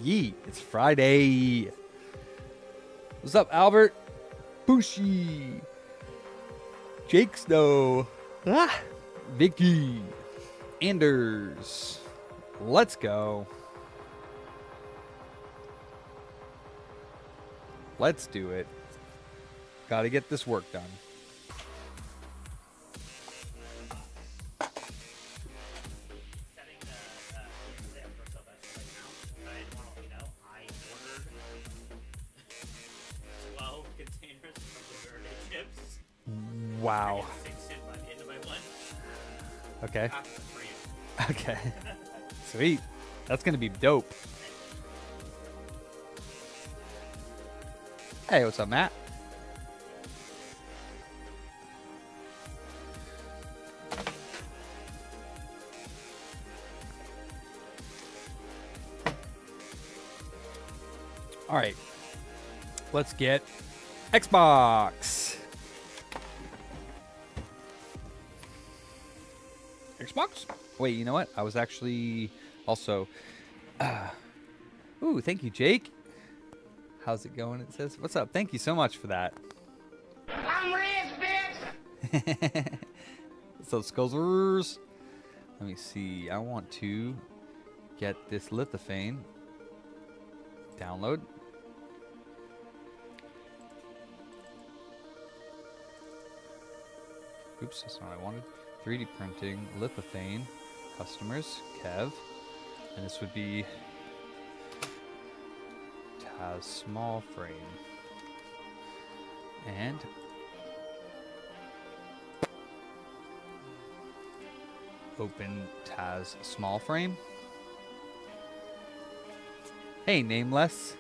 Yeet, it's Friday. What's up, Albert? Bushi. Jake Snow. Vicky. Anders. Let's go. Let's do it. Gotta get this work done. Wow. Okay. Okay. Sweet. That's gonna be dope. Hey, what's up, Matt? All right. Let's get Xbox. Xbox? Wait, you know what? I was actually also... ooh, thank you, Jake. How's it going? It says, what's up? Thank you so much for that. I'm rich, bitch! So, Skullsers. Let me see. I want to get this lithophane. Download. Oops, that's not what I wanted. 3D printing, lithophane, customers, Kev, and this would be Taz small frame, and open Taz small frame. Hey, Nameless.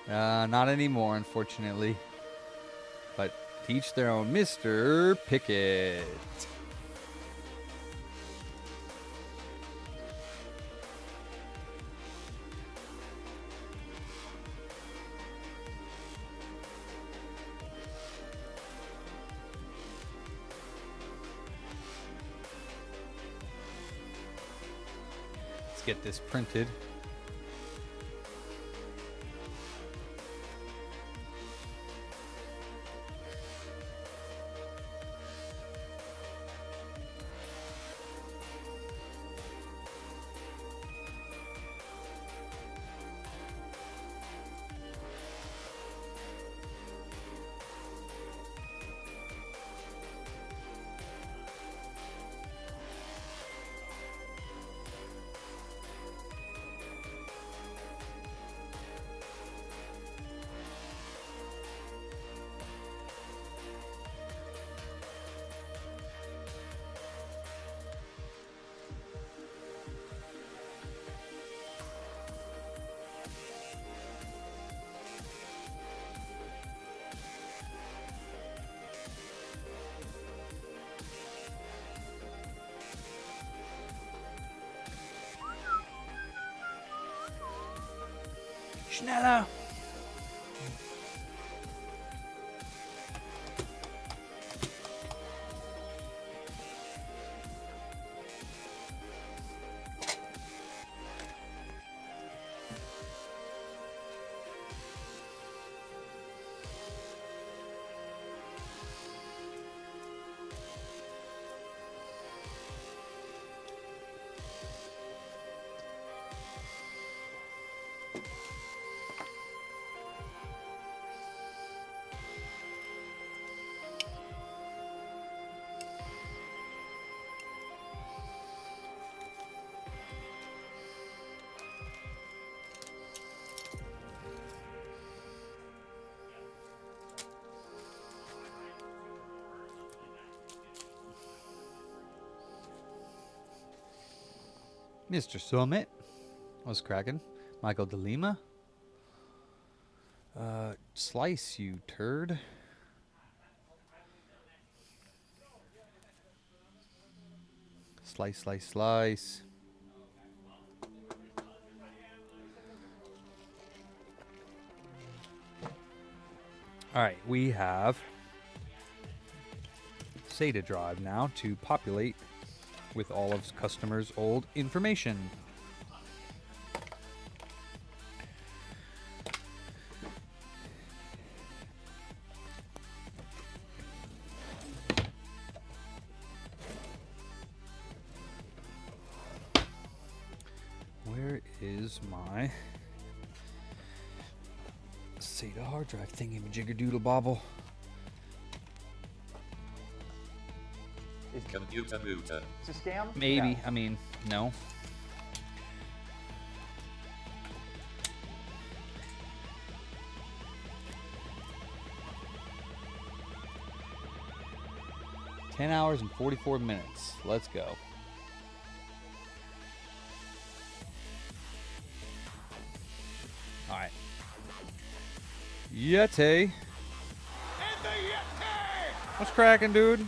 Not anymore, unfortunately. But teach their own, Mr. Pickett. Let's get this printed. Schneller! Mr. Summit. What's cracking? Michael DeLima. Slice, you turd. Slice, slice, slice. All right, we have SATA drive now to populate with all of customers' old information. is my SATA hard drive thingy majigger doodle bobble. Computer mooter. It's a scam? Maybe. No. I mean, no. $10 hours and 44 minutes. Let's go. All right. Yeti. What's cracking, dude?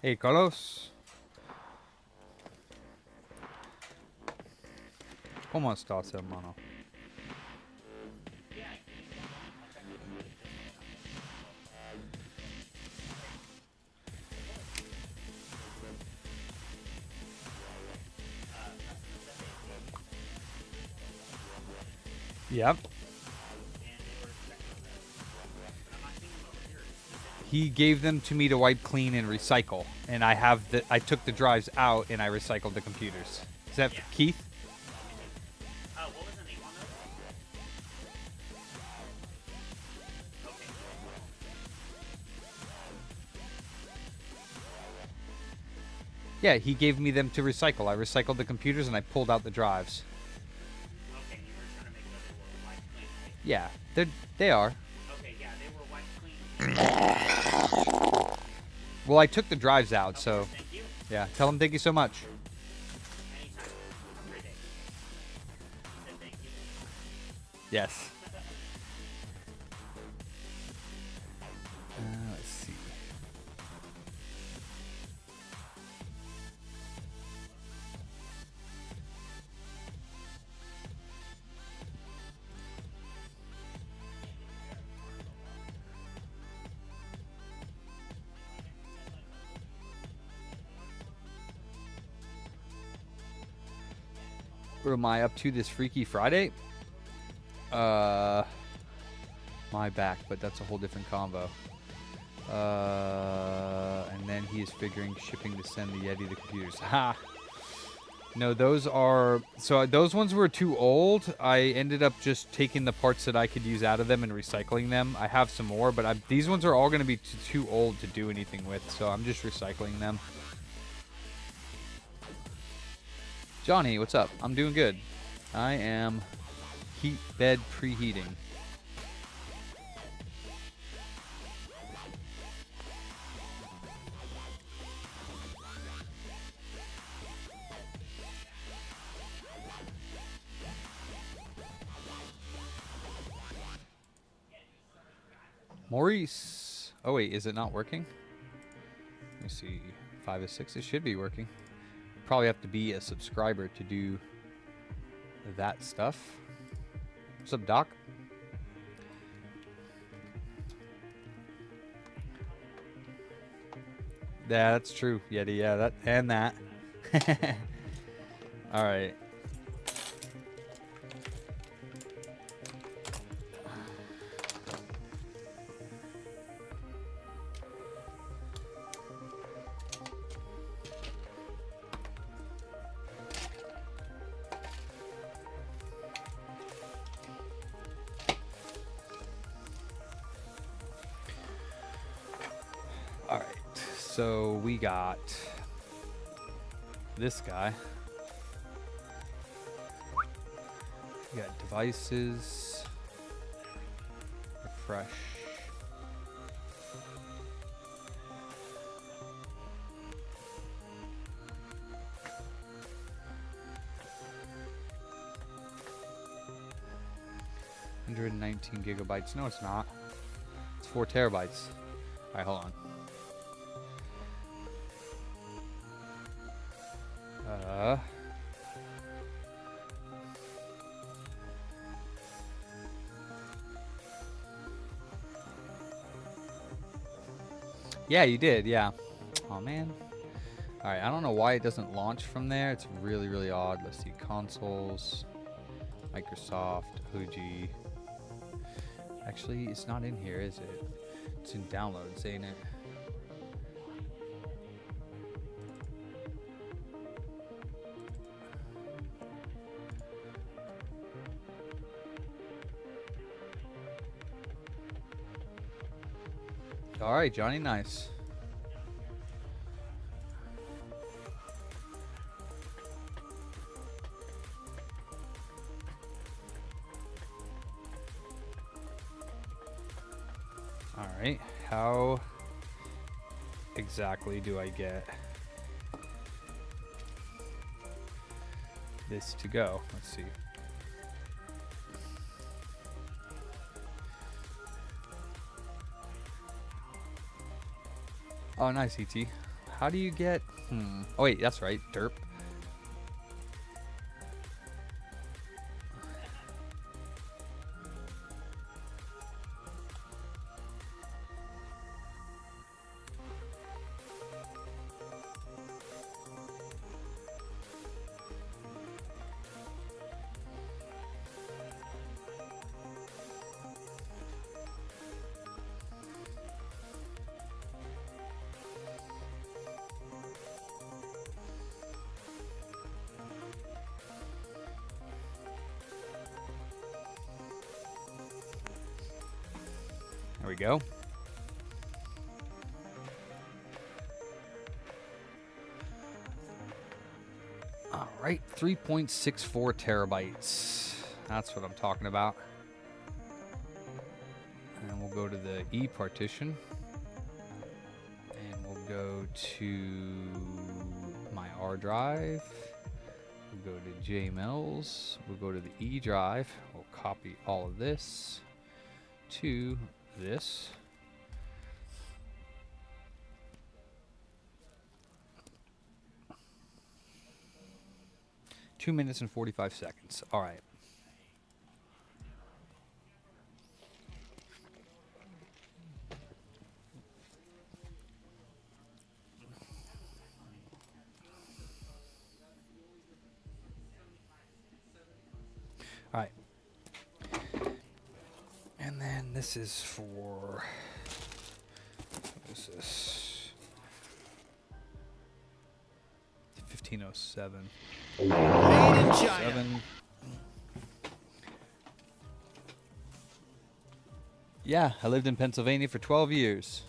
Hey, Carlos. ¿Cómo estás, hermano? Yep. He gave them to me to wipe clean and recycle, and I took the drives out and I recycled the computers. Is that for Keith? What was the name on those? Okay. Yeah, he gave me them to recycle. I recycled the computers and I pulled out the drives. Okay, you were trying to make sure they were wiped clean, right? Yeah, they are. Okay, yeah, they were wiped clean. Well, I took the drives out, Okay, so thank you. yeah. Tell him thank you so much. Anytime. Have a great day. Said thank you. Yes. Let's see. What am I up to this Freaky Friday? My back, but that's a whole different combo. And then he is figuring shipping to send the Yeti the computers. Ha! No, those are... So those ones were too old. I ended up just taking the parts that I could use out of them and recycling them. I have some more, but these ones are all going to be too old to do anything with, so I'm just recycling them. Johnny, what's up? I'm doing good. I am heat bed preheating. Maurice. Oh wait, is it not working? Let me see. 5 of 6. It should be working. Probably have to be a subscriber to do that stuff. What's up, Doc? Yeah, that's true, Yeti. Yeah, that and that. All right. All right. So we got this guy. We got devices. Refresh. 19 gigabytes. No, it's not. It's 4 terabytes. All right, hold on. Yeah, you did. Yeah. Oh man. All right. I don't know why it doesn't launch from there. It's really, really odd. Let's see. Consoles. Microsoft. OG. Actually, it's not in here, is it? It's in downloads, ain't it? All right, Johnny, nice. All right, how exactly do I get this to go? Let's see. Oh, nice, ET. How do you get... Oh, wait, that's right. Derp. There we go. All right, 3.64 terabytes. That's what I'm talking about. And we'll go to the E partition. And we'll go to my R drive. We'll go to JMLs. We'll go to the E drive. We'll copy all of this to this. Two minutes and 45 seconds. All right. All right. And then this is for, what is this? 1507. Made in China. 7. Yeah, I lived in Pennsylvania for 12 years.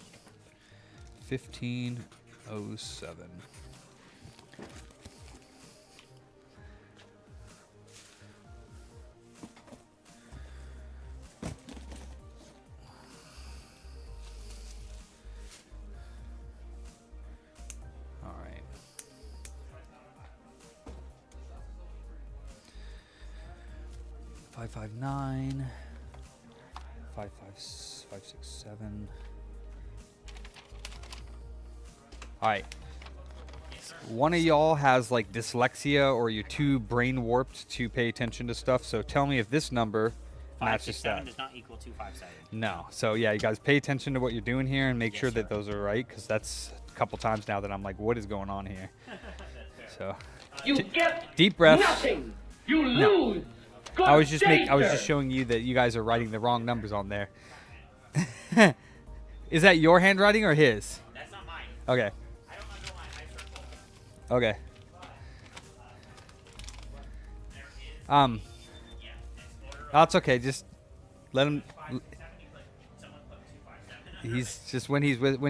1507. All right. 559. 567. All right. One of y'all has like dyslexia or you're too brain warped to pay attention to stuff. So tell me if this number matches that. 567 does not equal 257. No. So yeah, you guys pay attention to what you're doing here and make sure that those are right, because that's a couple times now that I'm like, what is going on here? So You get deep breath. nothing. You No. lose. Good I was just day, sir. showing you that you guys are writing the wrong numbers on there. Is that your handwriting or his? That's not mine. Okay. I don't underline. I circle. Okay. There is. Yeah. It's order of That's okay. Just let him. 567. You put, someone put 257. He's just when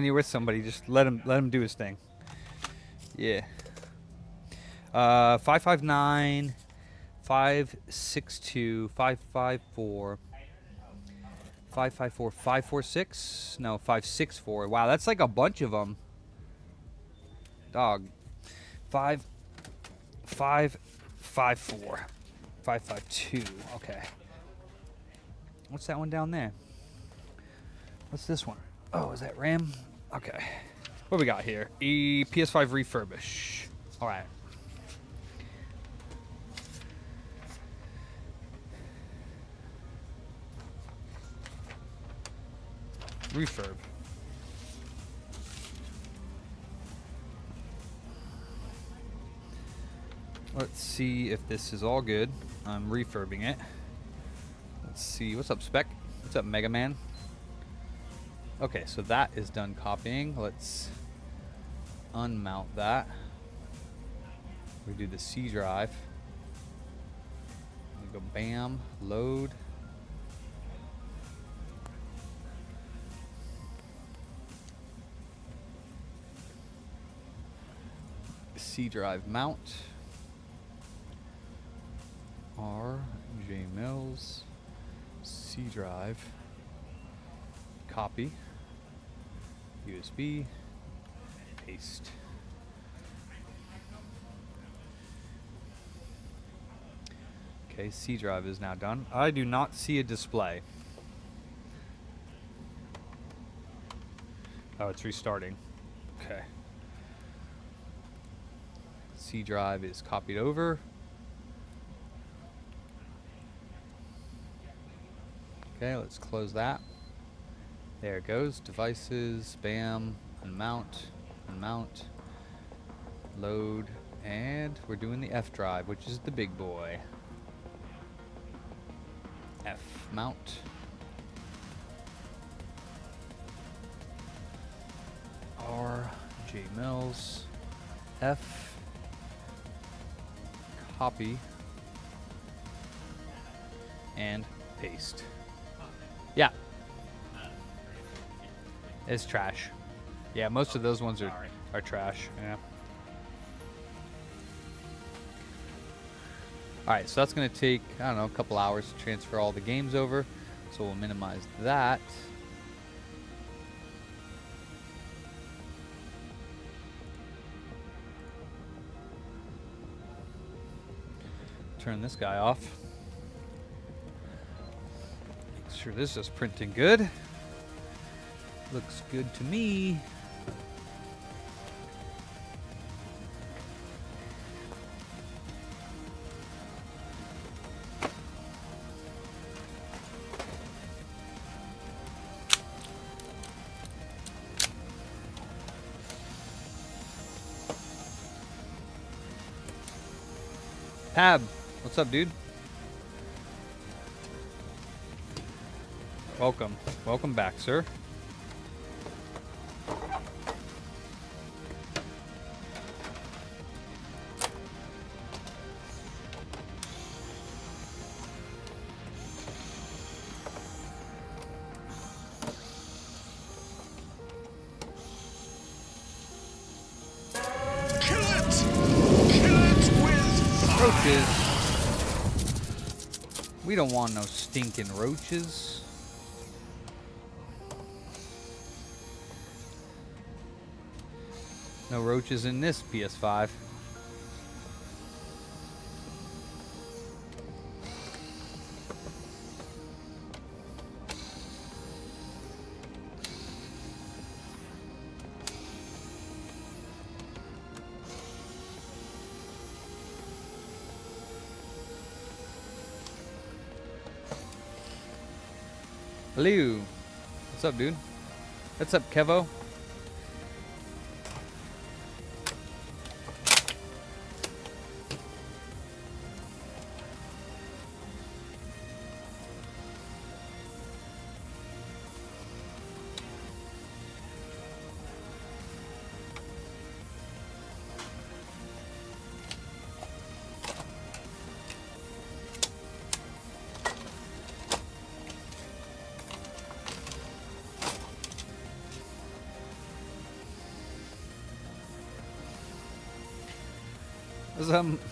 you're with somebody, just let him do his thing. Yeah. 559, 562, 554, 554, 546. No, 564. Wow, that's like a bunch of them. Dog. 554, 552. Okay. What's that one down there? What's this one? Oh, is that RAM? Okay. What do we got here? PS5 refurbish. All right. Refurb. Let's see if this is all good. I'm refurbing it. Let's see. What's up, Spec? What's up, Mega Man? Okay, so that is done copying. Let's unmount that. We do the C drive. We go bam, load. C drive mount. R J Mills. C drive. Copy. USB. Paste. Okay, C drive is now done. I do not see a display. Oh, it's restarting. Okay. C drive is copied over. Okay, let's close that. There it goes. Devices, bam, unmount, unmount, load, and we're doing the F drive, which is the big boy. F mount. R J Mills. F. Copy. And paste. Yeah. It's trash. Yeah, most of those ones are trash. Yeah. Alright, so that's going to take, I don't know, a couple hours to transfer all the games over. So we'll minimize that. Turn this guy off. Make sure this is printing good. Looks good to me. Tab, what's up, dude? Welcome. Welcome back, sir. Roaches. We don't want no stinking roaches. No roaches in this PS5. Hello. What's up, dude? What's up, Kevo?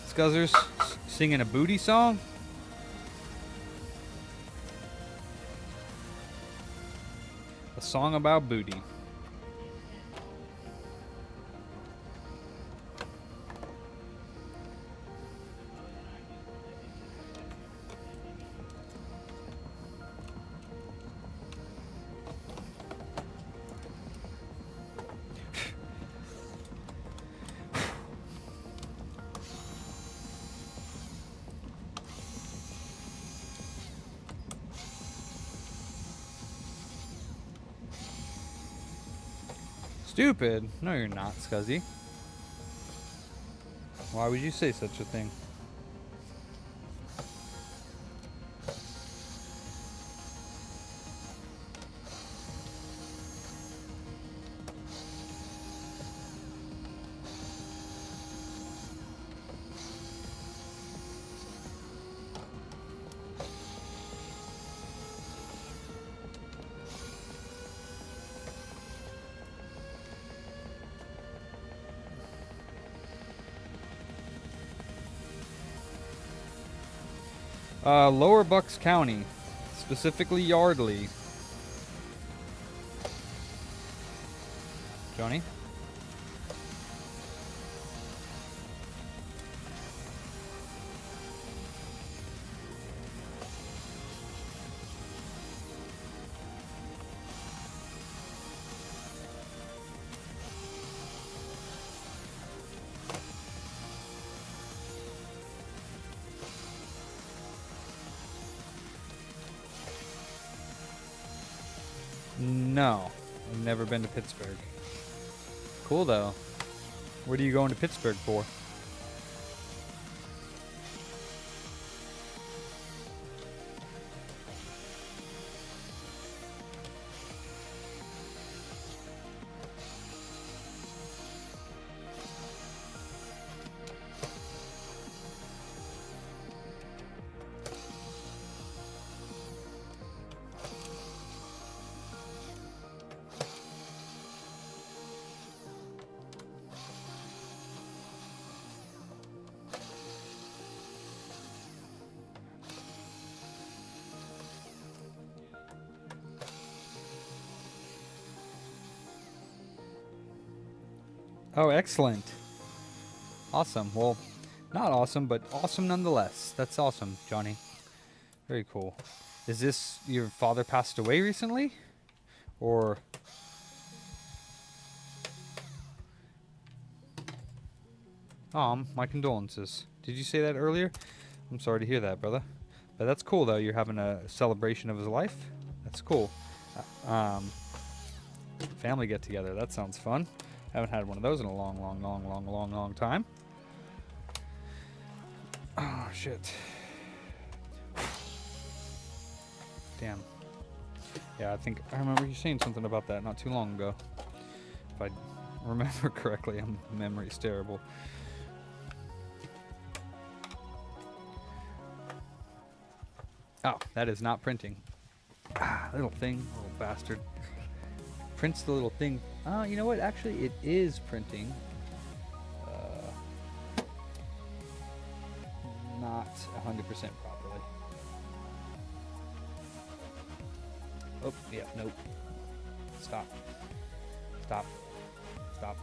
Scuzzers singing a booty song? A song about booty. Stupid. No, you're not, Scuzzy. Why would you say such a thing? Lower Bucks County, specifically Yardley. Johnny? No, I've never been to Pittsburgh. Cool though. What are you going to Pittsburgh for? Oh, excellent. Awesome. Well, not awesome, but awesome nonetheless. That's awesome, Johnny. Very cool. Is this your father passed away recently? Or... my condolences. Did you say that earlier? I'm sorry to hear that, brother. But that's cool, though. You're having a celebration of his life. That's cool. Family get-together. That sounds fun. Haven't had one of those in a long time. Oh, shit. Damn. Yeah, I think I remember you saying something about that not too long ago. If I remember correctly, memory's terrible. Oh, that is not printing. Little thing, little bastard. Prints the little thing. You know what? Actually, it is printing. Not 100% properly. Oh, yeah, nope. Stop. Stop. Stop.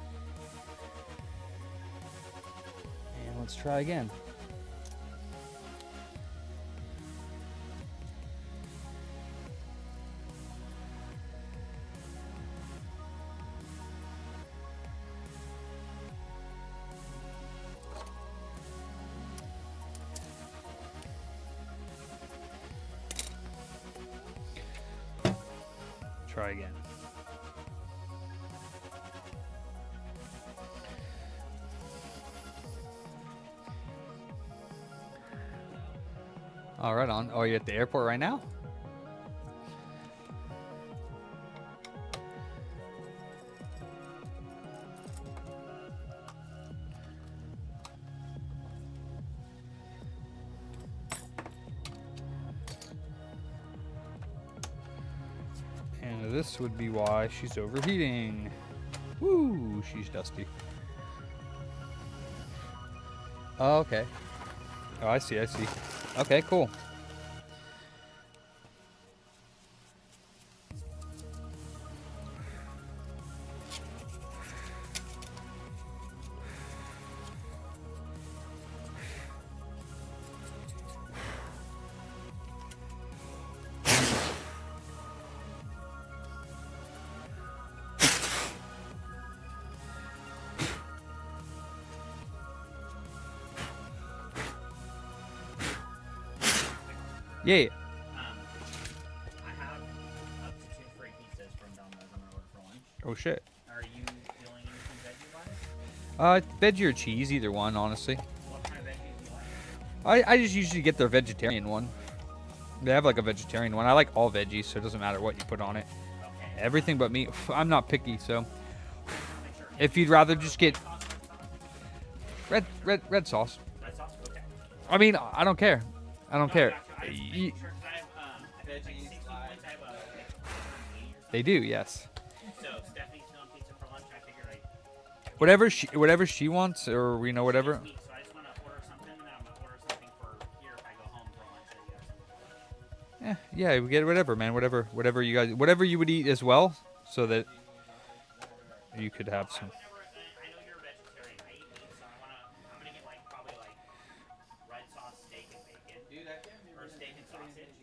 And let's try again. Try again. All right, on. Oh, you're at the airport right now? And this would be why she's overheating. Woo, she's dusty. Oh, okay. Oh, I see, I see. Okay, cool. Yeah. I have up to 2 free pizzas from Domino's I'm gonna order for lunch. Oh shit. Are you Veggie or cheese, either one, honestly. What kind of veggies do you like? I just usually get their vegetarian one. They have like a vegetarian one. I like all veggies, so it doesn't matter what you put on it. Okay. Everything but meat. I'm not picky, so Make sure. if you'd rather just get Sauce, red sauce. red sauce? Okay. I mean, I don't care. I don't No, care. I got you. I just Y- making sure 'cause I have like 60 points. I have like 80 or They do, yes. something. So Stephanie's feeling pizza for lunch. I figured I Whatever she wants, or whatever. meat, so I just want to order something, and I'm gonna order something for here if I go home for lunch. So you guys can Yeah, we get whatever, man. Whatever you guys, whatever you would eat as well, so that you could have some. I know you're a vegetarian. I eat meat, so I'm gonna get like probably like red sauce steak and bacon, or steak and sausage.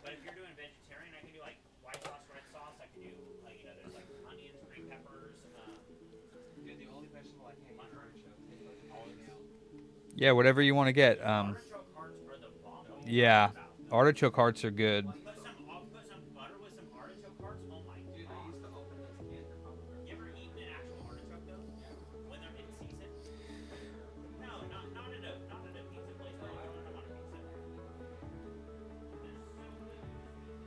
But if you're doing vegetarian, I can do like white sauce, red sauce. I can do like there's like onions, green peppers, Yeah, whatever you want to get. artichoke hearts are the bomb. Yeah, artichoke hearts are good. I'll put some butter with some artichoke hearts. Oh my god. You ever eaten an actual artichoke though? When they're in season? No, not at a pizza place. No, I don't want a pizza. They're so good.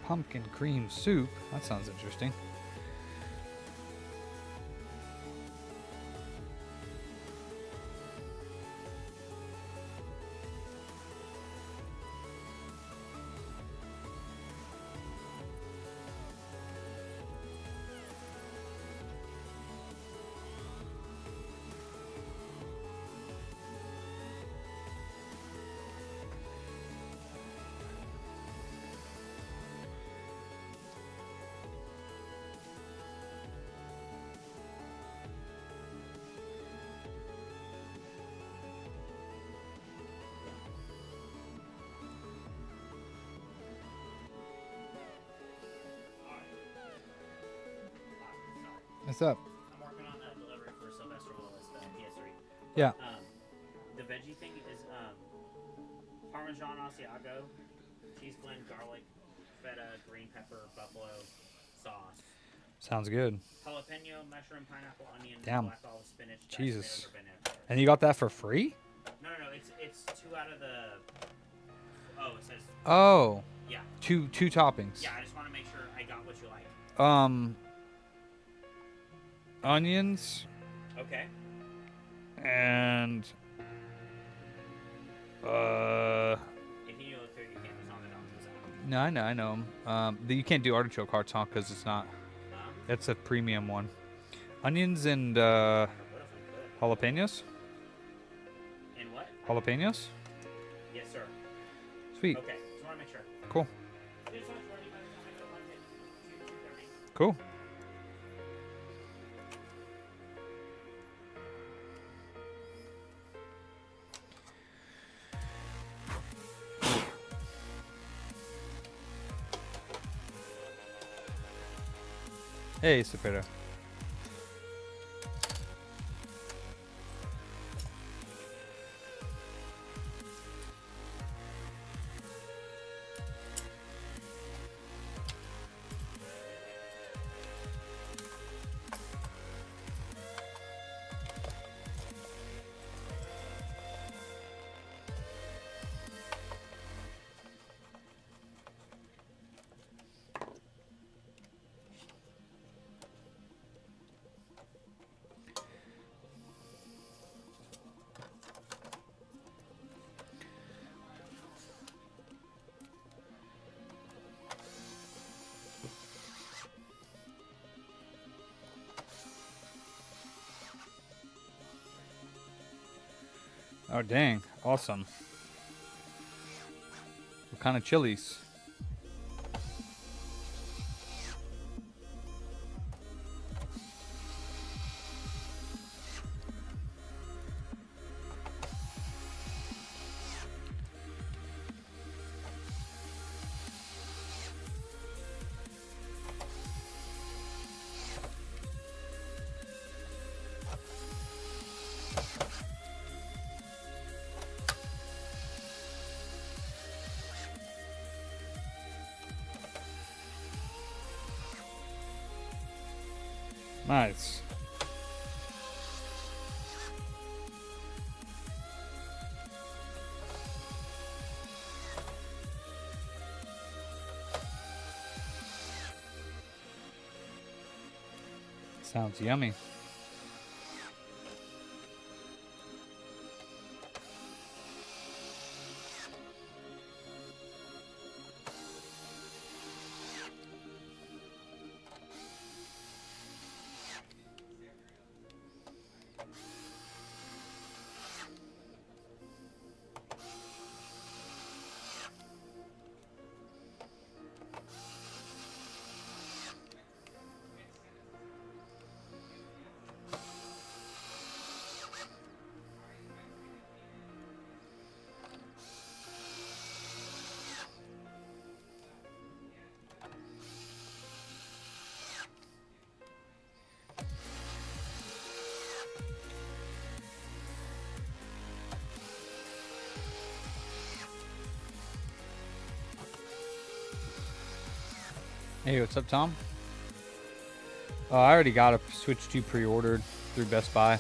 Pumpkin cream soup. That sounds interesting. What's up? I'm working on that delivery for Sylvester Willis, the PS3. Yeah. The veggie thing is Parmesan Asiago, cheese blend, garlic, feta, green pepper, buffalo sauce, Sounds good. jalapeno, mushroom, pineapple, onion, Damn. black olive, spinach, diced Jesus. tomatoes, or banana. And you got that for free? No, it's 2 out of the. Oh, it says Oh, yeah. two toppings. Yeah, I just want to make sure I got what you like. Onions Okay. and If you know the food, you can't just knock it off. No, I know 'em. You can't do artichoke hearts, huh? Because it's not. That's a premium one. Onions and What if we could? jalapenos. And what? Jalapenos. Yes, sir. Sweet. Okay, just want to make sure. Cool. This one's ready by the time I go lunch at 2:30. Cool. Hey, Cepeda. Oh, dang. Awesome. What kind of chilies? Nice. Sounds yummy. Hey, what's up, Tom? Oh, I already got a Switch 2 pre-ordered through Best Buy.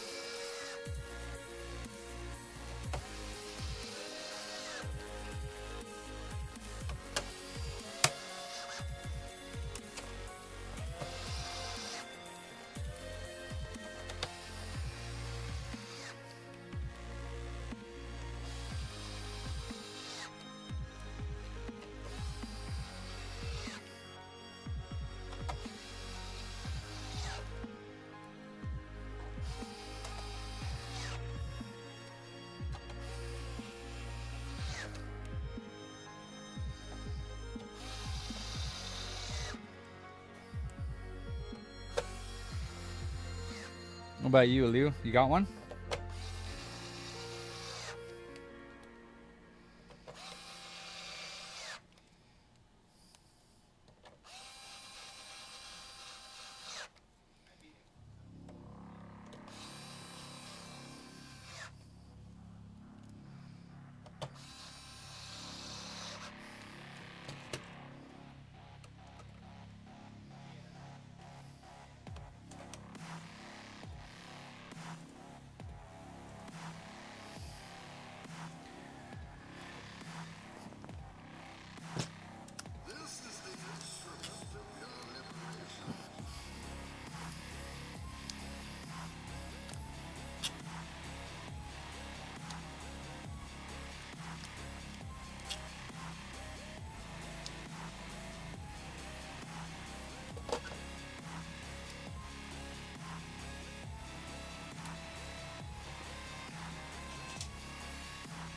What about you, Aliu? You got one?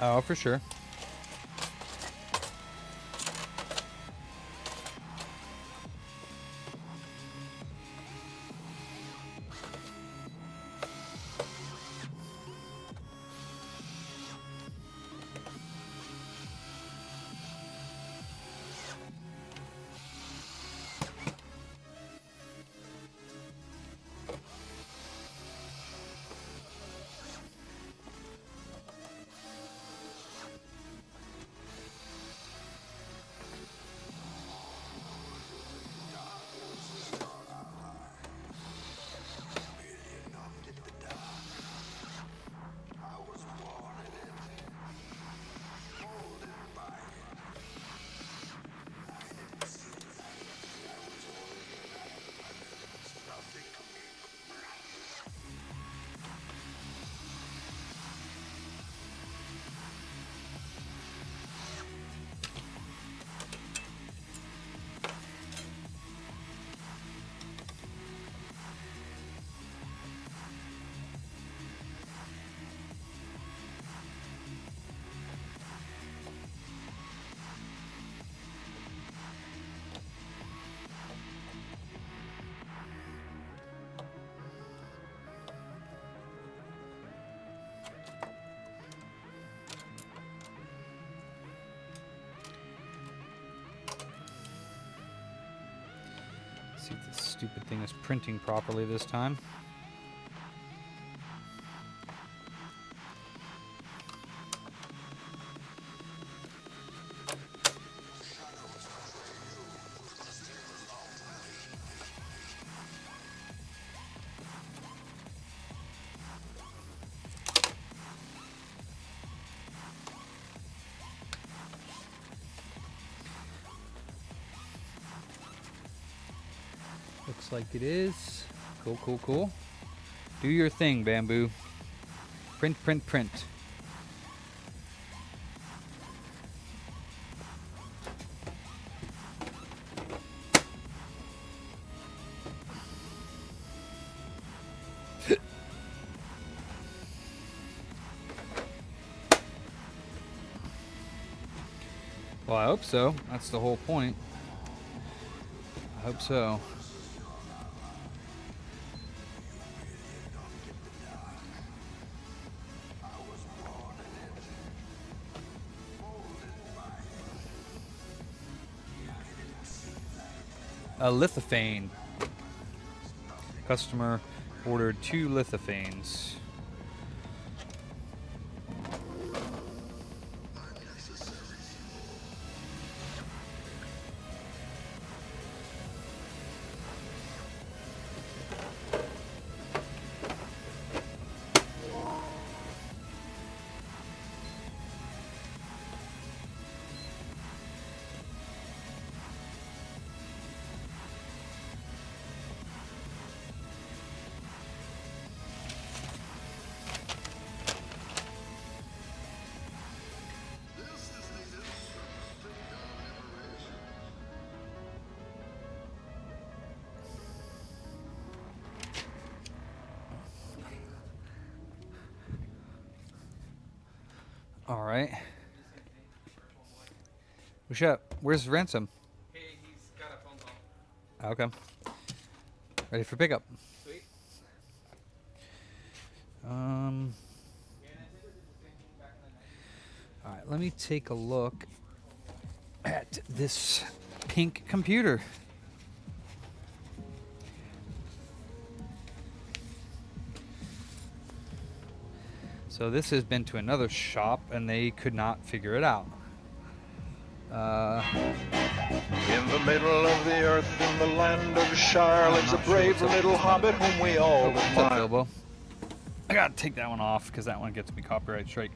Oh, for sure. See if this stupid thing is printing properly this time. Looks like it is. Cool, cool, cool. Do your thing, Bamboo. Print, print, print. Well, I hope so. That's the whole point. I hope so. A lithophane. Customer ordered 2 lithophanes. All right. What's up? Where's Ransom? Hey, he's got a phone call. Okay. Ready for pickup. Sweet. All right, let me take a look at this pink computer. So this has been to another shop and they could not figure it out. In the middle of the earth, in the land of Shire, lives a brave little hobbit whom we all What's up, admire. Bilbo? I gotta take that one off because that one gets me copyright strike.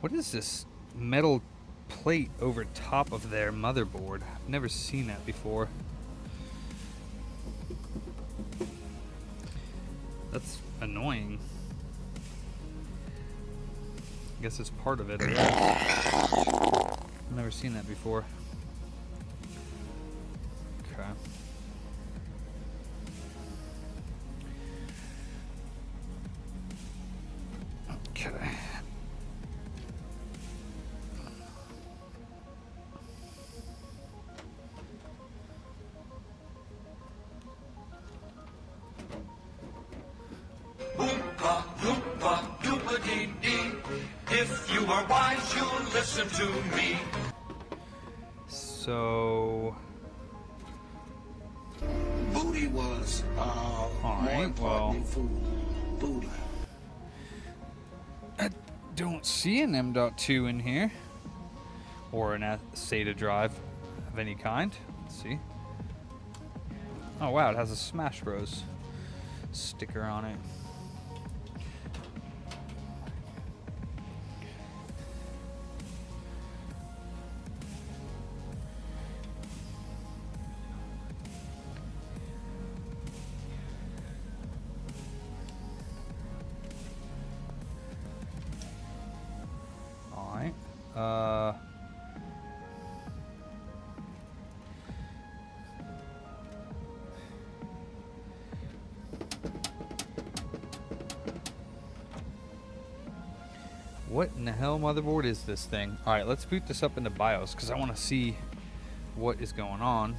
What is this metal plate over top of their motherboard? I've never seen that before. That's annoying. I guess it's part of it. I guess. I've never seen that before. Okay. Okay. are wise, you'll listen to me. So, Booty was, more right, important well. than food. Booty. I don't see an M.2 in here. Or an SATA drive of any kind. Let's see. Oh wow, it has a Smash Bros. Sticker on it. Alright. What in the hell motherboard is this thing? Alright, let's boot this up into BIOS because I want to see what is going on.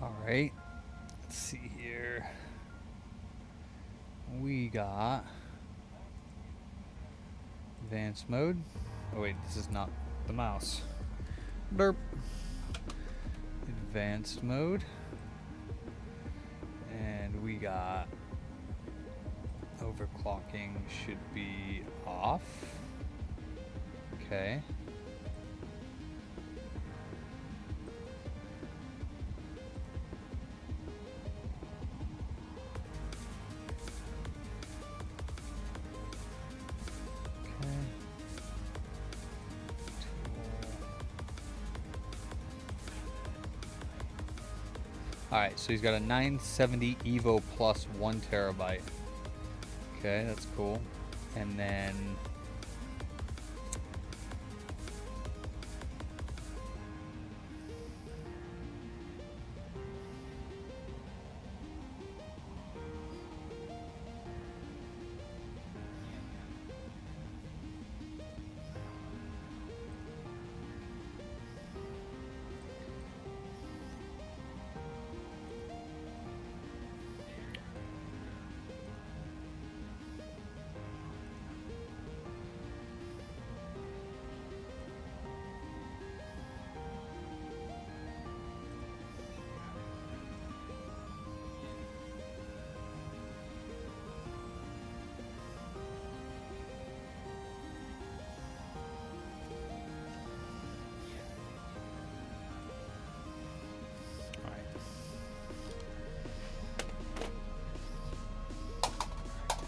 Alright, let's see here. We got advanced mode. Oh wait, this is not the mouse. Derp. Advanced mode. And we got overclocking should be off. Okay. Alright, so he's got a 970 Evo Plus 1 terabyte. Okay, that's cool. And then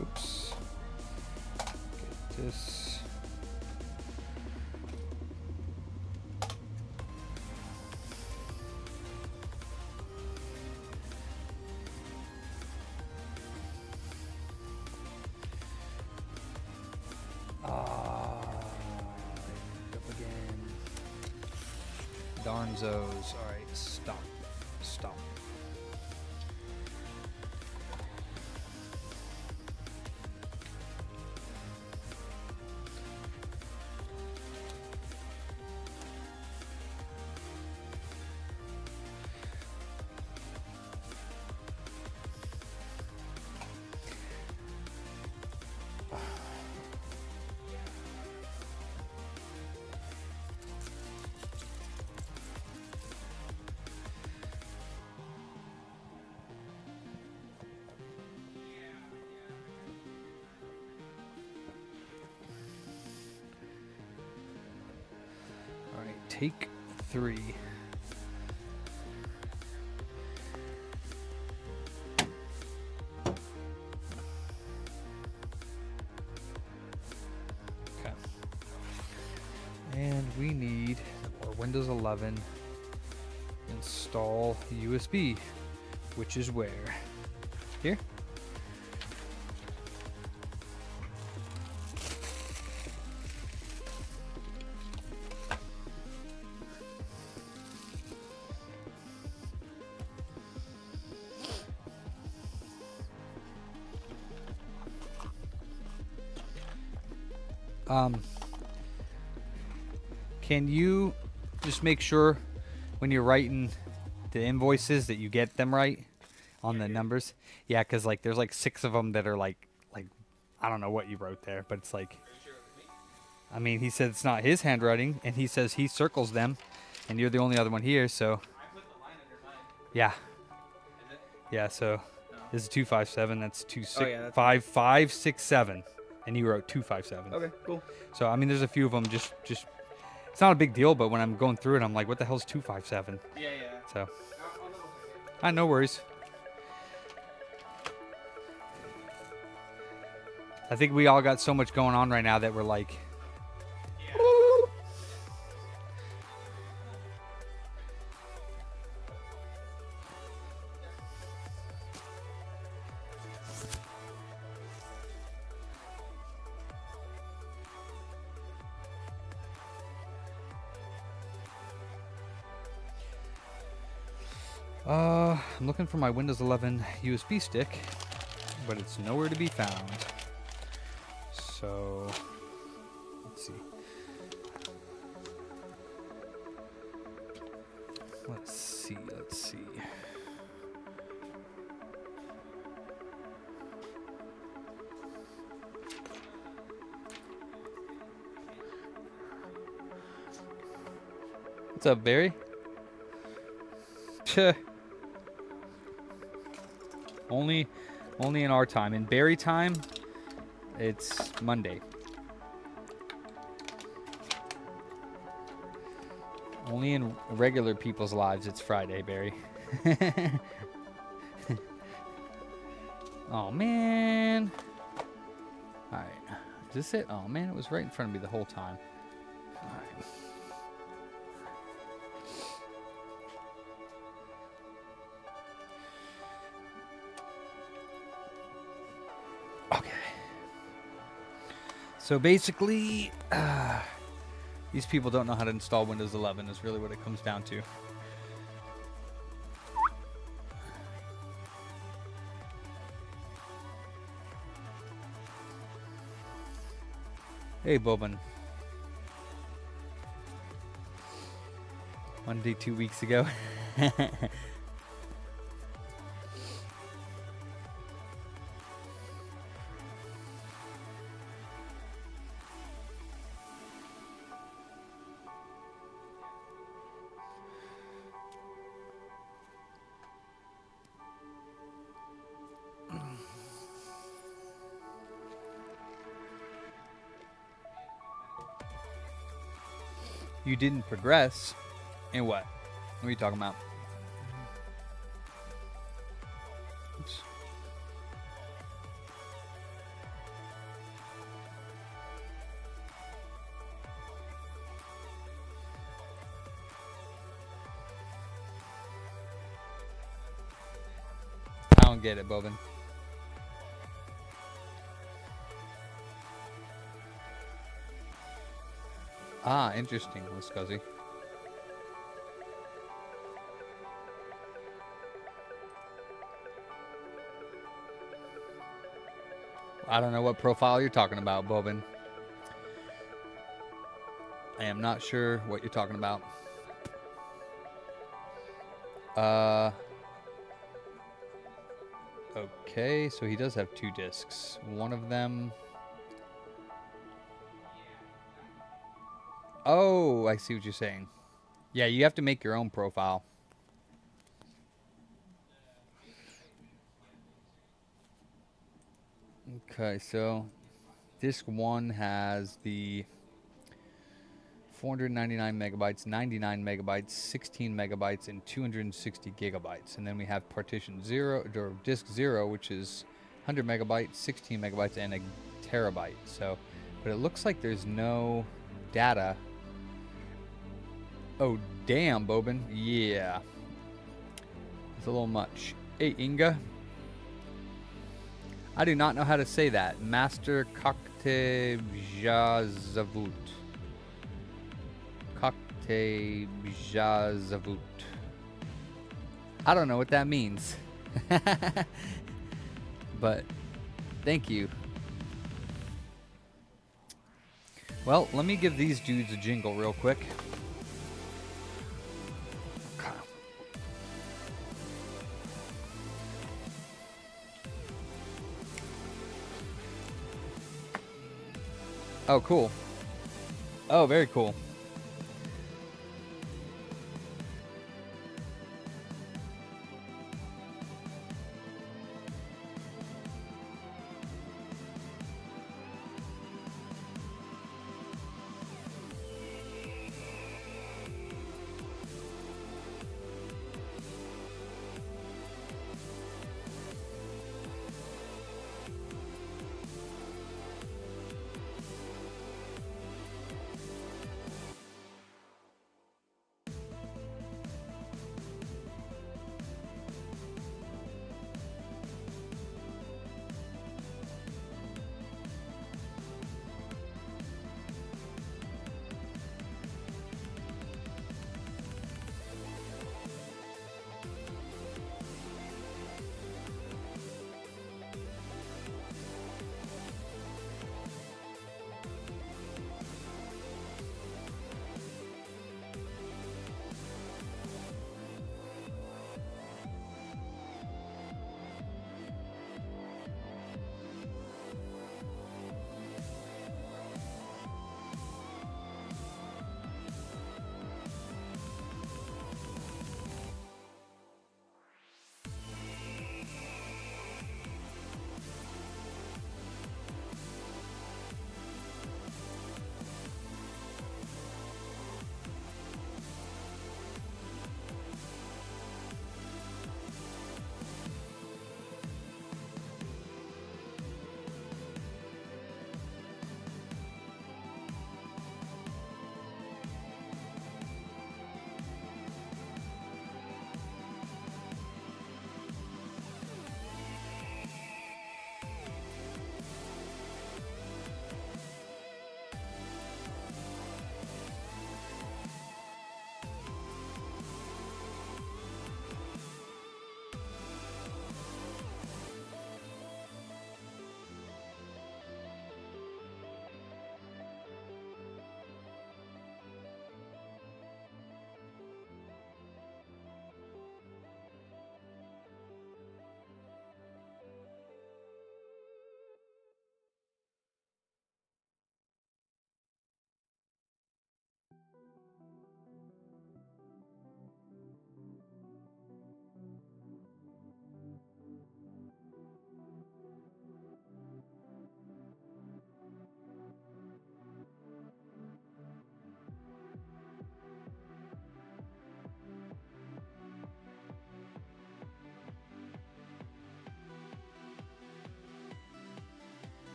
oops. Get this. Up again. Darnzos. Alright, stop. Stop. Take 3. Okay. And we need more Windows 11. Install USB, which is where? Here? Can you just make sure when you're writing the invoices that you get them right on the numbers? Yeah, because like there's like 6 of them that are like I don't know what you wrote there, but it's like, I mean, he said it's not his handwriting, and he says he circles them, and you're the only other one here, so I put the line under mine. yeah, Is it? yeah. So this is 257. That's 26 Oh, yeah, that's 5567, and you wrote 257. Okay, cool. So I mean, there's a few of them. Just it's not a big deal, but when I'm going through it, I'm like, what the hell's 257? Yeah. So I'll know what no worries. I think we all got so much going on right now that we're like, I'm looking for my Windows 11 USB stick, but it's nowhere to be found. So, let's see. Let's see. What's up, Barry? Only in our time. In Barry time, it's Monday. Only in regular people's lives, it's Friday, Barry. Oh, man. All right. Is this it? Oh, man, it was right in front of me the whole time. All right. Okay. So basically, these people don't know how to install Windows 11 is really what it comes down to. Hey, Boban. One day, 2 weeks ago. You didn't progress in what? What are you talking about? Oops. I don't get it, Bobin. Ah, interesting, Wiscuzzy. I don't know what profile you're talking about, Bobin. I am not sure what you're talking about. Okay, so he does have 2 discs. One of them... Oh, I see what you're saying. Yeah, you have to make your own profile. Okay, so disc 1 has the 499 megabytes, 99 megabytes, 16 megabytes, and 260 gigabytes. And then we have partition 0, or disk 0, which is 100 megabytes, 16 megabytes, and a terabyte. So, but it looks like there's no data. Oh, damn, Bobin. Yeah. It's a little much. Hey, Inga. I do not know how to say that. Master Koktebjazavut. Koktebjazavut. I don't know what that means. But thank you. Well, let me give these dudes a jingle real quick. Oh, cool. Oh, very cool.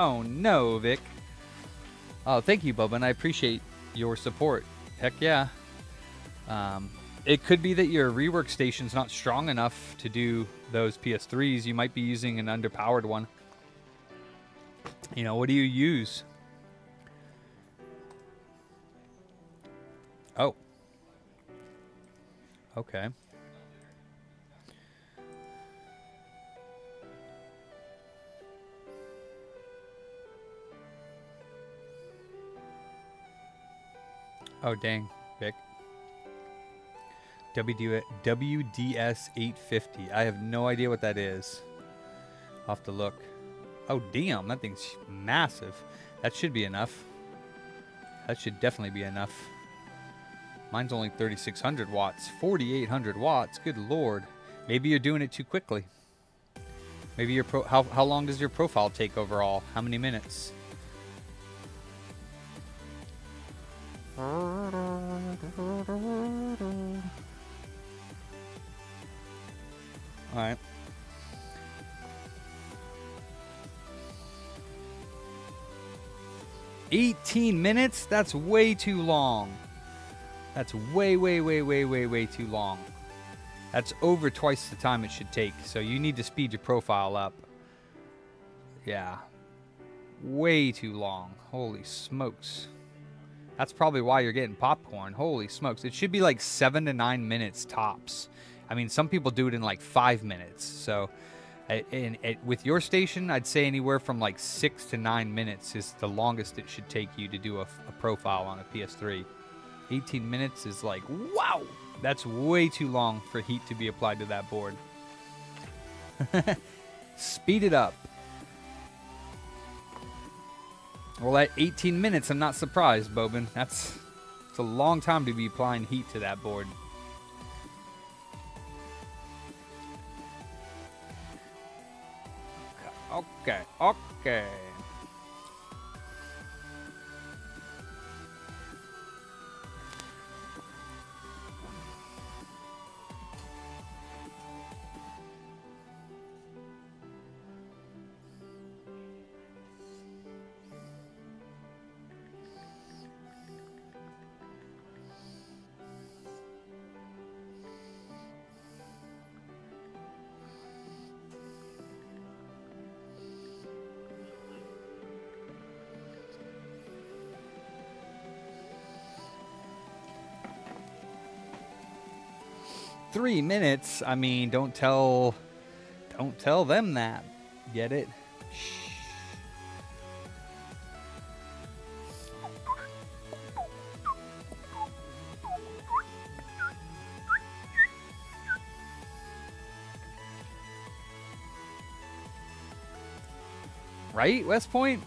Oh no, Vic. Oh, thank you, Bubba, and I appreciate your support. Heck yeah. It could be that your rework station's not strong enough to do those PS3s. You might be using an underpowered one. You know, what do you use? Oh. Okay. Oh, dang, Vic. WDS 850. I have no idea what that is. I'll have to look. Oh, damn. That thing's massive. That should be enough. That should definitely be enough. Mine's only 3,600 watts. 4,800 watts. Good lord. Maybe you're doing it too quickly. Maybe your how long does your profile take overall? How many minutes? Alright. $18? That's way too long. That's way too long. That's over twice the time it should take. So you need to speed your profile up. Yeah. Way too long. Holy smokes. That's probably why you're getting popcorn. Holy smokes. It should be like 7 to 9 minutes tops. I mean, some people do it in like 5 minutes. So with your station, I'd say anywhere from like 6 to 9 minutes is the longest it should take you to do a profile on a PS3. 18 minutes is like, wow! That's way too long for heat to be applied to that board. Speed it up. Well, at 18 minutes, I'm not surprised, Bobin. It's a long time to be applying heat to that board. Okay. 3 minutes. I mean, don't tell them that. Get it? Shh. Right, West Point?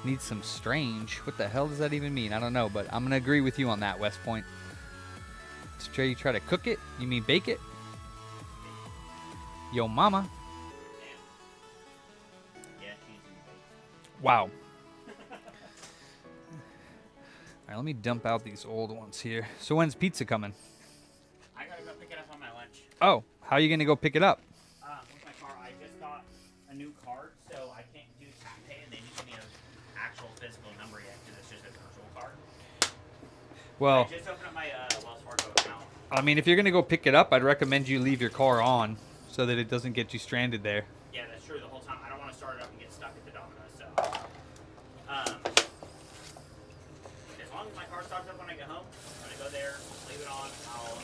Needs some strange. What the hell does that even mean? I don't know, but I'm going to agree with you on that, West Point. You try to cook it? You mean bake it? Yo mama. Yeah, she's in Wow. Alright, let me dump out these old ones here. So when's pizza coming? I gotta go pick it up on my lunch. Oh, how are you gonna go pick it up? With my car, I just got a new card, so I can't do tap pay, and they need to give me an actual physical number yet, because it's just a virtual card. Well, I just opened up my Wells Fargo account. I mean, if you're gonna go pick it up, I'd recommend you leave your car on so that it doesn't get you stranded there. Yeah, that's true. The whole time, I don't want to start it up and get stuck at the Domino's. So, as long as my car starts up when I get home, I'm gonna go there, leave it on. I'll.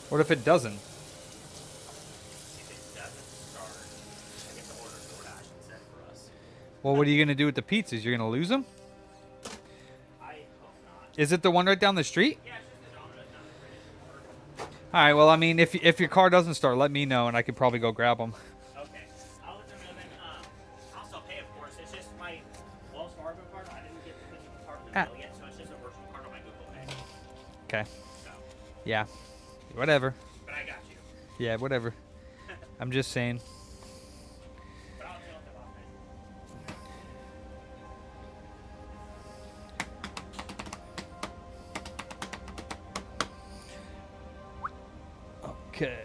What if it doesn't? If it doesn't start, I get to order DoorDash instead for us. Well, what are you gonna do with the pizzas? You're gonna lose them? I hope not. Is it the one right down the street? Yeah, it's just the Domino's down the street. All right. Well, I mean, if your car doesn't start, let me know and I could probably go grab them. Okay, I'll let them know then. I'll still pay, of course. It's just my Wells Fargo card. I didn't get the physical card in the mail yet, so it's just a virtual card on my Google Pay. Okay. So, Yeah. Whatever. but I got you. Yeah. Whatever. I'm just saying. But I'll deal with it off. Okay,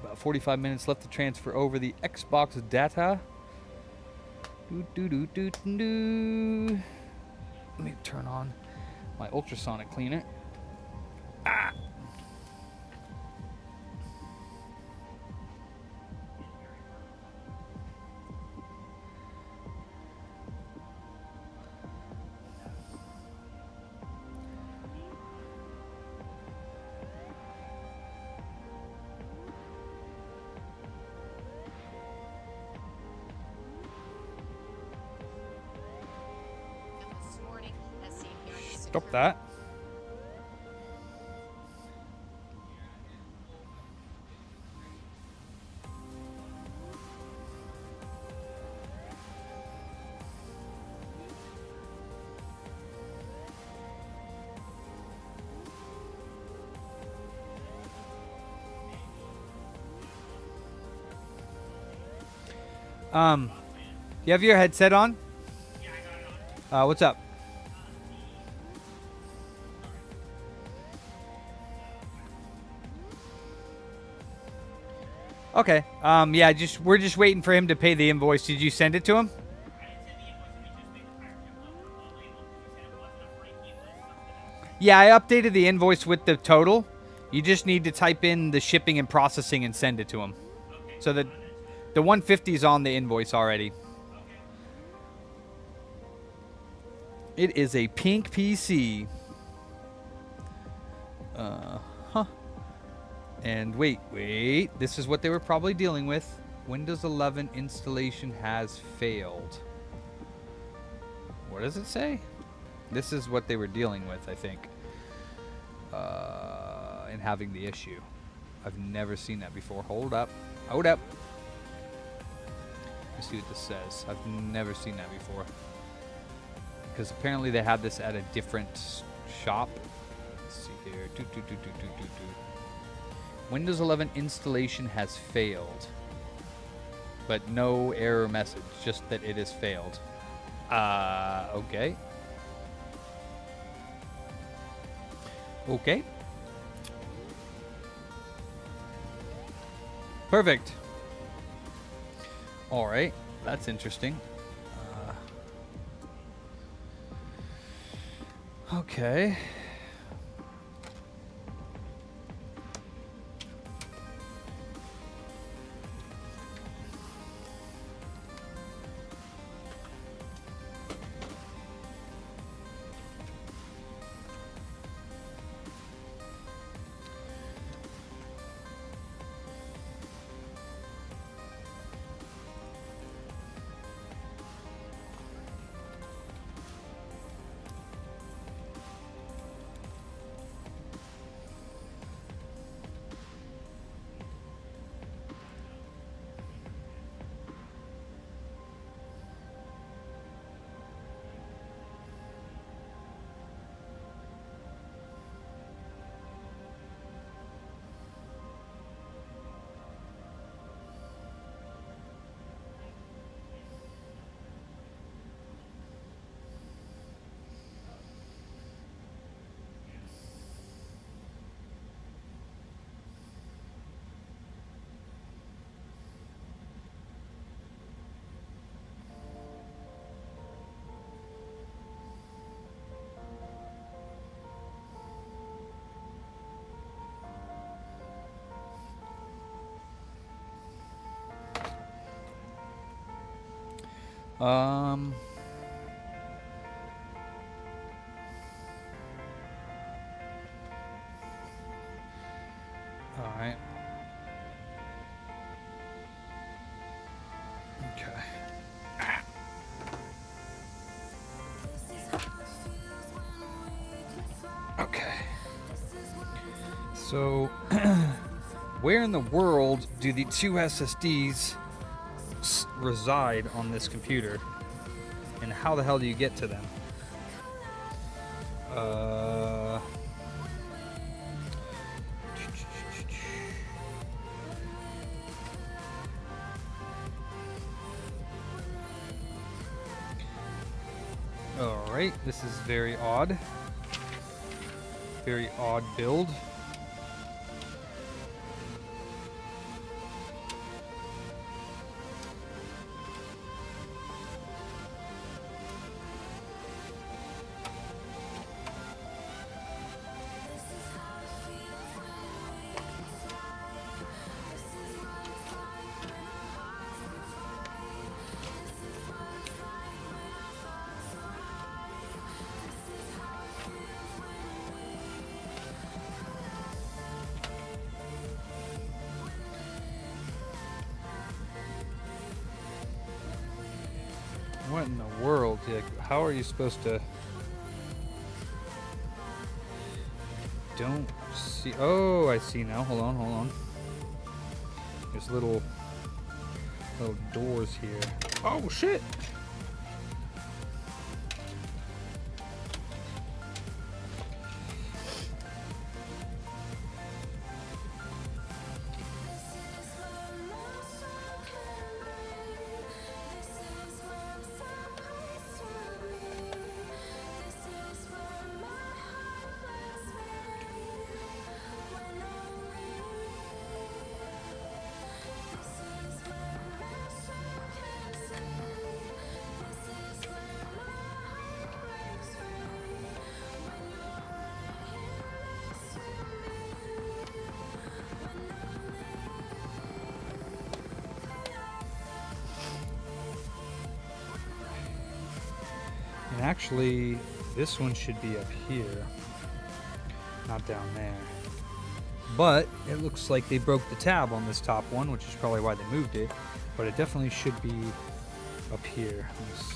about 45 minutes left to transfer over the Xbox data. Do. Let me turn on my ultrasonic cleaner. Ah. This morning, as seen here on Instagram. Stop that. You have your headset on? What's up? Okay. Yeah, we're just waiting for him to pay the invoice. Did you send it to him? Yeah, I updated the invoice with the total. You just need to type in the shipping and processing and send it to him. So that the 150 is on the invoice already. It is a pink PC. Huh. And wait. This is what they were probably dealing with. Windows 11 installation has failed. What does it say? This is what they were dealing with, I think. And having the issue. I've never seen that before. Hold up. Let's see what this says. I've never seen that before. Because apparently they had this at a different shop. Let's see here. Windows 11 installation has failed. But no error message. Just that it has failed. Okay. Okay. Perfect. All right. That's interesting. Okay. Um. All right. Okay. Okay. So, where in the world do the two SSDs reside on this computer, and how the hell do you get to them? All right, this is very odd. Very odd build. What in the world? Like, how are you supposed to... Don't see... Oh, I see now. Hold on. There's little doors here. Oh, shit! And actually, this one should be up here, not down there. But it looks like they broke the tab on this top one, which is probably why they moved it. But it definitely should be up here. Let me see.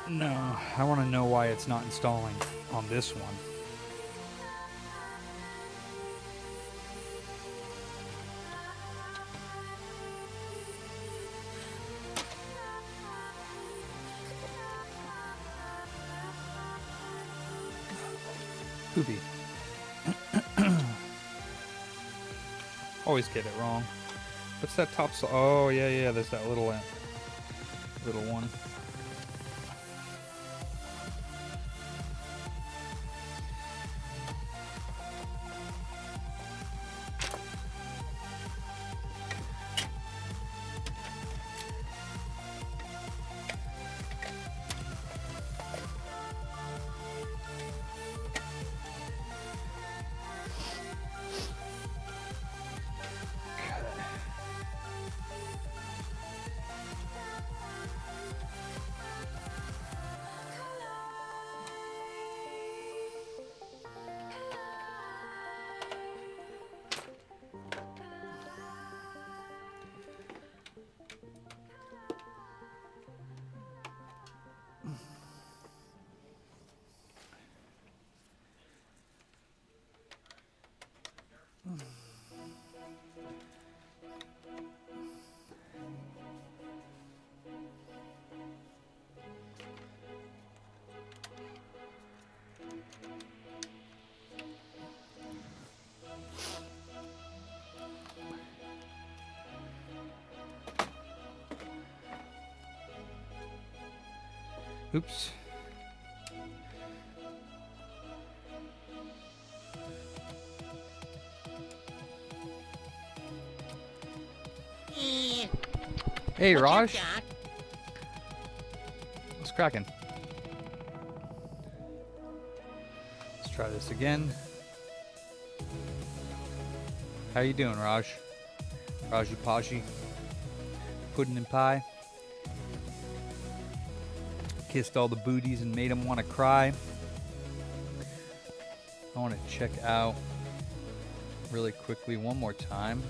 No, I want to know why it's not installing on this one. Poopy. Always get it wrong. What's that top? Oh yeah, there's that little one. Oops. Hey, Raj. What's cracking? Let's try this again. How you doing, Raj? Raji Paji. Pudding and pie. Kissed all the booties and made them want to cry. I want to check out really quickly one more time.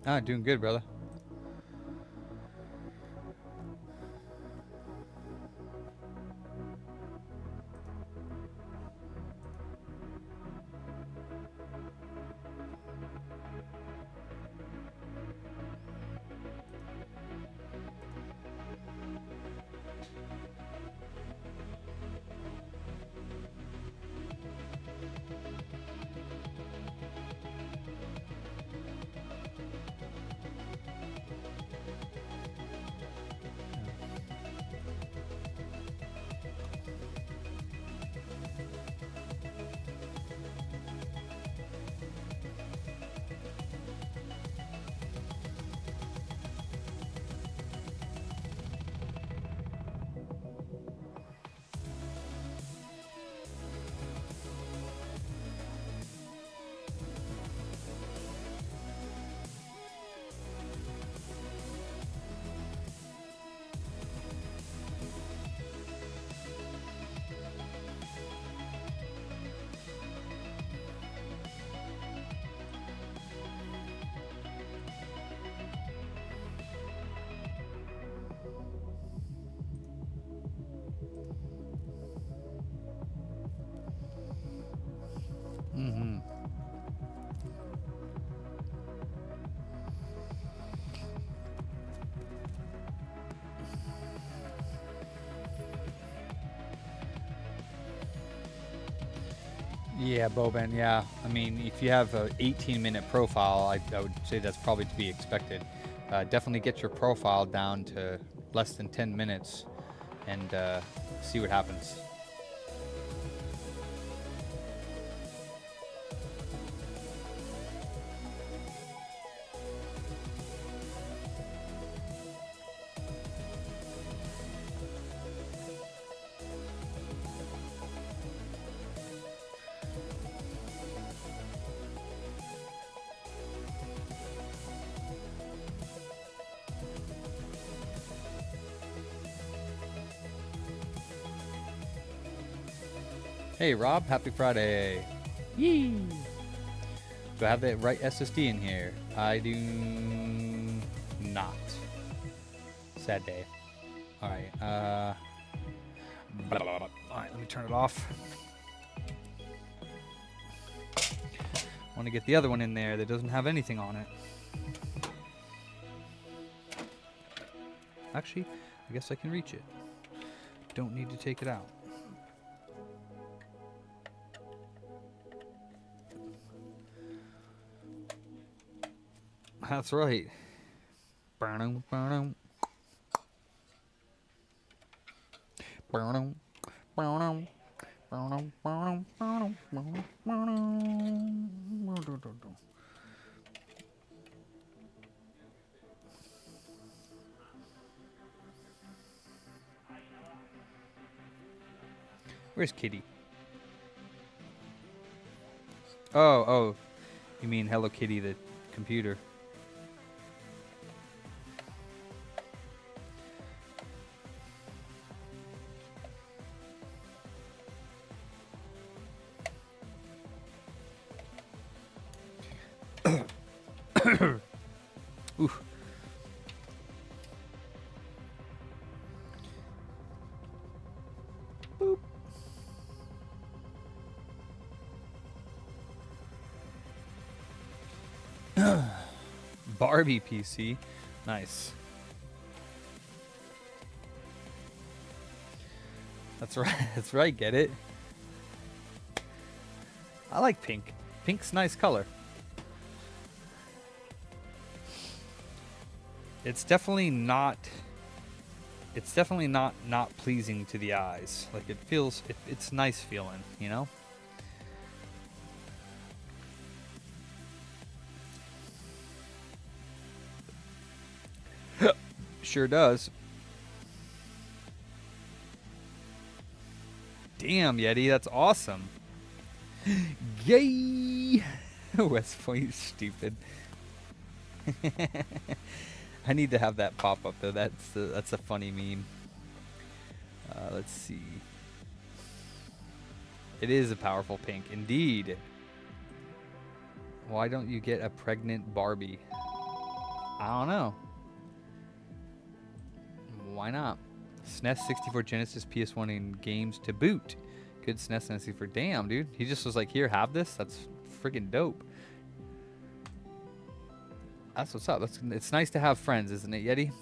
Ah, doing good, brother. Yeah, Boban, yeah. I mean, if you have a 18-minute profile, I would say that's probably to be expected. Definitely get your profile down to less than 10 minutes and see what happens. Hey Rob, happy Friday. Yee! Do I have the right SSD in here? I do not. Sad day. Alright, alright, let me turn it off. Want to get the other one in there that doesn't have anything on it. Actually, I guess I can reach it. Don't need to take it out. That's right. Where's Kitty? Oh, you mean Hello Kitty, the computer? Oof. Boop. Barbie PC. Nice. That's right. That's right. Get it? I like pink. Pink's nice color. It's definitely not not pleasing to the eyes. Like it feels it's nice feeling, you know? Sure does. Damn, Yeti, that's awesome. Yay! West Point, stupid. I need to have that pop up though. That's a funny meme. Let's see. It is a powerful pink, indeed. Why don't you get a pregnant Barbie? I don't know. Why not? SNES, 64, Genesis, PS1, and games to boot. Good SNES and 64. Damn, dude. He just was like, here, have this. That's freaking dope. That's what's up. It's nice to have friends, isn't it, Yeti?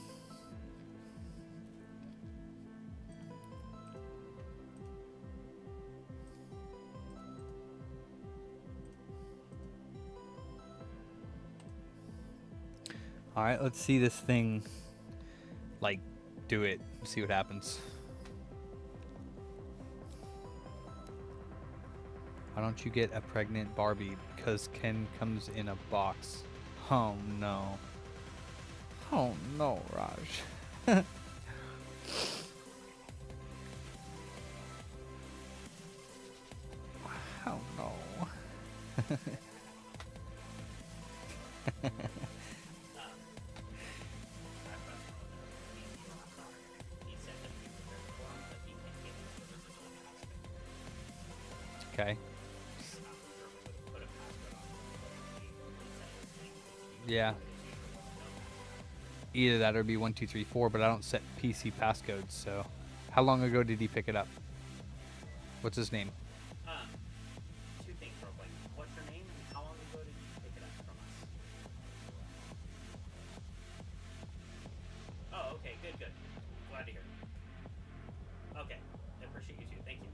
All right, let's see this thing, like, do it. See what happens. Why don't you get a pregnant Barbie? Because Ken comes in a box. Oh no. Oh no, Raj. Oh no. Okay. Yeah. Either that or be 1, 2, 3, 4, but I don't set PC passcodes, so. How long ago did he pick it up? What's his name? Two things real quick. What's your name and how long ago did you pick it up from us? Oh, okay, good. Glad to hear. Okay, I appreciate you too. Thank you.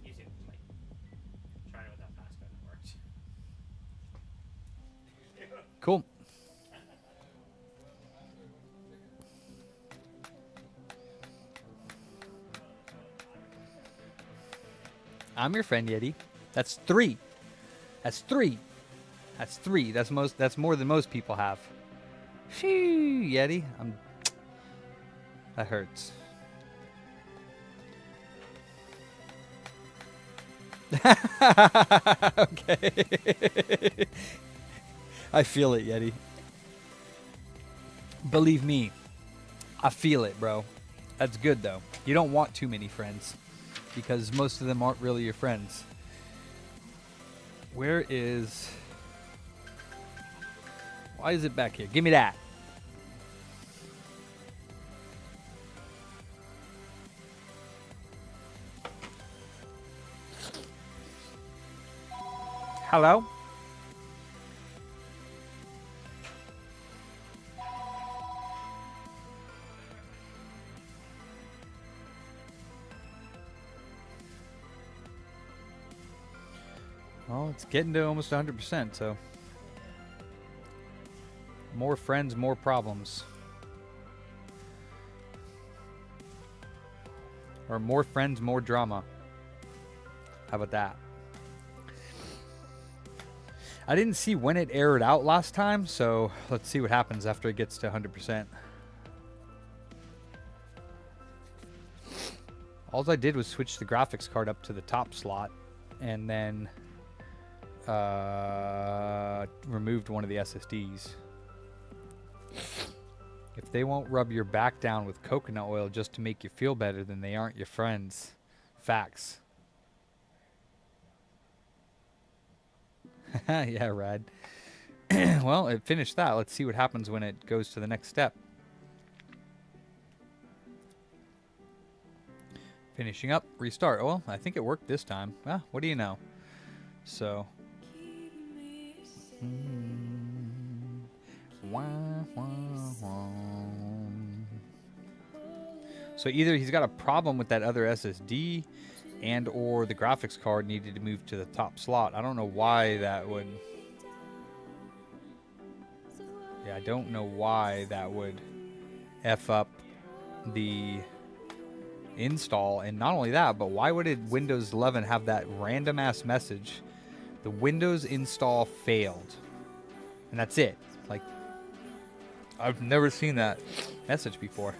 You too. Bye. Cool. I'm your friend, Yeti. That's 3. That's 3. That's 3. That's more than most people have. Shoo, Yeti. That hurts. Okay. I feel it, Yeti. Believe me, I feel it, bro. That's good, though. You don't want too many friends because most of them aren't really your friends. Where is... Why is it back here? Give me that. Hello? Well, it's getting to almost 100%, so... More friends, more problems. Or more friends, more drama. How about that? I didn't see when it aired out last time, so let's see what happens after it gets to 100%. All I did was switch the graphics card up to the top slot and then removed one of the SSDs. If they won't rub your back down with coconut oil just to make you feel better, then they aren't your friends. Facts. Yeah, rad. Well, it finished that. Let's see what happens when it goes to the next step. Finishing up, restart. Well, I think it worked this time. Ah, what do you know? So. So either he's got a problem with that other SSD and or the graphics card needed to move to the top slot. I don't know why that would... Yeah, I don't know why that would F up the install. And not only that, but why would it Windows 11 have that random ass message? The Windows install failed. And that's it. Like, I've never seen that message before.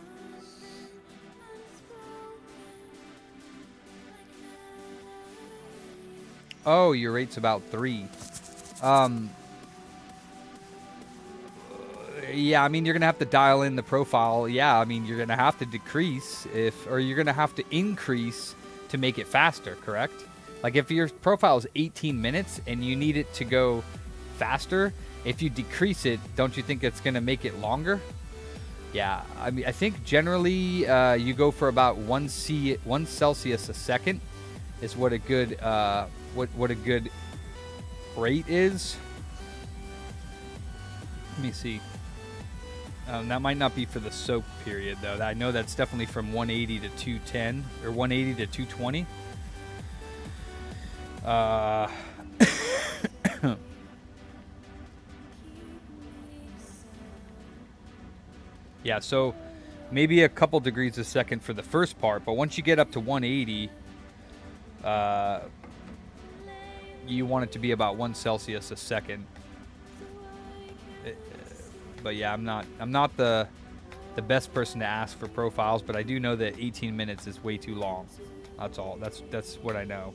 Oh, your rate's about 3. Yeah, I mean, you're going to have to dial in the profile. Yeah, I mean, you're going to have to decrease or you're going to have to increase to make it faster, correct? Like if your profile is 18 minutes and you need it to go faster, if you decrease it, don't you think it's going to make it longer? Yeah, I mean, I think generally you go for about 1 Celsius a second is what a good what a good rate is. Let me see. That might not be for the soak period though. I know that's definitely from 180 to 210 or 180 to 220. Yeah, so maybe a couple degrees a second for the first part, but once you get up to 180, you want it to be about 1 Celsius a second. But yeah, I'm not the best person to ask for profiles, but I do know that 18 minutes is way too long. That's all. That's what I know.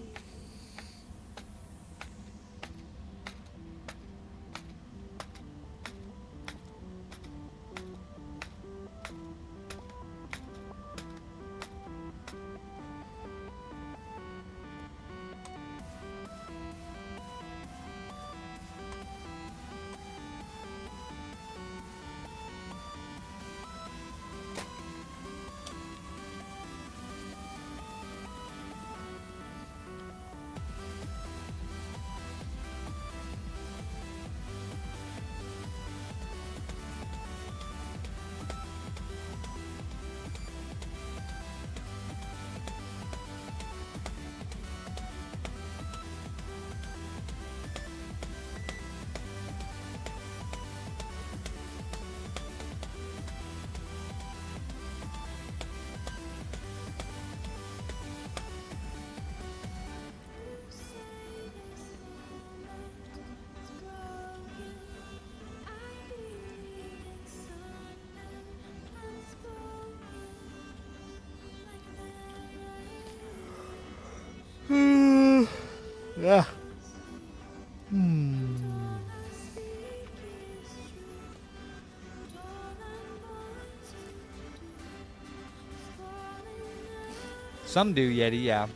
Yeah. Some do, Yeti, yeah.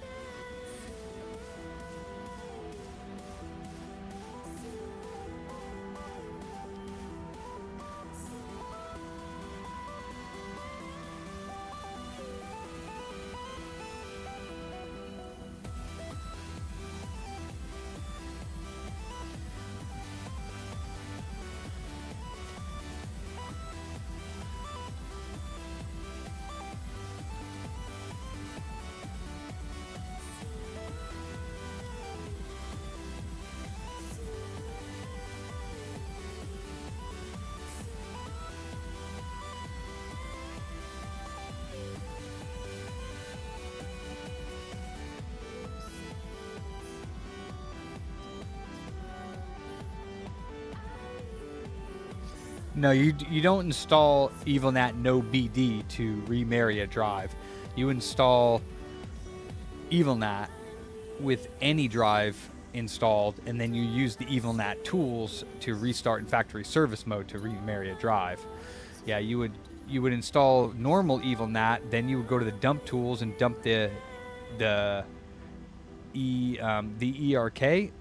No, you don't install EvilNat no BD to remarry a drive. You install EvilNat with any drive installed, and then you use the EvilNat tools to restart in factory service mode to remarry a drive. Yeah, you would install normal EvilNat, then you would go to the dump tools and dump the ERK.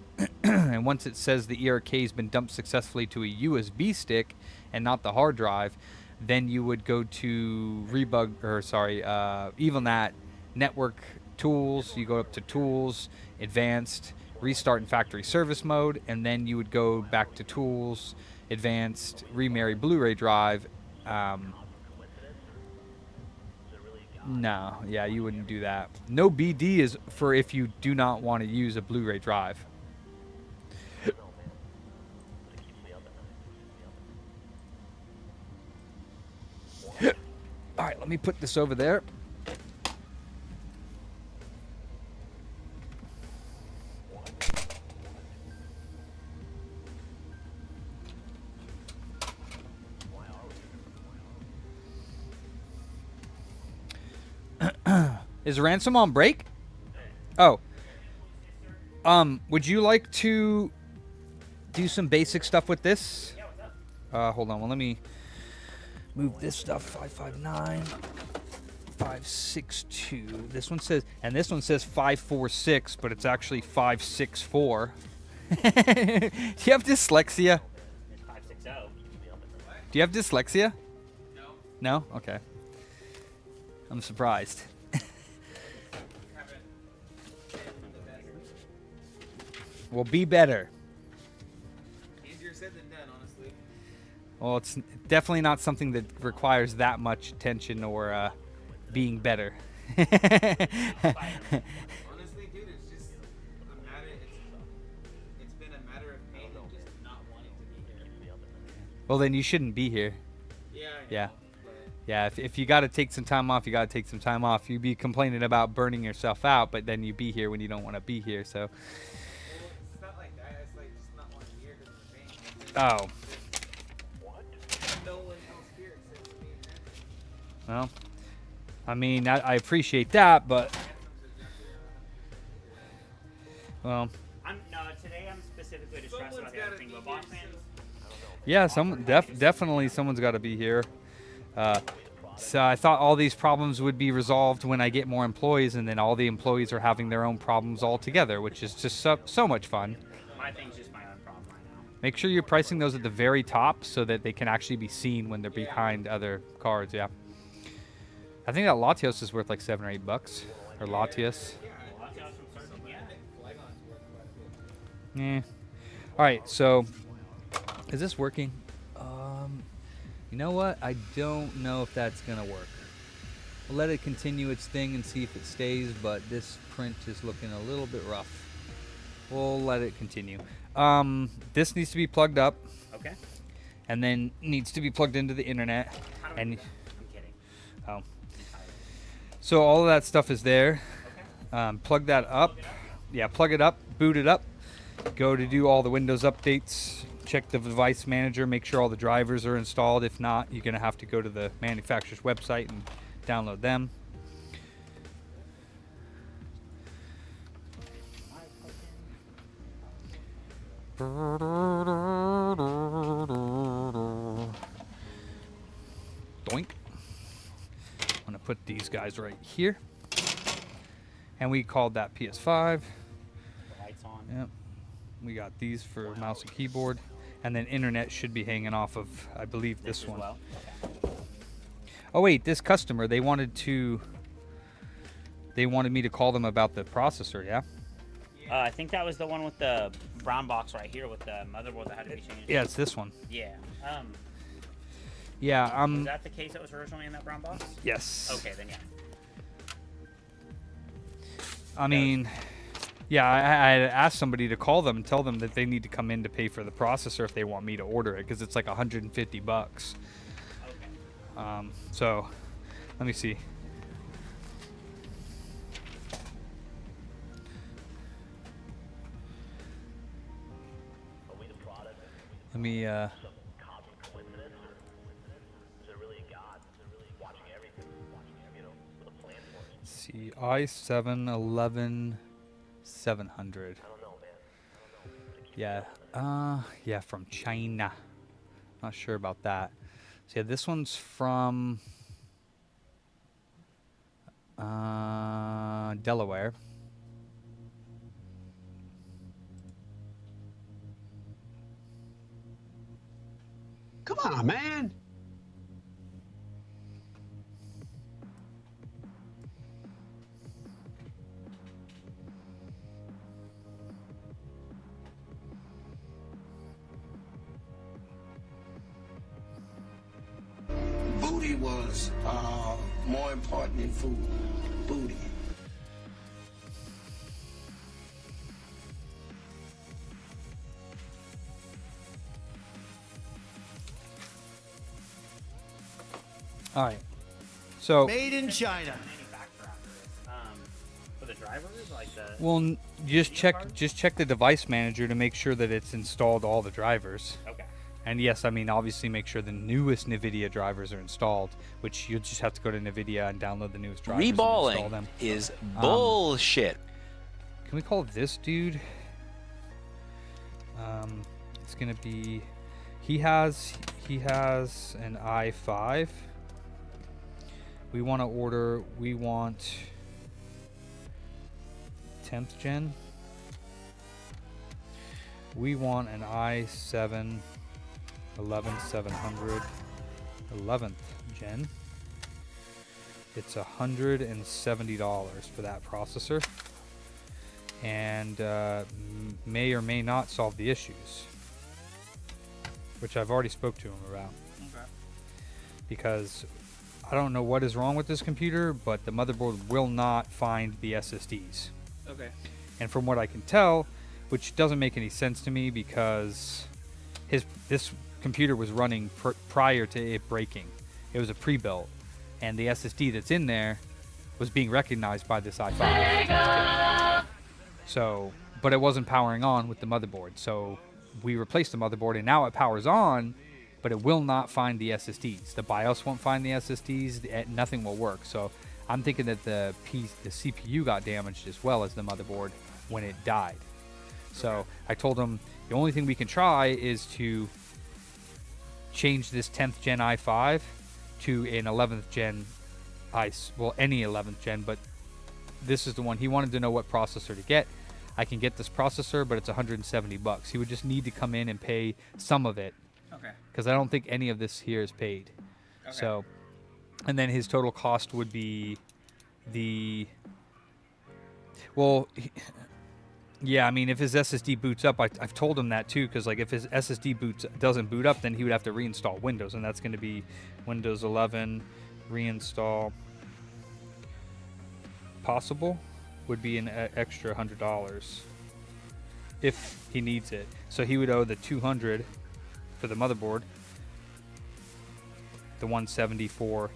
And once it says the ERK has been dumped successfully to a USB stick and not the hard drive, then you would go to EvilNat network tools. You go up to tools, advanced, restart in factory service mode, and then you would go back to tools, advanced, remarry Blu-ray drive. No, yeah, you wouldn't do that. No BD is for if you do not want to use a Blu-ray drive. All right, let me put this over there. Is ransom on break? Oh. Would you like to do some basic stuff with this? Hold on. Well, let me move this stuff. 559, 562. This one says, and this one says 546, but it's actually 564. Do you have dyslexia? It's 560. Do you have dyslexia? No. No? Okay. I'm surprised. Haven't been the best. Well, be better. Easier said than done, honestly. Well, it's definitely not something that requires that much attention or being better. Honestly, dude, it's just a matter. It's been a matter of pain and just not wanting to be here. Well, then you shouldn't be here. Yeah. I know, Yeah. but Yeah, if you got to take some time off, you got to take some time off. You'd be complaining about burning yourself out, but then you be here when you don't want to be here, so. well, it's not like that. It's like just not wanting to be here because of the pain. Oh, No one else here except me and Nancy. well, I mean, I appreciate that, but, well, Today I'm specifically distressed about Someone's the gotta other thing, be but here boss man. yeah, definitely someone's got to be here. So I thought all these problems would be resolved when I get more employees, and then all the employees are having their own problems all together, which is just so much fun. My thing's just my own problem right now. Make sure you're pricing those at the very top so that they can actually be seen when they're behind other cards. Yeah. I think that Latios is worth like $7 or $8, or Latios. Well, that's awesome, sir. Yeah. Yeah. All right. So, is this working? You know what? I don't know if that's gonna work. We'll let it continue its thing and see if it stays. But this print is looking a little bit rough. We'll let it continue. This needs to be plugged up, Okay. and then needs to be plugged into the internet. How do we And do that? I'm kidding. oh, so all of that stuff is there. Plug that up. Yeah, plug it up. Boot it up. Go to do all the Windows updates. Check the device manager. Make sure all the drivers are installed. If not, you're gonna have to go to the manufacturer's website and download them. Doink. I'm gonna put these guys right here. And we called that PS5. Lights on. Yep. We got these for mouse and keyboard. And then internet should be hanging off of, I believe, this as one. well. Oh wait, this customer, they wanted me to call them about the processor, yeah? I think that was the one with the brown box right here with the motherboard that had to be changed. Yeah, it's this one. Yeah. Yeah, Was that the case that was originally in that brown box? yes. Okay, then yeah. I mean, yeah, I asked somebody to call them and tell them that they need to come in to pay for the processor if they want me to order it, because it's like $150. Okay. So, let me see. Let me, see, i7 11700. Yeah, yeah, from China. Not sure about that. So yeah, this one's from Delaware. Come on, man. Booty was more important than food. Booty. All right. So, Made in China. Manufacturer after it. For the drivers, like the. well, just check the device manager to make sure that it's installed all the drivers. Okay. And yes, I mean, obviously make sure the newest NVIDIA drivers are installed, which you'll just have to go to NVIDIA and download the newest drivers and install Reballing them. is bullshit. Can we call this dude? It's gonna be, he has an i5. We want 10th gen. We want an i7 11700 11th gen. It's $170 for that processor, and may or may not solve the issues, which I've already spoke to him about. Okay. Because I don't know what is wrong with this computer, but the motherboard will not find the SSDs. Okay. And from what I can tell, which doesn't make any sense to me, because this computer was running prior to it breaking. It was a pre-built, and the SSD that's in there was being recognized by this i5. So, but it wasn't powering on with the motherboard. So we replaced the motherboard, and now it powers on, but it will not find the SSDs. The BIOS won't find the SSDs. Nothing will work. So I'm thinking that the CPU got damaged as well as the motherboard when it died. So I told him the only thing we can try is to change this 10th gen i5 to an 11th gen any 11th gen, but this is the one he wanted to know what processor to get. I can get this processor, but it's $170. He would just need to come in and pay some of it. Okay. Because I don't think any of this here is paid. Okay. So, and then his total cost would be yeah, I mean, if his SSD boots up, I've told him that too, because like if his SSD doesn't boot up, then he would have to reinstall Windows, and that's going to be Windows 11 reinstall. Possible would be an extra $100 if he needs it. So he would owe the $200 for the motherboard, the $170 for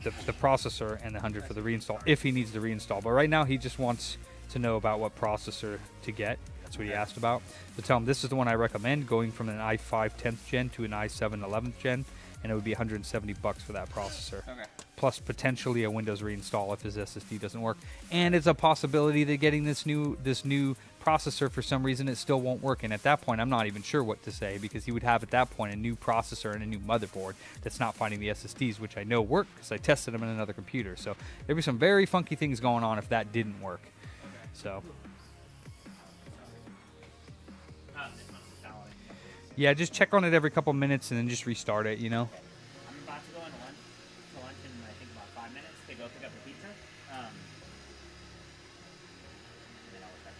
the processor, and the $100 for the reinstall if he needs to reinstall. But right now he just wants to know about what processor to get. That's what he asked about. So tell him this is the one I recommend, going from an i5 10th gen to an i7 11th gen. and it would be 170 bucks for that processor. Okay. Plus potentially a Windows reinstall if his SSD doesn't work. And it's a possibility that getting this new processor, for some reason, it still won't work. And at that point, I'm not even sure what to say, because he would have at that point a new processor and a new motherboard that's not finding the SSDs, which I know work because I tested them in another computer. So there'd be some very funky things going on if that didn't work. So yeah, just check on it every couple minutes and then just restart it, you know. I'm about to go into lunch in I think about 5 minutes to go pick up the pizza. And then I'll check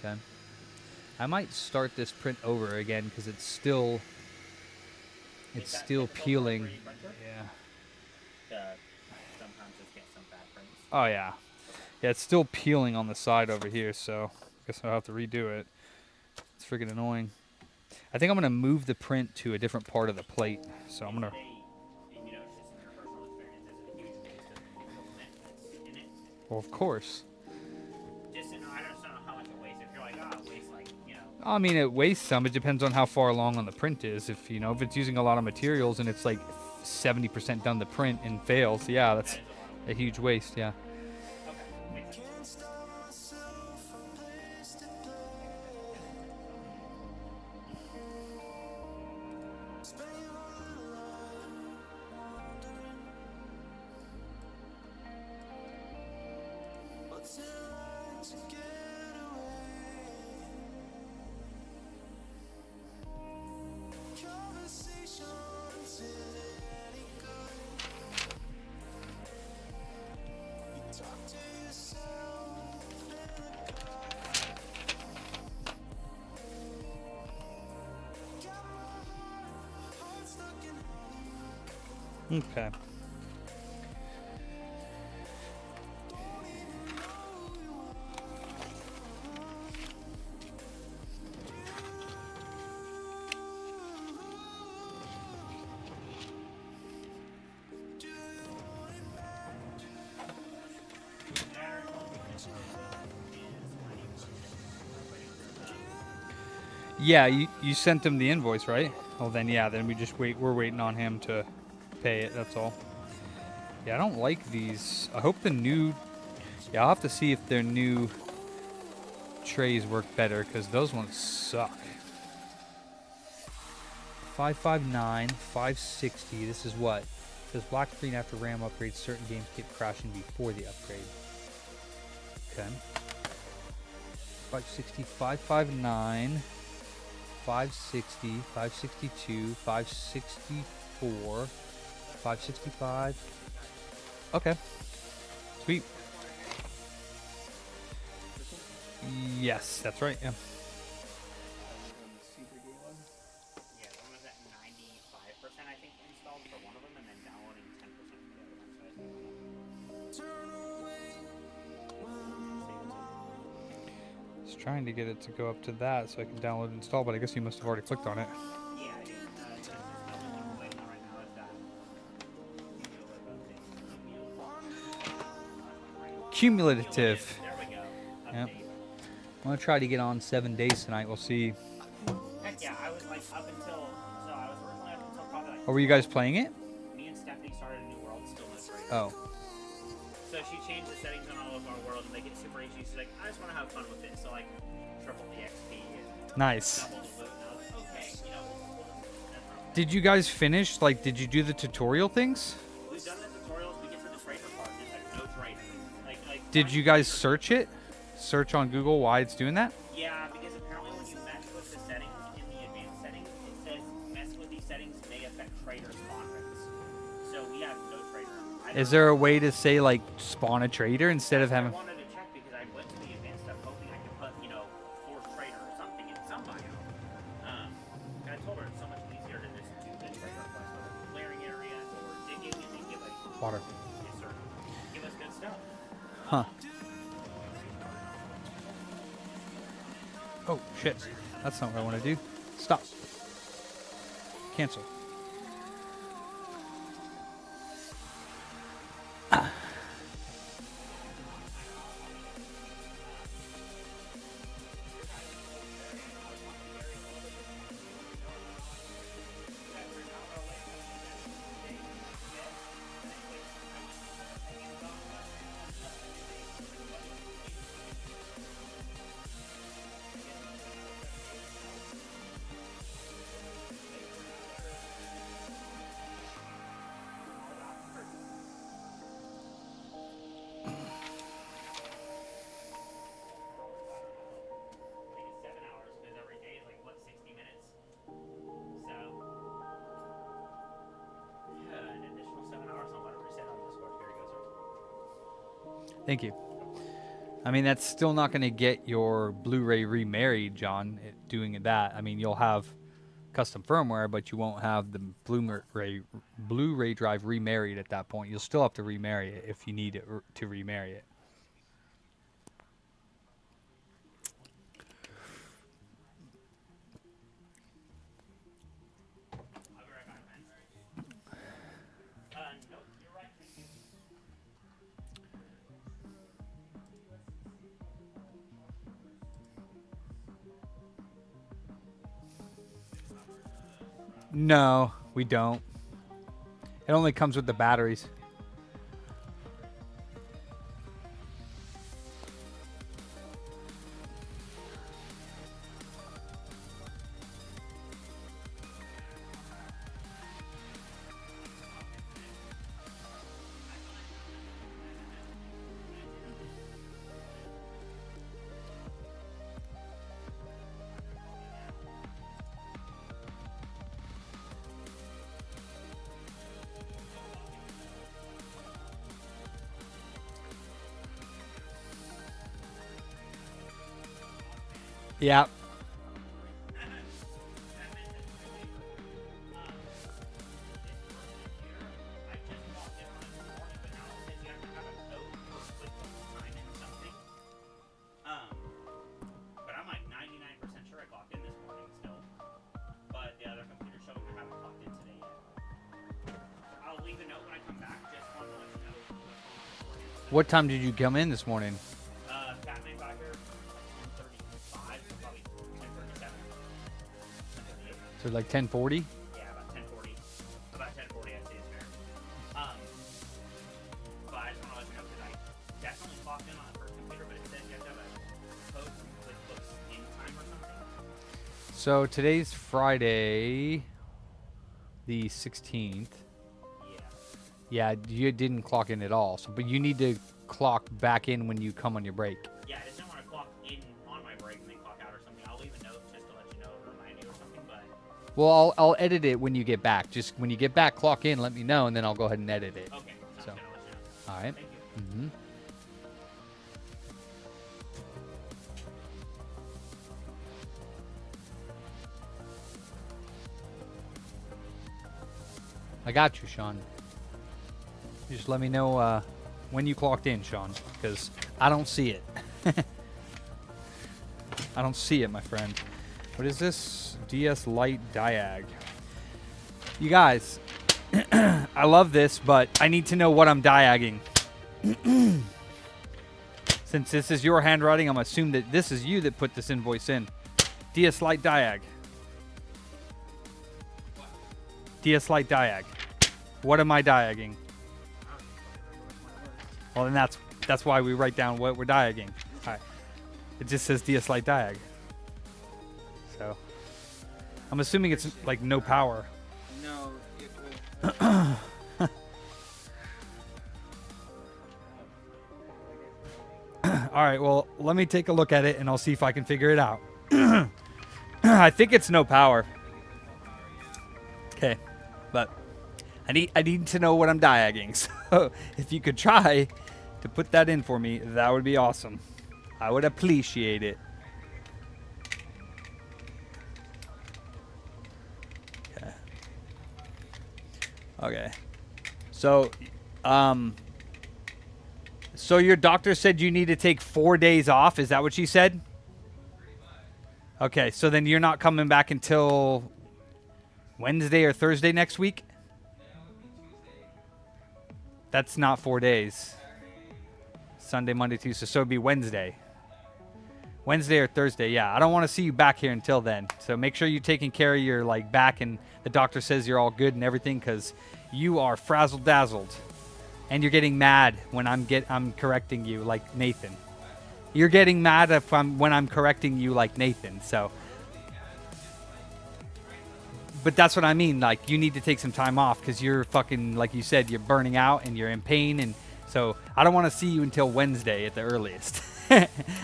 on it. Okay. I might start this print over again because it's still peeling. Yeah. Sometimes just get some bad prints. Oh yeah. Yeah, it's still peeling on the side over here, so I guess I'll have to redo it. It's freaking annoying. I think I'm gonna move the print to a different part of the plate. So I'm gonna. You know, it's just in your personal experience, is it a huge waste of print that's in it? Well, of course. Just, I don't know how much it wastes. If you're like, waste, like, you know. I mean, it wastes some. It depends on how far along on the print is. If if it's using a lot of materials and it's like 70% done the print and fails, yeah, that's a huge waste. Yeah. Okay, makes sense. Okay. Yeah, you sent him the invoice, right? Well, then yeah, then we just wait. We're waiting on him to pay it. That's all. Yeah, I don't like these. I hope the new. Yeah, I'll have to see if their new trays work better, because those ones suck. 559, 560. This is what? It says black screen after RAM upgrade. Certain games keep crashing before the upgrade. Okay. 560, 559. 560, 562, 564, 565. Okay. Sweet. Yes, that's right. Yeah. Yeah, one was at 95%, I think, installed for one of them, and then downloading 10% for the other one. So I was trying to get it to go up to that so I can download and install, but I guess you must have already clicked on it. yeah, I did. Just the only thing we're waiting on right now is that. Cumulative. There we go. Yep. Update. I'm gonna try to get on 7 days tonight. We'll see. Heck yeah, I was like up until, so I was originally up until probably like. Oh, were you guys playing it? Me and Stephanie started a new world, still no trade. Oh. So she changed the settings on all of our world to make it super easy. She's like, I just want to have fun with it. So like, triple the XP and Nice. double the loot. And I was like, okay, you know, that's not Did you guys finish? Like, did you do the tutorial things? We've done the tutorials. We get to the trader part. There's like no trader. Like. Did you guys search it? Search on Google why it's doing that? Yeah, because apparently when you mess with the settings in the advanced settings, it says mess with these settings may affect trader spawn rates. So we have no trader. Is there a way to say like spawn a trader instead of having? I wanted to check because I went to the advanced stuff hoping I could put, you know, force trader or something in some bio. And I told her it's so much easier to just do the trader quest with clearing areas or digging and then give like Water. Yes, sir. Give us good stuff. Huh. Oh shit. That's not what I want to do. Stop. Cancel. Thank you. I mean, that's still not going to get your Blu-ray remarried, John, doing that. I mean, you'll have custom firmware, but you won't have the Blu-ray drive remarried at that point. You'll still have to remarry it if you need it to remarry it. Nope, you're right. No, we don't. It only comes with the batteries. Yeah. But I'm like 99% sure I clocked in this morning still. But the other computer showing I haven't clocked in today yet. I'll leave a note when I come back. Just want to let you know what's going on beforehand. What time did you come in this morning? Catman got here at 10:35, so probably 10:37. So like 10:40? Yeah, about 10:40. About 10:40, I'd say is fair. But I just want to let you know because I definitely clocked in on the first computer, but it says you have to have a code from QuickBooks in time or something. So today's Friday, the 16th. Yeah. Yeah, you didn't clock in at all. So, but you need to clock back in when you come on your break. Yeah, I just didn't want to clock in on my break and then clock out or something. I'll leave a note just to let you know, remind you or something, but... Well, I'll edit it when you get back. Just when you get back, clock in, let me know, and then I'll go ahead and edit it. Okay, sounds So. good. I'll let you know. All right. Thank you. Mm-hmm. I got you, Sean. You just let me know when you clocked in, Sean, because I don't see it. I don't see it, my friend. What is this? DS Lite Diag. You guys, I love this, but I need to know what I'm diagging. Since this is your handwriting, I'm assuming that this is you that put this invoice in. DS Lite Diag. DS Lite Diag. What am I diagging? Well, then that's why we write down what we're diagging. All right. It just says DS Lite Diag. So I'm assuming it's like no power. No, it will. All right, well, let me take a look at it and I'll see if I can figure it out. I think it's no power. Okay, but I need to know what I'm diagging. So if you could try to put that in for me, that would be awesome. I would appreciate it. Okay. Okay. So, so your doctor said you need to take 4 days off. Is that what she said? Okay, so then you're not coming back until Wednesday or Thursday next week? That's not 4 days. Sunday, Monday, Tuesday. So it'd be Wednesday. Wednesday or Thursday, yeah. I don't want to see you back here until then. So make sure you're taking care of your back and the doctor says you're all good and everything because you are frazzle-dazzled. And you're getting mad when I'm correcting you like Nathan. You're getting mad when I'm correcting you like Nathan. So, but that's what I mean. Like you need to take some time off because you're fucking, like you said, you're burning out and you're in pain. And so I don't want to see you until Wednesday at the earliest.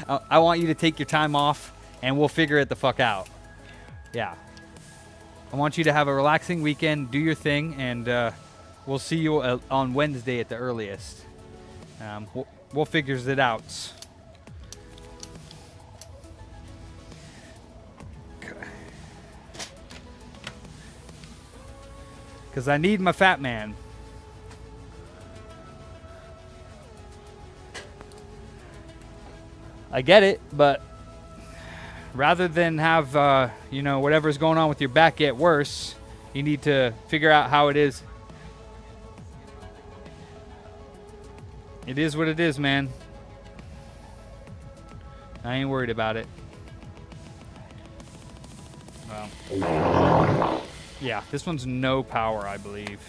I want you to take your time off and we'll figure it the fuck out. Yeah. I want you to have a relaxing weekend, do your thing, and we'll see you on Wednesday at the earliest. We'll figures it out. Because I need my fat man. I get it, but rather than have, you know, whatever's going on with your back get worse, you need to figure out how it is. It is what it is, man. I ain't worried about it. Well, yeah, this one's no power, I believe.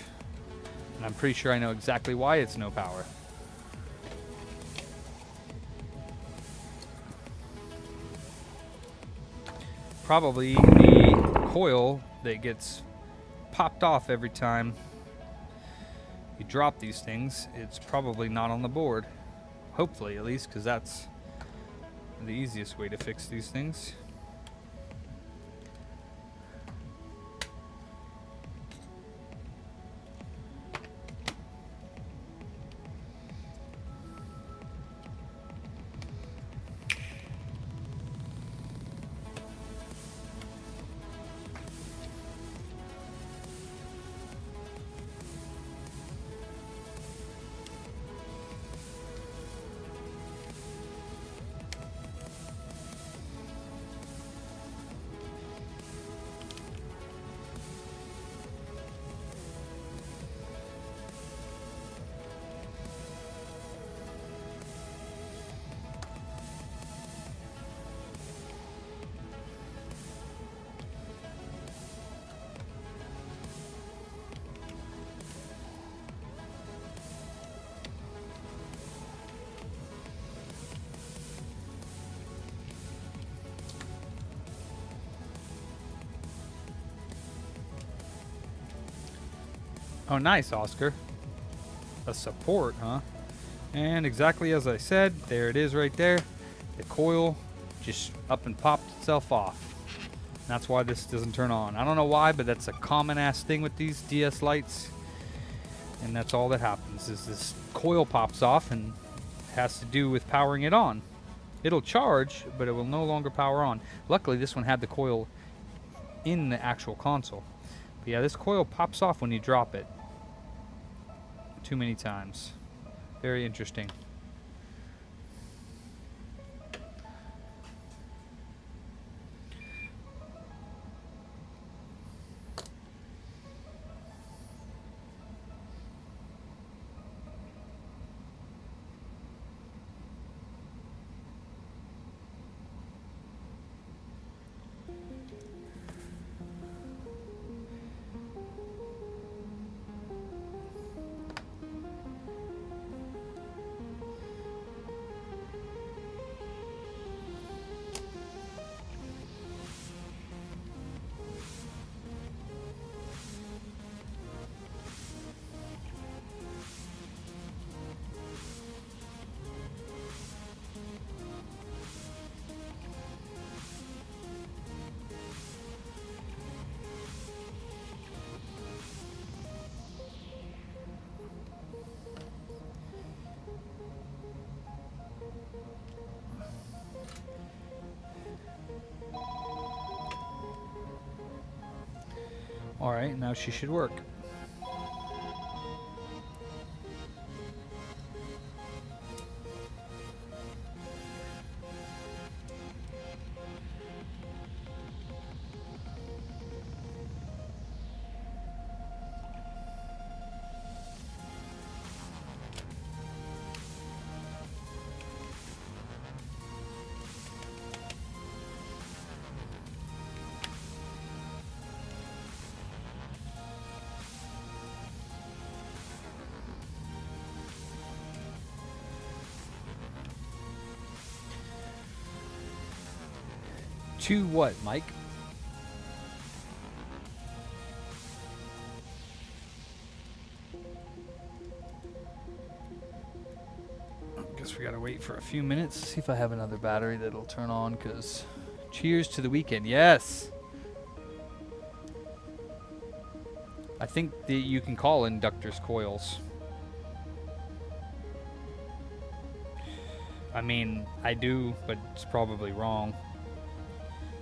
And I'm pretty sure I know exactly why it's no power. Probably the coil that gets popped off every time you drop these things. It's probably not on the board. Hopefully, at least, because that's the easiest way to fix these things. Oh, nice, Oscar. A support, huh? And exactly as I said, there it is right there. The coil just up and popped itself off. That's why this doesn't turn on. I don't know why, but that's a common ass thing with these DS lights. And that's all that happens is this coil pops off and has to do with powering it on. It'll charge, but it will no longer power on. Luckily, this one had the coil in the actual console. But yeah, this coil pops off when you drop it. Too many times. Very interesting. Alright, now she should work. To what, Mike? Guess we gotta wait for a few minutes, see if I have another battery that'll turn on, because cheers to the weekend. Yes! I think that you can call inductors coils. I mean, I do, but it's probably wrong.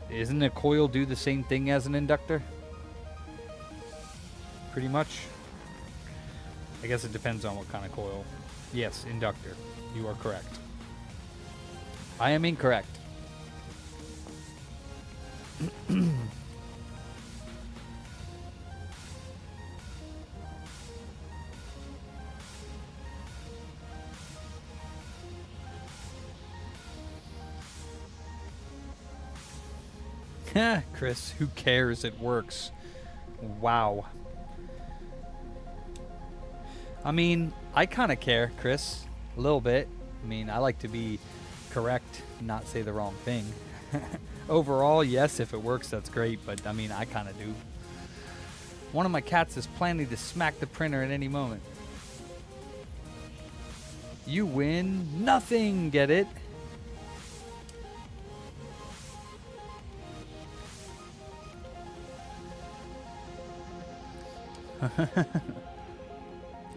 Isn't a coil do the same thing as an inductor? Pretty much. I guess it depends on what kind of coil. Yes, inductor. You are correct. I am incorrect. Chris, who cares? It works. Wow. I mean, I kind of care, Chris. A little bit. I mean, I like to be correct, not say the wrong thing. Overall, yes, if it works, that's great. But, I mean, I kind of do. One of my cats is planning to smack the printer at any moment. You win nothing, get it?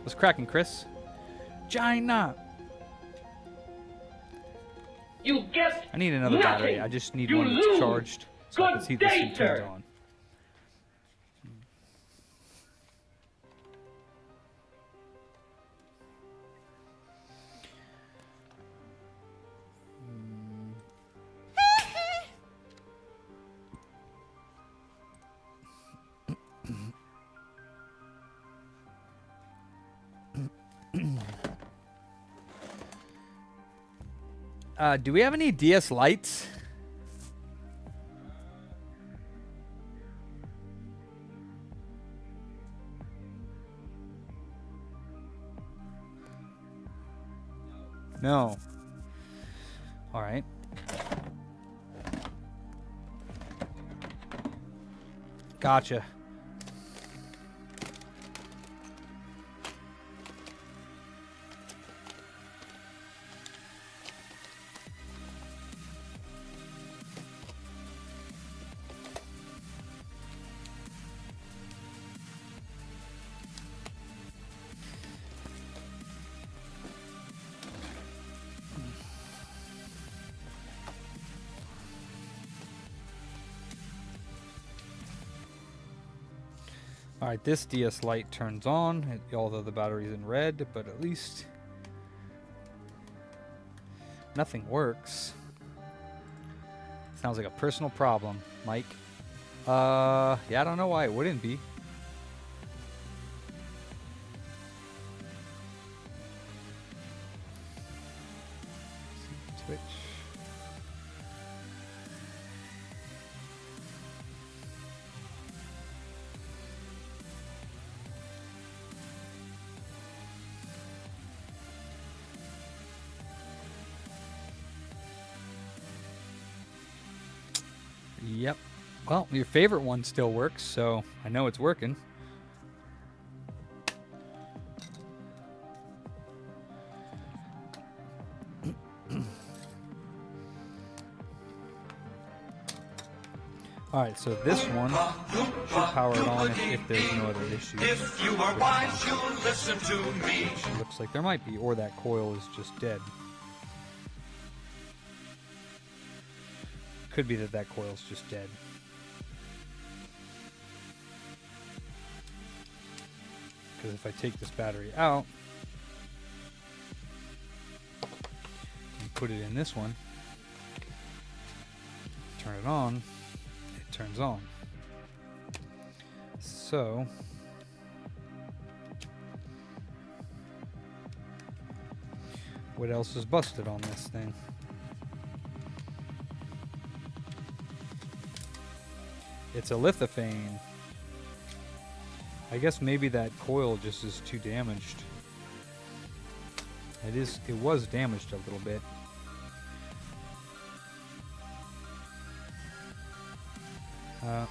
What's cracking, Chris? China! You get I need another nothing. battery. I just need You one that's lose. charged so I can Good see this day, thing turned sir. on. Do we have any DS lights? No. All right. Gotcha. Alright, this DS light turns on, although the battery's in red, but at least nothing works. Sounds like a personal problem, Mike. Yeah, I don't know why it wouldn't be. Switch. Yep. Well, your favorite one still works, so I know it's working. Alright, so this one should power it on if there's no other issues. If you are wise, you'll listen to me. Which looks like there might be, or that coil is just dead. Could be that that coil's just dead. Because if I take this battery out and put it in this one, turn it on, it turns on. So what else is busted on this thing? It's a lithophane. I guess maybe that coil just is too damaged. It was damaged a little bit. Huh.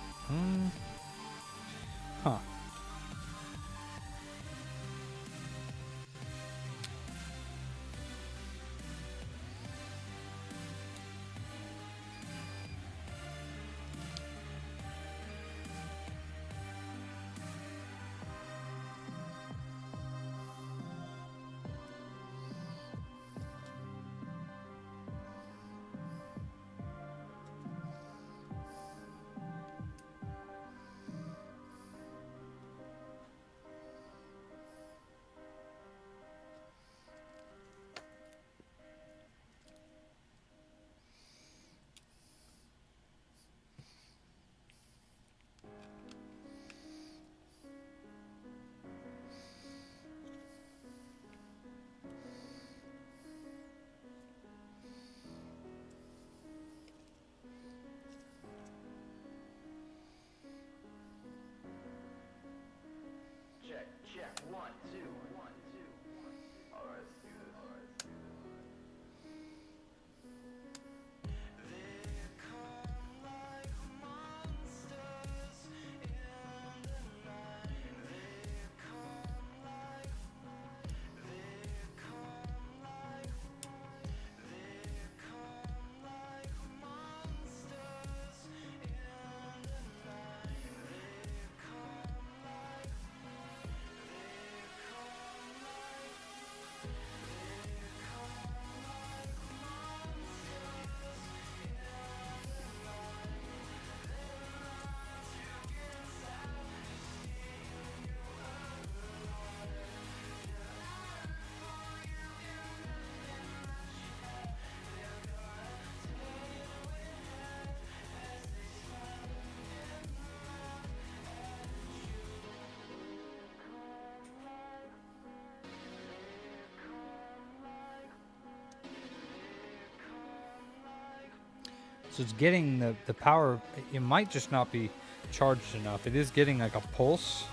So it's getting the power. It might just not be charged enough. It is getting like a pulse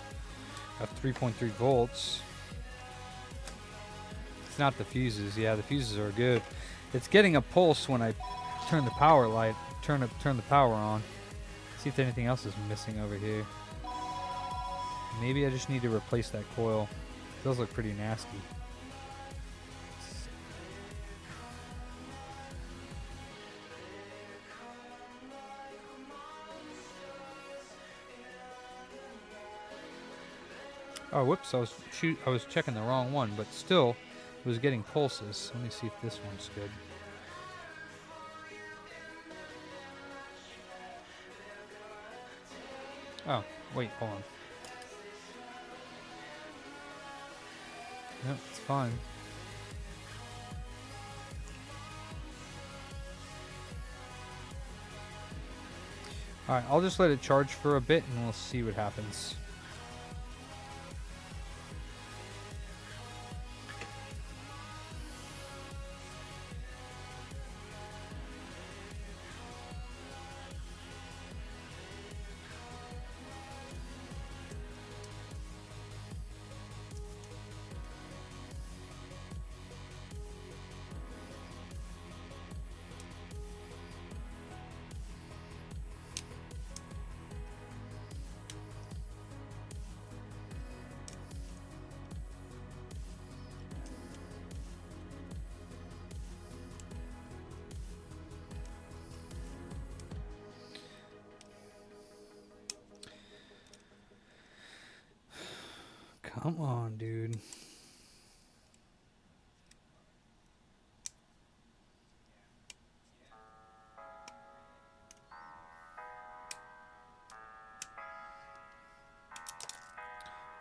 of 3.3 volts. It's not the fuses. Yeah, the fuses are good. It's getting a pulse when I turn the power light, turn the power on. See if anything else is missing over here. Maybe I just need to replace that coil. Those look pretty nasty. Oh, whoops! I was checking the wrong one, but still, it was getting pulses. Let me see if this one's good. Oh, wait, hold on. Yep, it's fine. Alright, I'll just let it charge for a bit and we'll see what happens. Come on, dude.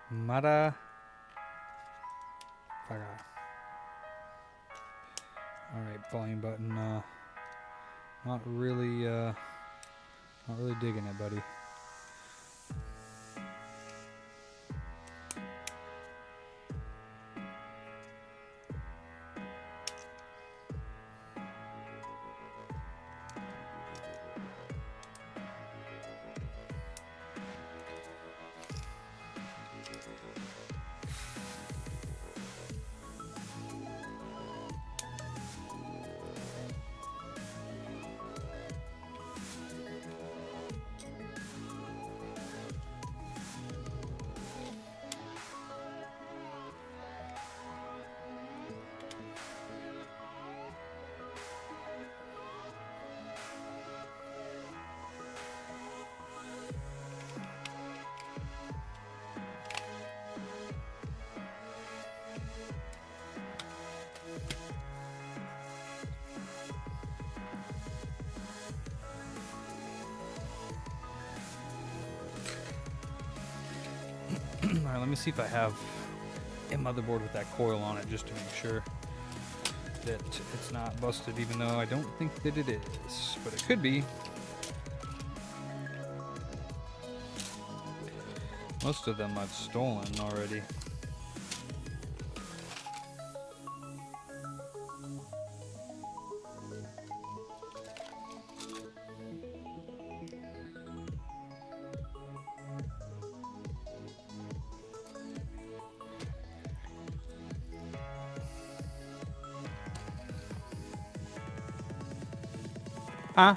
Mara. Alright, volume button. Not really digging it, buddy. Alright, let me see if I have a motherboard with that coil on it just to make sure that it's not busted, even though I don't think that it is, but it could be. Most of them I've stolen already. Huh?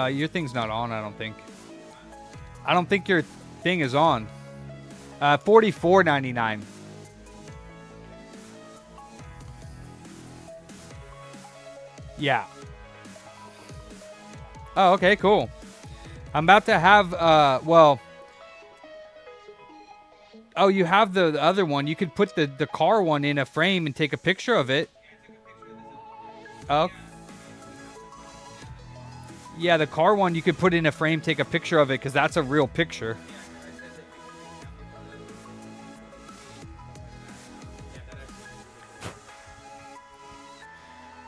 Your thing's not on, I don't think. I don't think your thing is on. $44.99. Yeah. Oh, okay, cool. I'm about to have, well... Oh, you have the other one. You could put the car one in a frame and take a picture of it. Oh. Yeah, the car one you could put in a frame, take a picture of it, because that's a real picture.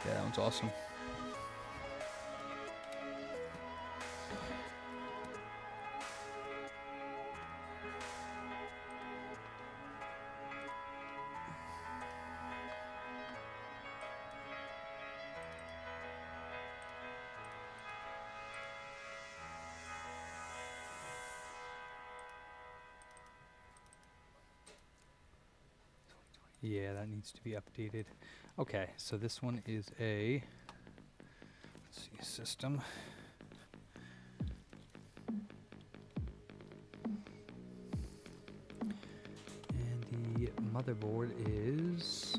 Yeah, that one's awesome. Yeah, that needs to be updated. Okay, so this one is a, let's see, system. And the motherboard is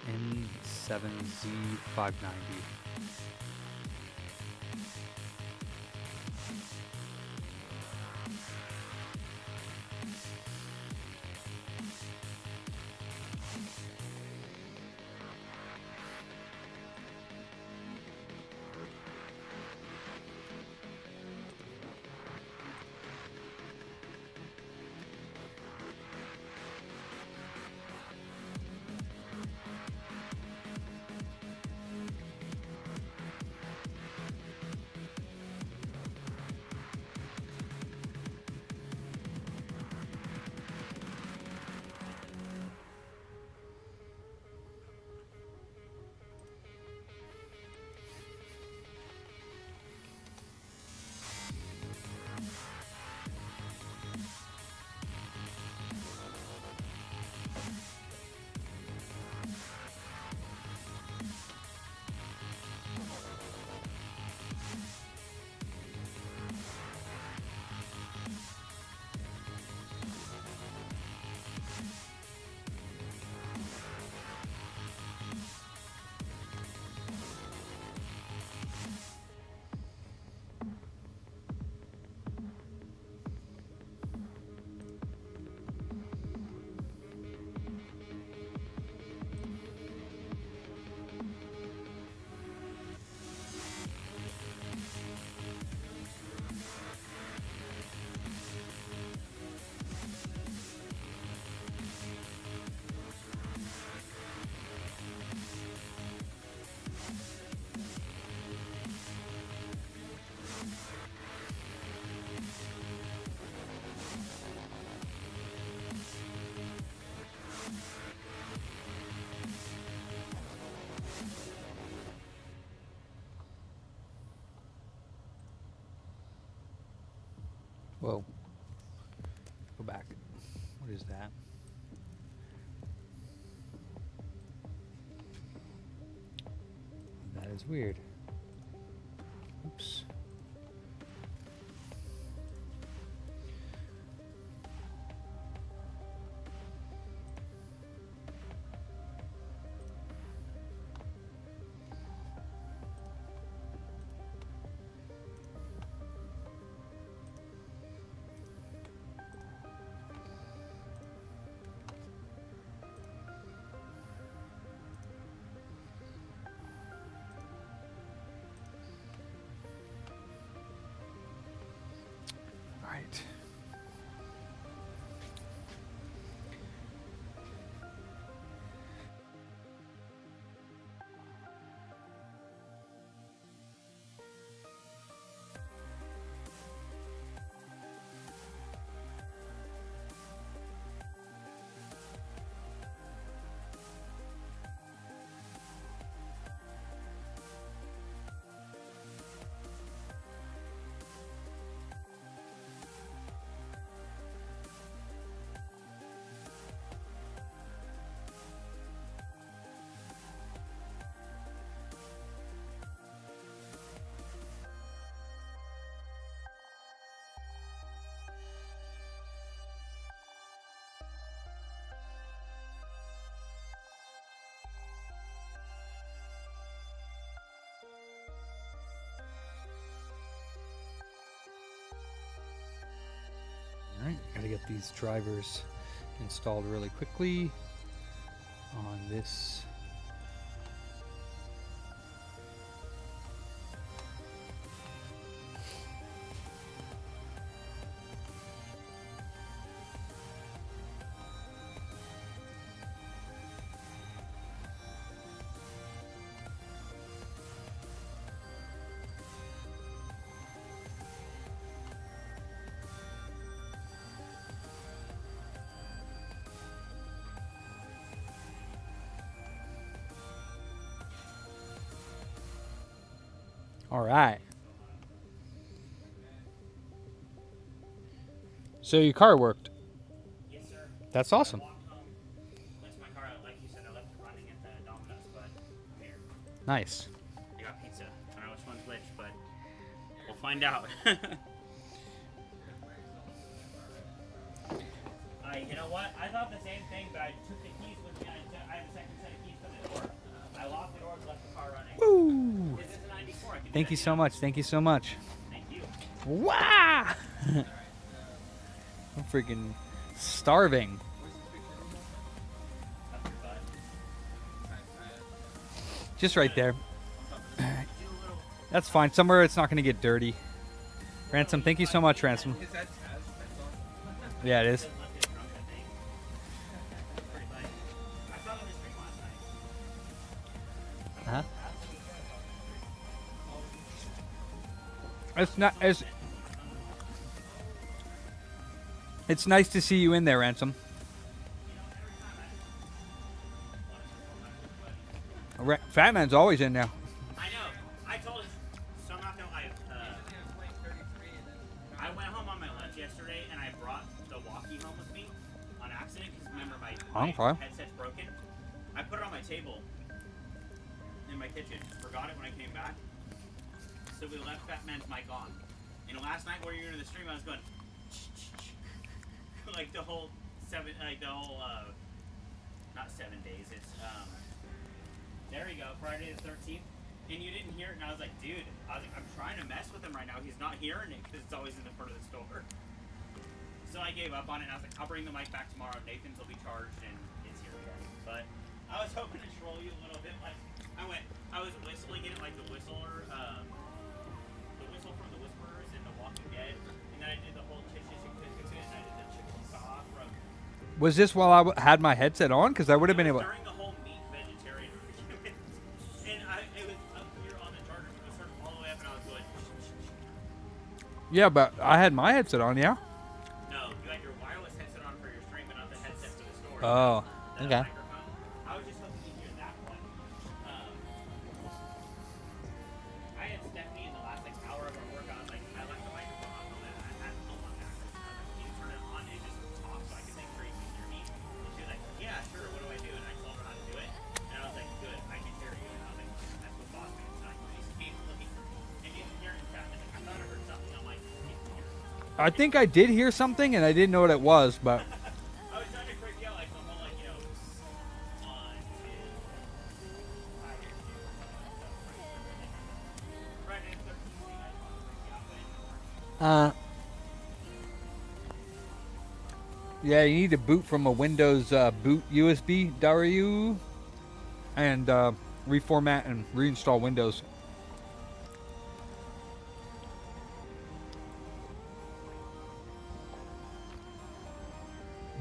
N7Z590. Whoa. Go back. What is that? That is weird. Oops. Right. Alright, gotta get these drivers installed really quickly on this. All right. So your car worked. Yes, sir. That's awesome. I walked home. Went to my car. Like you said, I left it running at the Domino's, but I'm here. Nice. I got pizza. I don't know which one's which, but we'll find out. You know what? I thought the same thing, but I took the keys with me. I have a second set of keys for the door. I locked the door, left the car running. Woo! This is a 94. I can do Thank that you so now. much. Thank you so much. Thank you. Wow! I'm freaking starving. Up your butt. Just right there. Do a little. That's fine. Somewhere it's not going to get dirty. Ransom, thank you so much, Ransom. Is that Taz? That's all. Yeah, it is. Left it drunk, I think. Pretty funny. I saw them in the stream last night. Uh-huh. It's not as. It's nice to see you in there, Ransom. Fat Man's always in there. I know. I told him. So I'm not gonna lie. I went home on my lunch yesterday and I brought the walkie home with me on accident because remember my Okay. headset's broken. I put it on my table in my kitchen. Forgot it when I came back. So we left Fat Man's mic on. And last night while you were in the stream, I was going like the whole not 7 days. It's there you go, Friday the 13th. And you didn't hear it, and I was like, dude, I'm trying to mess with him right now. He's not hearing it because it's always in the front of the store. So I gave up on it, and I was like, I'll bring the mic back tomorrow. Nathan's will be charged, and it's here again. But I was hoping to troll you a little bit. Like I was whistling it like the whistler, the whistle from the Whisperers in The Walking Dead, and then I did the whole chick, and I did the chicken saw from. Was this while I had my headset on? Because I would have been able. During the whole meat vegetarian argument, and it was up here on the charger, it was all the way up, and I was going. Yeah, but I had my headset on, yeah? No, you had your wireless headset on for your stream, but not the headset for the store. Oh, The okay. microphone. I was just hoping to hear that one. I had Stephanie in the last hour of our work. I was like, I left the microphone on home, and I had it on backwards. I was like, can you turn it on and just talk so I can make sure you can hear me? And she was like, yeah, sure. What do I do? And I told her how to do it. And I was like, good, I can hear you. And I was like, that's what boss man is like. She came looking and didn't hear it in chat. I thought I heard something. I'm like, you didn't hear it. I think I did hear something, and I didn't know what it was, but. I was trying to quick yell like the whole like, you know, 1, 2, 5, 6, 7. Friday the 13th, you guys want to quick yell, but Yeah, you need to boot from a Windows boot USB, Daru, and reformat and reinstall Windows.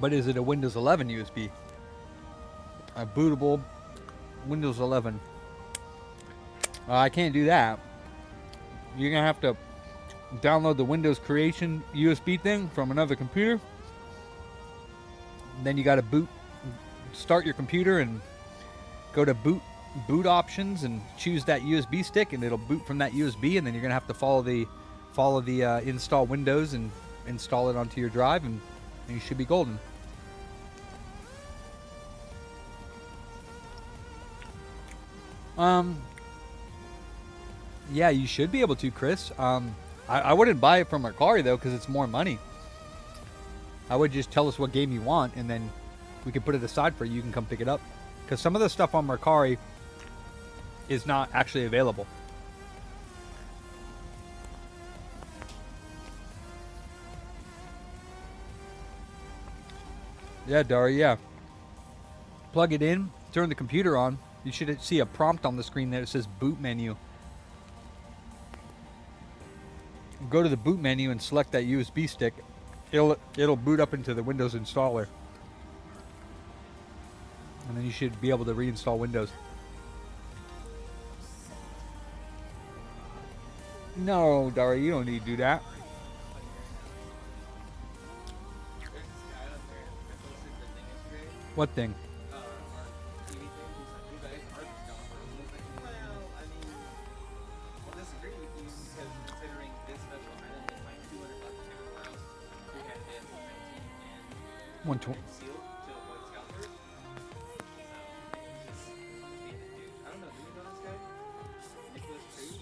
But is it a Windows 11 USB? A bootable Windows 11. I can't do that. You're going to have to download the Windows Creation USB thing from another computer. Then you got to start your computer and go to boot options and choose that USB stick, and it'll boot from that USB. And then you're going to have to follow the install Windows and install it onto your drive, and you should be golden. Yeah, you should be able to, Chris. I wouldn't buy it from Mercari though, because it's more money. I would just tell us what game you want, and then we can put it aside for you. You can come pick it up, because some of the stuff on Mercari is not actually available. Yeah, Dari, yeah. Plug it in, turn the computer on. You should see a prompt on the screen there that says boot menu. Go to the boot menu and select that USB stick. It'll boot up into the Windows installer. And then you should be able to reinstall Windows. No, Dari, you don't need to do that. There's this guy out there that posted the thing yesterday. What thing? Our TV thing. He's like, you guys are the scalper. And he's like, well, I mean, I'll disagree with you because considering this special item is like $200 everywhere else, 3 handed in. 120. Sealed to avoid scalpers. So, just being a douche. I don't know, do you know this guy? Nicholas Cruz?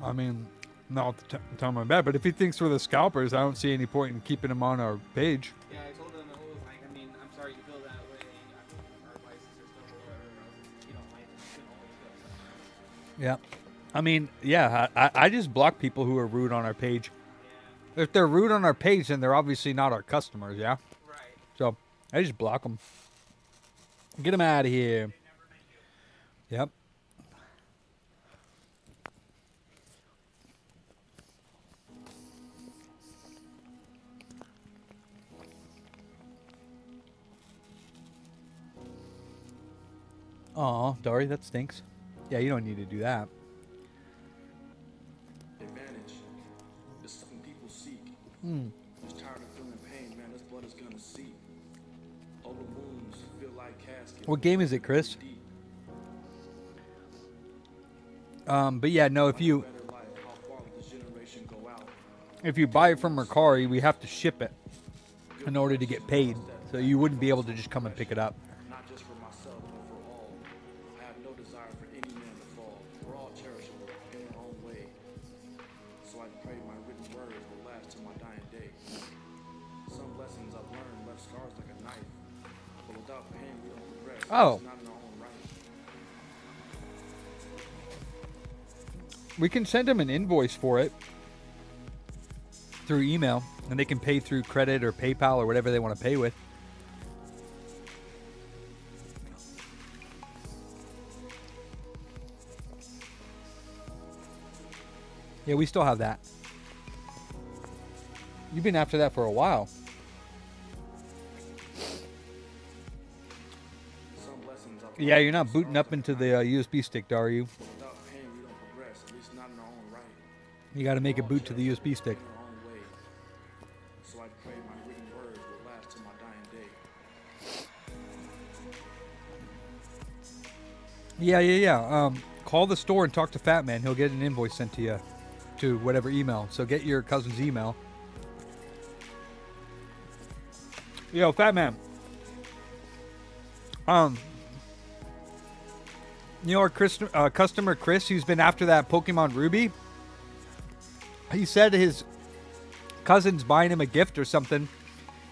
I mean, not the time of my bad, but if he thinks we're the scalpers, I don't see any point in keeping him on our page. Yeah, I told him, I was like, I mean, I'm sorry you feel that way. I mean, our license is still whatever else. If you don't like it, you can always go somewhere else. Yeah. I mean, yeah, I just block people who are rude on our page. If they're rude on our page, then they're obviously not our customers, yeah? Right. So I just block them. Get them out of here. Yep. Aw, Dari, that stinks. Yeah, you don't need to do that. Advantage is something people seek. Who's tired of feeling pain, man? This blood is gonna seep. All the wounds feel like caskets. What game is it, Chris? Deep. But yeah, no, if you Better life, how far will this generation go out? buy it from Mercari, we have to ship it in order to get paid. So you wouldn't be able to just come and pick it up. Not just for myself, but for all. I have no desire for any man to fall. We're all cherishable in our own way. So I pray my written words will last till my dying day. Some lessons I've learned left scars like a knife. But without pain, we don't progress. Oh. It's not in our own right. We can send them an invoice for it through email, and they can pay through credit or PayPal or whatever they want to pay with. Yeah, we still have that. You've been after that for a while. Some lessons I've Yeah, learned you're not left booting scars up like into a the knife. USB stick, are you? Without pain, we don't progress. At least not in our own right. You got to make it boot to the USB stick. In our own way. So I pray my written words will last till my dying day. Yeah. Call the store and talk to Fat Man. He'll get an invoice sent to you to whatever email. So get your cousin's email. Yo, Fat Man. You know our customer Chris, who's been after that Pokemon Ruby? He said his cousin's buying him a gift or something,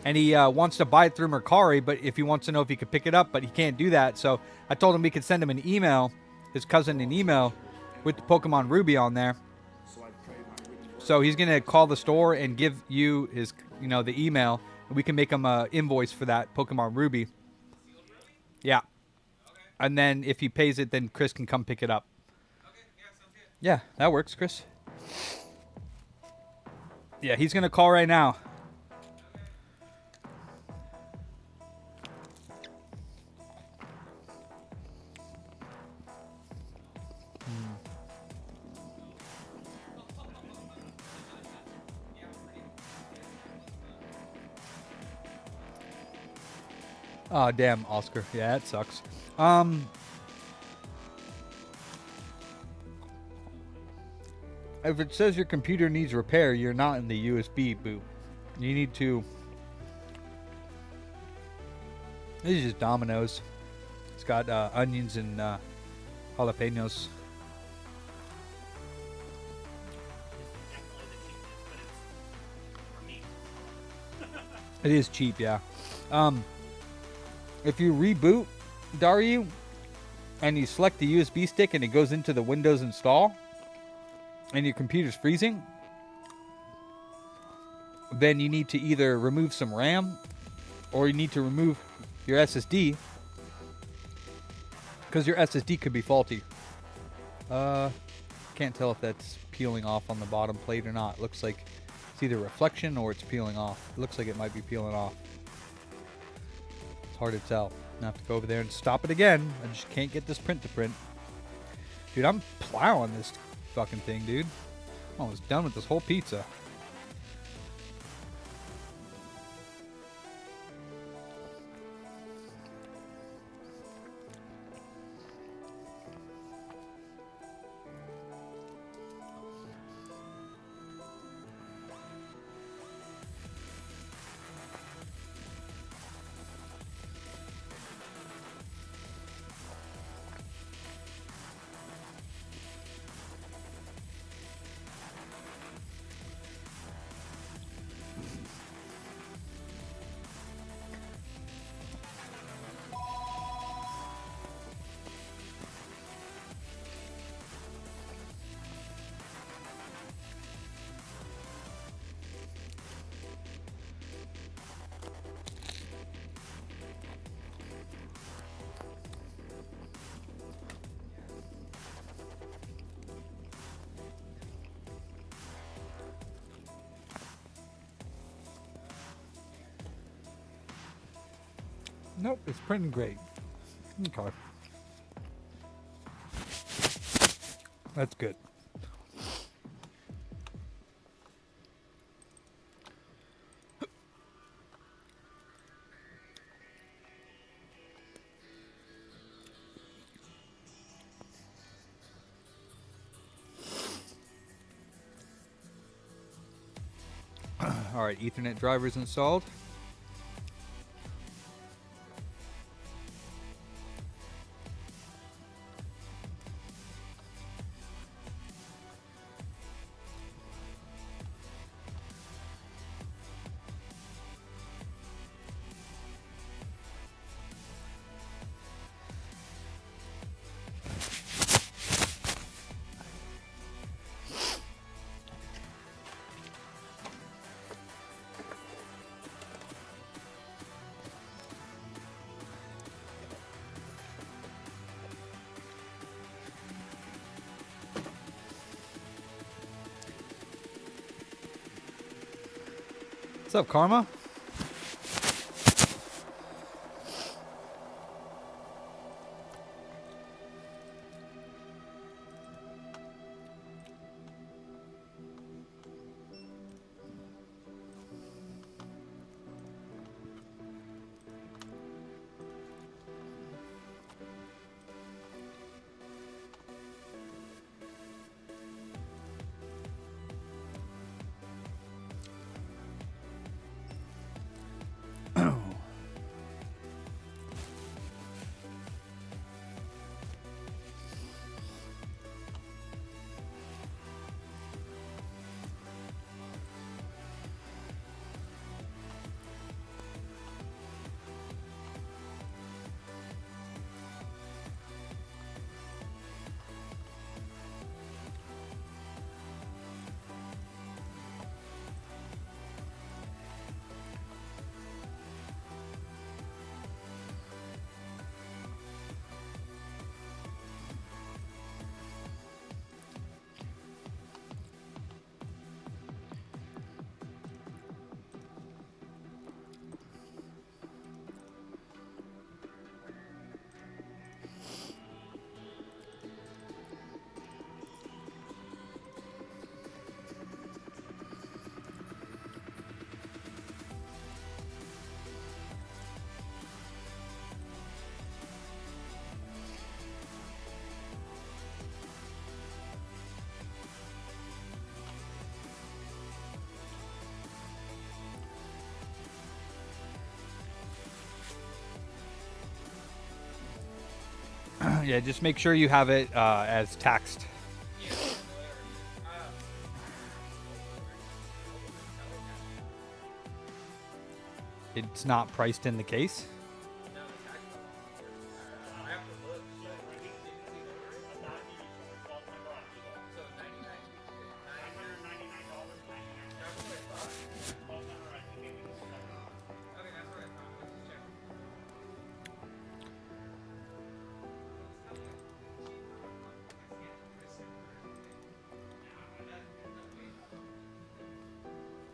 and he wants to buy it through Mercari, but if he wants to know if he could pick it up, but he can't do that. So I told him we could send him an email, his cousin an email, with the Pokemon Ruby on there. So I pray my written words. So he's gonna call the store and give you his, the email, and we can make him a invoice for that Pokemon Ruby. Yeah. And then if he pays it, then Chris can come pick it up. Yeah, that works, Chris. Yeah, he's gonna call right now. Oh, damn, Oscar. Yeah, that sucks. If it says your computer needs repair, you're not in the USB boot. You need to... This is just Domino's. It's got onions and jalapenos. It is cheap, yeah. If you reboot Daru and you select the USB stick and it goes into the Windows install and your computer's freezing, then you need to either remove some RAM or you need to remove your SSD because your SSD could be faulty. Can't tell if that's peeling off on the bottom plate or not. Looks like it's either reflection or it's peeling off. It looks like it might be peeling off. It's hard to tell. I have to go over there and stop it again. I just can't get this print to print. Dude, I'm plowing this fucking thing, dude. I'm almost done with this whole pizza. Nope, it's printing great. Okay. That's good. All right, Ethernet drivers installed. What's up, Karma? Yeah, just make sure you have it as taxed. It's not priced in the case.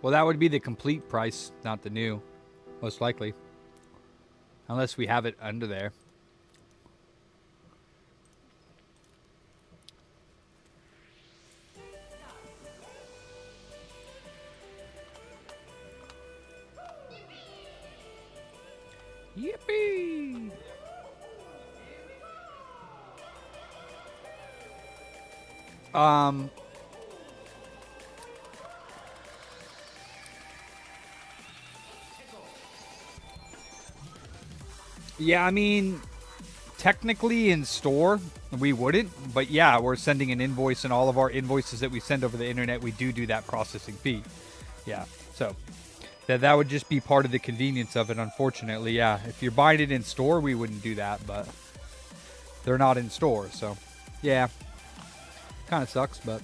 Well, that would be the complete price, not the new, most likely. Unless we have it under there. Yippee! Yeah, I mean, technically in store, we wouldn't. But yeah, we're sending an invoice, and all of our invoices that we send over the internet, we do that processing fee. Yeah, so that would just be part of the convenience of it, unfortunately. Yeah, if you're buying it in store, we wouldn't do that, but they're not in store. So, yeah, kind of sucks, but...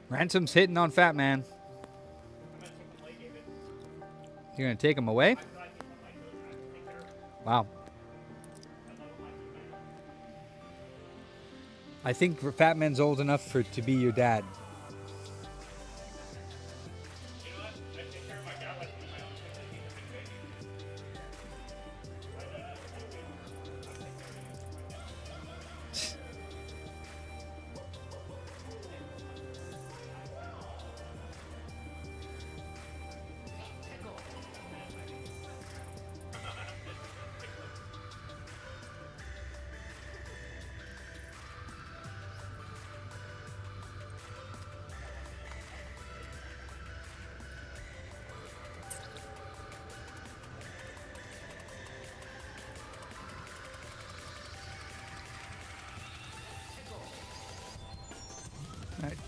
Ransom's hitting on Fat Man. You're going to take him away? Wow. I think Fat Man's old enough to be your dad. You know what? I take care of my dad like my own kid. He's a big baby.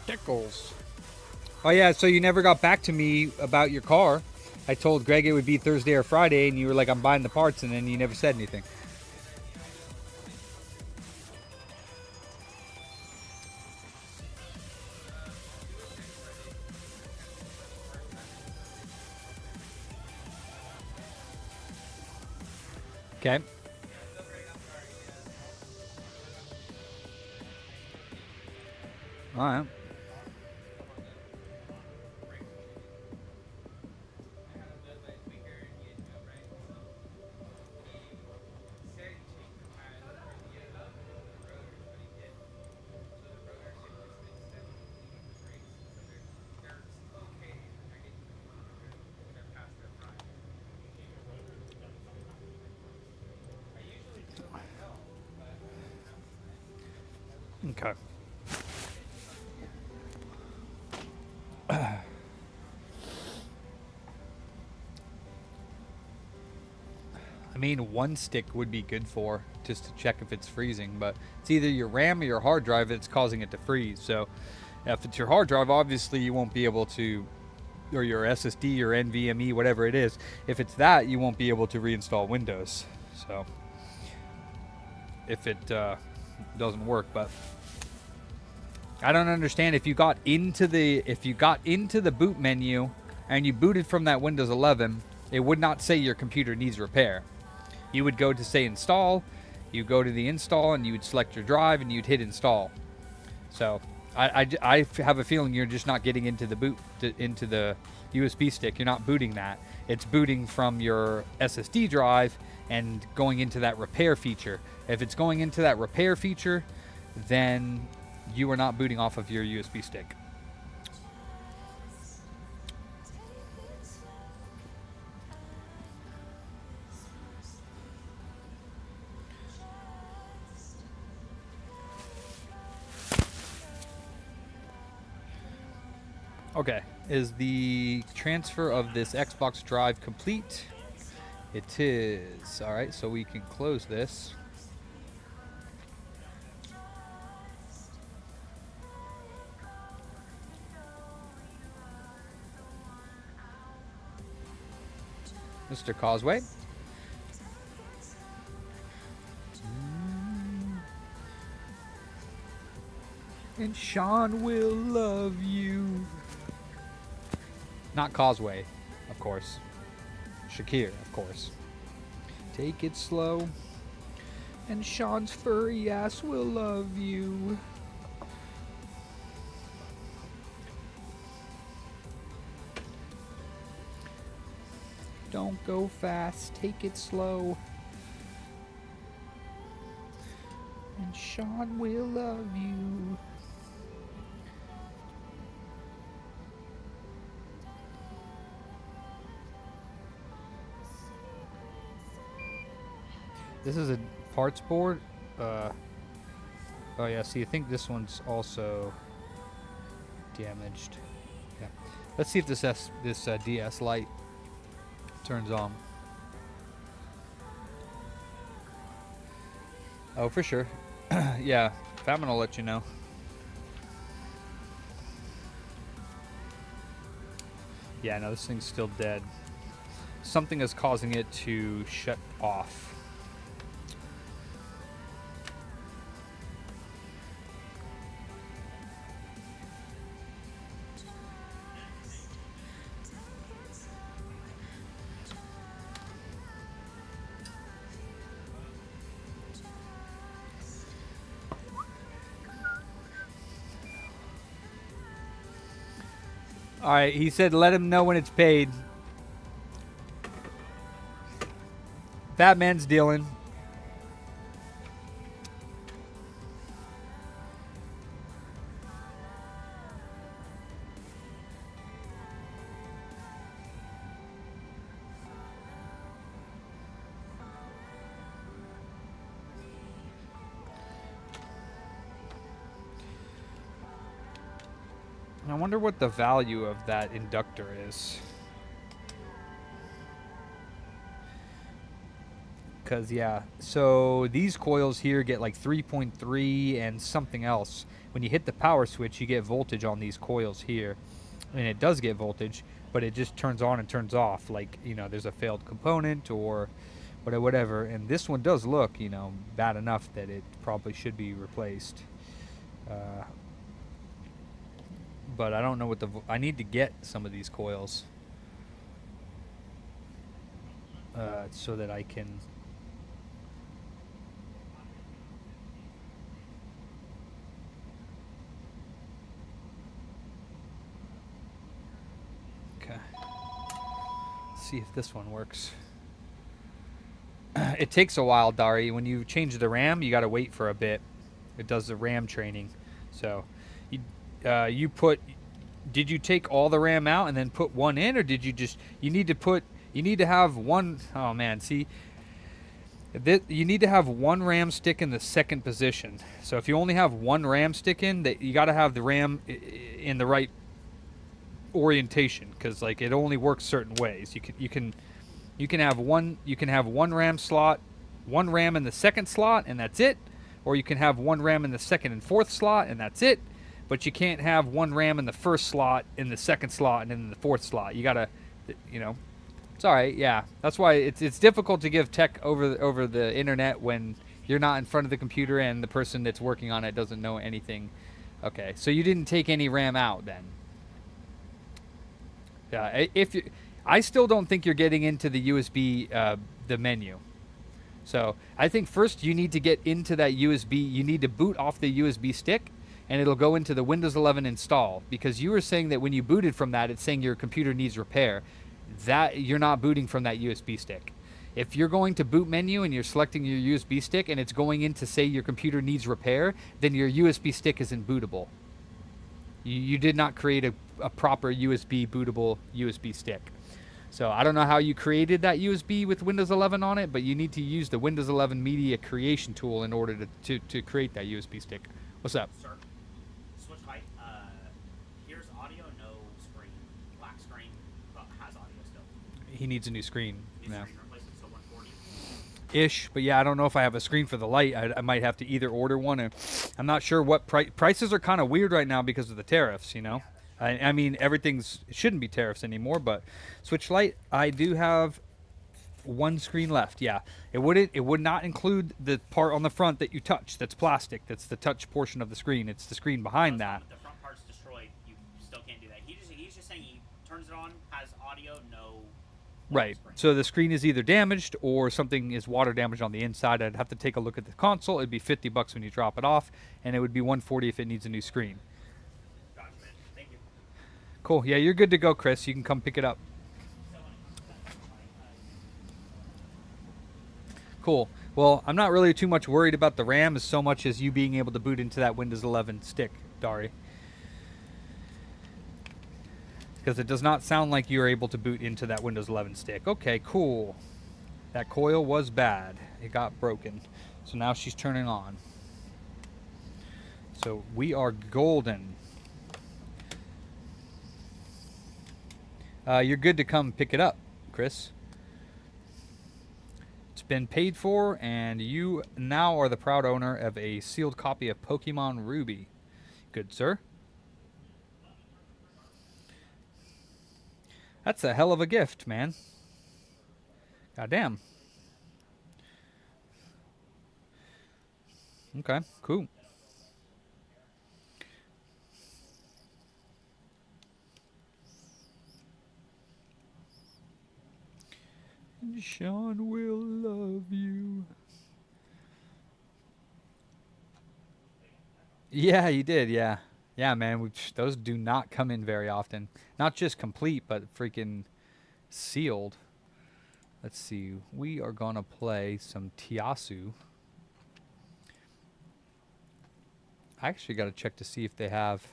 Tickles. Oh yeah, so you never got back to me about your car. I told Greg it would be Thursday or Friday, and you were like, I'm buying the parts, and then you never said anything. Okay. All right. Okay. I mean, one stick would be good for just to check if it's freezing, but it's either your RAM or your hard drive that's causing it to freeze. So if it's your hard drive, obviously you won't be able to, or your SSD or NVMe, whatever it is. If it's that, you won't be able to reinstall Windows. So if it doesn't work, but I don't understand if you got into the boot menu and you booted from that Windows 11, it would not say your computer needs repair. You would go to say install, you go to the install, and you would select your drive and you'd hit install. So I have a feeling you're just not getting into the into the USB stick. You're not booting that. It's booting from your SSD drive and going into that repair feature. If it's going into that repair feature, then you are not booting off of your USB stick. Okay, is the transfer of this Xbox drive complete? It is. All right, so we can close this. Mr. Causeway. And Sean will love you. Not Causeway, of course. Shakir, of course. Take it slow. And Sean's furry ass will love you. Don't go fast, take it slow. And Sean will love you. This is a parts board. Oh yeah, see, I think this one's also damaged. Yeah. Let's see if this DS light turns on. Oh, for sure. Yeah, Fatman will let you know. Yeah, no, this thing's still dead. Something is causing it to shut off. All right, he said let him know when it's paid. Fat man's dealing. I wonder what the value of that inductor is. Because, yeah, so these coils here get like 3.3 and something else. When you hit the power switch, you get voltage on these coils here. And it does get voltage, but it just turns on and turns off. Like, you know, there's a failed component or whatever. And this one does look, you know, bad enough that it probably should be replaced. But I don't know what the... I need to get some of these coils. So that I can... Okay. Let's see if this one works. It takes a while, Dari. When you change the RAM, you got to wait for a bit. It does the RAM training. So, you put... Did you take all the RAM out and then put one in, or did you just... You need to have one... Oh, man, see... You need to have one RAM stick in the second position. So if you only have one RAM stick in, you got to have the RAM in the right orientation, because like it only works certain ways. You can have one RAM slot, one RAM in the second slot, and that's it. Or you can have one RAM in the second and fourth slot, and that's it. But you can't have one RAM in the first slot, in the second slot, and in the fourth slot. You gotta, you know. It's all right, yeah. That's why it's difficult to give tech over the internet when you're not in front of the computer and the person that's working on it doesn't know anything. Okay, so you didn't take any RAM out then. Yeah, I still don't think you're getting into the USB the menu. So I think first you need to get into that USB. You need to boot off the USB stick, and it'll go into the Windows 11 install, because you were saying that when you booted from that, it's saying your computer needs repair. That you're not booting from that USB stick. If you're going to boot menu and you're selecting your USB stick and it's going in to say your computer needs repair, then your USB stick isn't bootable. You did not create a proper USB bootable USB stick. So I don't know how you created that USB with Windows 11 on it, but you need to use the Windows 11 media creation tool in order to create that USB stick. What's up? Sir, switch height. Here's audio, no screen. Black screen, but has audio still. He needs a new screen. Screen replacement, so 140. Ish, but yeah, I don't know if I have a screen for the light. I might have to either order one, or I'm not sure what prices are kind of weird right now because of the tariffs, you know. I mean, it shouldn't be tariffs anymore, but Switch Lite, I do have one screen left. Yeah, it would not include the part on the front that you touch. That's plastic. That's the touch portion of the screen. It's the screen behind that. The front part's destroyed. You still can't do that. He's just saying he turns it on, has audio, no. Right. So the screen is either damaged or something is water damaged on the inside. I'd have to take a look at the console. It'd be $50 when you drop it off, and it would be $140 if it needs a new screen. Gotcha, man. Thank you. Cool. Yeah, you're good to go, Chris. You can come pick it up. Cool. Well, I'm not really too much worried about the RAM as so much as you being able to boot into that Windows 11 stick, Dari. Because it does not sound like you're able to boot into that Windows 11 stick. Okay, cool. That coil was bad. It got broken. So now she's turning on. So we are golden. You're good to come pick it up, Chris. It's been paid for, and you now are the proud owner of a sealed copy of Pokemon Ruby. Good, sir. That's a hell of a gift, man. Goddamn. Okay, cool. Sean will love you. Yeah, you did, yeah. Yeah, man, those do not come in very often. Not just complete, but freaking sealed. Let's see. We are going to play some Tiasu. I actually got to check to see if they have...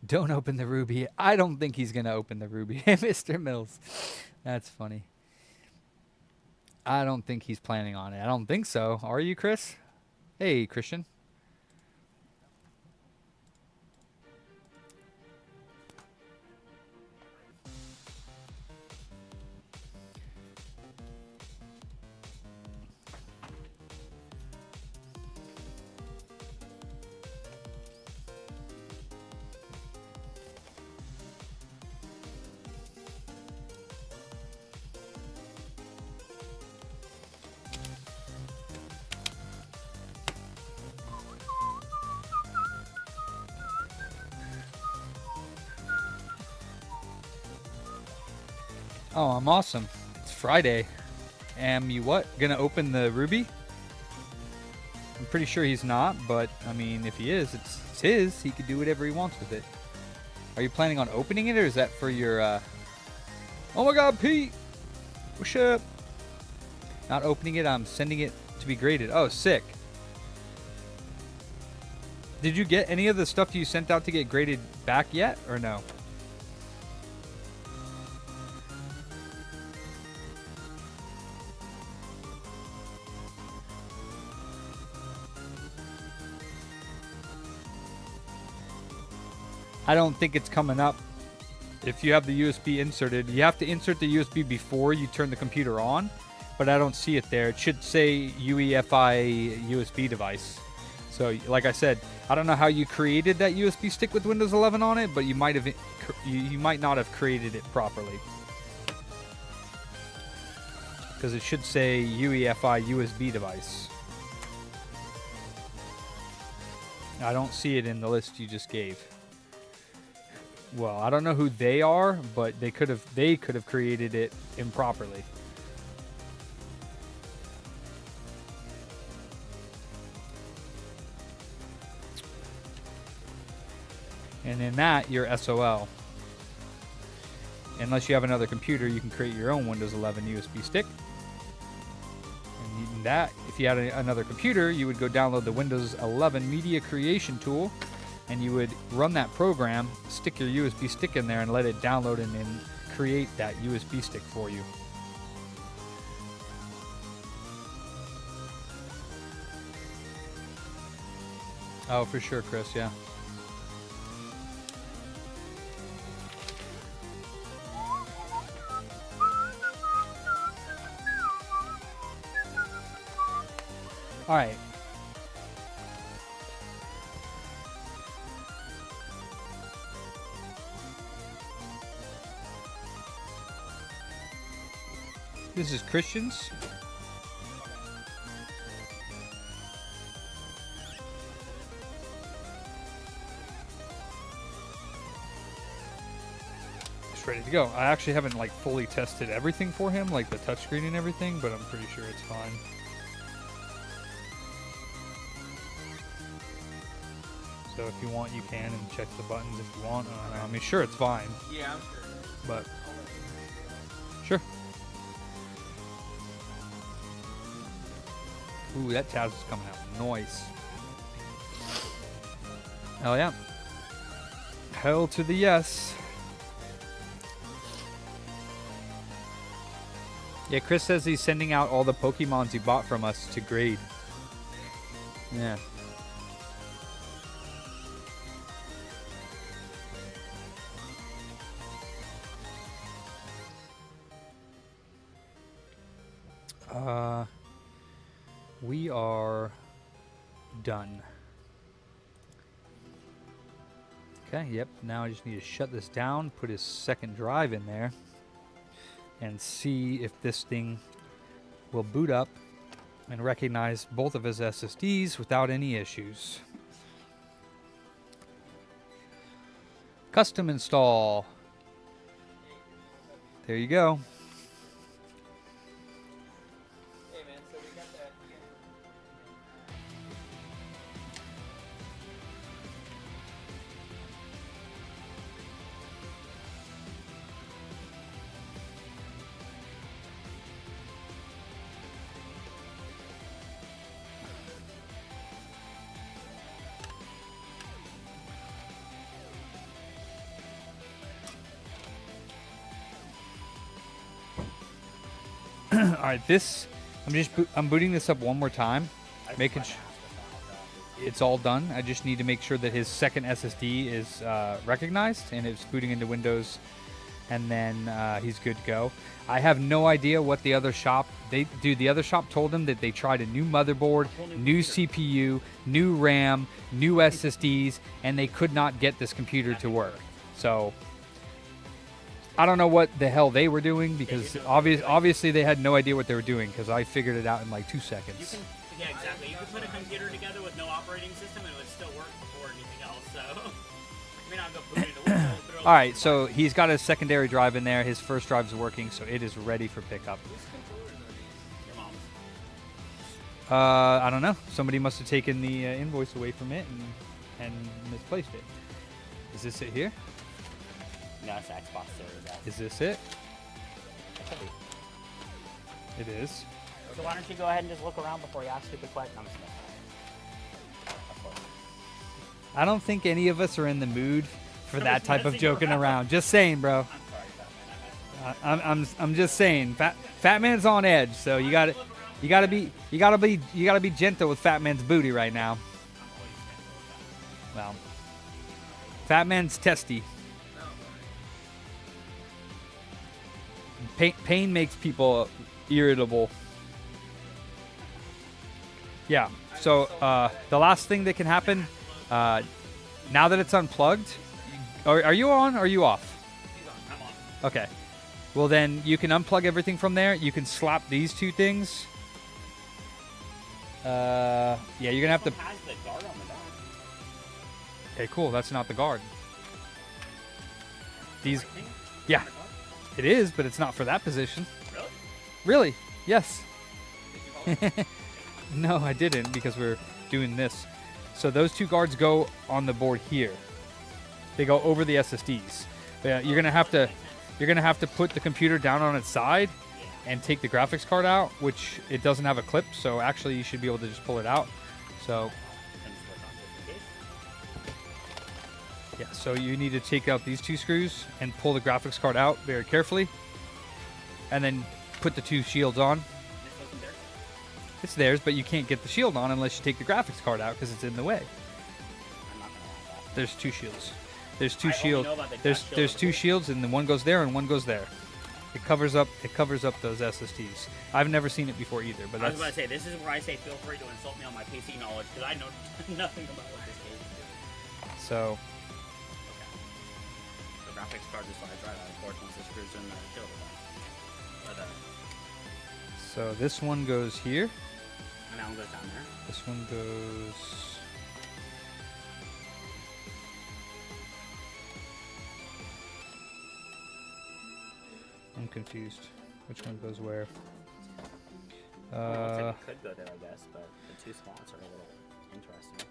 Don't open the ruby. I don't think he's going to open the ruby. Mr. Mills. That's funny. I don't think he's planning on it. I don't think so. Are you, Chris? Hey, Christian. Oh, I'm awesome. It's Friday. Am you what? Gonna open the ruby? I'm pretty sure he's not, but I mean, if he is, it's his. He could do whatever he wants with it. Are you planning on opening it, or is that for your, Oh my god, Pete! What's up? Not opening it, I'm sending it to be graded. Oh, sick. Did you get any of the stuff you sent out to get graded back yet, or no? I don't think it's coming up. If you have the USB inserted, you have to insert the USB before you turn the computer on, but I don't see it there. It should say UEFI USB device. So, like I said, I don't know how you created that USB stick with Windows 11 on it, but you might not have created it properly. Because it should say UEFI USB device. I don't see it in the list you just gave. Well, I don't know who they are, but they could have created it improperly. And in that, you're SOL. Unless you have another computer, you can create your own Windows 11 USB stick. And that, if you had another computer, you would go download the Windows 11 Media Creation Tool, and you would run that program, stick your USB stick in there, and let it download and then create that USB stick for you. Oh, for sure, Chris, yeah. All right. This is Christians. It's ready to go. I actually haven't like fully tested everything for him, like the touchscreen and everything, but I'm pretty sure it's fine. So if you want, you can, and check the buttons if you want. I mean, sure, it's fine. Yeah, I'm sure. But sure. Ooh, that tab is coming out. Nice. Hell yeah. Hell to the yes. Yeah, Chris says he's sending out all the Pokemons he bought from us to grade. Yeah. We are done. Okay, yep. Now I just need to shut this down, put his second drive in there, and see if this thing will boot up and recognize both of his SSDs without any issues. Custom install. There you go. Hey man, so we got that. right, this I'm booting this up one more time, making sure it's all done. I just need to make sure that his second SSD is recognized and it's booting into Windows, and then he's good to go. I have no idea what the other shop the other shop told him that they tried a new motherboard, new CPU, new RAM, new SSDs, and they could not get this computer to work. So I don't know what the hell they were doing, because obviously they had no idea what they were doing, because I figured it out in like 2 seconds. Yeah, exactly. You could put a computer together with no operating system and it would still work before anything else, so... I mean, I'll go put it into Windows, but it'll... Alright, so he's got his secondary drive in there. His first drive's working, so it is ready for pickup. Your mom's. I don't know. Somebody must have taken the invoice away from it and misplaced it. Is this it here? No, it's Xbox Series X. Is this it? It is. So why don't you go ahead and just look around before you ask stupid questions? I'm just I don't think any of us are in the mood for that type of joking around. Just saying, bro. I'm just saying. Fat Man's on edge, so you gotta be gentle with Fat Man's booty right now. Well, Fat Man's testy. Pain makes people irritable. Yeah. So the last thing that can happen, now that it's unplugged, are you on or are you off? I'm on. Okay. Well, then you can unplug everything from there. You can slap these two things. Yeah, you're gonna have to. Has the guard on the back. Okay, cool. That's not the guard. These. Yeah, it is, but it's not for that position. Really? Really? Yes. No, I didn't, because we're doing this. So those two guards go on the board here. They go over the SSDs. Yeah, you're gonna have to put the computer down on its side and take the graphics card out, which it doesn't have a clip. So actually, you should be able to just pull it out. So yeah, so you need to take out these two screws and pull the graphics card out very carefully, and then put the two shields on. It's theirs, but you can't get the shield on unless you take the graphics card out because it's in the way. There's two shields. There's two shields. There's two shields, and then one goes there and one goes there. It covers up those SSDs. I've never seen it before either, but I was that's. about to say, this is where I say feel free to insult me on my PC knowledge, because I know nothing about what this game is doing. So The graphics card just slides right out, of course, once the screws in there, kill it. But so this one goes here. and that one goes down there. This one goes. I'm confused. Which one goes where? Looks like it could go there, I guess, but the two spots are a little interesting.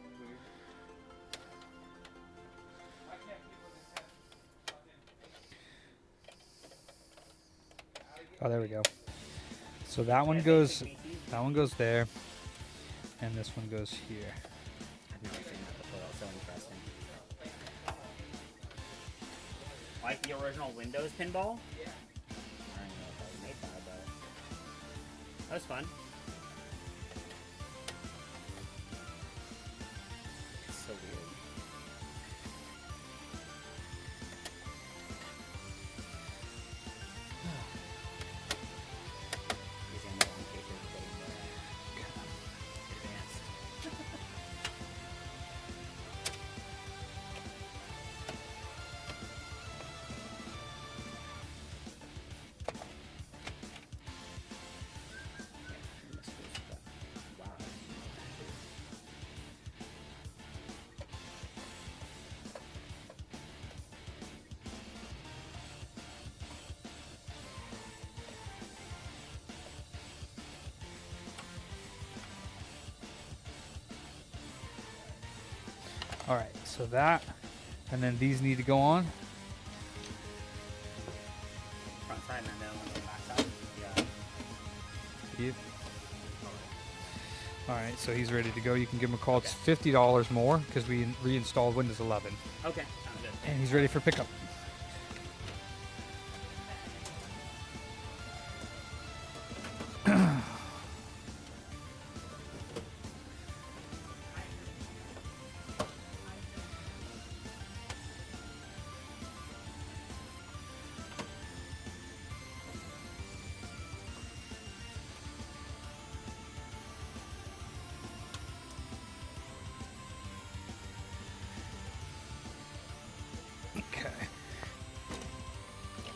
Oh, there we go. So that one goes there, and this one goes here. I've never seen that before. That's so interesting. Like the original Windows pinball? Yeah. I don't even know if I made that, but that was fun. It's so weird. These animal papers are getting more advanced. All right, so that, and then these need to go on. Front side and then the other one on the back side. Yeah. Yep. All right, so he's ready to go. You can give him a call. It's $50 more because we reinstalled Windows 11, Okay, sounds good. and he's ready for pickup.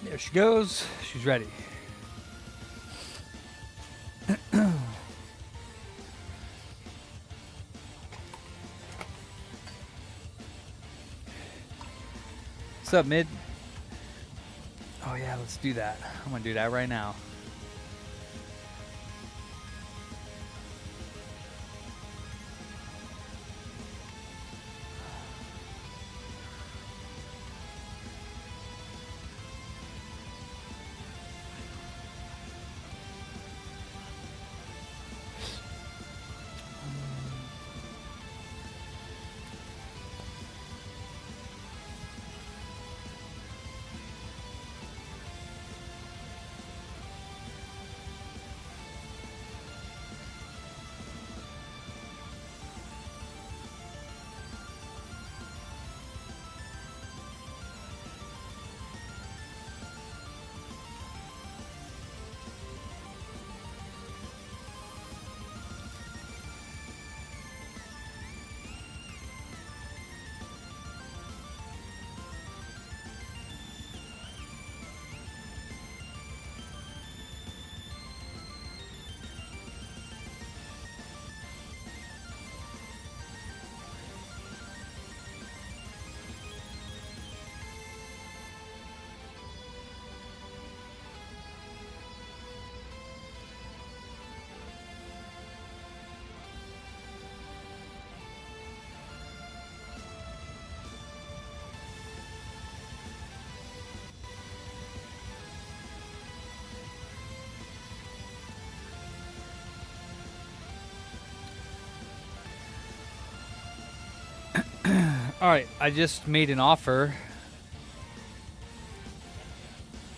There she goes. She's ready. What's up, Mid? Oh yeah, let's do that. I'm gonna do that right now. All right, I just made an offer.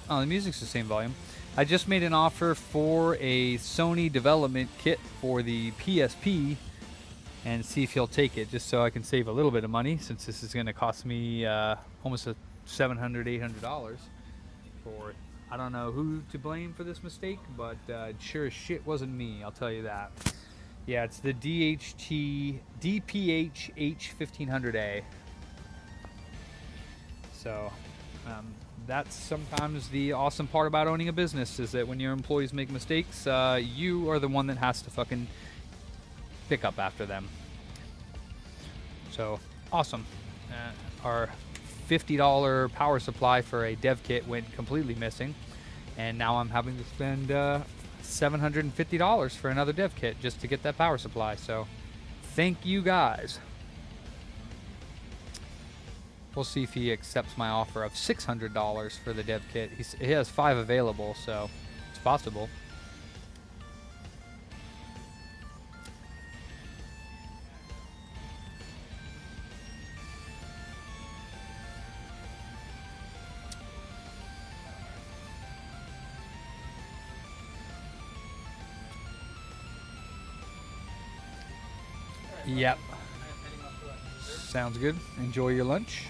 Oh, the music's the same volume. I just made an offer for a Sony development kit for the PSP and see if he'll take it, just so I can save a little bit of money, since this is going to cost me almost $700, $800 for it. I don't know who to blame for this mistake, but it sure as shit wasn't me, I'll tell you that. Yeah, it's the DPH H1500A. So that's sometimes the awesome part about owning a business, is that when your employees make mistakes, you are the one that has to fucking pick up after them. So awesome. Our $50 power supply for a dev kit went completely missing, and now I'm having to spend $750 for another dev kit just to get that power supply. So thank you guys. We'll see if he accepts my offer of $600 for the dev kit. He has 5 available, so it's possible. Yep. Sounds good. Enjoy your lunch.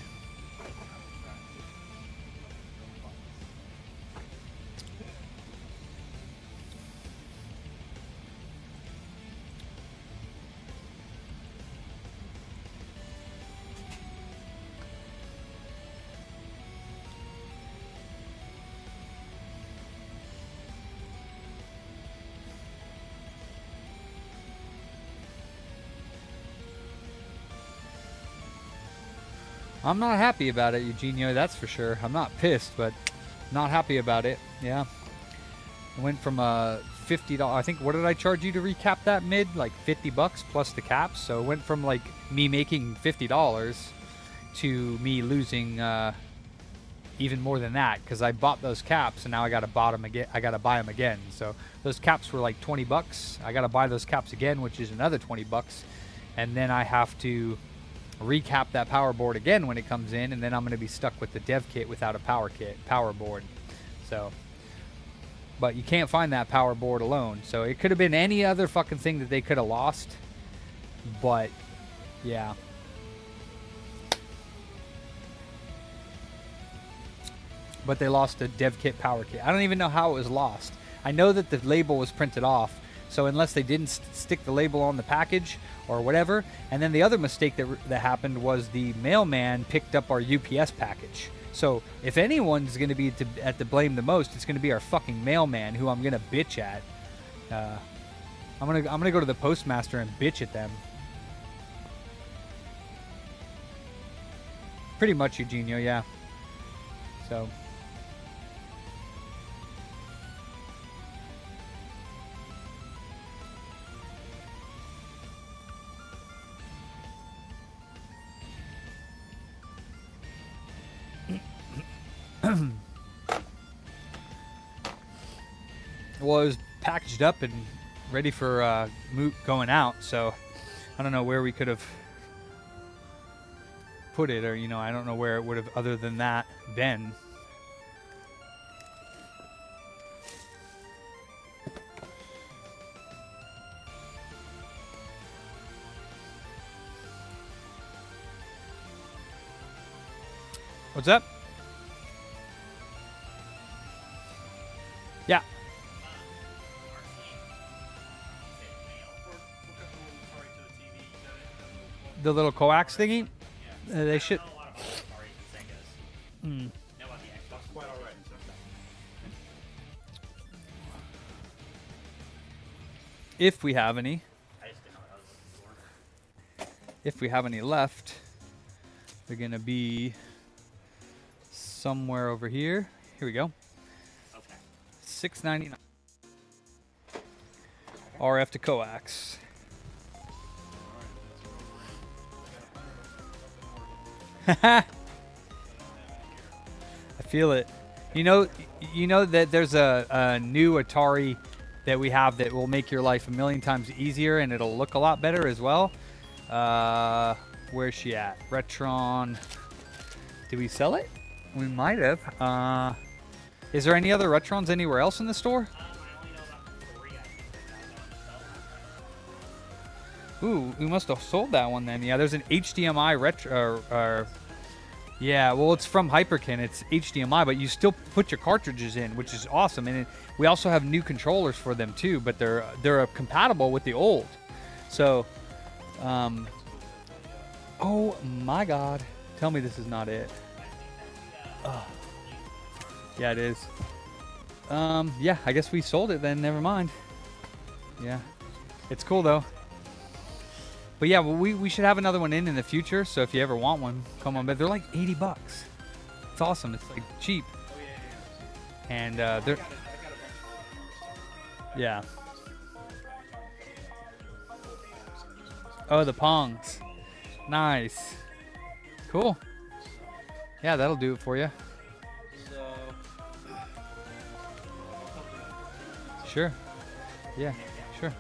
I'm not happy about it, Eugenio, that's for sure. I'm not pissed, but not happy about it. Yeah. I went from $50, I think, what did I charge you to recap that, Mid? Like $50 plus the caps. So it went from like me making $50 to me losing even more than that, because I bought those caps and now I gotta buy them again. I gotta buy them again. So those caps were like $20. I gotta buy those caps again, which is another $20, and then I have to recap that power board again when it comes in, and then I'm going to be stuck with the dev kit without a power board. So, but you can't find that power board alone, so it could have been any other fucking thing that they could have lost, but yeah. But they lost a dev kit power kit. I don't even know how it was lost. I know that the label was printed off, so unless they didn't stick the label on the package or whatever. And then the other mistake that happened was the mailman picked up our UPS package. So if anyone's going to be at the blame the most, it's going to be our fucking mailman, who I'm going to bitch at. I'm gonna go to the postmaster and bitch at them. Pretty much, Eugenio, yeah. So. Well, it was packaged up and ready for going out, so I don't know where we could have put it, or I don't know where it would have, other than that, been. What's up? Yeah. The little coax thingy? They should. If we have any. If we have any left, they're going to be somewhere over here. Here we go. $6.99. RF to coax. I feel it. You know that there's a new Atari that we have that will make your life a million times easier, and it'll look a lot better as well. Where's she at? Retron. Did we sell it? We might have. Is there any other Retrons anywhere else in the store? Ooh, we must have sold that one then. Yeah, there's an HDMI retro. Yeah, well, it's from Hyperkin. It's HDMI, but you still put your cartridges in, which is awesome. And we also have new controllers for them too, but they're compatible with the old. So, oh my God! Tell me this is not it. Oh. Yeah, it is. Yeah, I guess we sold it then. Never mind. Yeah, it's cool though. But yeah, well, we should have another one in the future. So if you ever want one, come on. But they're like $80. It's awesome. It's like cheap. And they're. Yeah. Oh, the Pongs. Nice. Cool. Yeah, that'll do it for you. Sure. Yeah, sure.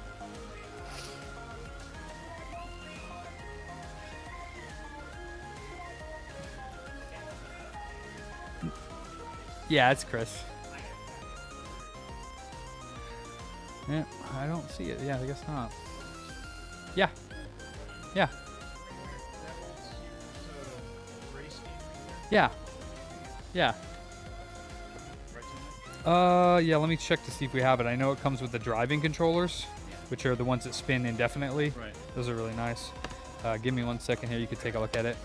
Yeah, it's Chris. Yeah, I don't see it. Yeah, I guess not. Yeah. Yeah. Yeah. Yeah. Yeah, let me check to see if we have it. I know it comes with the driving controllers, which are the ones that spin indefinitely. Right. Those are really nice. Give me 1 second here. You can take a look at it.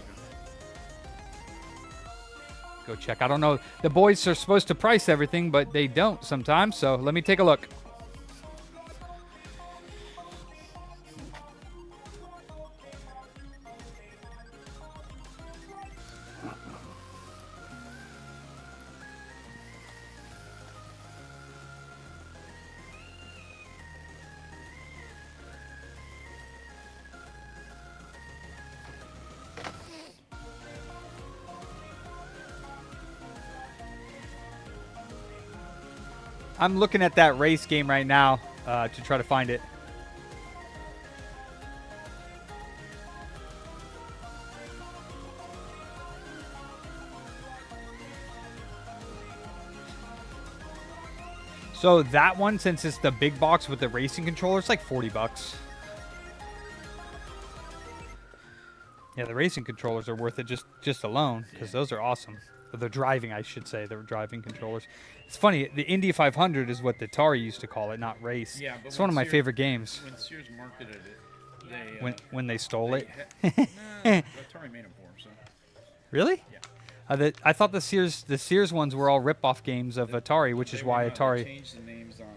Go check. I don't know. The boys are supposed to price everything, but they don't sometimes. So let me take a look. I'm looking at that race game right now to try to find it. So that one, since it's the big box with the racing controller, it's like $40. Yeah, the racing controllers are worth it just alone, because those are awesome. The driving, I should say, the driving controllers. It's funny, the Indy 500 is what the Atari used to call it, not race. Yeah, but it's one of my favorite games. When Sears marketed it, they when they stole it. Atari made them for them, so. Really? Yeah. I thought the Sears ones were all rip-off games of Atari, which is They why were not. They Atari. changed the names on them.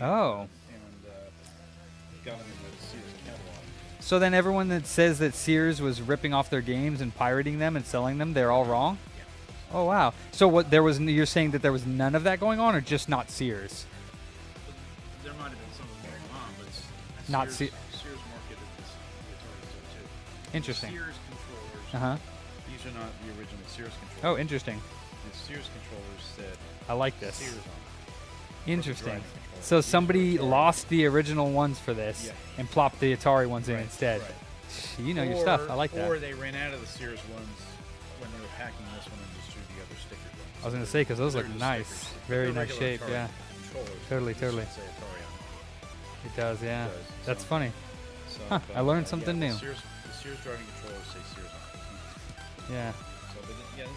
Oh. And got them into the Sears catalog. So then everyone that says that Sears was ripping off their games and pirating them and selling them, they're all wrong? Oh, wow. So what you're saying that there was none of that going on, or just not Sears? There might have been something going on, but it's Not Sears, Se- Sears marketed this Atari stuff too. Interesting. The Sears controllers. Uh-huh. These are not the original Sears controllers. Oh, interesting. The Sears controllers said I like this. Sears on them. Interesting. driving controller. So These are somebody Atari. lost the original ones for this Yeah. and plopped the Atari ones in Right, instead. right. You know your stuff. I like that. Or they ran out of the Sears ones when they were packing this one and just threw the other sticker ones. I was gonna say because those They're look just nice, stickers. very They're nice regular shape. Atari Yeah, controllers. Totally, This totally. should say Atari on it. it does. Yeah, It does. that's So- funny. So, Huh, but, I learned yeah, something the new. Sears driving controllers say Sears on it. Yeah, So, but yeah, this is a nice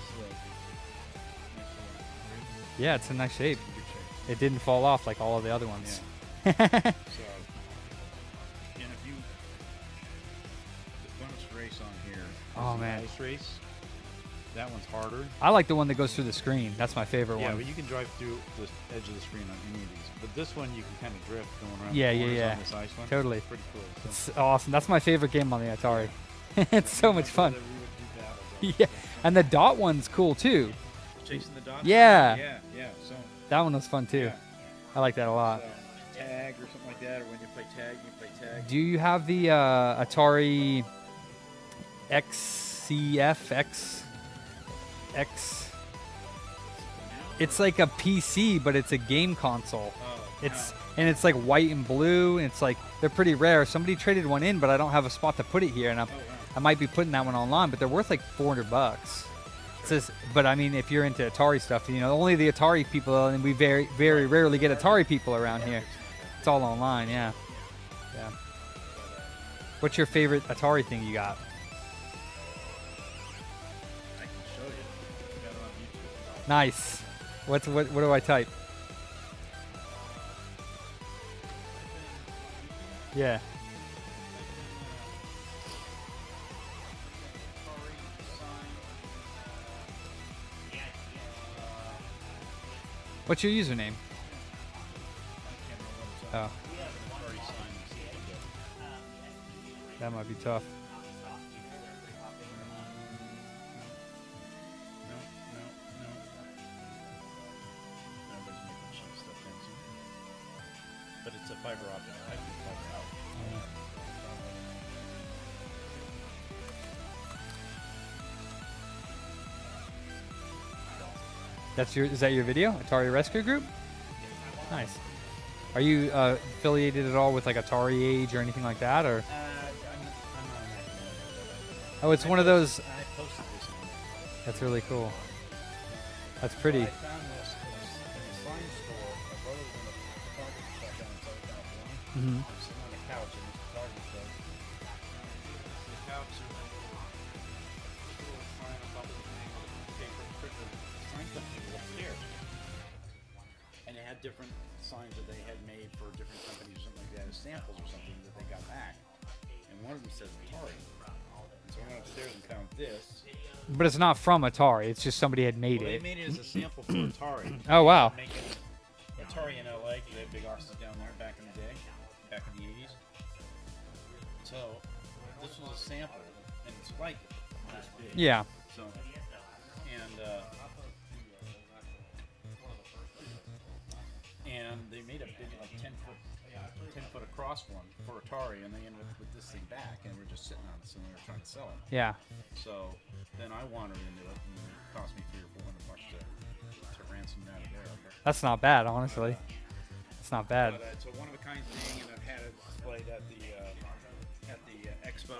little yeah, it's a nice shape. in good shape. It didn't fall off like all of the other ones. So, and if you the bonus race on here, Oh, is the man. ice race. That one's harder. I like the one that goes through the screen. That's my favorite Yeah, one. but you can drive through the edge of the screen on any of these. But this one you can kind of drift going around. Yeah, the yeah, corners yeah. On this ice one. Totally. It's pretty cool. So. It's awesome. That's my favorite game on the Atari. It's so much fun. That we would do battles on. Yeah, and the dot one's cool too. Chasing the dots. Yeah. Yeah. So, That one was fun too. yeah. I like that a lot. So, tag or something like that, or when you play tag, you play tag. Do you have the Atari XCF X? It's like a PC, but it's a game console. It's like white and blue, and it's like they're pretty rare. Somebody traded one in, but I don't have a spot to put it here, and I might be putting that one online. But they're worth like $400. It says, but I mean, if you're into Atari stuff, you know, only the Atari people, and we very, very rarely get Atari people around here. It's all online, yeah. Yeah. What's your favorite Atari thing you got? I can show you. I got it on YouTube. Nice. What do I type? Yeah. What's your username? Oh. That might be tough. No. Everybody's making cheap stuff fancy. But it's a fiber optic. I can fiber out. Is that your video? Atari Rescue Group? Nice. Are you affiliated at all with like Atari Age or anything like that, or? I'm not on that. Oh, it's one of those. I posted this on there. That's really cool. That's pretty. I found this in a sign store. My brother was in a photography shop down in Southern California. Mhm. I'm sitting on a couch in this photography shop. The couch and then a little sign on top of the thing with a paper printer. The sign company was upstairs. And they had different signs that they had made for different companies or something like that as samples or something that they got back. And one of them said Atari. And so I went upstairs and found this. But it's not from Atari. It's just somebody had made Well, it. they made it as a sample for Atari. Oh, wow. Making Atari in LA, because they had big offices down there back in the day, back in the 80s. So, this was a sample, and it's like this big. Yeah. So, and they made a big, like 10 foot across one for Atari, and they ended up with this thing back, and we're just sitting on it, so we were trying to sell it. Yeah. So then I wandered into it, and it cost me $300 or $400 to ransom it out of there. That's not bad, honestly. It's not bad. But it's a one-of-a-kind thing, and I've had it displayed at the expo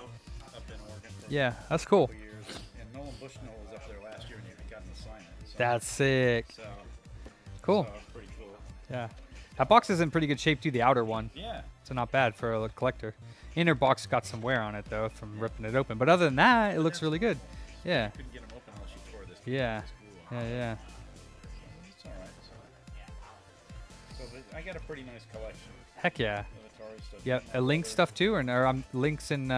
up in Oregon for Yeah, that's cool. a couple years. And Nolan Bushnell was up there last year, and he got an assignment. So, That's sick. So, Cool. So pretty cool. Yeah. That box is in pretty good shape too, the outer one. Yeah. So not bad for a collector. Inner box got some wear on it though from ripping it open. But other than that, it looks really good. Yeah. You couldn't get them open unless you tore this. Yeah. this glue off. Yeah, yeah. It's all right. So I got a pretty nice collection Heck yeah. of Atari stuff. Yeah, Link stuff too, or Link's in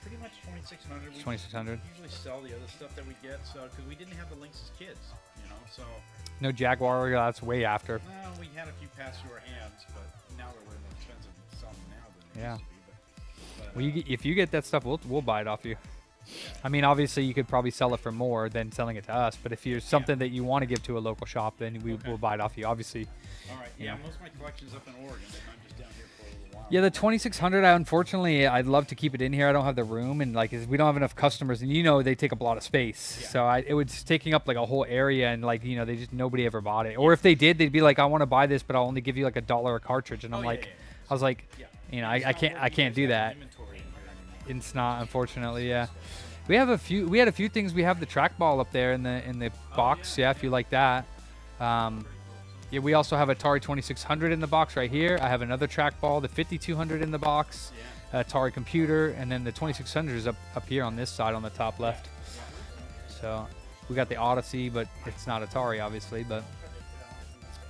Pretty much 2,600. We 2,600. usually sell the other stuff that we get, so because we didn't have the Lynx as kids, you know. So No Jaguar. That's way after. well, we had a few pass through our hands, but now they're way more expensive to sell them now than they Yeah. used to be. But Well, if you get that stuff, we'll buy it off you. I mean, obviously, you could probably sell it for more than selling it to us. But if you're something that you want to give to a local shop, then will buy it off you. Obviously. all right, yeah, most of my collection's up in Oregon, and I'm just down here for a little while. Yeah, the 2,600. Unfortunately, I'd love to keep it in here. I don't have the room, and like we don't have enough customers, and they take up a lot of space. Yeah. So it was taking up like a whole area, and like they just nobody ever bought it. Or if they did, they'd be like, I want to buy this, but I'll only give you like $1 a cartridge, and I'm like, I was like, I can't do that. It's not, unfortunately, yeah. We had a few things. We have the trackball up there in the box. Yeah, if you like that. Yeah, we also have Atari 2600 in the box right here. I have another trackball, the 5200 in the box, Atari computer, and then the 2600 is up here on this side on the top left. So we got the Odyssey, but it's not Atari, obviously. But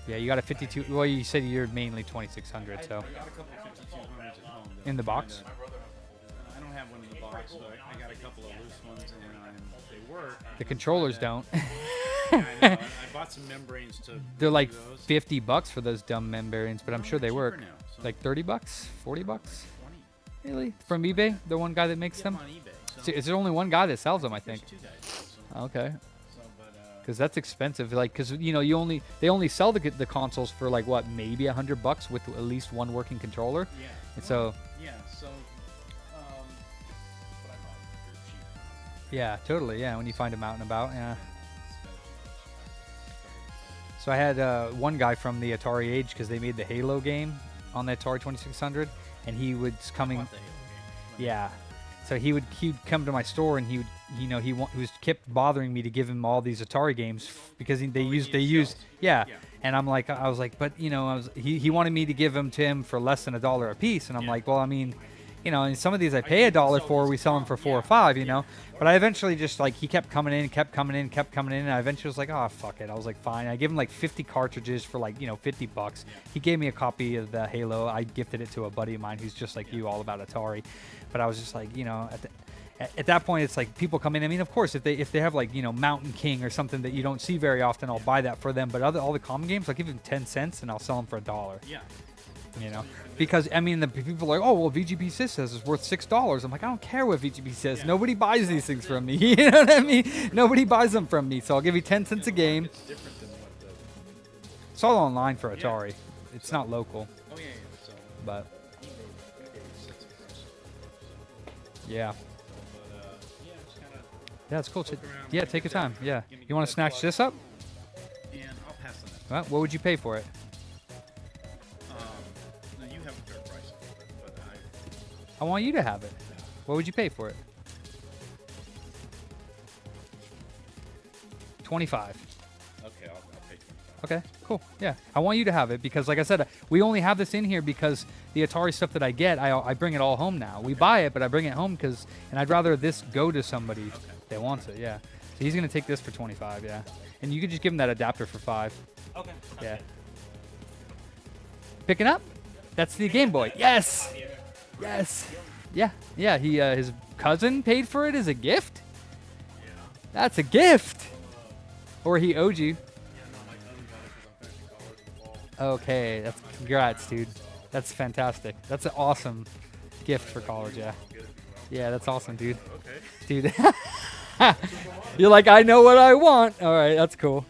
yeah, you got a 52. Well, you said you're mainly 2600, so I got a couple of 5200s at home. Though. in the box. I don't have one in the box, but I got a couple of loose ones, and they work. The controllers don't. Yeah, I know. I bought some membranes to. They're like do those. $50 for those dumb membranes, but I'm sure they cheaper work. now, so- Like $30, $40. 20. Really? From eBay? The one guy that makes Get them? on eBay. So is there only one guy that sells them? I There's think. two guys. So, Okay. but Because that's expensive. Like, because they only sell the consoles for like what, maybe $100 with at least one working controller. yeah. And so Yeah. So, but I bought it for cheap. yeah, totally. Yeah, when you find them out and about. Yeah. So I had one guy from the Atari age because they made the Halo game on the Atari 2600, and he was coming. Bought the Halo game. Yeah. So he'd come to my store and he was kept bothering me to give him all these Atari games because they used yeah. And I'm like, I was like, but he wanted me to give them to him for less than $1 a piece, and I'm like, well, I mean, and some of these I pay $1 for, we sell them for $4 or $5, But I eventually just like he kept coming in, and I eventually was like, oh fuck it. I was like, fine. I gave him like 50 cartridges for like $50. He gave me a copy of the Halo. I gifted it to a buddy of mine who's just like you, all about Atari. But I was just like, at that point, it's like people come in. I mean, of course, if they have like Mountain King or something that you don't see very often, I'll buy that for them. But all the common games, I'll give them 10 cents and I'll sell them for $1. Yeah. Because I mean, the people are like, oh well, VGB Sys says it's worth $6. I'm like, I don't care what VGB says. Nobody buys these things from me. You know what I mean? Nobody buys them from me, so I'll give you 10 cents a game. It's different than what the. It's all online for Atari. It's not local, Oh yeah. So. but eBay sets a price. yeah. But yeah, just kind of. Yeah, it's cool. Look around, Yeah, give take me your time. that- Yeah. give me You want to that snatch plug. this up? And I'll pass on that. Well, what would you pay for it? No, you have a fair price, but I want you to have it. What would you pay for it? 25. okay, I'll pay 25. Okay, cool. Yeah, I want you to have it because, like I said, we only have this in here because the Atari stuff that I get, I bring it all home now. We buy it, but I bring it home and I'd rather this go to somebody that wants it. Yeah. So he's gonna take this for 25. Yeah, and you could just give him that adapter for 5. Okay. Yeah. Picking up? That's the Game Boy. Yes. Yes. Yeah. Yeah. He his cousin paid for it as a gift. Yeah. That's a gift. Or he owed you. Yeah, no, my cousin got it because I'm finishing college in the fall. Okay, that's congrats, dude. That's fantastic. That's an awesome gift for college, yeah. Yeah, that's awesome, dude. Okay. Dude. You're like, I know what I want. All right, that's cool.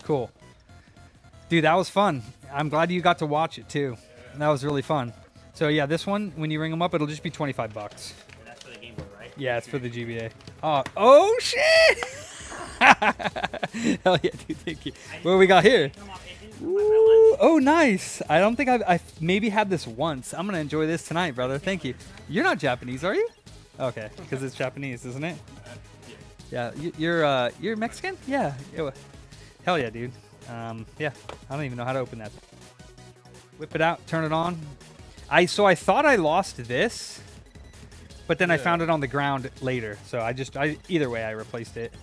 Cool. Dude, that was fun. I'm glad you got to watch it too. That was really fun. So yeah, this one, when you ring them up, it'll just be $25. And that's for the Game Boy, right? Yeah, it's for the GBA. Oh shit! Hell yeah, dude, thank you. What do we got here? Ooh, oh, nice. I don't think I've maybe had this once. I'm gonna enjoy this tonight, brother. Thank you. You're not Japanese, are you? Okay, because it's Japanese, isn't it? Yeah, you're Mexican? Yeah. Hell yeah, dude. Yeah, I don't even know how to open that. Whip it out, turn it on. I thought I lost this, but then I found it on the ground later. So either way, I replaced it.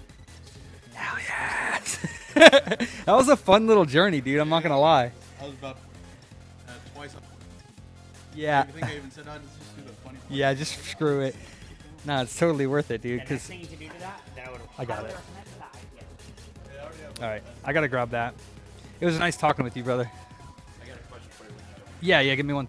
Hell yes. That was a fun little journey, dude. I'm not gonna lie. I was about twice. Yeah. I think I even said, oh, let's just do the funny part. Yeah, just screw it. No, it's totally worth it, dude. The next Because thing you can do to that, that I would I got highly it. recommend that. Yeah. all right, I gotta grab that. It was nice talking with you, brother. I got a question for you. Yeah, give me one.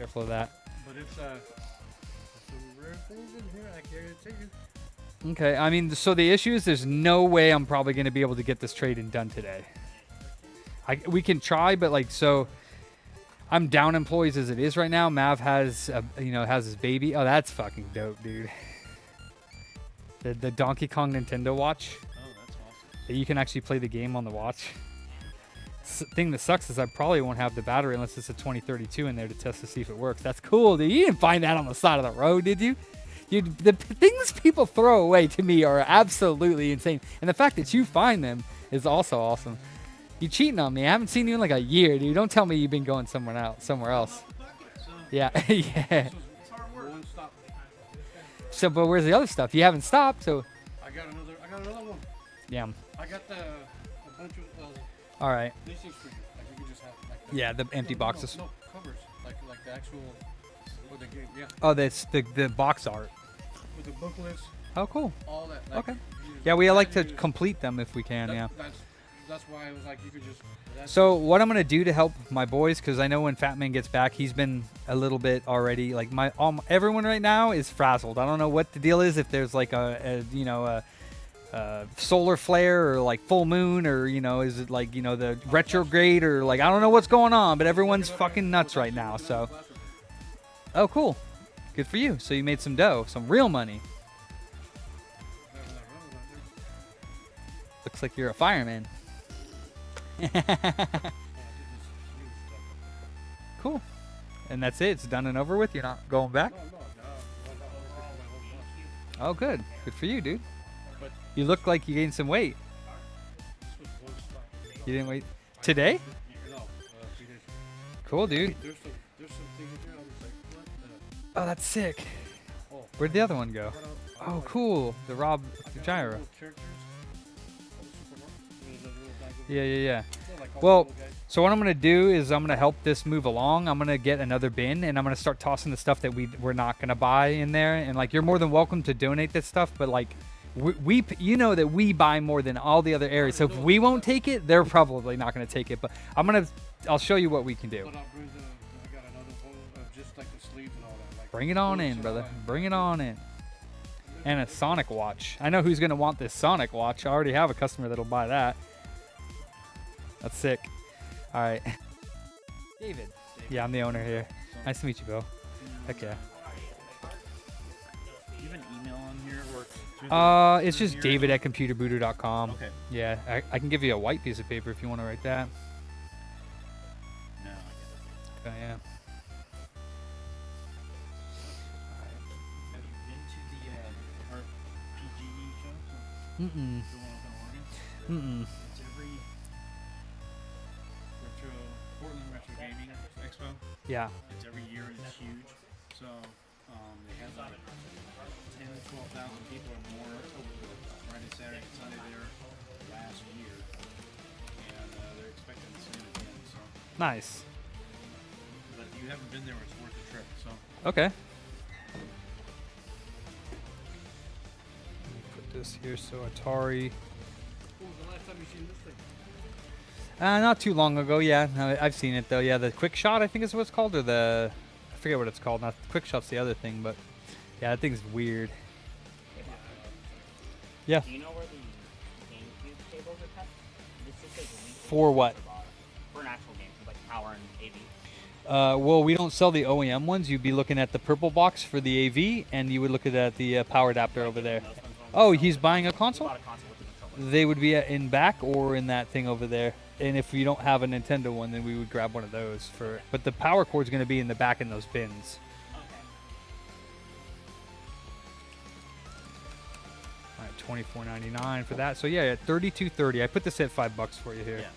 Careful of that. But it's some rare things in here, I guarantee you. Okay, I mean, so the issue is there's no way I'm probably going to be able to get this trade-in done today. We can try, but like, so I'm down employees as it is right now. Mav has, has his baby. Oh, that's fucking dope, dude. The Donkey Kong Nintendo watch. Oh, that's awesome. That you can actually play the game on the watch. Thing that sucks is I probably won't have the battery unless it's a 2032 in there to test to see if it works. That's cool, dude. You didn't find that on the side of the road, did you? The things people throw away to me are absolutely insane. And the fact that you find them is also awesome. You cheating on me. I haven't seen you in like a year, dude. Don't tell me you've been going somewhere else. Yeah, yeah. So, but where's the other stuff? You haven't stopped, so. I got another one. Yeah. I got a bunch of all right. these things for you. Like you can just have like Yeah, the empty boxes. No, covers. Like the actual what they gave. Yeah. Oh, that's the box art. With the booklets. Oh, cool. All that. Like, Okay. Yeah, we like to complete them if we can. Yeah. That's why I was like, you could just. So what I'm gonna do to help my boys, because I know when Fat Man gets back, he's been a little bit already. Like everyone right now is frazzled. I don't know what the deal is. If there's like a solar flare or like full moon, or is it like the retrograde, or like I don't know what's going on, but everyone's fucking nuts right now. So. Oh, cool. Good for you. So you made some dough, some real money. Looks like you're a fireman. Cool. And that's it. It's done and over with. You're not going back? Oh, good. Good for you, dude. You look like you gained some weight. You didn't wait today? Cool, dude. Oh, that's sick. Where'd the other one go? Oh, cool. The Rob Gyro. Yeah. Well, so what I'm going to do is I'm going to help this move along. I'm going to get another bin, and I'm going to start tossing the stuff that we're not going to buy in there. And, like, you're more than welcome to donate this stuff, but, like, we that we buy more than all the other areas. So if we won't take it, they're probably not going to take it. But I'll show you what we can do. I got another one of just like the sleeves and all that. Like Bring it on in, brother. Bring it on in. And a Sonic watch. I know who's going to want this Sonic watch. I already have a customer that'll buy that. That's sick. All right. David. Yeah, I'm the owner here. Nice to meet you, Bill. Heck yeah. Do you have an email on here? Or it's just david@computerbooter.com. Okay. Yeah, I can give you a white piece of paper if you want to write that. No, I get it. Okay, yeah. Have you been to the PGE show? Mm-mm. The one up in Oregon? Mm-mm. It's every Portland Retro Gaming Expo. Yeah. It's every year and it's huge. So they had like 10 to 12,000 people or more over Friday, Saturday, and Sunday there last year. And they're expecting the same again. So. Nice. But if you haven't been there, it's worth the trip. So. Okay. Put this here. So Atari. When was the last time you seen this thing? Not too long ago. Yeah, no, I've seen it though. Yeah, the Quick Shot I think is what it's called, or I forget what it's called. Not Quick Shot's the other thing, but yeah, that thing's weird. Yeah. Do you know where the GameCube cables are kept? This just says link For what? for an actual game, like power and AV. Well, we don't sell the OEM ones. You'd be looking at the purple box for the AV, and you would look at the power adapter over there. Oh, he's buying a console? They would be in back or in that thing over there. And if you don't have a Nintendo one, then we would grab one of those for. But the power cord's going to be in the back in those bins. All right, $24.99 for that. So yeah, $32.30. I put this at $5 for you here. Yeah.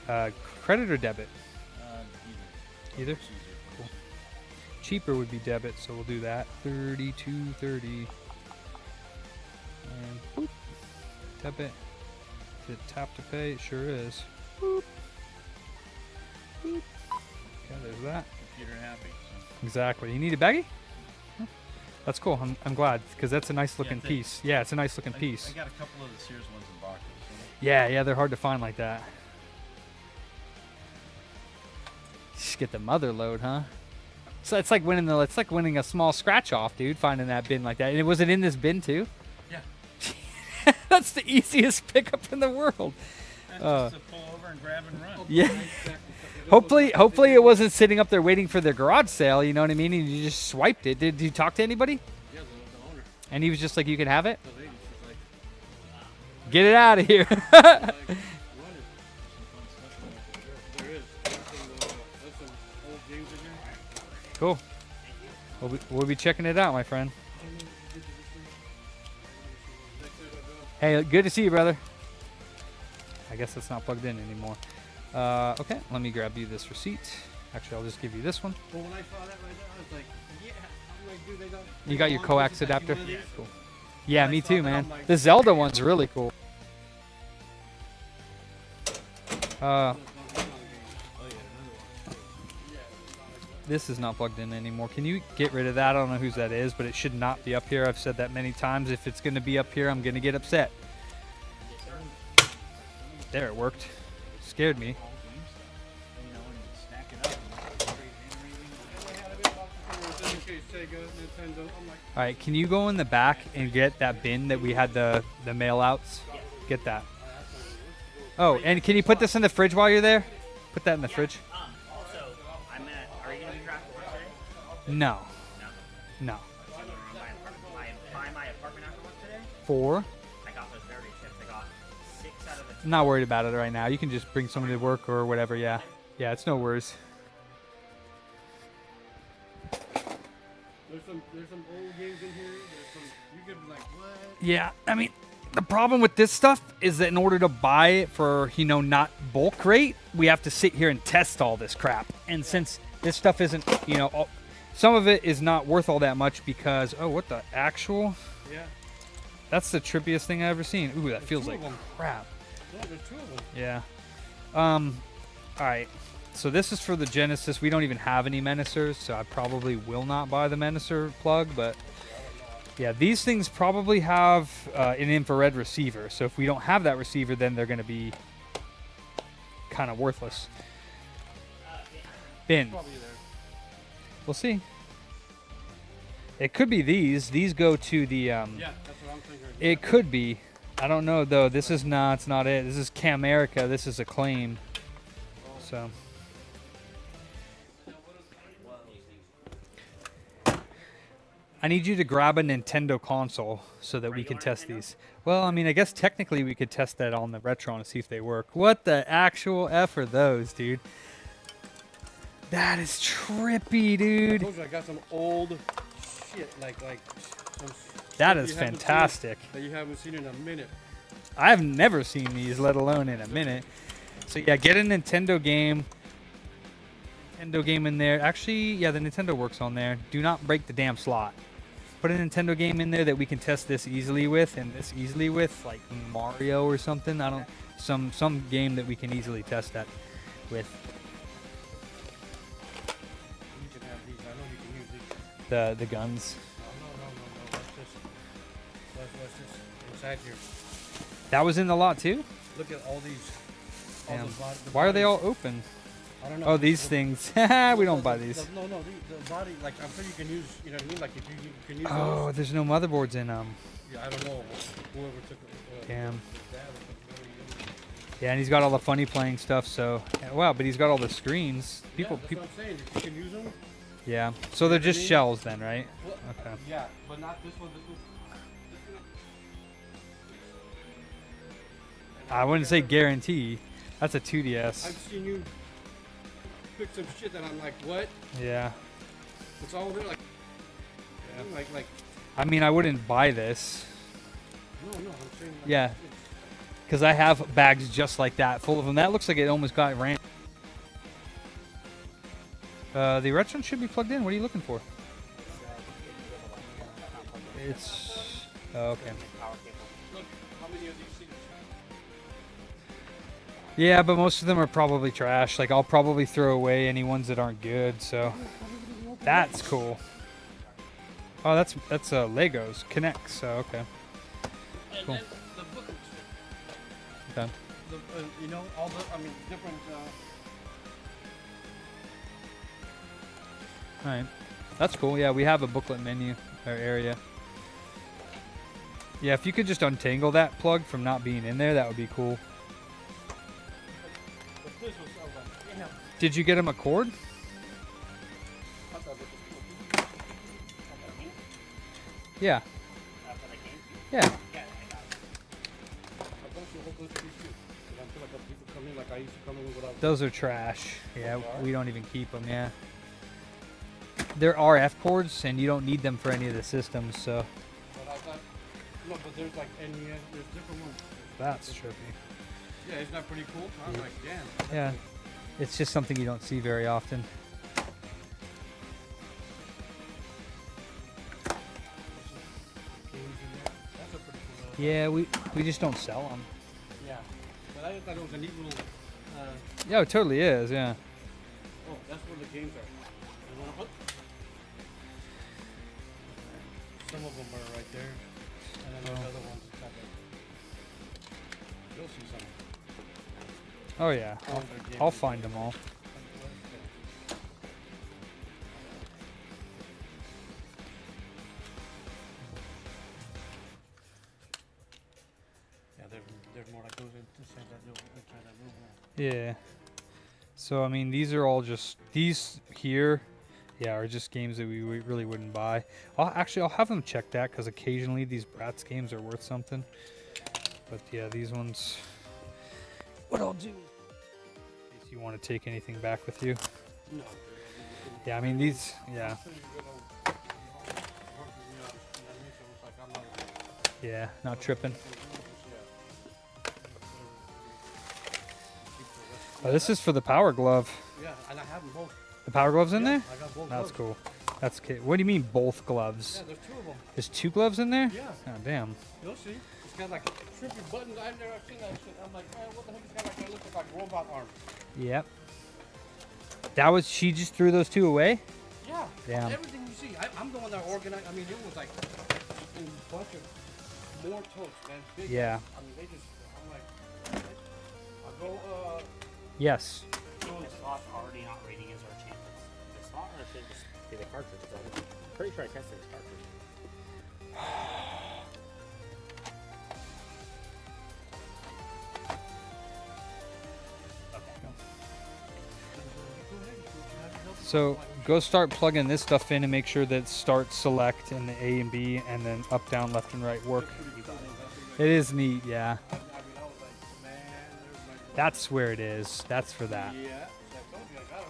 So, credit or debit? Either. Either. Cool. Cheaper would be debit, so we'll do that. $32.30. And boop. Debit. Is it tap to pay? It sure is. Boop. Boop. Okay, there's that. Computer happy. So. Exactly. You need a baggie? Huh. That's cool. I'm glad, because that's a nice looking thanks. piece. Yeah, it's a nice looking piece. I got a couple of the Sears ones in boxes. So. Yeah, they're hard to find like that. Just get the mother load, huh? So it's like winning a small scratch off, dude. Finding that bin like that, and was it in this bin too? Yeah. That's the easiest pickup in the world. That's just to pull over and grab and run. Yeah. Hopefully it wasn't sitting up there waiting for their garage sale. You know what I mean? And you just swiped it. Did you talk to anybody? Yeah, the owner. And he was just like, "You can have it. The lady, she's like, Get it out of here." like, what is it? Some fun stuff in there. There is. There's some old games in here. Cool. We'll be checking it out, my friend. Hey, good to see you, brother. I guess it's not plugged in anymore. Okay, let me grab you this receipt. Actually, I'll just give you this one. Well, when I saw that right there, I was like, yeah. I'm like, dude, they got. You got your coax adapter? Yeah. Cool. Yeah, When I me saw too, that, man. I'm like, The Zelda one's really cool. This is not plugged in anymore. Can you get rid of that? I don't know whose that is, but it should not be up here. I've said that many times. If it's going to be up here, I'm going to get upset. There, it worked. Scared me. All right, can you go in the back and get that bin that we had the mail outs? Get that. Oh, and can you put this in the fridge while you're there? Put that in the fridge. Also, are you going to be tracking work today? No. No. No. By my apartment after work today, 4. I got those dirty chips. I got 6 out of the. I'm not worried about it right now. You can just bring somebody to work or whatever. Yeah. Yeah, it's no worries. There's some old games in here. There's some, you could be like, what? Yeah, I mean, the problem with this stuff is that in order to buy it for, not bulk rate, we have to sit here and test all this crap. And since this stuff isn't, some of it is not worth all that much because, oh, what the actual? Yeah. That's the trippiest thing I've ever seen. Ooh, that There's feels two like of 'em. crap. No, there's 2 of them. Yeah. All right. So this is for the Genesis. We don't even have any Menacers, so I probably will not buy the Menacer plug, but yeah, these things probably have an infrared receiver. So if we don't have that receiver, then they're going to be kind of worthless. Bin. Probably there. We'll see. It could be these. These go to the... Yeah, that's what I'm thinking. It could be. I don't know, though. This is not... It's not it. This is Camerica. This is Acclaim. So... I need you to grab a Nintendo console so that we can test these. Well, I mean, I guess technically we could test that on the Retron to see if they work. What the actual F are those, dude? That is trippy, I dude. told you I got some old shit, like some That stuff is you haven't fantastic. seen, that you haven't seen in a minute. I've never seen these, let alone in a minute. So yeah, get a Nintendo game. Nintendo game in there. Actually, yeah, the Nintendo works on there. Do not break the damn slot. Put a Nintendo game in there that we can test this easily with, and this easily with, like Mario or something. I don't, some game that we can easily test that with. You can have these. I know you can use these. The guns. No. That's just inside here. That was in the lot too. Look at all these. All Damn. the Why are they all bodies. open? I don't know. Oh, these things. We don't buy these. No, the body, like, I'm sure you can use, you know what I mean? Like, if you can use Oh, those. there's no motherboards in them. Yeah, I don't know. Whoever took it. Damn. Dad or something. Yeah, and he's got all the funny playing stuff. So, wow, but he's got all the screens. People, That's people. what I'm saying. If you can use them. Yeah. So they're just shells then, right? Well, Okay. Yeah, but not this one. This one. I wouldn't say guarantee. That's a I've 2DS. seen you pick some shit that I'm like, what? Yeah. It's all there, like, like. I mean, I wouldn't buy this. No, I'm saying. Like, Yeah. Because I have bags just like that, full of them. That looks like it almost got ran. The Retron should be plugged in. What are you looking for? It's... Oh, okay. Look, how many of these things? Yeah, but most of them are probably trash. Like, I'll probably throw away any ones that aren't good, so... That's cool. Oh, that's Legos. Connect, so okay. Cool. And the book and shit. Okay. You know, all the, I mean, different. All right. That's cool. Yeah, we have a booklet menu or area. Yeah, if you could just untangle that plug from not being in there, that would be cool. But this was, I was like, damn. Did you get him a cord? I thought this was cool. Yeah. After the game? Yeah. Yeah, I got it. I bought you a whole bunch of these too. 'Cause I feel like other people come in like I used to come in without. Those are trash. Yeah, They are? we don't even keep them. Yeah. They're RF cords, and you don't need them for any of the systems. So But I thought, no, but there's like NES, there's different ones. that's trippy. Yeah, isn't that pretty cool? I was like, damn. Yeah. It's just something you don't see very often. Games in there. That's a pretty cool little. Yeah, we just don't sell them. Yeah. But I just thought it was a neat little. Yeah, it totally is. Yeah. Oh, that's where the games are. You wanna hook? Some of them are right there, and then there's other ones that have it. You'll see some. Oh yeah. Oh, they're games I'll in find them all. Yeah, there's more that goes inside that room. Yeah. So I mean, these are all just these here. Yeah, are just games that we really wouldn't buy. I'll have them check that because occasionally these Bratz games are worth something. But yeah, these ones. What I'll do. In case you want to take anything back with you. No. Yeah, I mean these. Yeah. Yeah, not tripping. Oh, this is for the Power Glove. Yeah, and I have them both. The Power Glove's in there? I got both. That's gloves. cool. That's okay. What do you mean both gloves? Yeah, there's two of them. There's 2 gloves in there? Yeah. Oh, damn. You'll see. It's got like trippy buttons. I've never seen that shit. I'm like, man, what the heck? It's got like that looks like robot arms. Yep. That was, she just threw those 2 away? Yeah. Damn. Everything you see. I'm the one that organized. I mean, it was like a bunch of more totes, man. Big. Yeah. I mean, they just. I'm like, I'll go. Yes. The slot's already not rating as our champions. The slot or should just be the cartridge though. I'm pretty sure I tested this cartridge. So go start plugging this stuff in and make sure that start, select, and the A and B, and then up, down, left, and right work. It is neat, yeah. I was like, man, there's my. That's where it is. That's for that. Yeah. I told you I got 'em.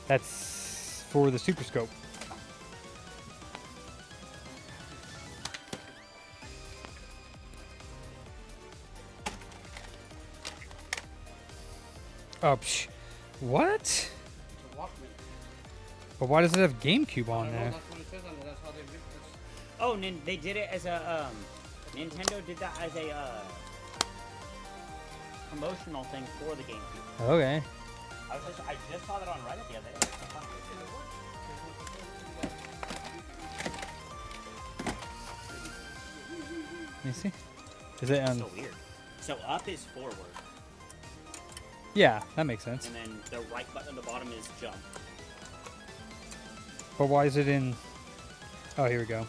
That's for the Super Scope. Oh, psh. What? It's a Walkman. But why does it have GameCube on I know, there? that's what it says on there. That's how they make this. Oh, they did it as a Nintendo did that as a promotional thing for the GameCube. Okay. I just saw that on Reddit the other day. You see? Is it on? So weird. So up is forward, Yeah, that makes sense. and then the right button at the bottom is jump. But why is it in? Oh, here we go.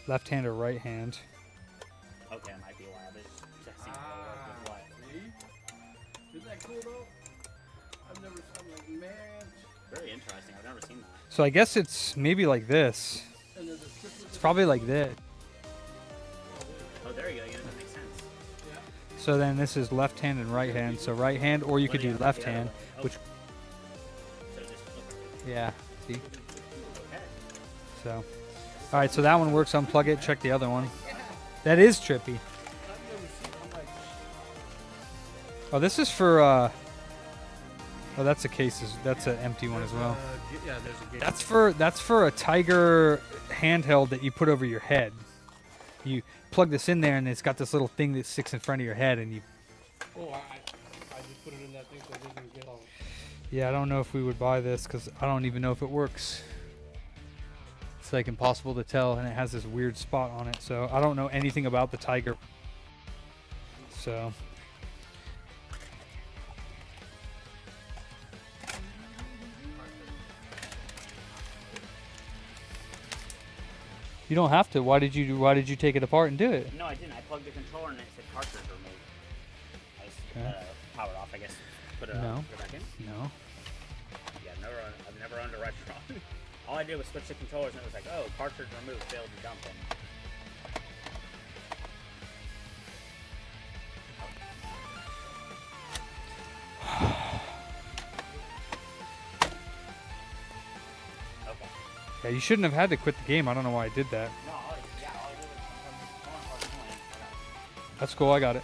Left hand or right hand? Okay, that might be why. But that seems to work with what? See? Isn't that cool though? I'm like, man. Very interesting. I've never seen that. So I guess it's maybe like this. And there's a triplet. It's probably like this. Oh, there you go. Yeah, that makes sense. So then this is left hand and right hand. So right hand, or you could do left hand, which, So just flip it. yeah, see? Okay. So, all right, so that one works. Unplug it, check the other one. That is trippy. Oh, this is for, oh, that's a case, that's an empty one as well. Yeah, there's a game. That's for a Tiger handheld that you put over your head. You plug this in there, and it's got this little thing that sticks in front of your head, and you. Oh, I just put it in that thing so it doesn't get all. Yeah, I don't know if we would buy this because I don't even know if it works. So like impossible to tell, and it has this weird spot on it. So I don't know anything about the Tiger. So you don't have to. Why did you take it apart and do it? No, I didn't. I plugged the controller and it said cartridge removed. I just powered off, I guess. Put it No. put it back in. No. Yeah, I've never owned a Retron. All I did was switch the controllers and it was like, oh, cartridge removed, failed to dump in. Okay. Yeah, you shouldn't have had to quit the game. I don't know why I did that. No, all I did was That's cool. I got it.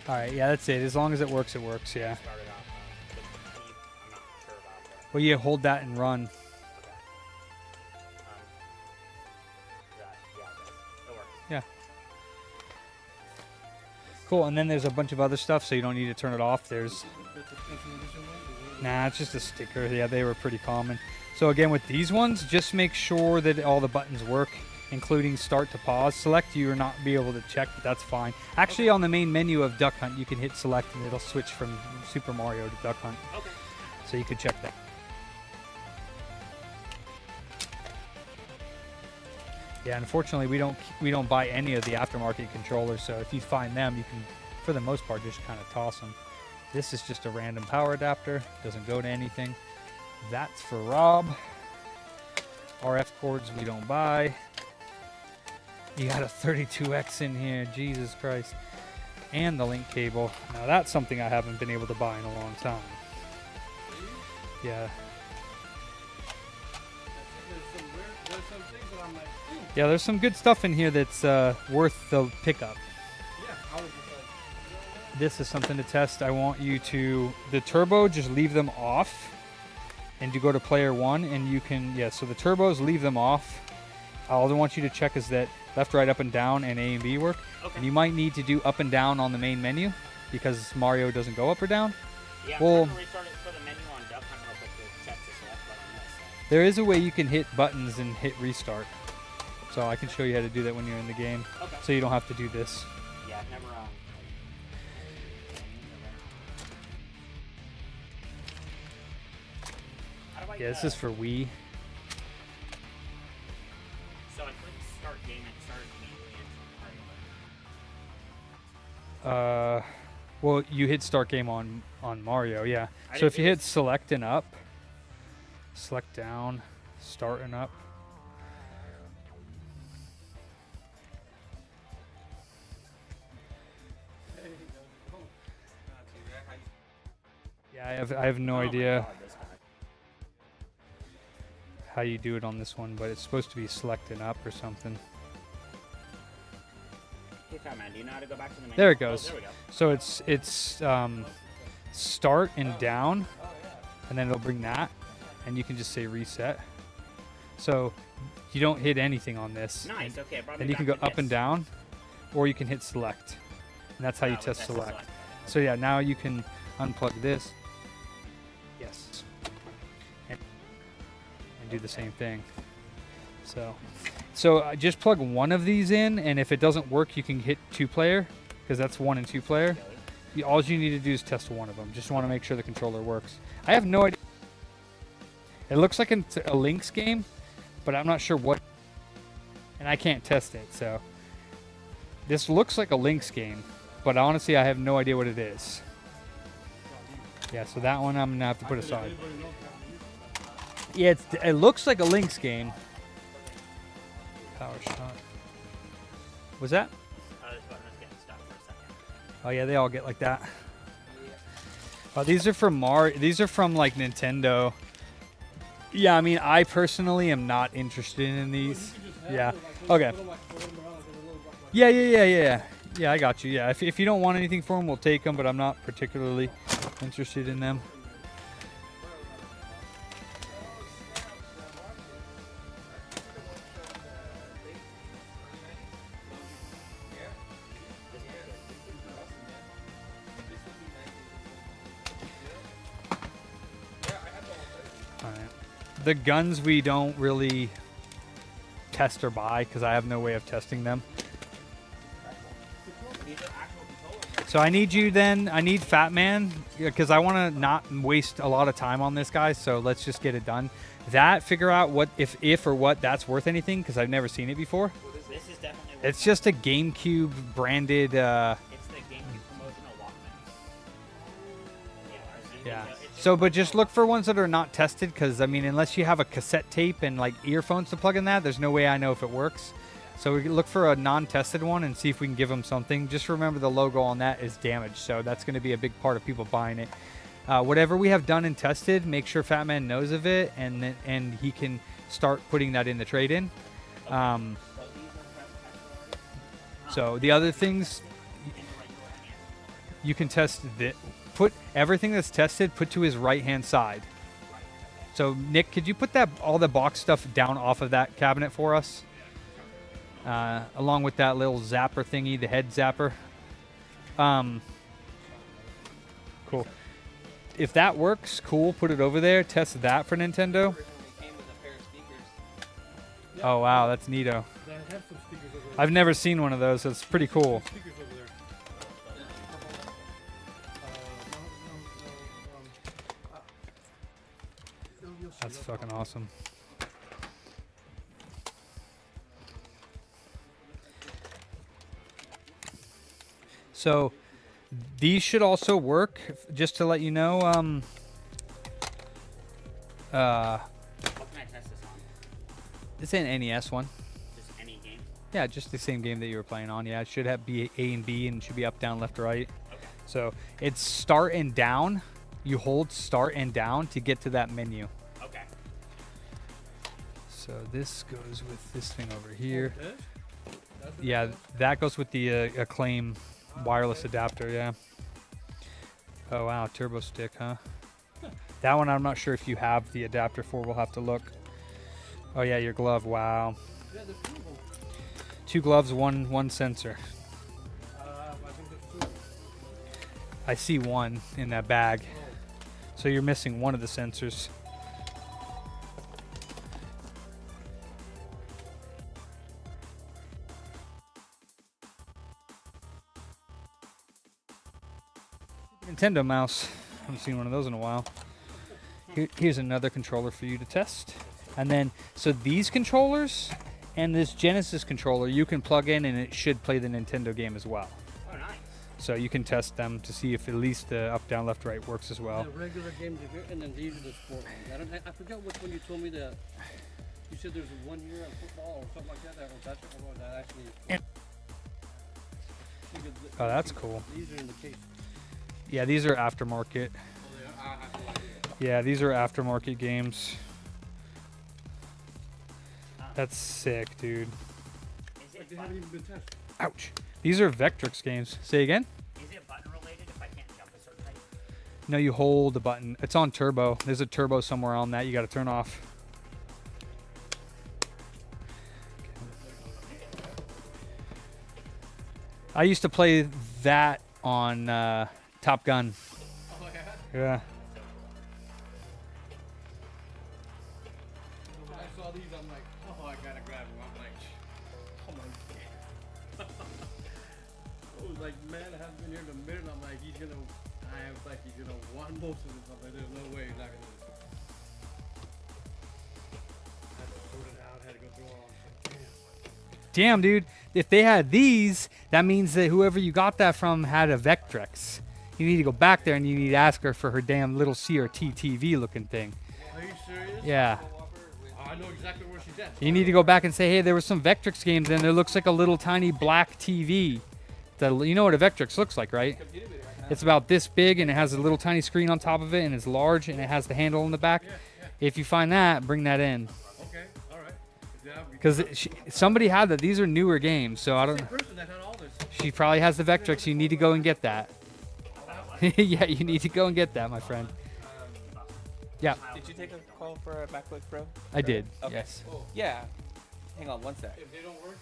All right, yeah, that's it. As long as it works, yeah. started off with the key. I'm not sure about that. Well, you hold that and run. Yeah, it does. It works. Yeah. Cool, and then there's a bunch of other stuff, so you don't need to turn it off. There's... Nah, it's just a sticker. Yeah, they were pretty common. So again, with these ones, just make sure that all the buttons work, including start to pause. Select you or not be able to check, but that's fine. Actually, on the main menu of Duck Hunt, you can hit select and it'll switch from Super Mario to Duck Hunt. Okay. So you could check that. Yeah, unfortunately, we don't buy any of the aftermarket controllers. So if you find them, you can, for the most part, just kind of toss them. This is just a random power adapter. Doesn't go to anything. That's for Rob. RF cords we don't buy. You got a 32X in here, Jesus Christ. And the link cable. Now that's something I haven't been able to buy in a long time. Yeah. There's some things that I'm like, Yeah, there's some good stuff in here that's worth the pickup. yeah, I was just like, This is something to test. I want you to, the turbo, just leave them off. And you go to player 1 and you can, yeah, so the turbos, leave them off. All I want you to check is that left, right, up, and down, and A and B work. Okay. And you might need to do up and down on the main menu because Mario doesn't go up or down. Yeah, Well, I'm trying to restart it for the menu on Duck Hunt real quick to check the select button on this. there is a way you can hit buttons and hit restart. So I can show you how to do that when you're in the game. Okay. So you don't have to do this. Yeah, I've never How do I, Yeah, this is for Wii. So I clicked start game and it started immediately. Well, you hit start game on Mario, yeah. I So if didn't you do hit this. select and up, select down, start and up. Yeah, I have no Oh my idea God, this guy. how you do it on this one, but it's supposed to be select and up or something. Hey, Fat Man, do you know how to go back to the menu? There it Oh, goes. there we go. So it's start and down, and then it'll bring that, and you can just say reset. So you don't hit anything on this. Nice, okay, it brought me And you can go back to up and this. down, or you can hit select, and that's how you Oh, test that's the select. select. So yeah, now you can unplug this. Yes. And do the same thing. So So just plug one of these in, and if it doesn't work, you can hit 2-player, because that's 1 and 2-player. All you need to do is test one of them. Just want to make sure the controller works. I have no idea. It looks like it's a Lynx game, but I'm not sure what. And I can't test it, so. This looks like a Lynx game, but honestly, I have no idea what it is. Yeah, so that one I'm going to have to put aside. Yeah, it looks like a Lynx game. Power shot. Was that? This button was getting stuck for a second. Oh yeah, they all get like that. Oh, these are from These are from like Nintendo. Yeah, I mean, I personally am not interested in these. Yeah. Okay. Yeah. Yeah, I got you. Yeah, if you don't want anything for them, we'll take them, but I'm not particularly interested in them. The guns we don't really test or buy because I have no way of testing them. So I need you then. I need Fat Man because I want to not waste a lot of time on this guy. So let's just get it done. Figure out what if or what that's worth anything because I've never seen it before. This is definitely. It's just a GameCube branded. It's the GameCube promotional Walkman. Yeah. So, but just look for ones that are not tested, because I mean, unless you have a cassette tape and like earphones to plug in that, there's no way I know if it works. So we can look for a non-tested one and see if we can give them something. Just remember the logo on that is damaged, so that's going to be a big part of people buying it. Whatever we have done and tested, make sure Fat Man knows of it, and he can start putting that in the trade-in. So the other things you can test that. Put everything that's tested, put to his right-hand side. So, Nick, could you put all the box stuff down off of that cabinet for us? Along with that little zapper thingy, the head zapper. Cool. If that works, cool, put it over there. Test that for Nintendo. Oh, wow, that's neato. I've never seen one of those, so it's pretty cool. That's fucking awesome. So these should also work, just to let you know. What can I test this on? It's an NES one. Just any game? Yeah, just the same game that you were playing on. Yeah, it should be A and B, and it should be up, down, left, right. Okay. So it's start and down. You hold start and down to get to that menu. Okay. So this goes with this thing over here. Yeah, that goes with the Acclaim wireless adapter, yeah. Oh, wow, turbo stick, huh? That one I'm not sure if you have the adapter for. We'll have to look. Oh, yeah, your glove, wow. 2 gloves, one sensor. I see one in that bag. So you're missing one of the sensors. Nintendo mouse. I haven't seen one of those in a while. Here's another controller for you to test. And then, so these controllers and this Genesis controller you can plug in and it should play the Nintendo game as well. Oh, nice. So you can test them to see if at least the up, down, left, right works as well. The regular games, and then these are the sport ones. I forgot which one you told me that. You said there's 1 year of football or something like that. That actually. Oh, that's cool. These are in the case. Yeah, these are aftermarket. Yeah, these are aftermarket games. That's sick, dude. They haven't even been tested. Ouch. These are Vectrix games. Say again? Is it button related if I can't jump a certain height? No, you hold the button. It's on turbo. There's a turbo somewhere on that you got to turn off. I used to play that on Top Gun. Oh, yeah? Yeah. saw these, I'm like, oh, I gotta grab them. I'm like, oh my god. I was like, man, I haven't been here in a minute. I'm like, he's gonna want most of this. I'm like, there's no way he's not gonna. Had to sort it out, had to go through all this. Damn, dude. If they had these, that means that whoever you got that from had a Vectrex. You need to go back there and you need to ask her for her damn little CRT TV looking thing. Are you serious? Yeah. I know exactly where she's at. You need to go back and say, hey, there was some Vectrex games and there looks like a little tiny black TV. You know what a Vectrex looks like, right? It's about this big and it has a little tiny screen on top of it and it's large and it has the handle in the back. If you find that, bring that in. Okay, all right. Because somebody had that. These are newer games, so I don't know. Person that had all this. She probably has the Vectrex. You need to go and get that. Yeah, you need to go and get that, my friend. Yeah. Did you take a call for a MacBook Pro? I did, Okay. yes. Yeah. Hang on one sec. If they don't work.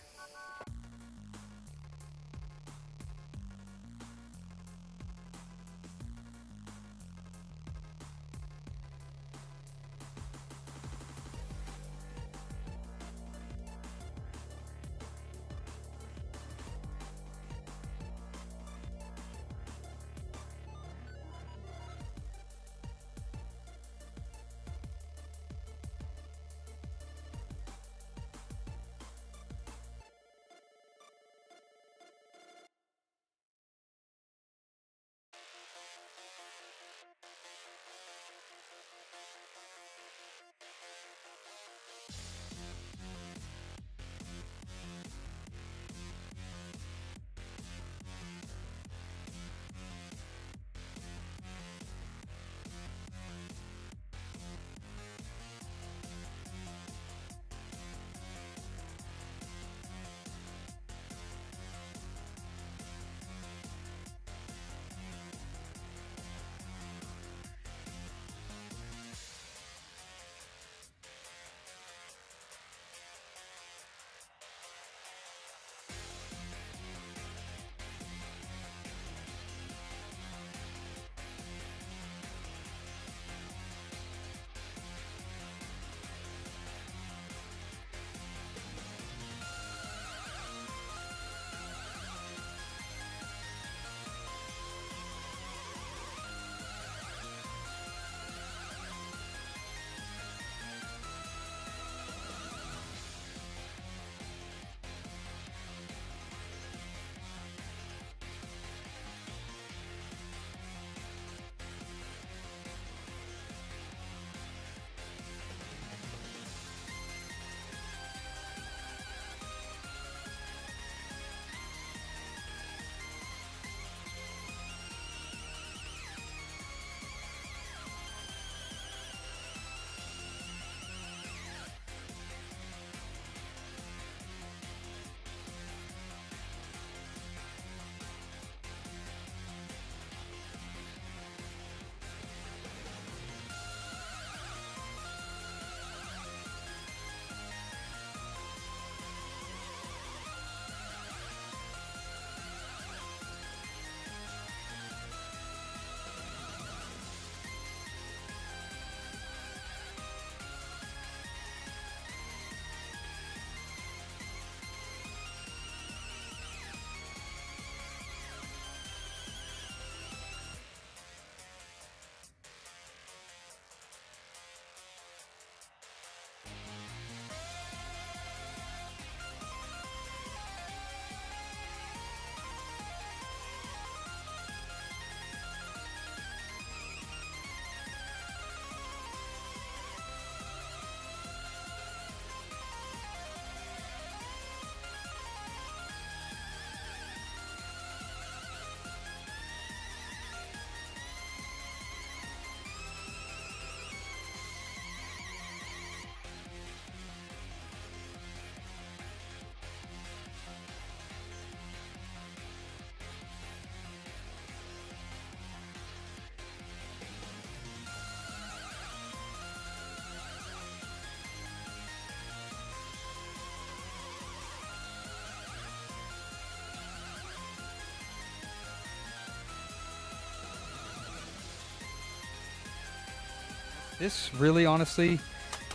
This really, honestly,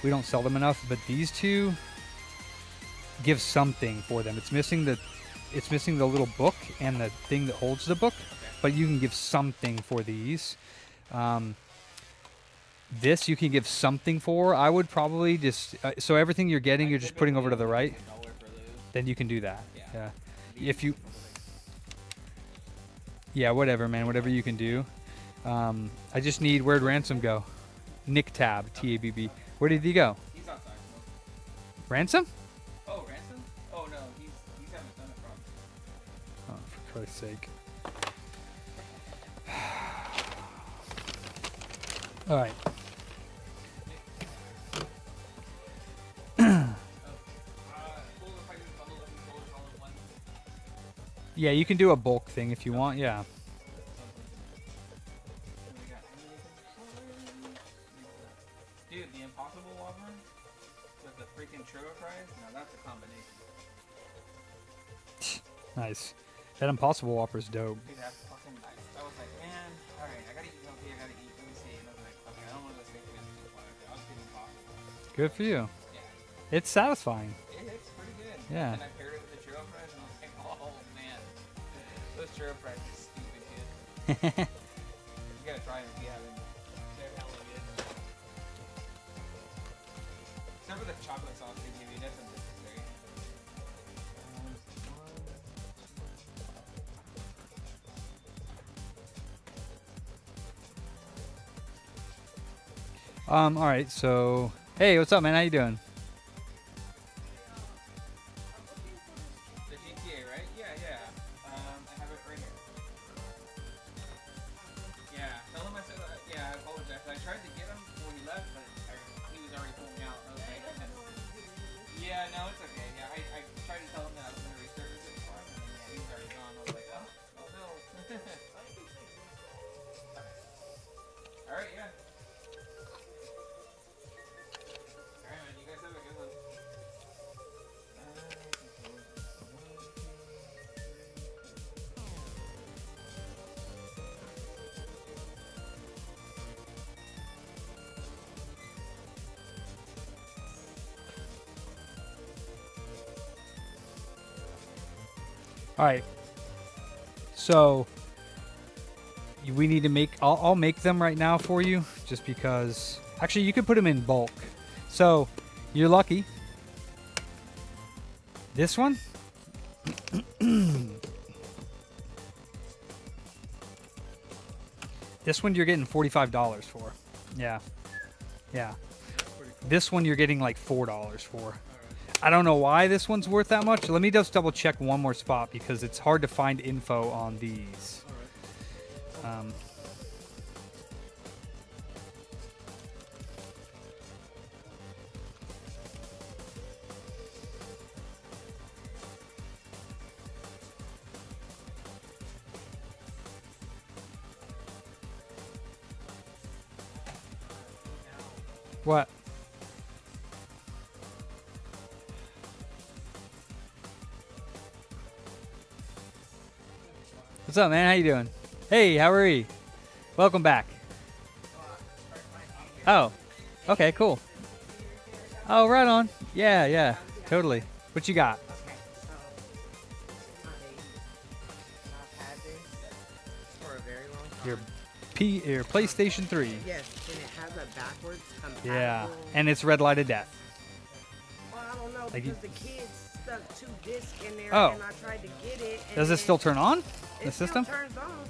We don't sell them enough, but these two give something for them. It's missing the little book and the thing that holds the book, but you can give something for these. This you can give something for. I would probably just so everything you're getting, you're just putting over to the right. Then you can do that. Yeah. If you. Yeah, whatever, man. Whatever you can do. I just need. Where'd Ransom go? Nick Tab, TABB. Where did he go? He's outside. Ransom? Oh, Ransom? Oh no, he's having a stomach problem. Oh, for Christ's sake. All right. Yeah, you can do a bulk thing if you want. Yeah. Dude, the Impossible Whopper with the freaking churro fries. Now that's a combination. Nice. That Impossible Whopper's dope. Dude, that's fucking nice. I was like, man, all right, I gotta eat healthy. I gotta eat. Let me see. And I was like, okay, I don't want to go steak with too far. I'll just get Impossible. Good for you. Yeah. It's satisfying. It's pretty good. Yeah. And I paired it with the churro fries, and I was like, oh man, those churro fries are stupid good. You gotta try them if you haven't. They're hella good. Except for the chocolate sauce they give you, that's unnecessary. All right. So, hey, what's up, man? How you doing? The GTA, right? Yeah, yeah. I have it right here. Yeah, tell him I said, yeah, I apologize. I tried to get him when he left, but he was already pulling out. I was like, yeah, no, it's okay. Yeah, I tried to tell him that I was going to resurface it for him, and then, yeah, he was already gone. I was like, oh no. Alright, yeah. Alright, man, you guys have a good one. All right. So we need to make. I'll make them right now for you, just because. Actually, you could put them in bulk. So you're lucky. This one. This one you're getting $45 for. Yeah. Yeah. This one you're getting like $4 for. I don't know why this one's worth that much. Let me just double check one more spot because it's hard to find info on these. What? What's up, man? How you doing? Hey, how are you? Welcome back. Oh, okay, cool. Oh, right on. Yeah, yeah, totally. What you got? Your PlayStation 3. Yes, and it has a backwards compatible. Yeah, and it's red light of death. Well, I don't know Like because the kids stuck 2 discs in there, Oh. and I tried to get it. And Does it then still turn on? The it system? Still turns on.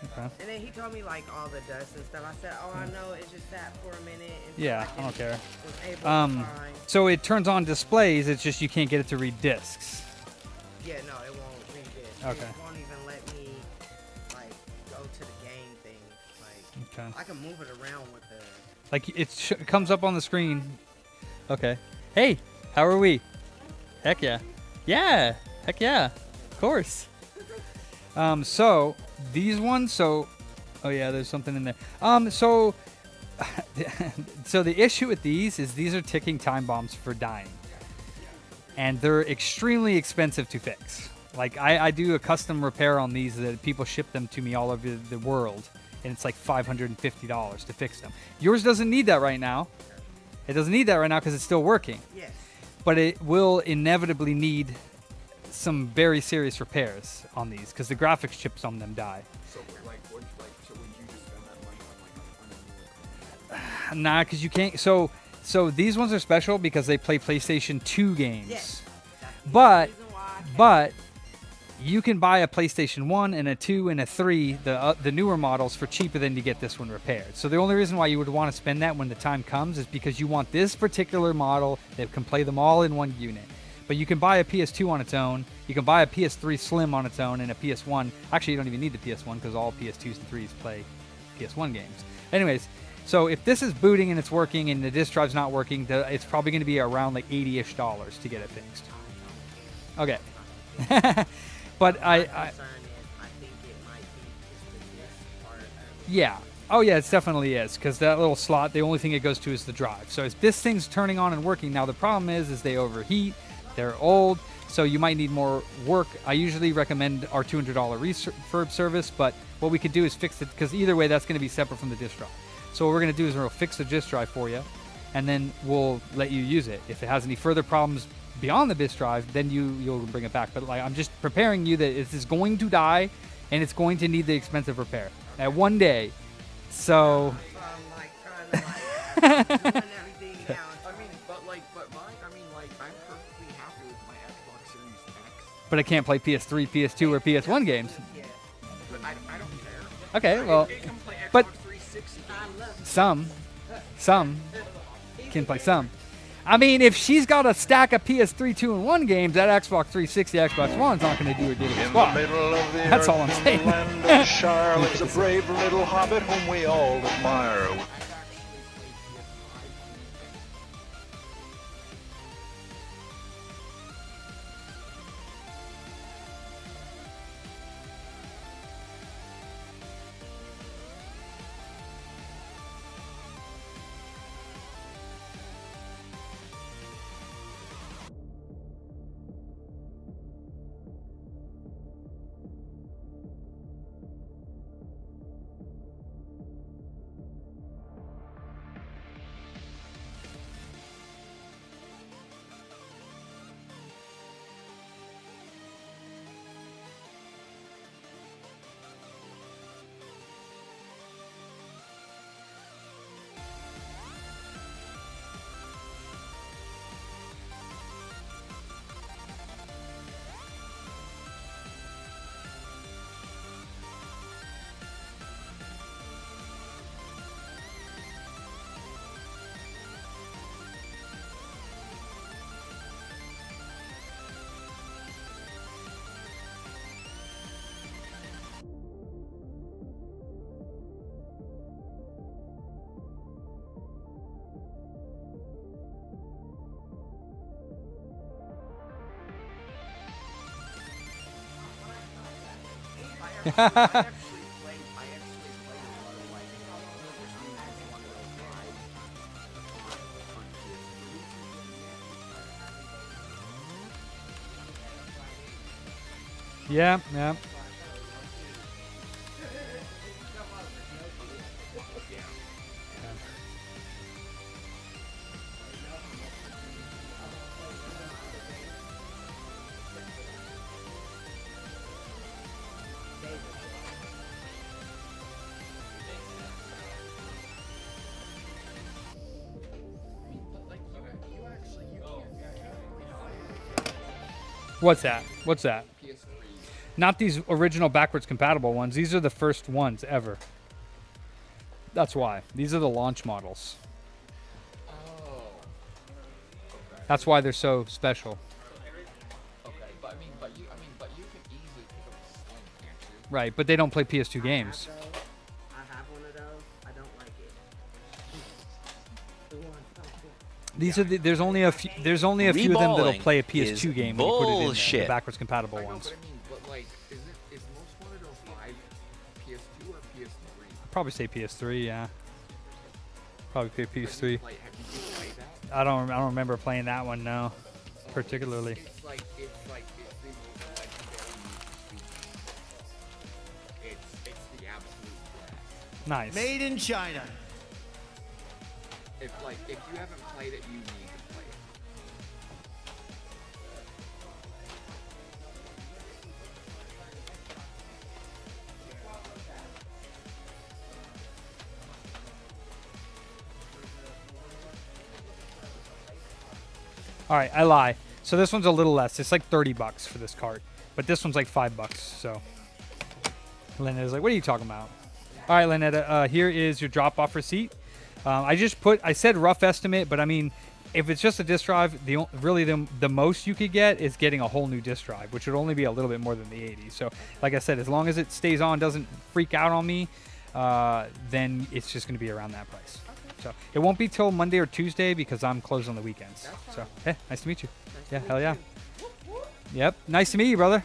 Okay. And then he told me like all the dust and stuff. I said, "Oh, I know. It just sat for a minute." Until Yeah, I don't care. Was able to find. So it turns on displays. It's just you can't get it to read discs. Yeah, no, it won't read it. Okay. It won't even let me like go to the game thing. Like, Okay. I can move it around with the. Like it comes up on the screen. Okay. Hey, how are we? Heck yeah. Yeah. Heck yeah. Of course. So these ones. So, oh yeah, there's something in there. So, so the issue with these is these are ticking time bombs for dying, and they're extremely expensive to fix. Like I do a custom repair on these that people ship them to me all over the world, and it's like $550 to fix them. Yours doesn't need that right now. It doesn't need that right now because it's still working. Yes. But it will inevitably need some very serious repairs on these because the graphics chips on them die. So like, would you just spend that money on like a new? Nah, because you can't. So these ones are special because they play PlayStation 2 games. Yes. But you can buy a PlayStation 1 and a 2 and a 3, the newer models, for cheaper than to get this one repaired. So the only reason why you would want to spend that when the time comes is because you want this particular model that can play them all in one unit. But you can buy a PS2 on its own. You can buy a PS3 Slim on its own and a PS1. Actually, you don't even need the PS1 because all PS2s and 3s play PS1 games. Anyways, so if this is booting and it's working and the disk drive's not working, it's probably going to be around like $80-ish to get it fixed. Okay. But yeah. Oh yeah, it definitely is, because that little slot, the only thing it goes to is the drive. So if this thing's turning on and working, now the problem is they overheat, they're old, so you might need more work. I usually recommend our $200 refurb service, but what we could do is fix it, because either way that's going to be separate from the disk drive. So what we're going to do is we'll fix the disk drive for you, and then we'll let you use it. If it has any further problems beyond the disk drive, then you'll bring it back. But like, I'm just preparing you that it is going to die and it's going to need the expensive repair at one day. So I mean, but mine, I mean, like, I'm perfectly happy with my Xbox Series X. but I can't play PS3, PS2, or PS1 games. But I don't care. Okay, well, It can play but Xbox 360. some can play some. I mean, if she's got a stack of PS3 2-in-1 games, that Xbox 360, Xbox One's not going to do her diddly In the squat. middle of the That's earth, all I'm in saying. the land of Shire lives a brave little hobbit whom we all admire. Yeah, yeah. What's that? What's that? Not these original backwards compatible ones. These are the first ones ever. That's why. These are the launch models. That's why they're so special. Okay, but you can easily pick up a Slim, can't you? Right, but they don't play PS2 games. I have one of those. I don't like it. These are there's only a few of them that'll Reballing play a is PS2 game when you put it in there, the bullshit. backwards compatible I know, ones. but I mean, but like, is most wanted on 5 PS2 or PS3? I'd probably say PS3, yeah. Probably play PS3. Like, have you played that? I don't remember playing that one, no, particularly. It's the most legendary It's the absolute best. Nice. Made in China. If you haven't played it, you need to play it. All right, I lie. So this one's a little less. It's like 30 bucks for this cart, but this one's like $5. So Lynetta's like, what are you talking about? All right, Lynetta, here is your drop-off receipt. I said rough estimate, but I mean, if it's just a disk drive, really the most you could get is getting a whole new disk drive, which would only be a little bit more than the 80. So like I said, as long as it stays on, doesn't freak out on me, then it's just going to be around that price. So it won't be till Monday or Tuesday because I'm closed on the weekends. So hey, nice to meet you. Yeah, hell yeah. Yep, nice to meet you, brother.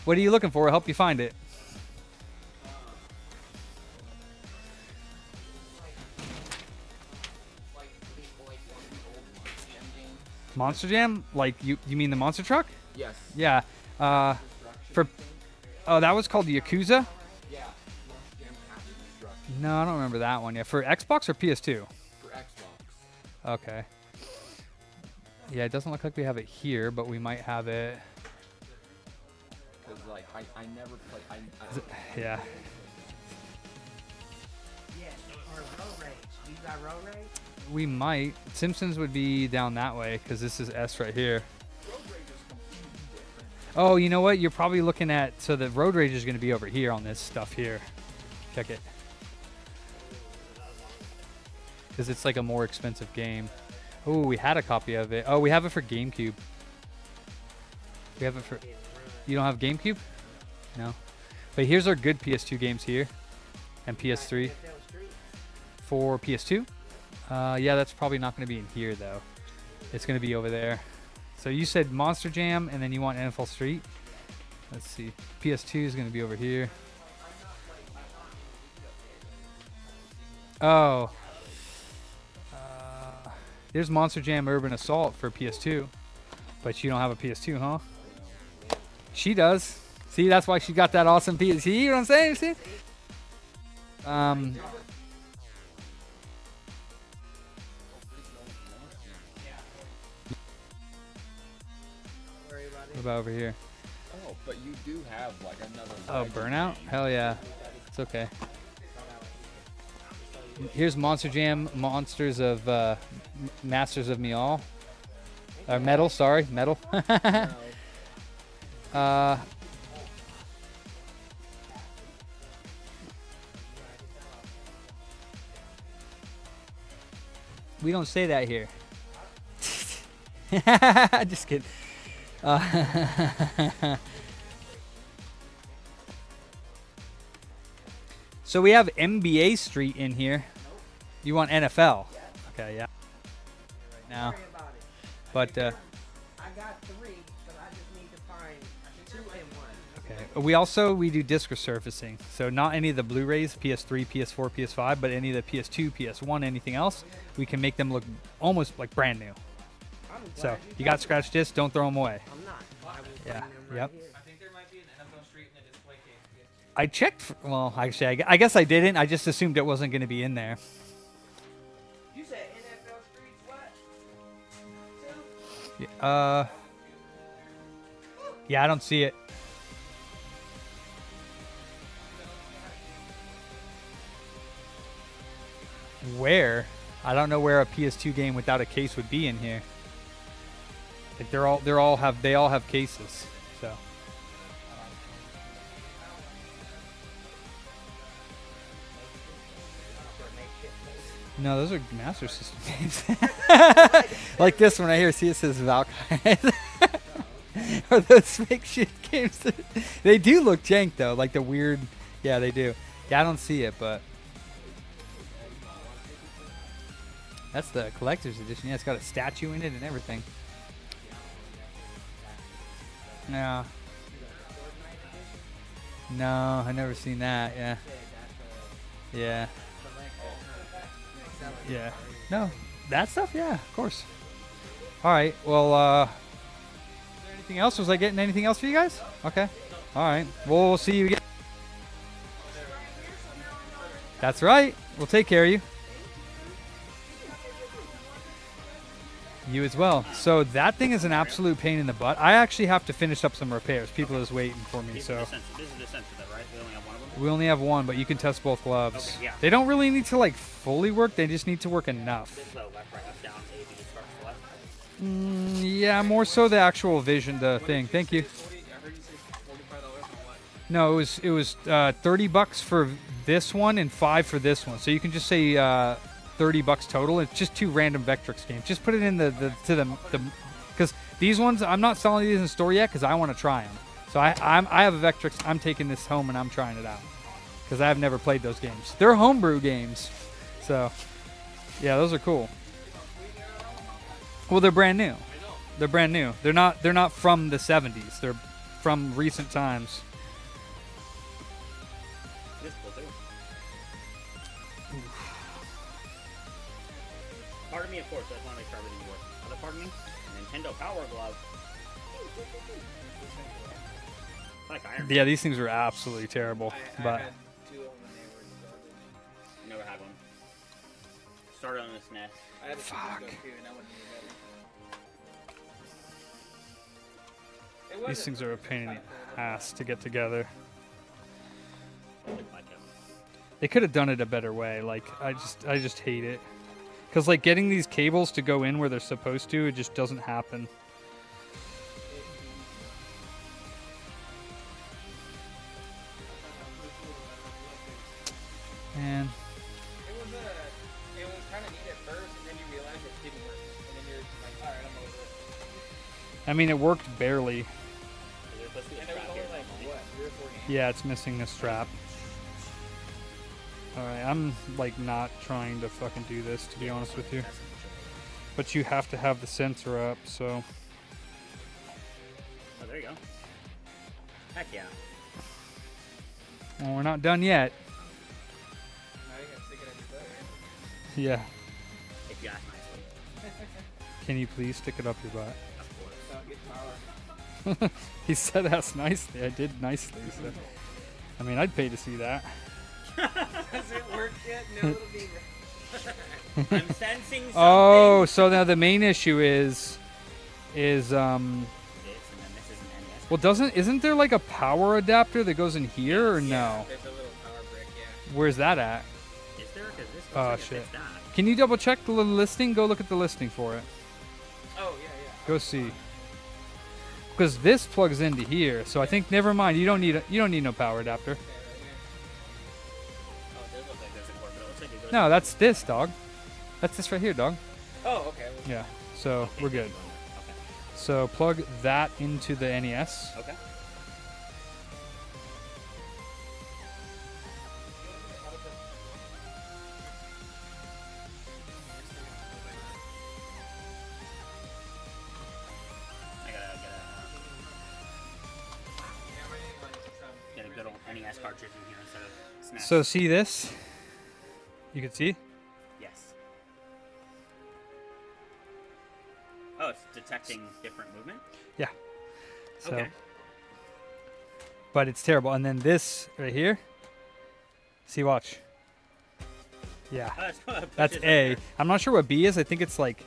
What are you looking for? I'll help you find it. Monster Jam? Like you mean the monster truck? Yes. Yeah. That was called Yakuza? Yeah. No, I don't remember that one. Yeah, for Xbox or PS2? For Xbox. Okay. Yeah, it doesn't look like we have it here, but we might have it. Because like I never play. Yeah. Yeah, or road rage. You got road rage? We might. Simpsons would be down that way because this is S right here. Oh, you know what? You're probably looking at. So the road rage is going to be over here on this stuff here. Check it. Because it's like a more expensive game. Oh, we had a copy of it. Oh, we have it for GameCube. We have it for... You don't have GameCube? No. But here's our good PS2 games here. And PS3. For PS2? Yeah, that's probably not going to be in here, though. It's going to be over there. So you said Monster Jam, and then you want NFL Street. Let's see. PS2 is going to be over here. Oh. There's Monster Jam Urban Assault for PS2. But you don't have a PS2, huh? She does. See, that's why she got that awesome PS. See, you know what I'm saying? See? What about over here? Oh, but you do have like another. Oh, Burnout? Hell yeah. It's okay. Here's Monster Jam, Monsters of Masters of Me All. Metal, sorry, Metal. We don't say that here. Just kidding. So we have NBA Street in here. You want NFL? Okay, yeah. Right now, but I got 3, but I just need to find 2 and 1. okay. We do disc resurfacing. So not any of the Blu-rays, PS3, PS4, PS5, but any of the PS2, PS1, anything else. We can make them look almost like brand new. So you got scratch discs, don't throw them away. I'm not. Yeah. Yep. I think there might be an NFL Street in the display case. I checked. Well, actually, I guess I didn't. I just assumed it wasn't going to be in there. You said NFL Streets what? 2? Yeah, yeah, I don't see it. Where? I don't know where a PS2 game without a case would be in here. Like they all have cases. So. No, those are Master System games. Like this one right here. See, it says Valkyrie. Are those makeshift games? They do look jank though, like the weird. Yeah, they do. Yeah, I don't see it, but that's the collector's edition. Yeah, it's got a statue in it and everything. Yeah. No, I never seen that. Yeah. Yeah. Yeah. No, that stuff. Yeah, of course. All right. Well, is there anything else? Was I getting anything else for you guys? Okay. All right. We'll see you again. That's right. We'll take care of you. You as well. So that thing is an absolute pain in the butt. I actually have to finish up some repairs. People is waiting for me. So This is the sensor, though, right? We only have one of them. we only have one, but you can test both gloves. Okay, yeah. They don't really need to like fully work. They just need to work enough. This low, left, right, up, down, A, B, start, select. Yeah, more so the actual vision, the thing. Thank you. I heard you say $45 on what? No, it was $30 for this one and $5 for this one. So you can just say $30 total. It's just 2 random Vectrix games. Just put it in the because these ones I'm not selling these in the store yet because I want to try them. So I have a Vectrix. I'm taking this home and I'm trying it out because I've never played those games. They're homebrew games, so yeah, those are cool. Well, they're brand new. They're brand new. They're not from the 70s. They're from recent times. This will do. Pardon me, of course. I just want to make sure everything works. Other pardon me? Nintendo Power Glove. Like iron. Yeah, these things are absolutely terrible. But I had 2 of them and they were garbage. Never had one. Started on this SNES. I had a Super Nintendo too, and that wouldn't be better. these things are a pain in the ass to get together. They could have done it a better way. Like I just hate it. Cause like getting these cables to go in where they're supposed to, it just doesn't happen. Man. It was kind of neat at first, and then you realize it didn't work, and then you're just like, all right, I'm over it. I mean, it worked barely. And it was only like what, 3 or 4 games? Yeah, it's missing a strap. Alright, I'm like not trying to fucking do this, to be honest with you. But you have to have the sensor up, so. Oh, there you go. Heck yeah. Well, we're not done yet. Now you gotta stick it in your butt, right? Yeah. If you ask nicely. Can you please stick it up your butt? Of course. Don't get power. He said that's nicely. I did nicely. So. I mean, I'd pay to see that. Has it worked yet? No, it'll be. I'm sensing something. Oh, so now the main issue is This, and then this is an NES. well, isn't there like a power adapter that goes in here or no? There's a little power brick, yeah. Where's that at? Is there? Because this looks Oh like it shit. fits that. Can you double check the listing? Go look at the listing for it. Oh, yeah, yeah. Go see. Because this plugs into here, so I think never mind. You don't need no power adapter. Oh, it does look like there's a cord, but it looks like it goes. No, that's this, dog. That's this right here, dog. Oh, okay. Yeah. So Okay, we're good. Okay. So plug that into the NES. Okay. I gotta get a good old NES cartridge in here instead of SNES. So see this? You can see? Yes. Oh, it's detecting different movement? Yeah. So, Okay. but it's terrible. And then this right here. See, watch. Yeah. Oh, That's pushes A. right there. I'm not sure what B is. I think it's like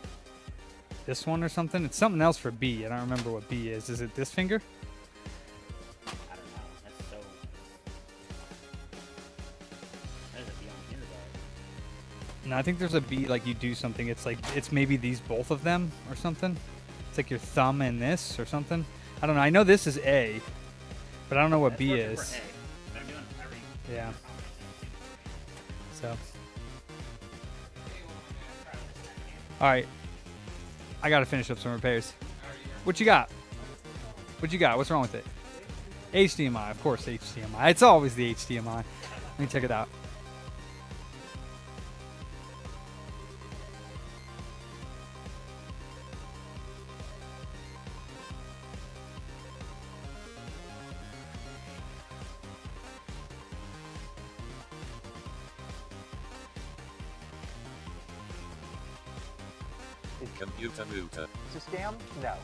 this one or something. It's something else for B. I don't remember what B is. Is it this finger? I don't know. That's so. There's a B on here, though. No, I think there's a B, like you do something. It's like, it's maybe these both of them or something. It's like your thumb and this or something. I don't know. I know this is A, but I don't know what That's B working is. for A. They're doing every. Yeah. So. Alright. I gotta finish up some repairs. What you got? What you got? What's wrong with it? HDMI, of course HDMI. It's always the HDMI. Let me check it out. Computer mooter. It's a scam? No.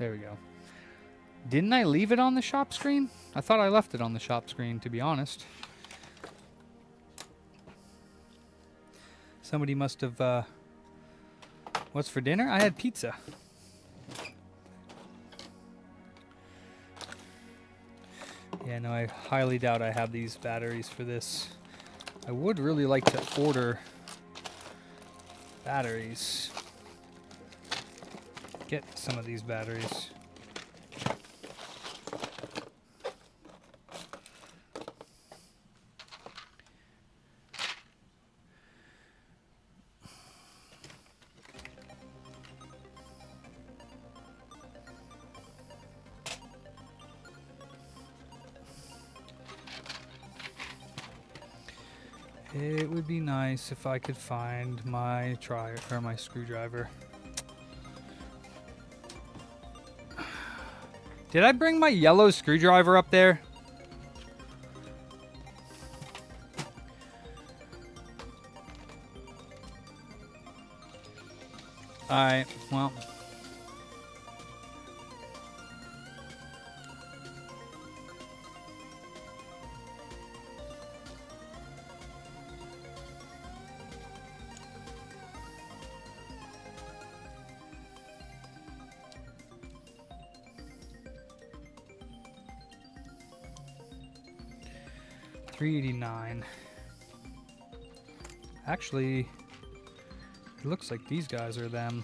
There we go. Didn't I leave it on the shop screen? I thought I left it on the shop screen, to be honest. Somebody must have, what's for dinner? I had pizza. Yeah, no, I highly doubt I have these batteries for this. I would really like to order batteries. Get some of these batteries. It would be nice if I could find my my screwdriver. Did I bring my yellow screwdriver up there? Alright, well. $3.89. Actually, it looks like these guys are them.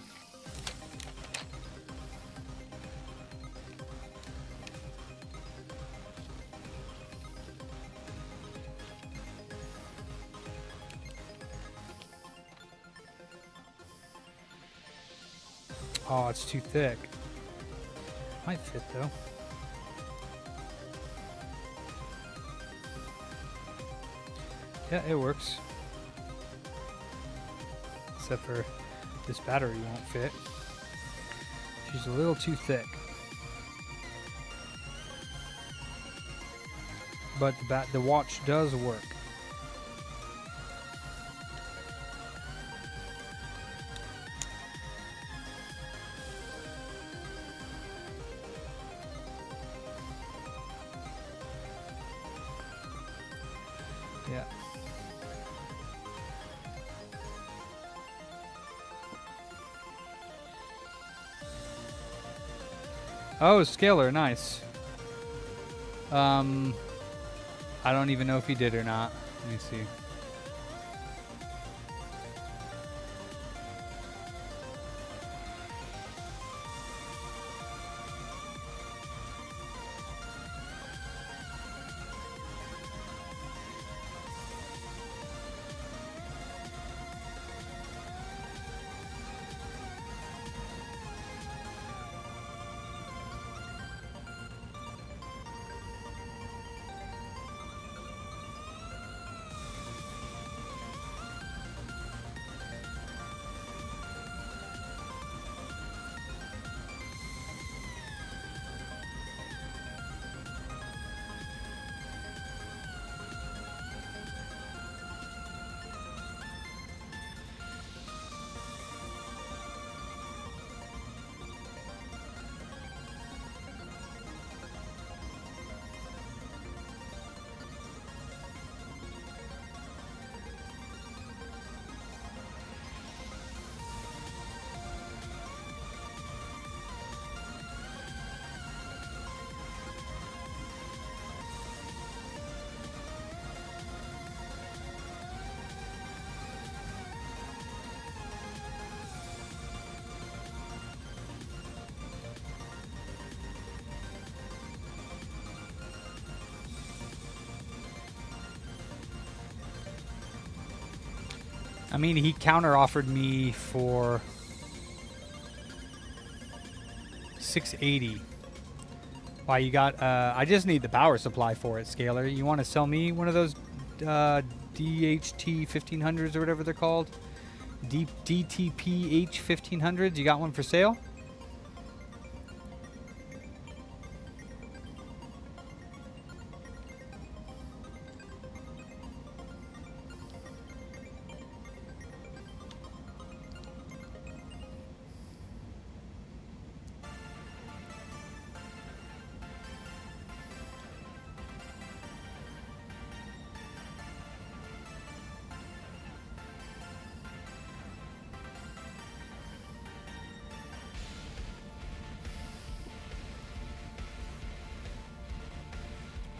Oh, it's too thick. Might fit though. Yeah, it works. Except for this battery won't fit. She's a little too thick. But the watch does work. Yeah. Oh, scaler, nice. I don't even know if he did or not. Let me see. I mean, he counter offered me for $680. Why, you got, I just need the power supply for it, Scaler. You want to sell me one of those DHT 1500s or whatever they're called? DTPH 1500s? You got one for sale?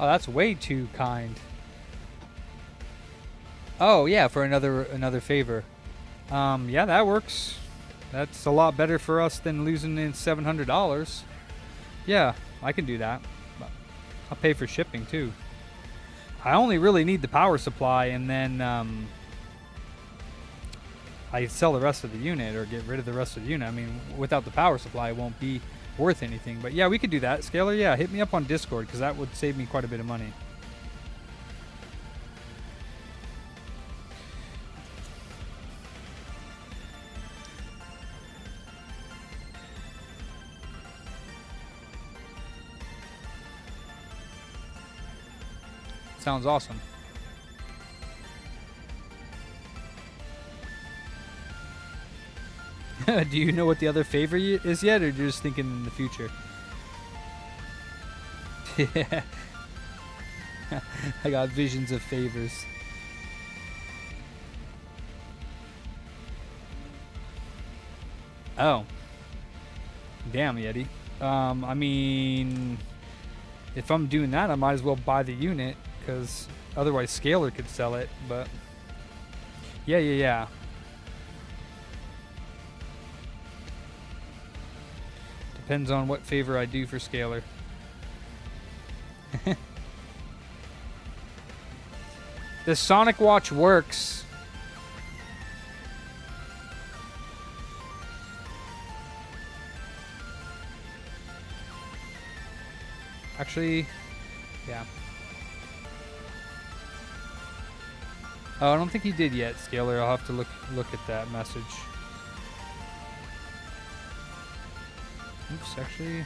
Oh, that's way too kind. Oh yeah, for another favor. Yeah, that works. That's a lot better for us than losing in $700. Yeah, I can do that. I'll pay for shipping too. I only really need the power supply, and then I sell the rest of the unit or get rid of the rest of the unit. I mean, without the power supply, it won't be worth anything. But yeah, we could do that. Scalar, yeah, hit me up on Discord because that would save me quite a bit of money. Sounds awesome. Do you know what the other favor is yet, or you're just thinking in the future? Yeah. I got visions of favors. Oh. Damn, Yeti. I mean, if I'm doing that, I might as well buy the unit, because otherwise Scalar could sell it, but... Yeah. Depends on what favor I do for Scalar. The Sonic Watch works. Actually, yeah. Oh, I don't think he did yet, Scalar. I'll have to look at that message. Oops, actually.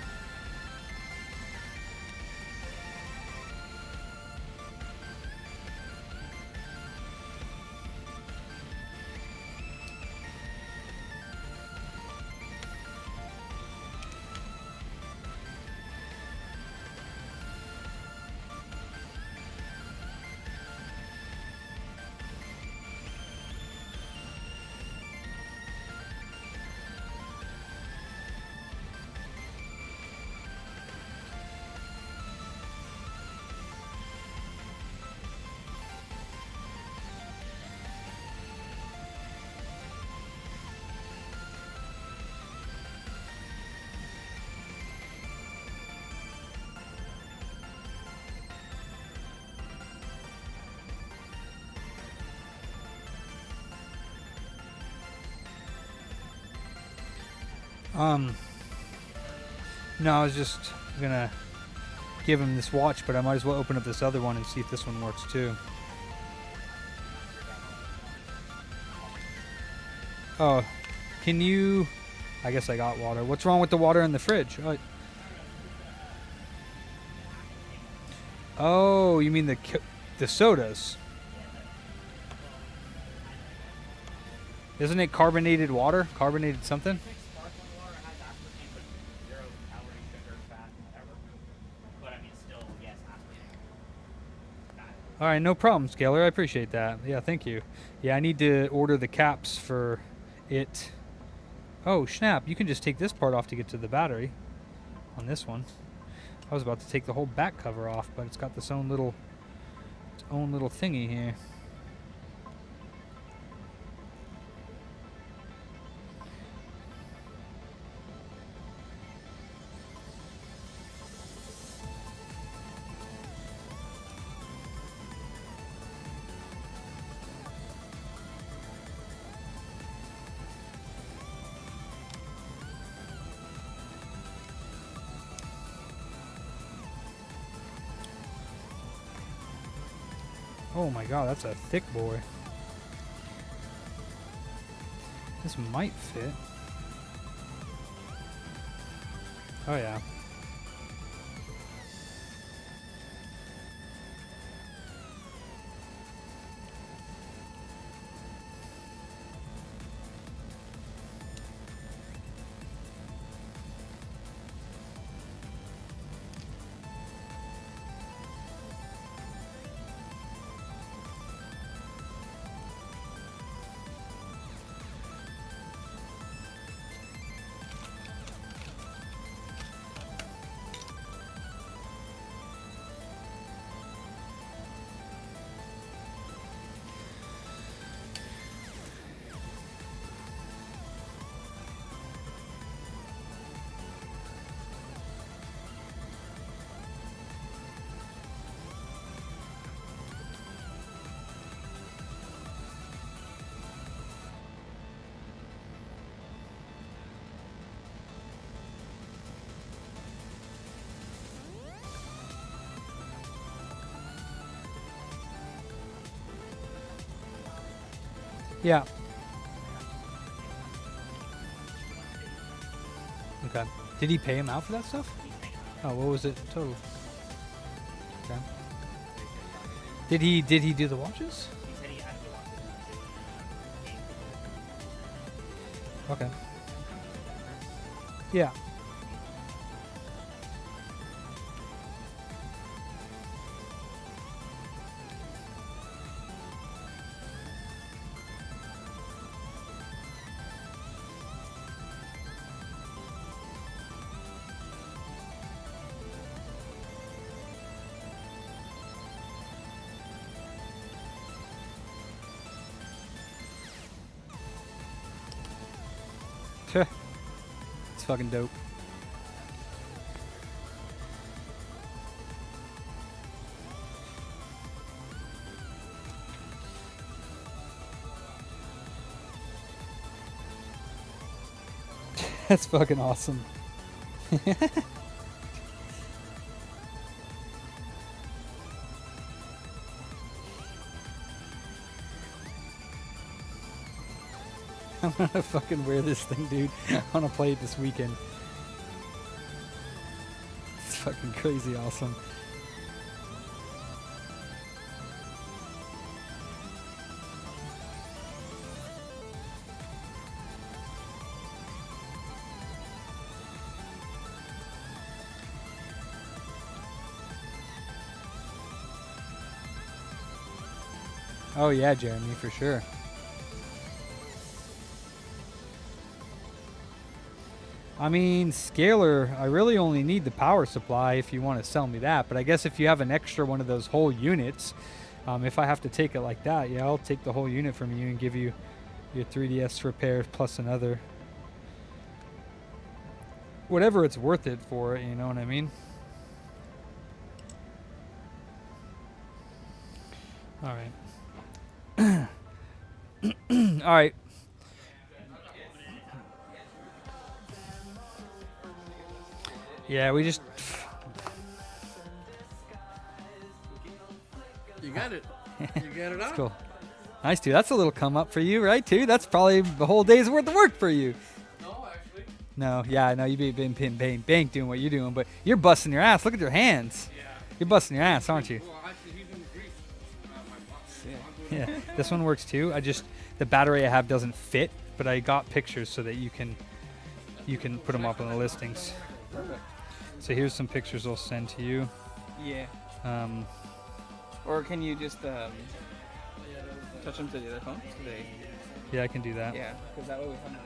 No, I was just gonna give him this watch, but I might as well open up this other one and see if this one works too. Oh, can you... I guess I got water. What's wrong with the water in the fridge? Oh, you mean the sodas? Isn't it carbonated water? Carbonated something? Alright, no problem, Scalar. I appreciate that. Yeah, thank you. Yeah, I need to order the caps for it. Oh, snap. You can just take this part off to get to the battery on this one. I was about to take the whole back cover off, but it's got its own little thingy here. Oh my god, that's a thick boy. This might fit. Oh yeah. Yeah. Okay. Did he pay him out for that stuff? Oh, what was it total? Okay. Did he do the watches? He said he had to watch it. Okay. Yeah. It's fucking dope. That's fucking awesome. I'm gonna fucking wear this thing, dude. I wanna play it this weekend. It's fucking crazy awesome. Oh yeah, Jeremy, for sure. I mean, scalar, I really only need the power supply if you want to sell me that. But I guess if you have an extra one of those whole units, if I have to take it like that, yeah, I'll take the whole unit from you and give you your 3DS repair plus another. Whatever it's worth it for, you know what I mean? All right. All right. Yeah, we just... You got it. You got it That's out. cool. Nice, dude. That's a little come up for you, right, too? That's probably the whole day's worth of work for you. No, actually. No, yeah, I know you've been bank doing what you're doing, but you're busting your ass. Look at your hands. Yeah. You're busting your ass, aren't you? Well, actually, he's in Greece. Yeah, this one works too. The battery I have doesn't fit, but I got pictures so that you can put them up on the listings. Perfect. So here's some pictures I'll send to you. Yeah. Or can you just touch them to the other phone? So they... Yeah, I can do that. Yeah, because that way we have them.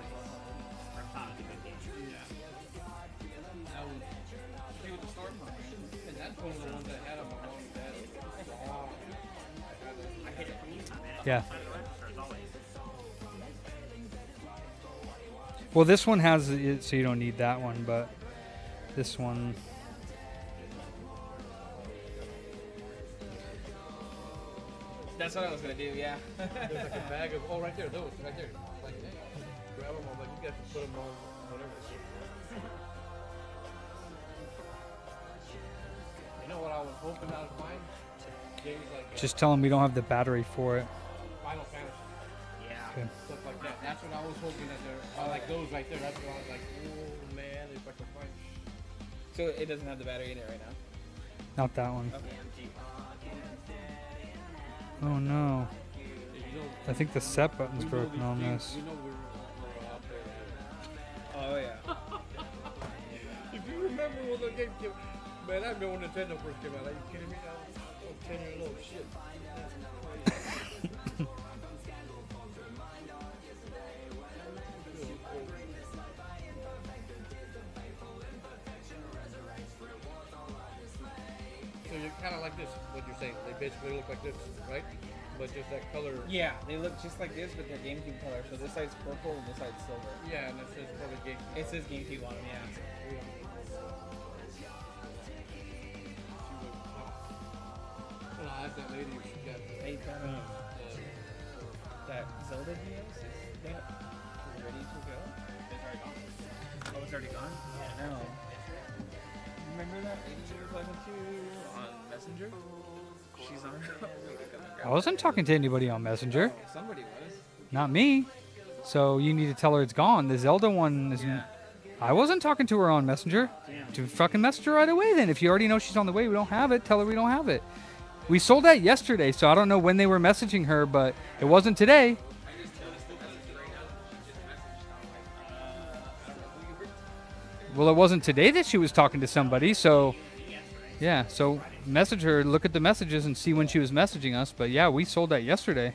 And that's one of the ones that had on my mom's dad. I hit it from you, man. Yeah. Outside the register, as always. Well, this one has it, so you don't need that one, but this one. That's what I was gonna do. Yeah. There's like a bag of, right there, those, right there. Like, hey, grab them. I'm like, you guys can put them on whatever. You know what I was hoping I would find? Games like Just tell them we don't have the battery for it. Final Fantasy. Yeah. Okay. Stuff like that. That's what I was hoping that there. Like those right there. That's what I was like, oh man, if I could find. So it doesn't have the battery in it right now. Not that one. Okay. Oh no. I think the set button's broken on this. You know we're out there. Oh yeah. If you remember when the game came, man, I remember when Nintendo first came out. Are you kidding me? I was 10 years old. Shit. So you're kind of like this, what you're saying. They basically look like this, right? But just that color. Yeah, they look just like this, but they're GameCube color. So this side's purple and this side's silver. Yeah, and it says probably GameCube. It says GameCube on them, yeah. Well, I asked that lady if she got They got that Zelda DS. Is that ready to go? It's already gone. Oh, it's already gone? Yeah. No. Remember that lady you were talking to on Messenger? She's on her. I wasn't talking to anybody on Messenger. Somebody was. Not me. So you need to tell her it's gone. The Zelda one is. I wasn't talking to her on Messenger. To fucking message her right away then. If you already know she's on the way, we don't have it. Tell her we don't have it. We sold that yesterday, so I don't know when they were messaging her, but it wasn't today. Well, it wasn't today that she was talking to somebody, so yeah. So message her, look at the messages, and see when she was messaging us. But yeah, we sold that yesterday.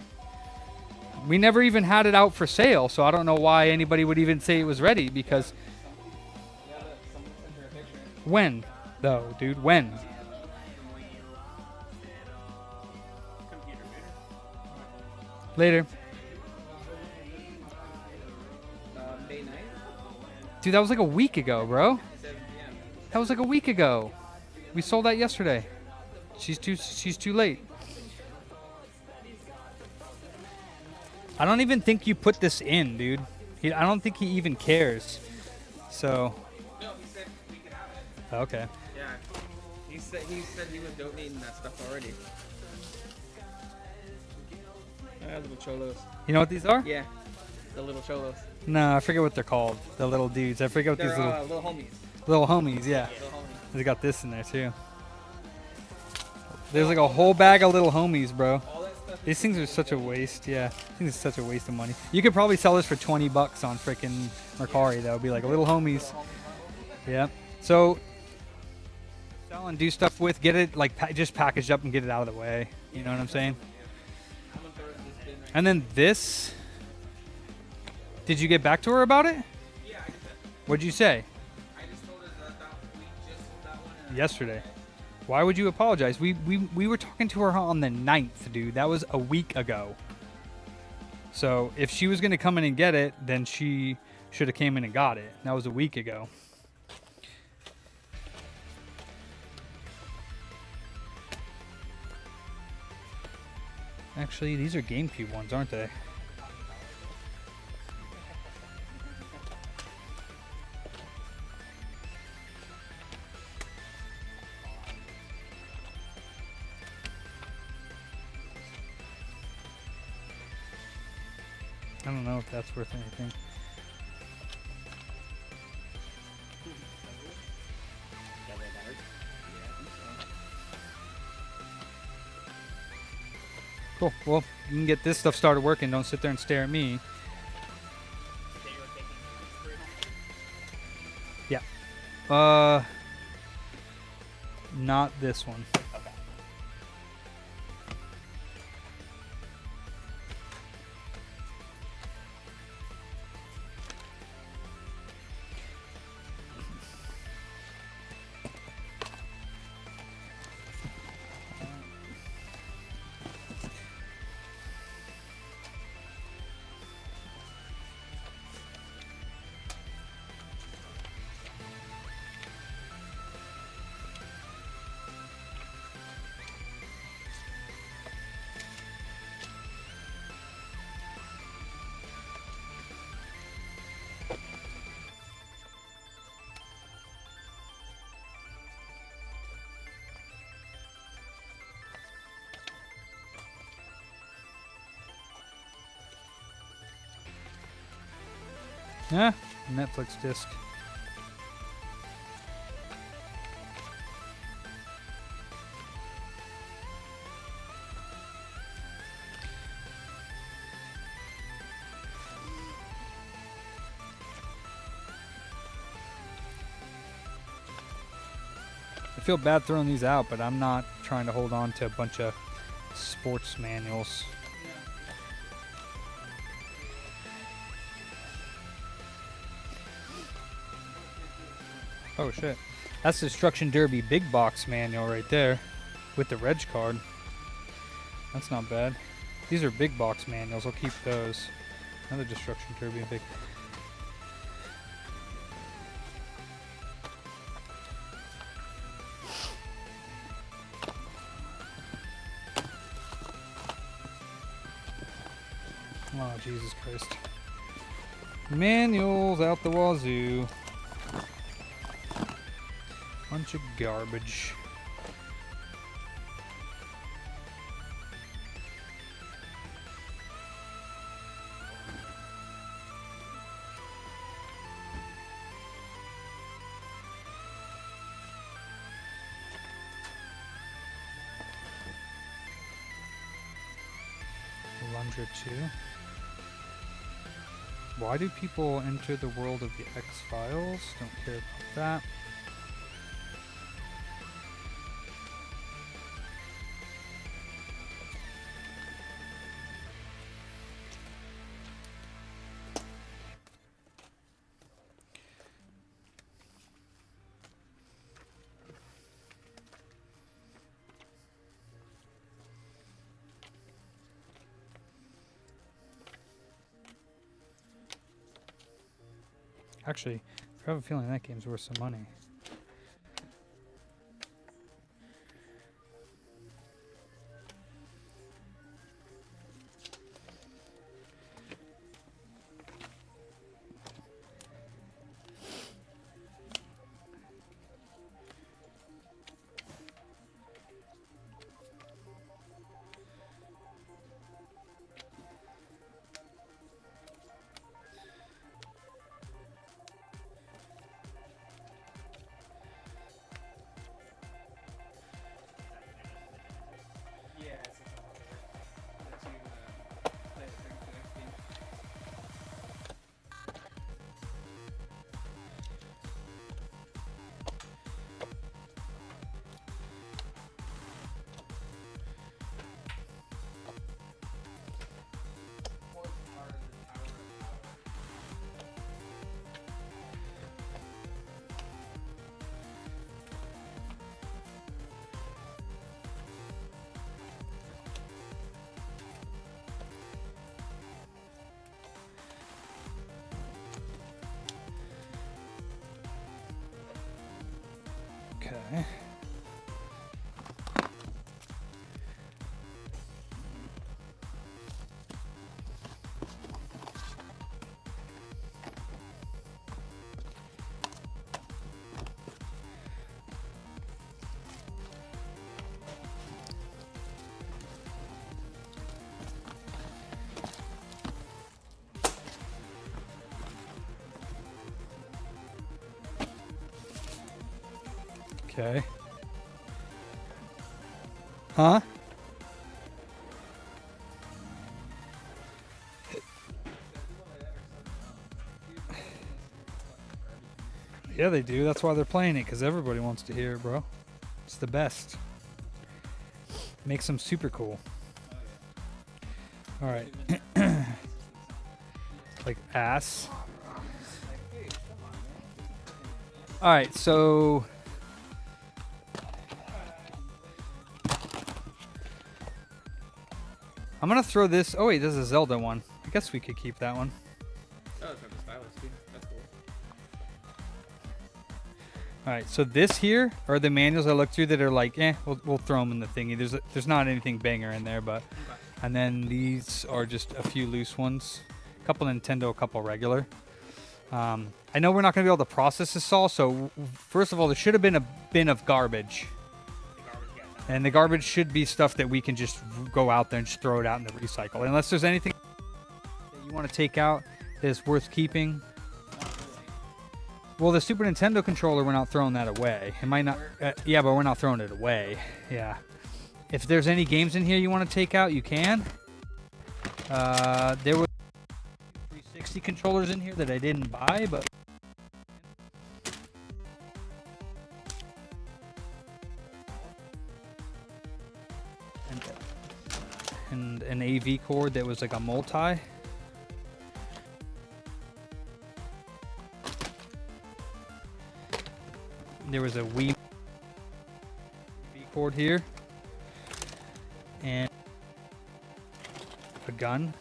We never even had it out for sale, so I don't know why anybody would even say it was ready because. When, though, dude? When? Later. May 9th? Dude, that was like a week ago, bro. That was like a week ago. We sold that yesterday. She's too late. I don't even think you put this in, dude. I don't think he even cares. So. No, he said we could have it. Okay. Yeah. He said he was donating that stuff already. Little cholos. You know what these are? Yeah. The little cholos. No, I forget what they're called. The little dudes. I forget what They're these little homies. Little homies, yeah. Little homies. They got this in there too. There's like a whole bag of little homies, bro. These things are such a waste. Yeah, I think it's such a waste of money. You could probably sell this for 20 bucks on freaking Mercari. That would be like little homies. Yeah. So sell and do stuff with. Get it like just packaged up and get it out of the way. You know what I'm saying? And then this. Did you get back to her about it? Yeah, I did. What'd you say? I just told her that we just sold that one. Yesterday. Why would you apologize? We were talking to her on the 9th, dude. That was a week ago. So if she was going to come in and get it, then she should have came in and got it. That was a week ago. Actually, these are GameCube ones, aren't they? I don't know if that's worth anything. Cool. Well, you can get this stuff started working. Don't sit there and stare at me. Yeah. Not this one. Yeah, Netflix disc. I feel bad throwing these out, but I'm not trying to hold on to a bunch of sports manuals. Oh shit. That's Destruction Derby big box manual right there with the reg card. That's not bad. These are big box manuals. I'll keep those. Another Destruction Derby big. Oh, Jesus Christ. Manuals out the wazoo. Bunch of garbage. 100 too. Why do people enter the world of the X-Files? Don't care about that. Actually, I have a feeling that game's worth some money. Okay. Okay. Huh? Yeah, they do. That's why they're playing it, because everybody wants to hear it, bro. It's the best. Makes them super cool. All right. Like ass. All right, so I'm gonna throw this. Oh wait, this is a Zelda one. I guess we could keep that one. Oh, it's got the stylus too. That's cool. All right, so this here are the manuals I looked through that are like, we'll throw them in the thingy. There's not anything banger in there, but and then these are just a few loose ones, a couple Nintendo, a couple regular. I know we're not going to be able to process this all, so first of all, there should have been a bin of garbage. And the garbage should be stuff that we can just go out there and just throw it out in the recycle. Unless there's anything that you want to take out that's worth keeping. Well, the Super Nintendo controller, we're not throwing that away. It might not... yeah, but we're not throwing it away. Yeah. If there's any games in here you want to take out, you can. There were 360 controllers in here that I didn't buy, but... And an AV cord that was like a multi. There was a Wii AV cord here. And a gun.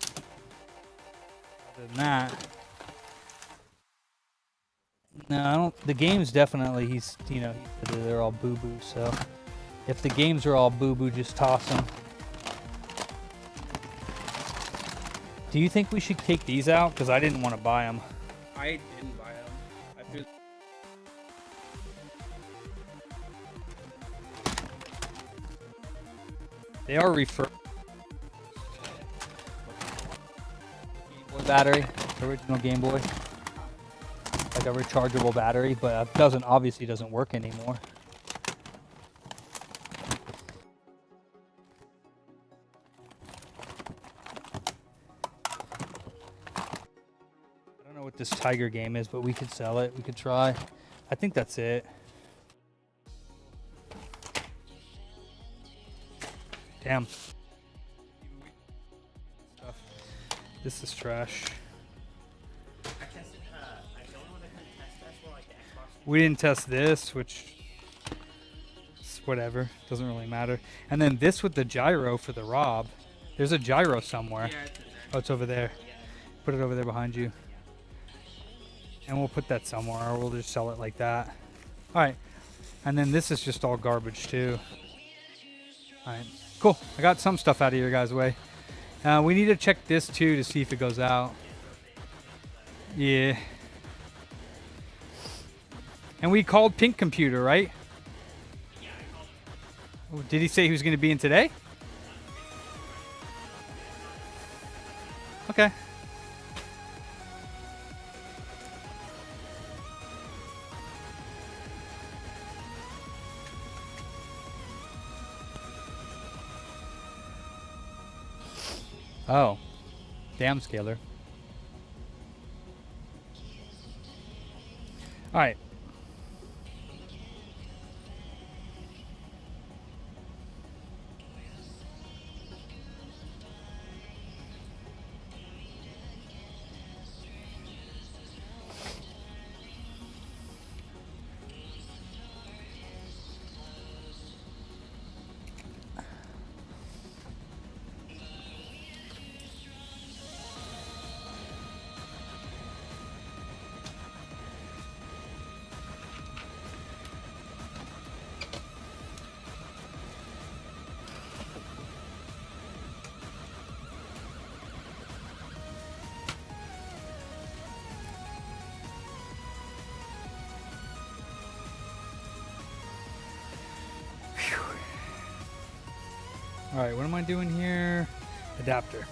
Other than that, no, I don't. The games definitely. He said they're all boo boo. So if the games are all boo boo, just toss them. Do you think we should take these out? Because I didn't want to buy them. I didn't buy them. I threw. They are refurbished. Game Boy battery, original Game Boy, like a rechargeable battery, but it obviously doesn't work anymore. what this tiger game is, but we could sell it. We could try. I think that's it. Damn. This is trash. I tested, I don't know what I couldn't test for like the Xbox. We didn't test this, which is whatever. Doesn't really matter. And then this with the gyro for the Rob. There's a gyro somewhere. Yeah, it's in there. Oh, it's over there. Put it over there behind you. And we'll put that somewhere, or we'll just sell it like that. All right. And then this is just all garbage too. All right. Cool. I got some stuff out of your guys' way. We need to check this too to see if it goes out. Yeah. And we called Pink Computer, right? Did he say he was going to be in today? Okay. Oh. Damn, Scalar. All right. All right, what am I doing here? Adapter.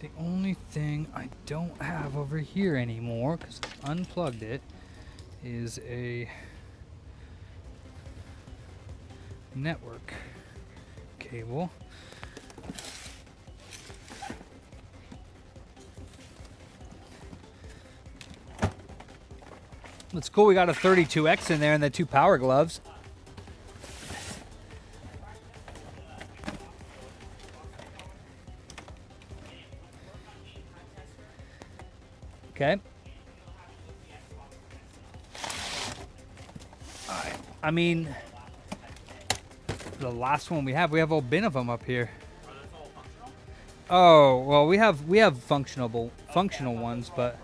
The only thing I don't have over here anymore, because I unplugged it, is a network cable. That's cool. We got a 32X in there and the 2 power gloves. Okay. Alright. I mean, the last one we have a whole bin of them up here. Oh, well, we have functional ones, but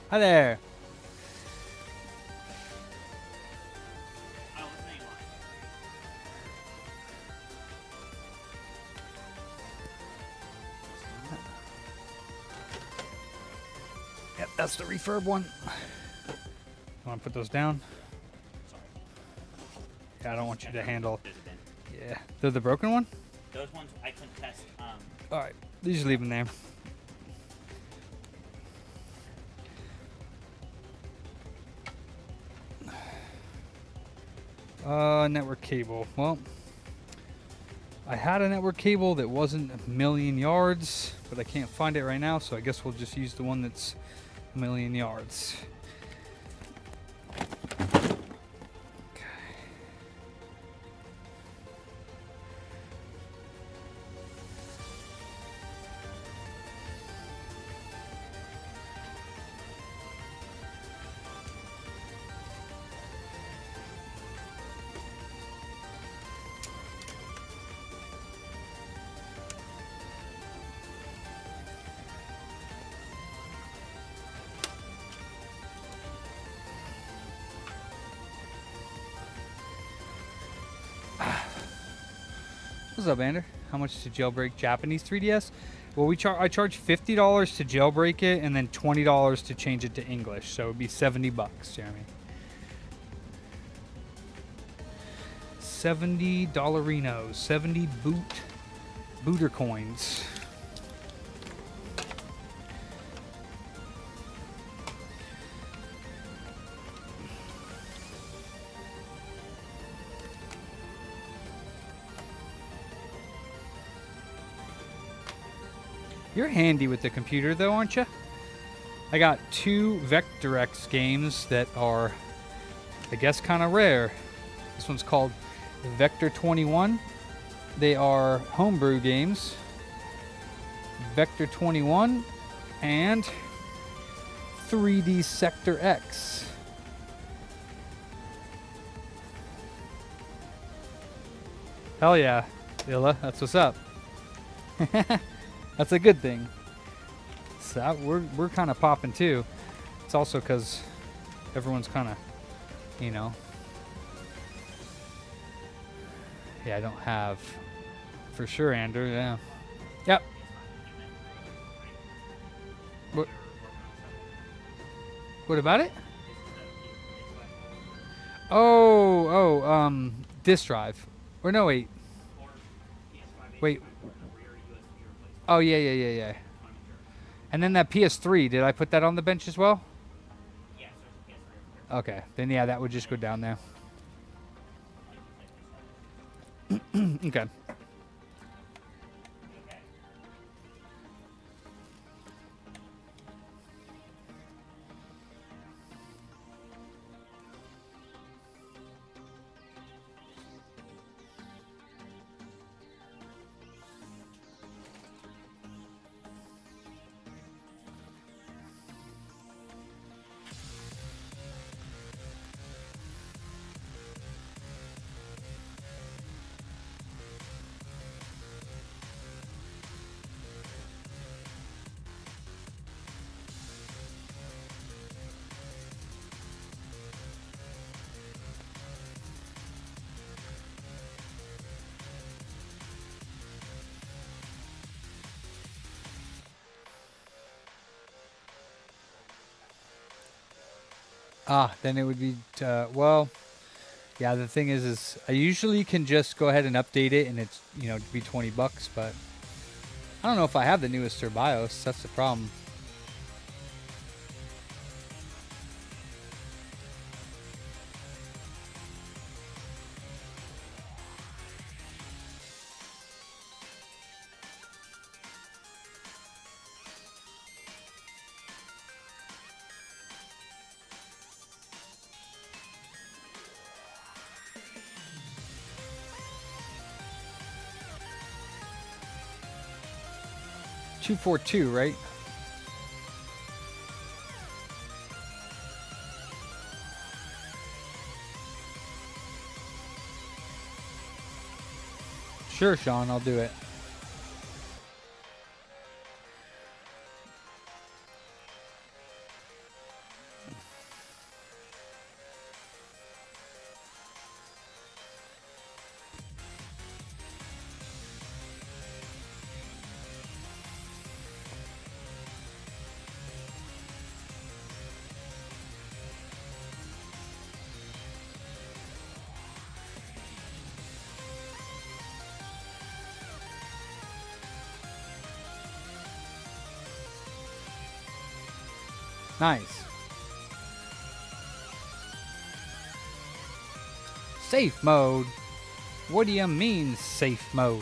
hi there. Yep, that's the refurb one. You want to put those down? Yeah, I don't want you to handle. Yeah, they're the broken one? Those ones I couldn't test. Alright, you just leave them there. Network cable. Well, I had a network cable that wasn't a million yards, but I can't find it right now, so I guess we'll just use the one that's a million yards. What's up, Ander? How much to jailbreak Japanese 3DS? Well, I charge $50 to jailbreak it, and then $20 to change it to English. So it'd be $70, Jeremy. $70 dollarinos, 70 booter coins. You're handy with the computer, though, aren't you? I got 2 Vectrex games that are, I guess, kind of rare. This one's called Vector 21. They are homebrew games. Vector 21 and 3D Sector X. Hell yeah, Illa, that's what's up. That's a good thing. So we're kind of popping too. It's also because everyone's kind of, you know. Yeah, I don't have, for sure, Andrew. Yeah. Yep. What about it? Disk drive. Or no, wait. Wait. Oh, yeah. And then that PS3, did I put that on the bench as well? Okay, then yeah, that would just go down there. Okay. Then it would be, well, yeah, the thing is I usually can just go ahead and update it and it's, you know, to be $20, but I don't know if I have the newest BIOS. That's the problem. $242, right? Sure, Sean, I'll do it. Nice. Safe mode? What do you mean, safe mode?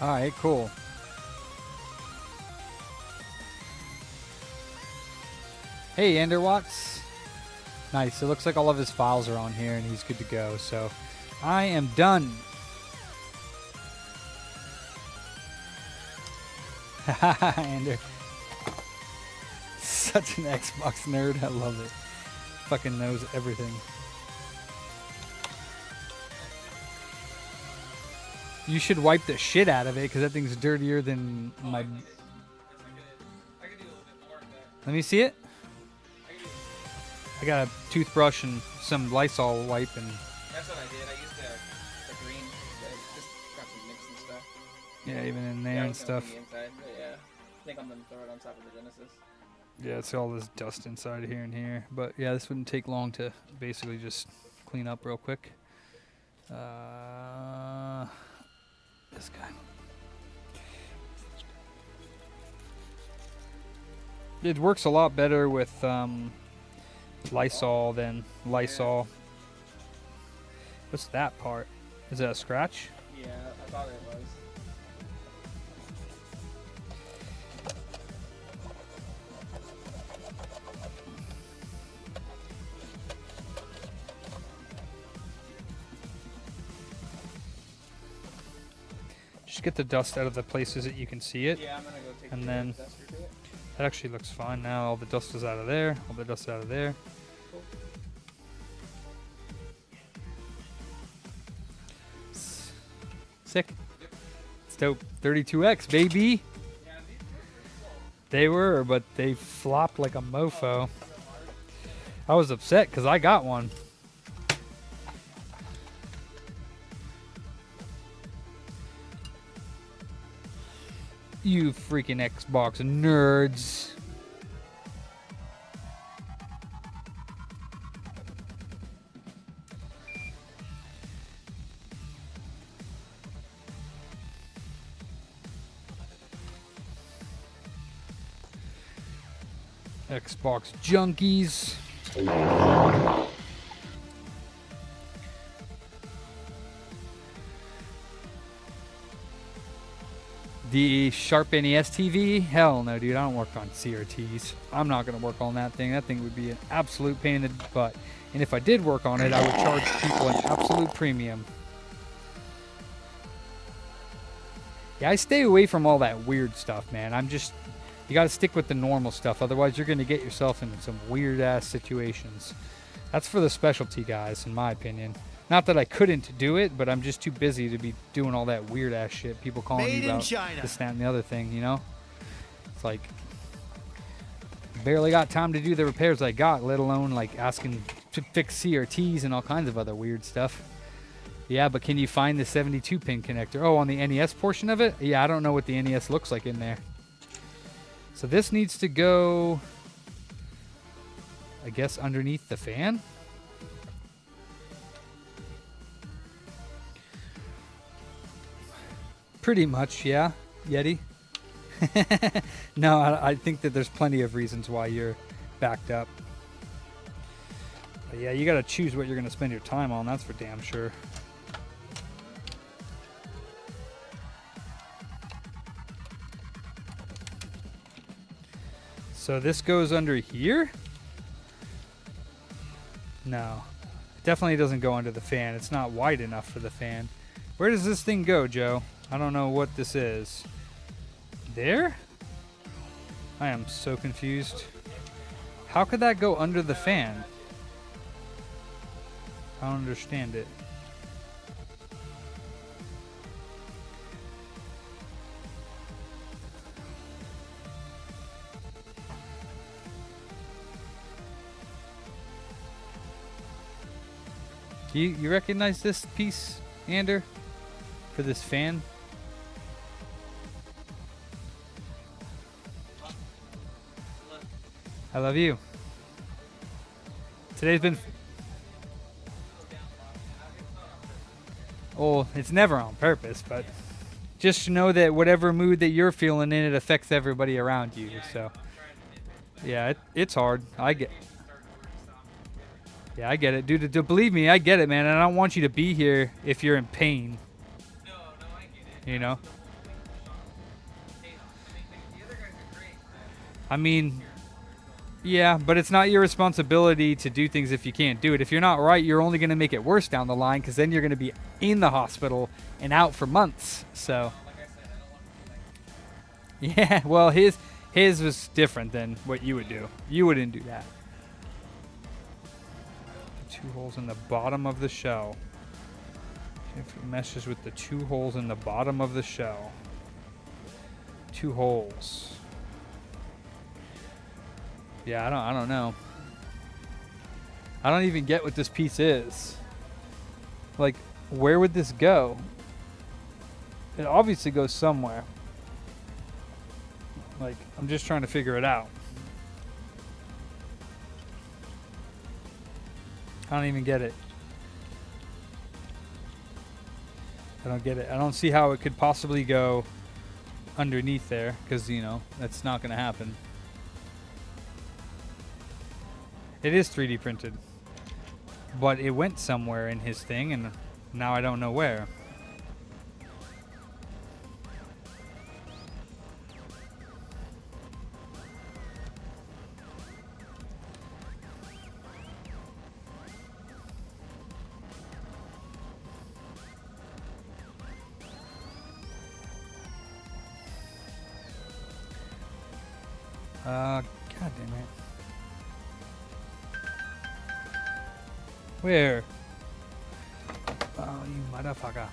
All right, cool. Hey, Ender Watts. Nice. It looks like all of his files are on here, and he's good to go. So, I am done. Haha, Ender. Such an Xbox nerd. I love it. Fucking knows everything. You should wipe the shit out of it because that thing's dirtier than my. I could do a little bit more, but Let me see it. I got a toothbrush and some Lysol wipe and. that's what I did. I used the green. Just got some mix and stuff. Yeah, even in there Yeah, and it's stuff. on the inside, but yeah. I think I'm gonna throw it on top of the Genesis. Yeah, it's all this dust inside here and here. But yeah, this wouldn't take long to basically just clean up real quick. This guy. It works a lot better with Lysol than Lysol. What's that part? Is that a scratch? Yeah, I thought it was. Just get the dust out of the places that you can see it. Yeah, I'm gonna go take and the then duster to it. that actually looks fine now. All the dust is out of there. All the dust is out of there. Cool. Sick. It's dope. 32X, baby. They were, but they flopped like a mofo. I was upset because I got one. You freaking Xbox nerds. Xbox junkies. The Sharp NES TV? Hell no, dude. I don't work on CRTs. I'm not going to work on that thing. That thing would be an absolute pain in the butt. And if I did work on it, I would charge people an absolute premium. Yeah, I stay away from all that weird stuff, man. You got to stick with the normal stuff. Otherwise, you're going to get yourself into some weird-ass situations. That's for the specialty guys, in my opinion. Not that I couldn't do it, but I'm just too busy to be doing all that weird-ass shit. People calling me about this, that, and the other thing, you know? It's like, barely got time to do the repairs I got, let alone, like, asking to fix CRTs and all kinds of other weird stuff. Yeah, but can you find the 72-pin connector? Oh, on the NES portion of it? Yeah, I don't know what the NES looks like in there. So this needs to go, I guess, underneath the fan? Pretty much, yeah, Yeti. No, I think that there's plenty of reasons why you're backed up. But yeah, you got to choose what you're going to spend your time on, that's for damn sure. So this goes under here? No. It definitely doesn't go under the fan. It's not wide enough for the fan. Where does this thing go, Joe? I don't know what this is. There? I am so confused. How could that go under the fan? I don't understand it. You recognize this piece, Ander? For this fan? I love you. Today's been... Well, it's never on purpose, but just know that whatever mood that you're feeling in, it affects everybody around you. So, yeah, it's hard. Yeah, I get it. Dude, believe me, I get it, man. And I don't want you to be here if you're in pain. No, I get it. You know? I mean, yeah, but it's not your responsibility to do things if you can't do it. If you're not right, you're only going to make it worse down the line because then you're going to be in the hospital and out for months. So, yeah, well, his was different than what you would do. You wouldn't do that. 2 holes in the bottom of the shell. If it meshes with the 2 holes in the bottom of the shell. 2 holes. Yeah, I don't know. I don't even get what this piece is. Like, where would this go? It obviously goes somewhere. Like, I'm just trying to figure it out. I don't even get it. I don't get it. I don't see how it could possibly go underneath there because, you know, that's not going to happen. It is 3D printed. But it went somewhere in his thing and now I don't know where. God damn it. Where? Oh, you motherfucker.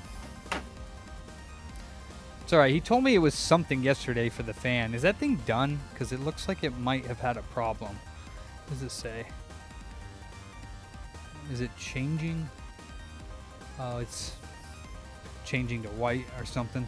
It's alright, he told me it was something yesterday for the fan. Is that thing done? Because it looks like it might have had a problem. What does it say? Is it changing? Oh, it's changing to white or something.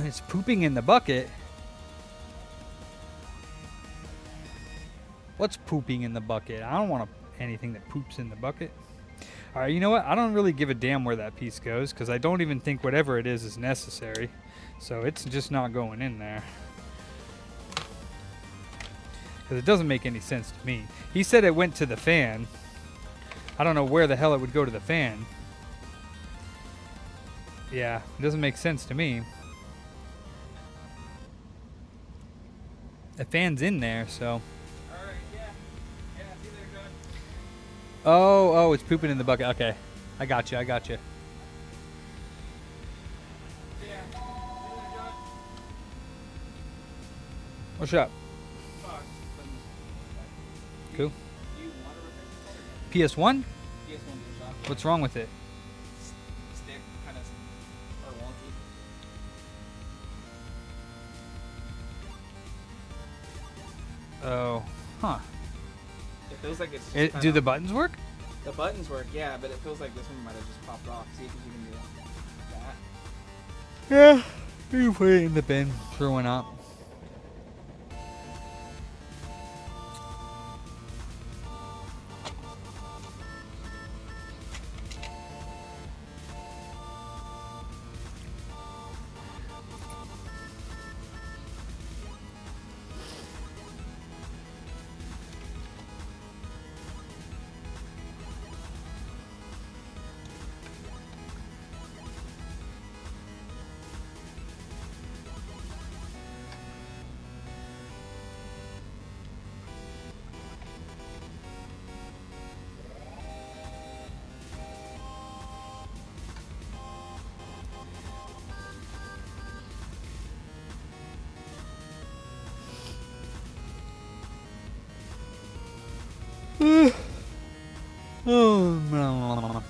It's pooping in the bucket. What's pooping in the bucket? I don't want anything that poops in the bucket. All right, you know what? I don't really give a damn where that piece goes because I don't even think whatever it is necessary. So it's just not going in there. Because it doesn't make any sense to me. He said it went to the fan. I don't know where the hell it would go to the fan. Yeah, it doesn't make sense to me. The fan's in there, so. Alright, yeah. Yeah, see there, John. Oh, it's pooping in the bucket. Okay. I got you. Yeah. See there, John. What's up? Fuck. Cool. Do you want to repair this or no? PS1? PS1 DualShock. What's wrong with it? Stick kind of are wonky. Oh, huh. It feels like it's. Do kinda- the buttons work? The buttons work, yeah, but it feels like this one might have just popped off. See if you can do that. Yeah. You put it in the bin. Sure, why not? Oh, no.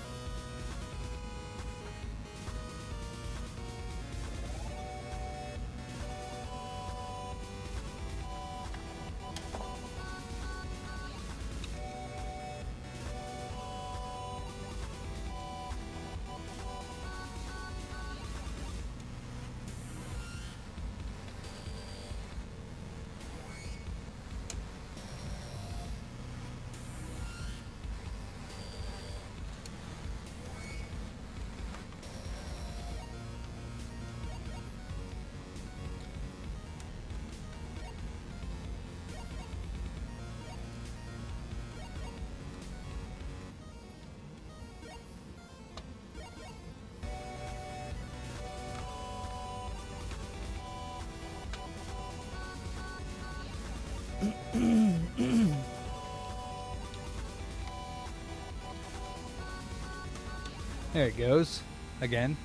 There it goes. Again.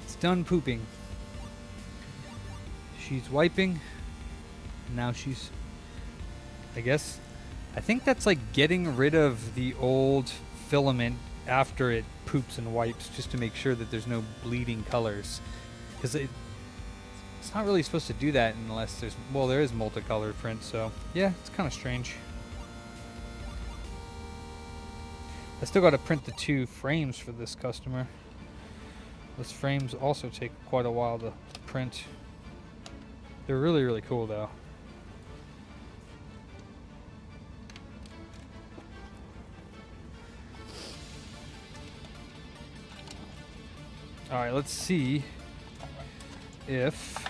It's done pooping. She's wiping. And now she's... I think that's like getting rid of the old filament after it poops and wipes, just to make sure that there's no bleeding colors. Because it's not really supposed to do that unless there's... Well, there is multicolored print, so... Yeah, it's kind of strange. I still got to print the 2 frames for this customer. Those frames also take quite a while to print. They're really, really cool, though. Alright, let's see if...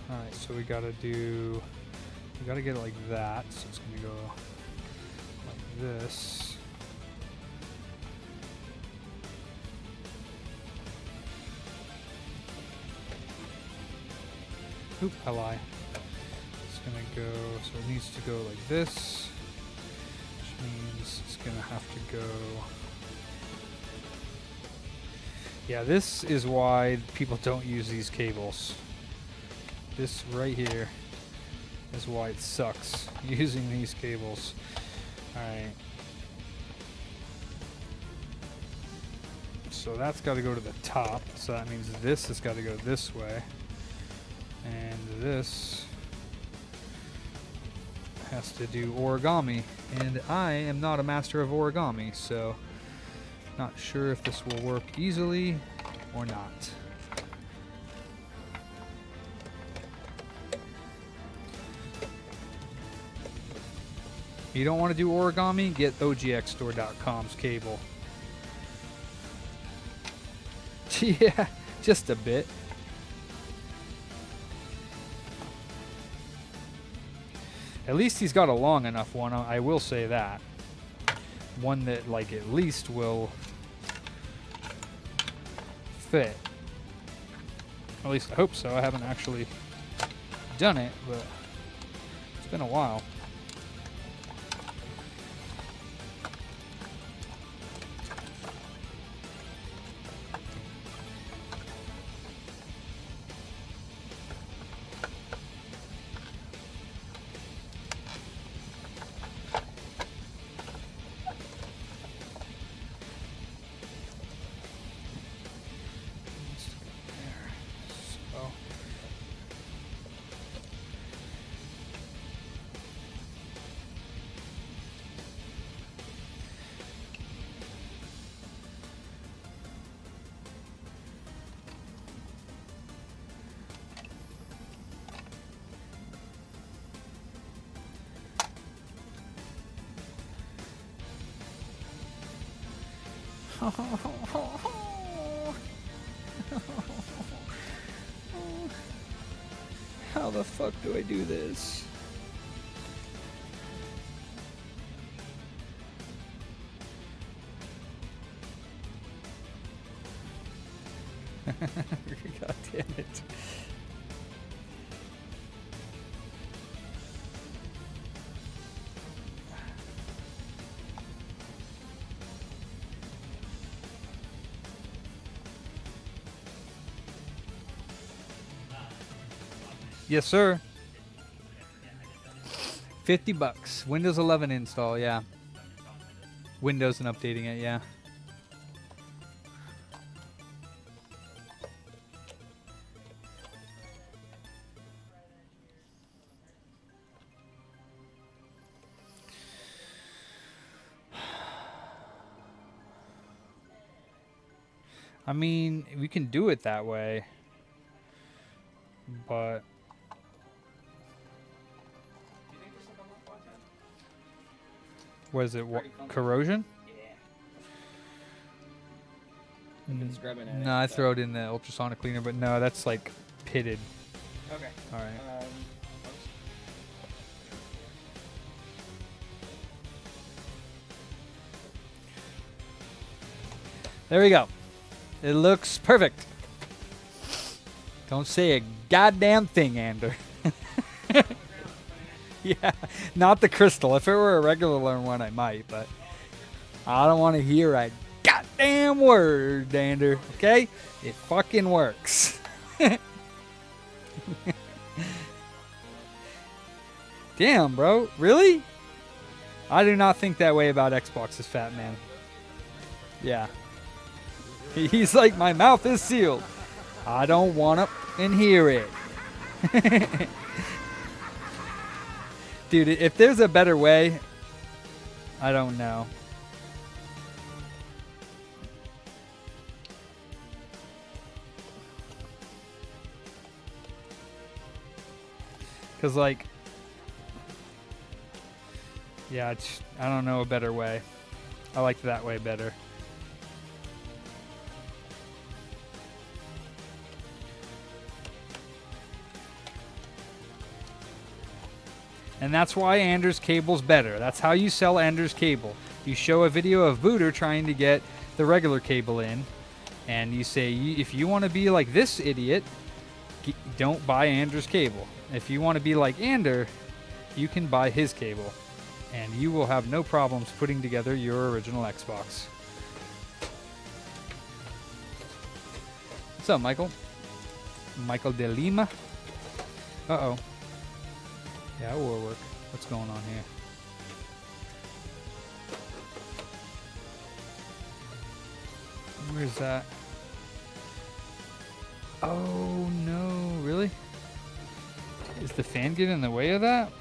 Alright, so we gotta get it like that, so it's gonna go like this. Oop, I lie. It's gonna go, so it needs to go like this, which means it's gonna have to go... Yeah, this is why people don't use these cables. This right here is why it sucks using these cables. Alright. So that's got to go to the top. So that means this has got to go this way. And this has to do origami. And I am not a master of origami, so not sure if this will work easily or not. If you don't want to do origami, get OGXstore.com's cable. Yeah, just a bit. At least he's got a long enough one, I will say that. One that, like, at least will fit. At least I hope so. I haven't actually done it, but it's been a while. How the fuck do I do this? God damn it. Yes, sir. $50. Windows 11 install, yeah. Windows and updating it, yeah. I mean, we can do it that way. But... what is it? What, corrosion? It's scrubbing at it, No, I so- throw it in the ultrasonic cleaner, but no, that's like pitted. Okay. All right. There we go. It looks perfect. Don't say a goddamn thing, Ander. Yeah, not the crystal. If it were a regular one, I might, but I don't want to hear a goddamn word, Ander. Okay? It fucking works. Damn, bro. Really? I do not think that way about Xbox's Fat Man. Yeah. He's like, my mouth is sealed. I don't want to hear it. Dude, if there's a better way, I don't know. Because, like, yeah, I don't know a better way. I like that way better. And that's why Anders cable's better. That's how you sell Anders cable. You show a video of Booter trying to get the regular cable in, and you say, if you want to be like this idiot, don't buy Anders cable. If you want to be like Ander, you can buy his cable, and you will have no problems putting together your original Xbox. What's up, Michael? Michael de Lima? Uh-oh. Yeah, it will work. What's going on here? Where's that? Oh, no. Really? Is the fan getting in the way of that?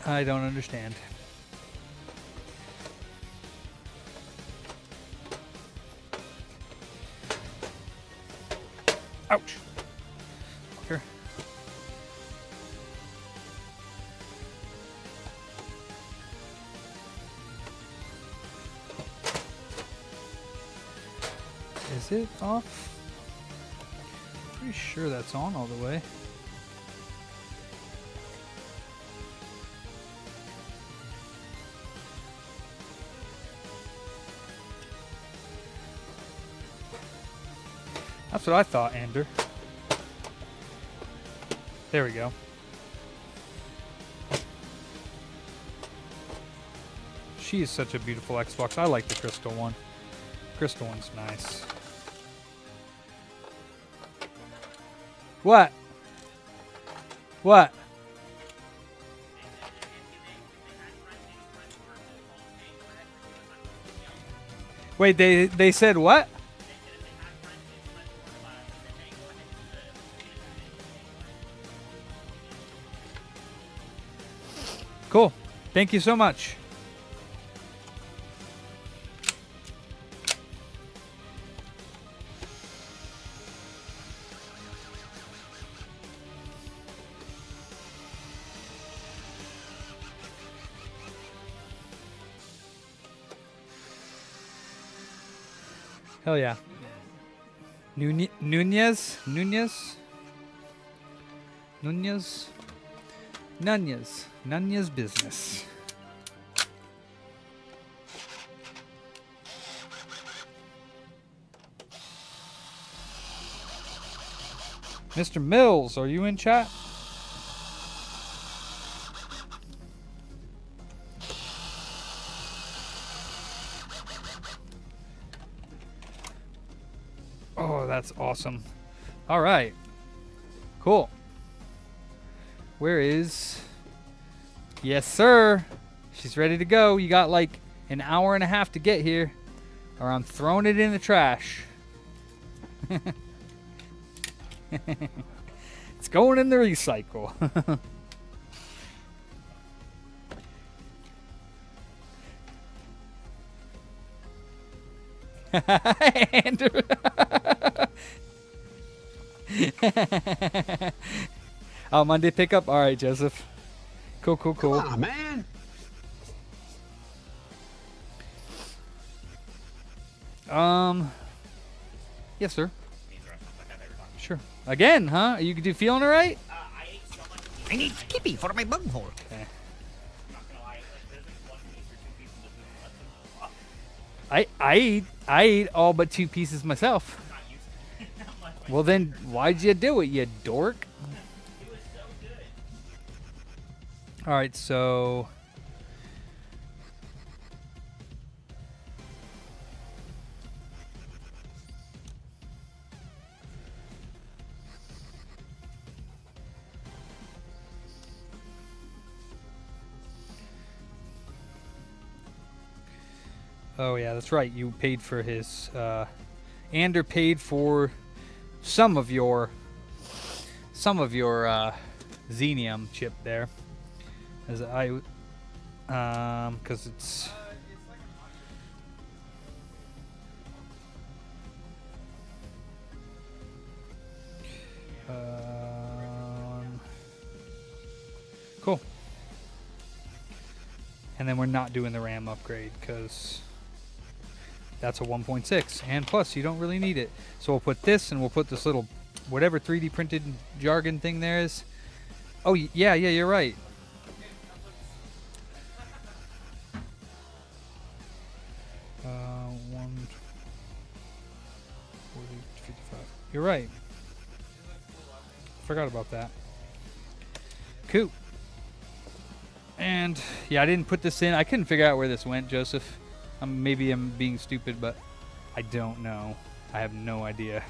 I don't understand. Ouch. Here. Is it off? Pretty sure that's on all the way. That's what I thought, Ander. There we go. She is such a beautiful Xbox. I like the crystal one. Crystal one's nice. What? What? Wait, they said what? Cool. Thank you so much. Hell yeah. Nunez? Nunez business. Mr. Mills, are you in chat? Oh, that's awesome. All right. Cool. Where is... Yes, sir. She's ready to go. You got like an hour and a half to get here, or I'm throwing it in the trash. It's going in the recycle. Andrew. Oh, Monday pickup? All right, Joseph. Cool, cool, cool. Come on, man. Yes, sir. Sure. Again, huh? You feeling all right? I need Skippy for my bunghole. Okay. I ate all but 2 pieces myself. Well, then why'd you do it, you dork? All right, so oh yeah, that's right. You paid for his Ander paid for some of your Xenium chip there. As I cuz it's cool. And then we're not doing the RAM upgrade because that's a 1.6, and plus you don't really need it. So we'll put this, and we'll put this little whatever 3D printed jargon thing there is. Oh yeah, you're right. You're right. Forgot about that. Cool. And yeah, I didn't put this in. I couldn't figure out where this went, Joseph. Maybe I'm being stupid, but I don't know. I have no idea.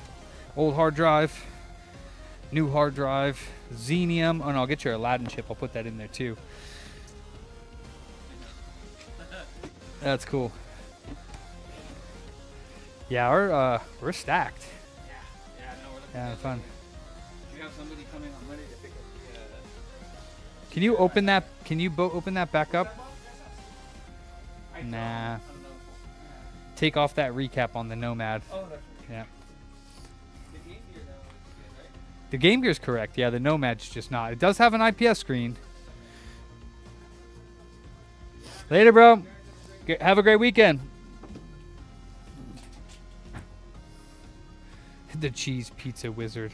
Old hard drive, new hard drive, Xenium. Oh no, I'll get your Aladdin chip. I'll put that in there too. That's cool. Yeah, we're stacked. Yeah, fun. We have somebody coming on Monday to pick up the, Can you open that? Can you open that back up? Nah. Take off that recap on the Nomad. Oh, that's yeah. The Game Gear though is good, right? The Game Gear's correct. Yeah, the Nomad's just not. It does have an IPS screen. Later, bro. Have a great weekend. The cheese pizza wizard.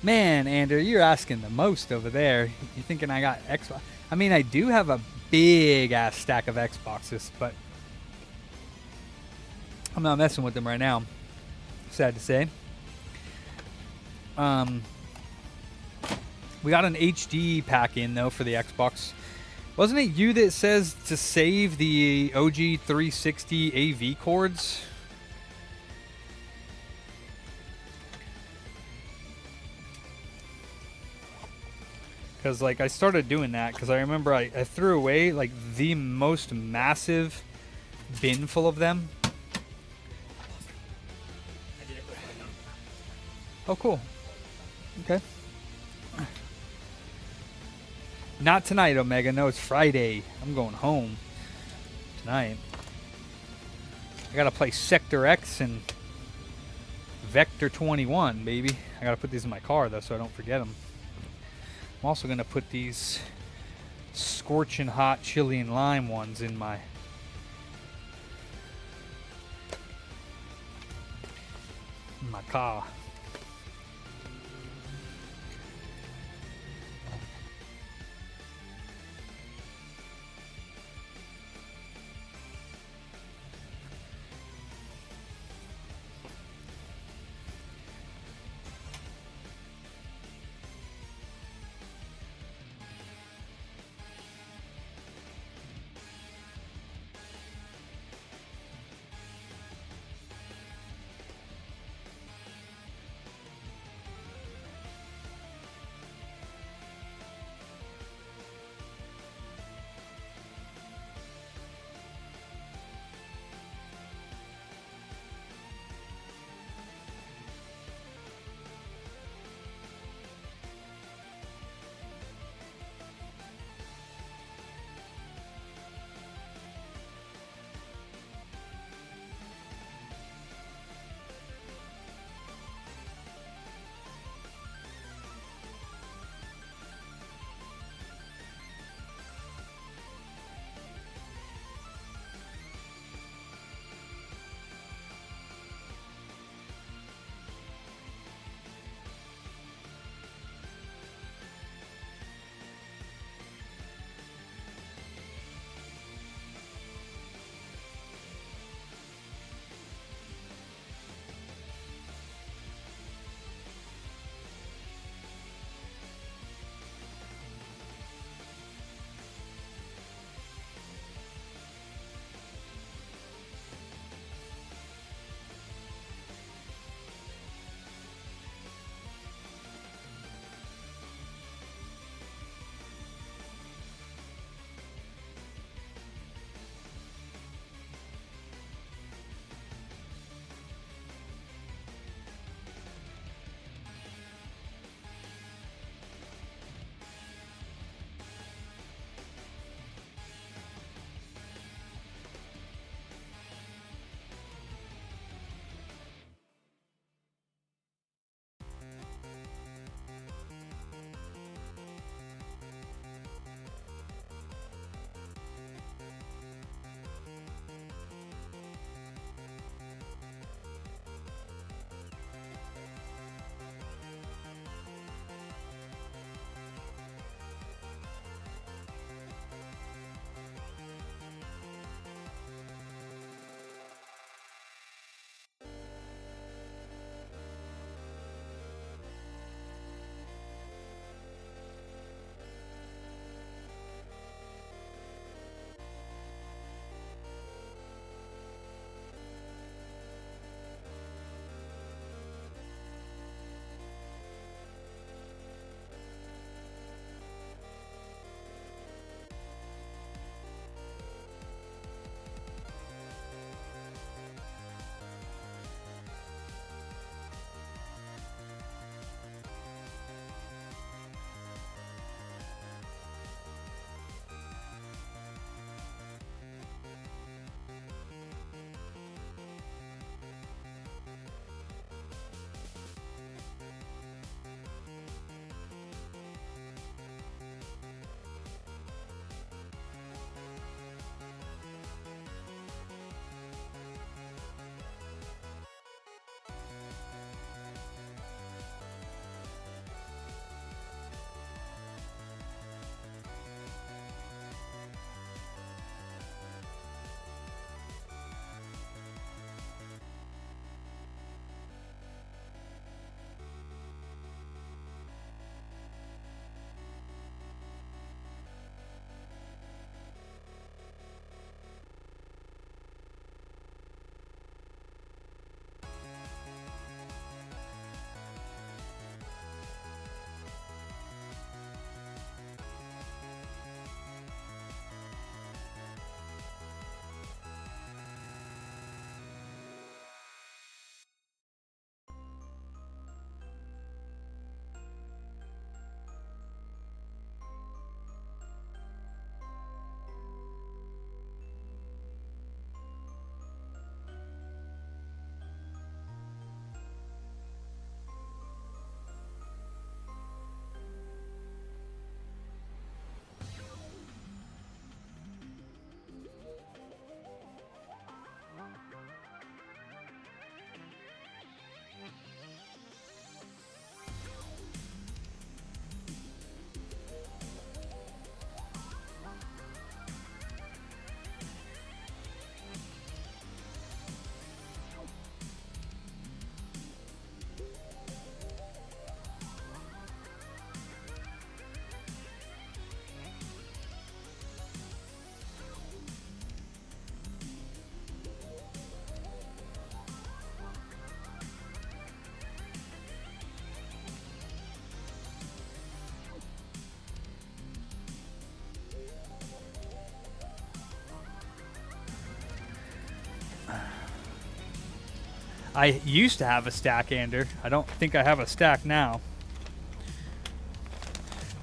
Man, Andrew, you're asking the most over there. You thinking I got Xbox? I mean, I do have a big ass stack of Xboxes, but I'm not messing with them right now. Sad to say. We got an HD pack in though for the Xbox, Wasn't it you that says to save the OG 360 AV cords? Because, like, I started doing that because I remember I threw away, like, the most massive bin full of them. Oh, cool. Okay. Not tonight, Omega. No, it's Friday. I'm going home tonight. I gotta play Sector X and Vector 21, baby. I gotta put these in my car, though, so I don't forget them. I'm also gonna put these scorching hot chili and lime ones in my car. I used to have a stack ender. I don't think I have a stack now.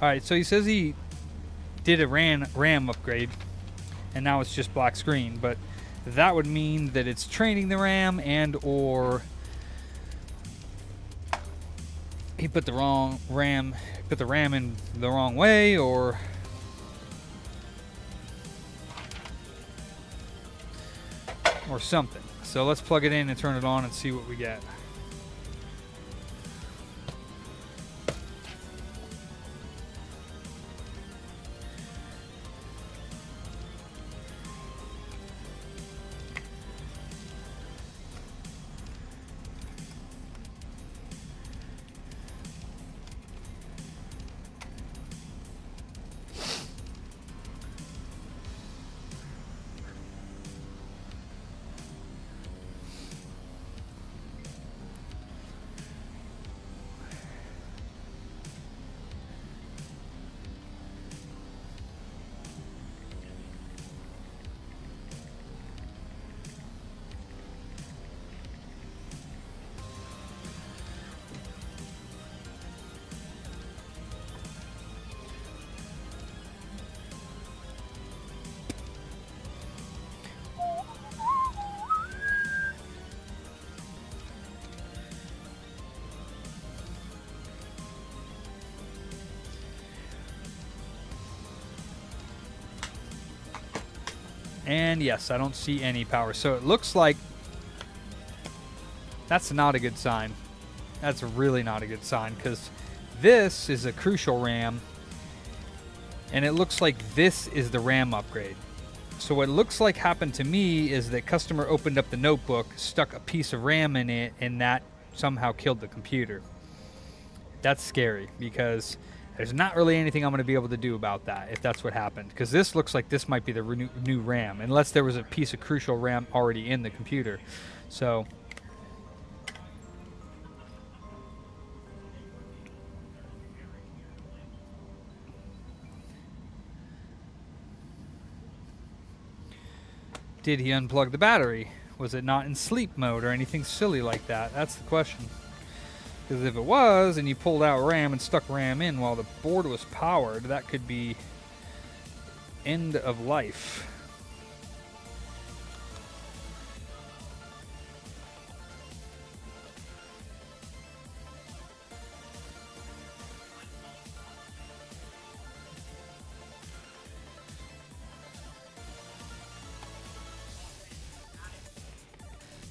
Alright, so he says he did a RAM upgrade, and now it's just black screen, but that would mean that it's training the RAM and or he put the RAM in the wrong way, or something. So let's plug it in and turn it on and see what we get. And yes, I don't see any power. So it looks like that's not a good sign. That's really not a good sign, because this is a crucial RAM, and it looks like this is the RAM upgrade. So what it looks like happened to me is that customer opened up the notebook, stuck a piece of RAM in it, and that somehow killed the computer. That's scary, because there's not really anything I'm going to be able to do about that if that's what happened, because this looks like this might be the new RAM, unless there was a piece of crucial RAM already in the computer. So did he unplug the battery? Was it not in sleep mode or anything silly like that? That's the question. Because if it was, and you pulled out RAM and stuck RAM in while the board was powered, that could be end of life.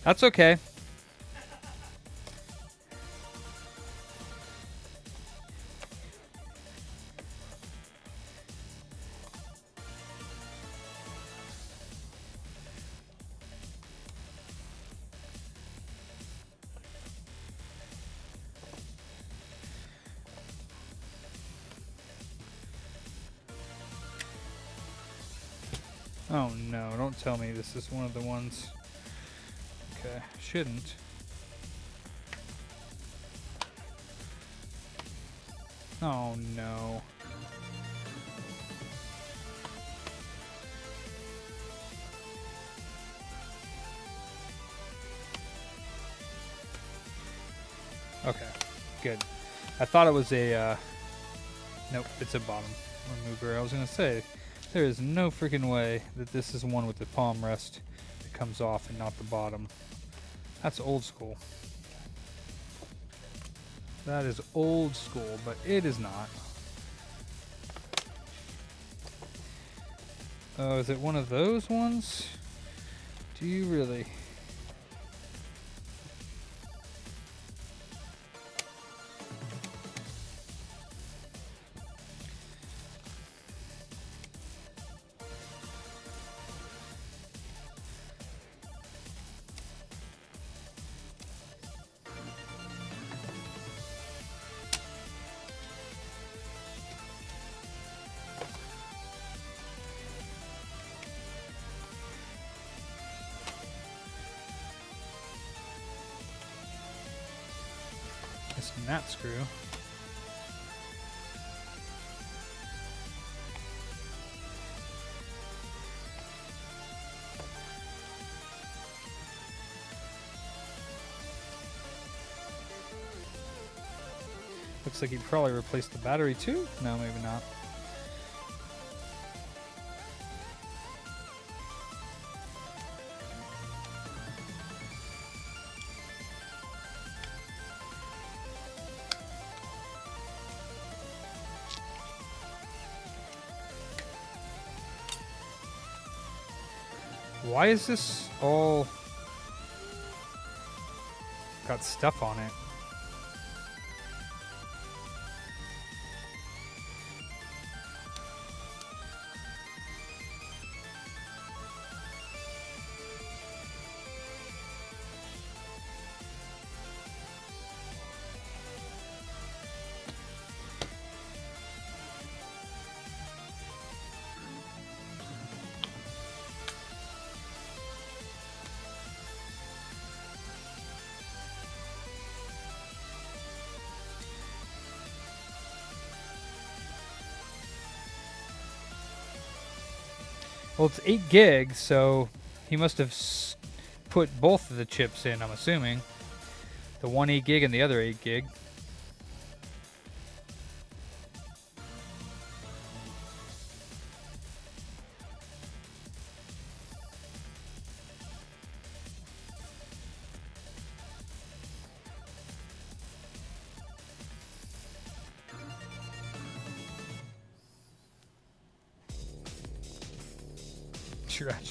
That's okay. Oh no, don't tell me this is one of the ones. Okay, shouldn't. Oh no. Okay, good. I thought it was a, nope, it's a bottom remover. I was gonna say, there is no freaking way that this is one with the palm rest that comes off and not the bottom. That's old school. That is old school, but it is not. Oh, is it one of those ones? Do you really? Missing that screw. Looks like he probably replaced the battery too. No, maybe not. Why is this all got stuff on it? Well, it's 8 gigs, so he must have put both of the chips in, I'm assuming. The one 8 gig and the other 8 gig. Trash.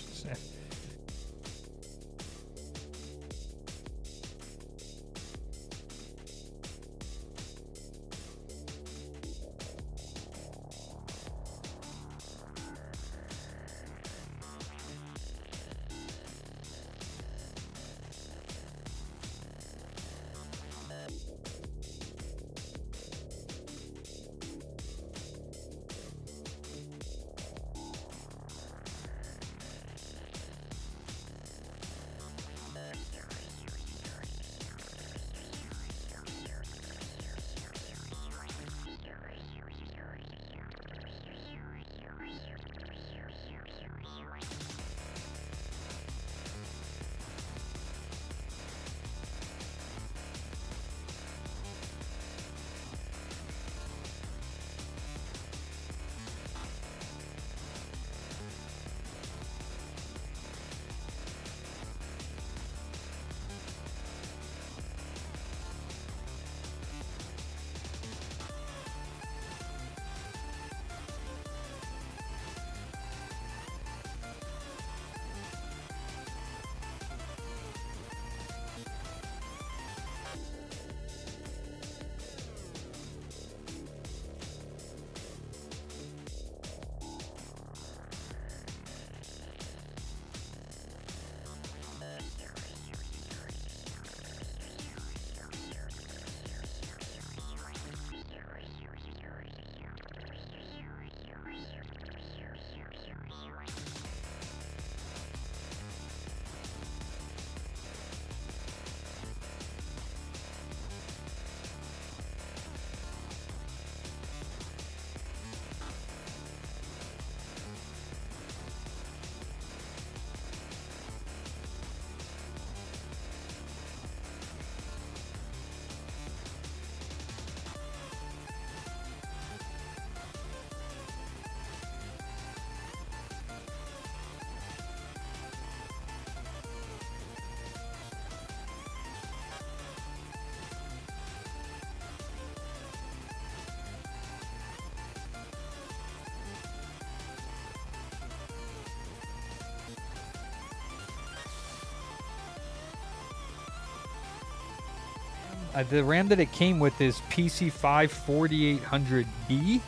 The RAM that it came with is PC5-4800B.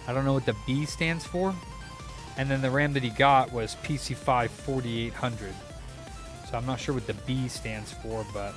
I don't know what the B stands for. And then the RAM that he got was PC5-4800. So I'm not sure what the B stands for, but...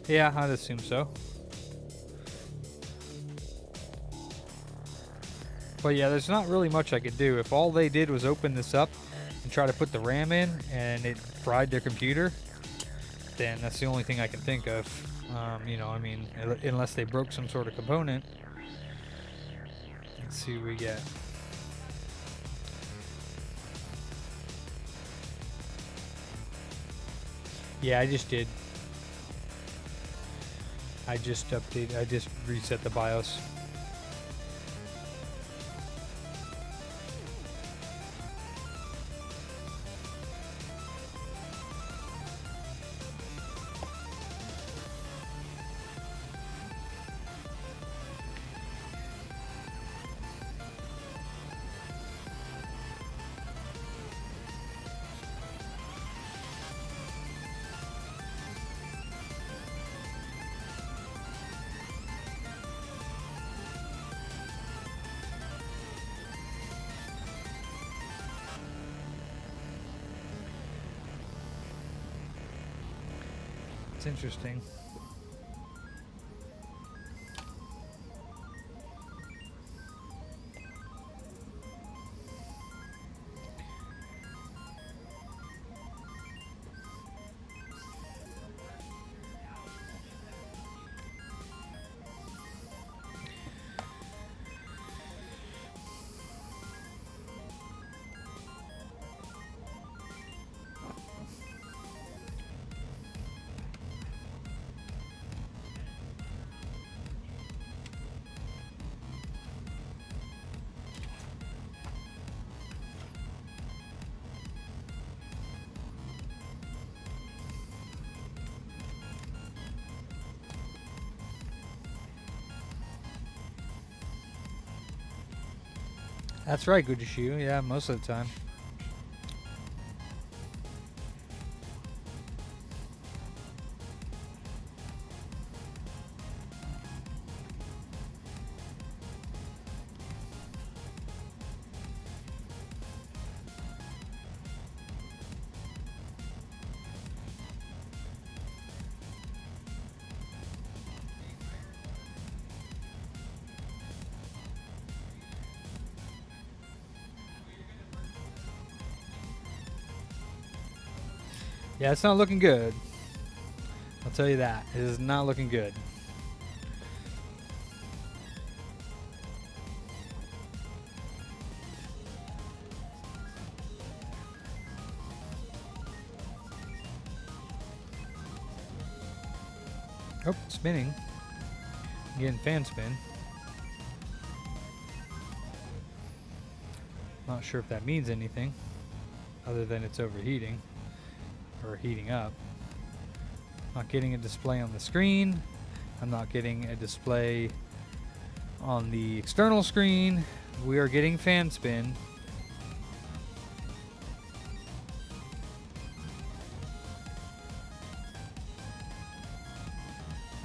Yeah, I'd assume so. But yeah, there's not really much I could do. If all they did was open this up and try to put the RAM in and it fried their computer, then that's the only thing I can think of. You know, I mean, unless they broke some sort of component. Let's see what we get. Yeah, I just did. I just reset the BIOS. It's interesting. That's right, good to shoot. Yeah, most of the time. Yeah, it's not looking good. I'll tell you that. It is not looking good. Oh, spinning. Getting fan spin. Not sure if that means anything other than it's overheating. Or heating up. Not getting a display on the screen. I'm not getting a display on the external screen. We are getting fan spin.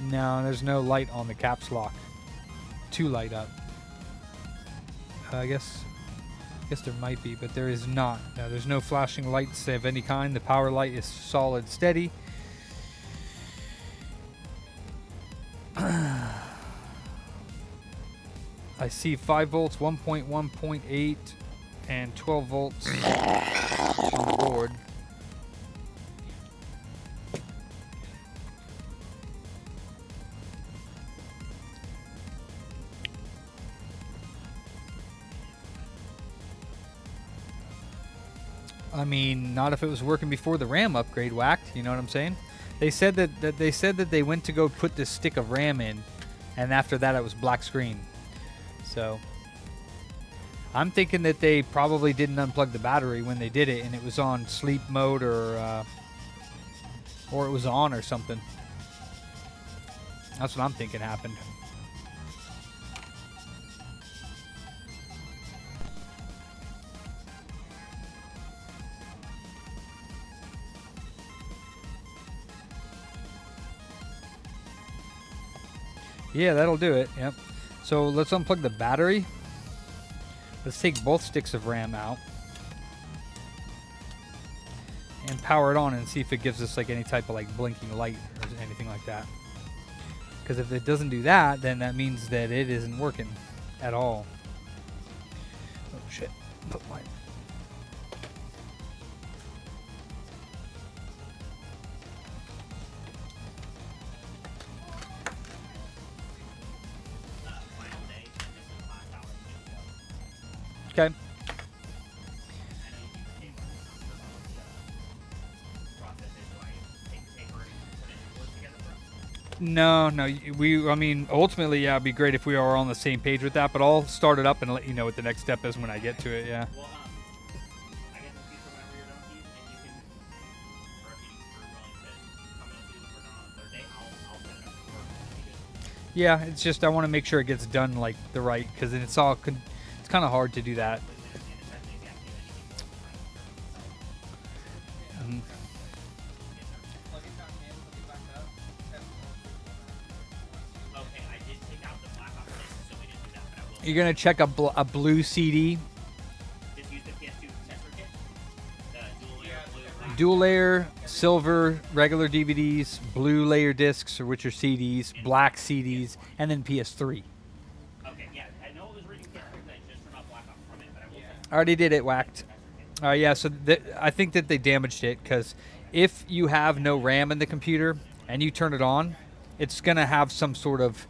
No, there's no light on the caps lock to light up. I guess there might be, but there is not. No, there's no flashing lights of any kind. The power light is solid, steady. I see 5 volts, 1.1.8, and 12 volts on the board. I mean, not if it was working before the RAM upgrade whacked. You know what I'm saying? They said that they went to go put this stick of RAM in, and after that it was black screen. So I'm thinking that they probably didn't unplug the battery when they did it, and it was on sleep mode or it was on or something. That's what I'm thinking happened. Yeah, that'll do it. Yep. So let's unplug the battery. Let's take both sticks of RAM out and power it on and see if it gives us like any type of like blinking light or anything like that. Because if it doesn't do that, then that means that it isn't working at all. Oh shit. Put my Okay. No, no. I mean, ultimately, yeah, it'd be great if we are on the same page with that. But I'll start it up and let you know what the next step is when I get to it. Yeah. Yeah, it's just I want to make sure it gets done like the right, because it's all it's kind of hard to do that. Mhm. You're gonna check a blue CD. Dual layer, silver, regular DVDs, blue layer discs, which are CDs, black CDs, and then PS3. Okay, yeah, I know it was reading PS3, but I just turned off Black Ops from it, but I will. I already did it, whacked. Yeah, so I think that they damaged it, because if you have no RAM in the computer and you turn it on, it's going to have some sort of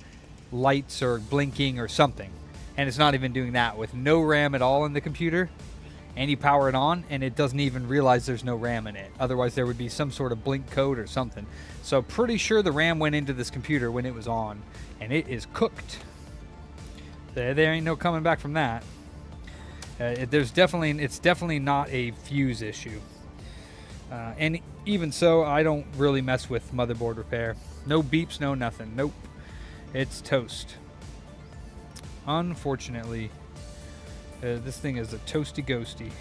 lights or blinking or something. And it's not even doing that. With no RAM at all in the computer, and you power it on, and it doesn't even realize there's no RAM in it. Otherwise, there would be some sort of blink code or something. So pretty sure the RAM went into this computer when it was on, and it is cooked. There ain't no coming back from that. It's definitely not a fuse issue. And even so, I don't really mess with motherboard repair. No beeps, no nothing. Nope. It's toast. Unfortunately, this thing is a toasty ghosty.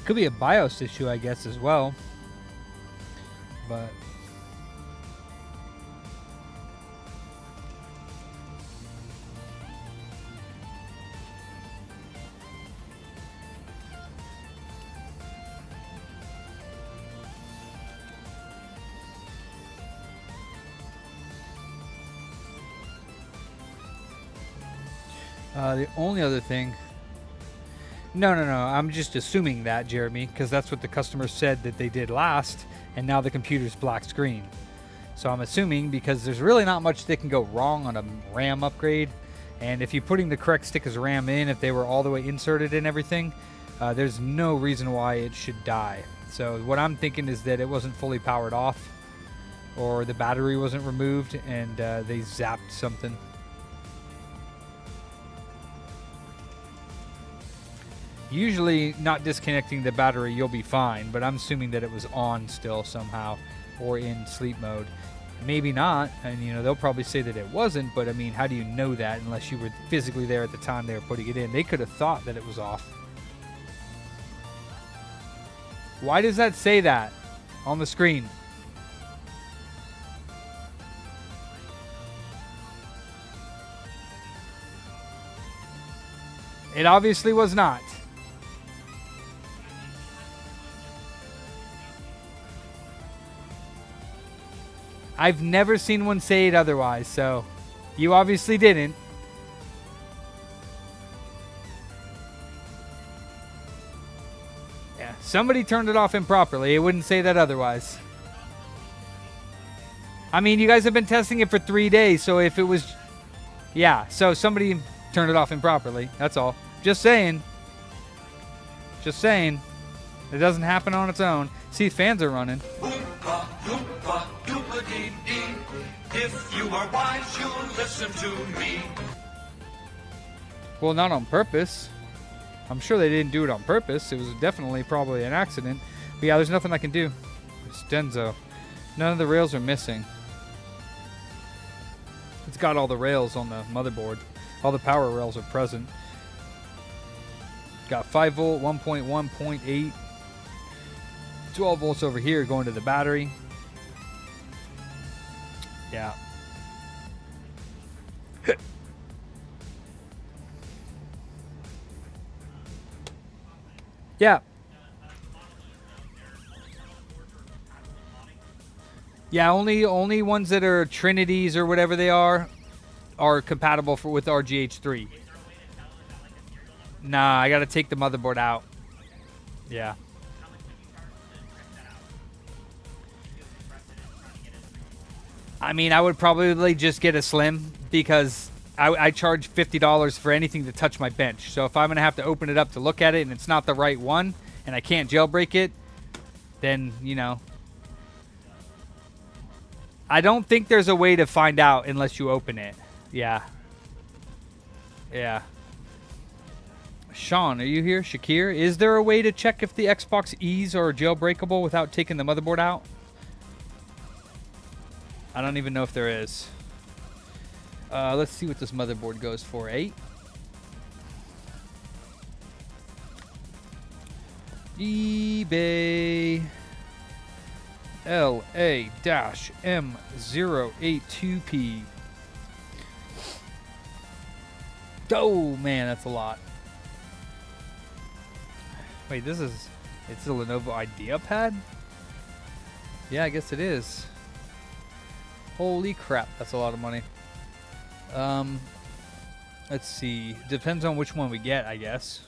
Could be a BIOS issue, I guess, as well. But the only other thing... No. I'm just assuming that, Jeremy, because that's what the customer said that they did last, and now the computer's black screen. So I'm assuming, because there's really not much that can go wrong on a RAM upgrade, and if you're putting the correct stick as RAM in, if they were all the way inserted and everything, there's no reason why it should die. So what I'm thinking is that it wasn't fully powered off, or the battery wasn't removed, and they zapped something. Usually, not disconnecting the battery, you'll be fine, but I'm assuming that it was on still somehow, or in sleep mode. Maybe not, and they'll probably say that it wasn't, but I mean, how do you know that unless you were physically there at the time they were putting it in? They could have thought that it was off. Why does that say that on the screen? It obviously was not. I've never seen one say it otherwise, so you obviously didn't. Yeah, somebody turned it off improperly. It wouldn't say that otherwise. I mean, you guys have been testing it for 3 days, so if it was... Yeah, so somebody turned it off improperly. That's all. Just saying. Just saying. It doesn't happen on its own. See, fans are running. If you are wise, you'll listen to me. Well, not on purpose. I'm sure they didn't do it on purpose. It was definitely probably an accident. But yeah, there's nothing I can do. It's Denso. None of the rails are missing. It's got all the rails on the motherboard. All the power rails are present. Got 5 volt, 1.1, 0.8. 12 volts over here going to the battery. Yeah. Yeah. Yeah, only ones that are Trinities or whatever they are compatible with our GH3. Nah, I gotta take the motherboard out. Yeah. I mean, I would probably just get a Slim because I charge $50 for anything to touch my bench. So if I'm gonna have to open it up to look at it and it's not the right one and I can't jailbreak it, then, you know. I don't think there's a way to find out unless you open it. Yeah. Yeah. Sean, are you here? Shakir, is there a way to check if the Xbox E's are jailbreakable without taking the motherboard out? I don't even know if there is. Let's see what this motherboard goes for. 8. eBay LA-M082P. Oh man, that's a lot. Wait, it's a Lenovo IdeaPad? Yeah, I guess it is. Holy crap, that's a lot of money. Let's see. Depends on which one we get, I guess.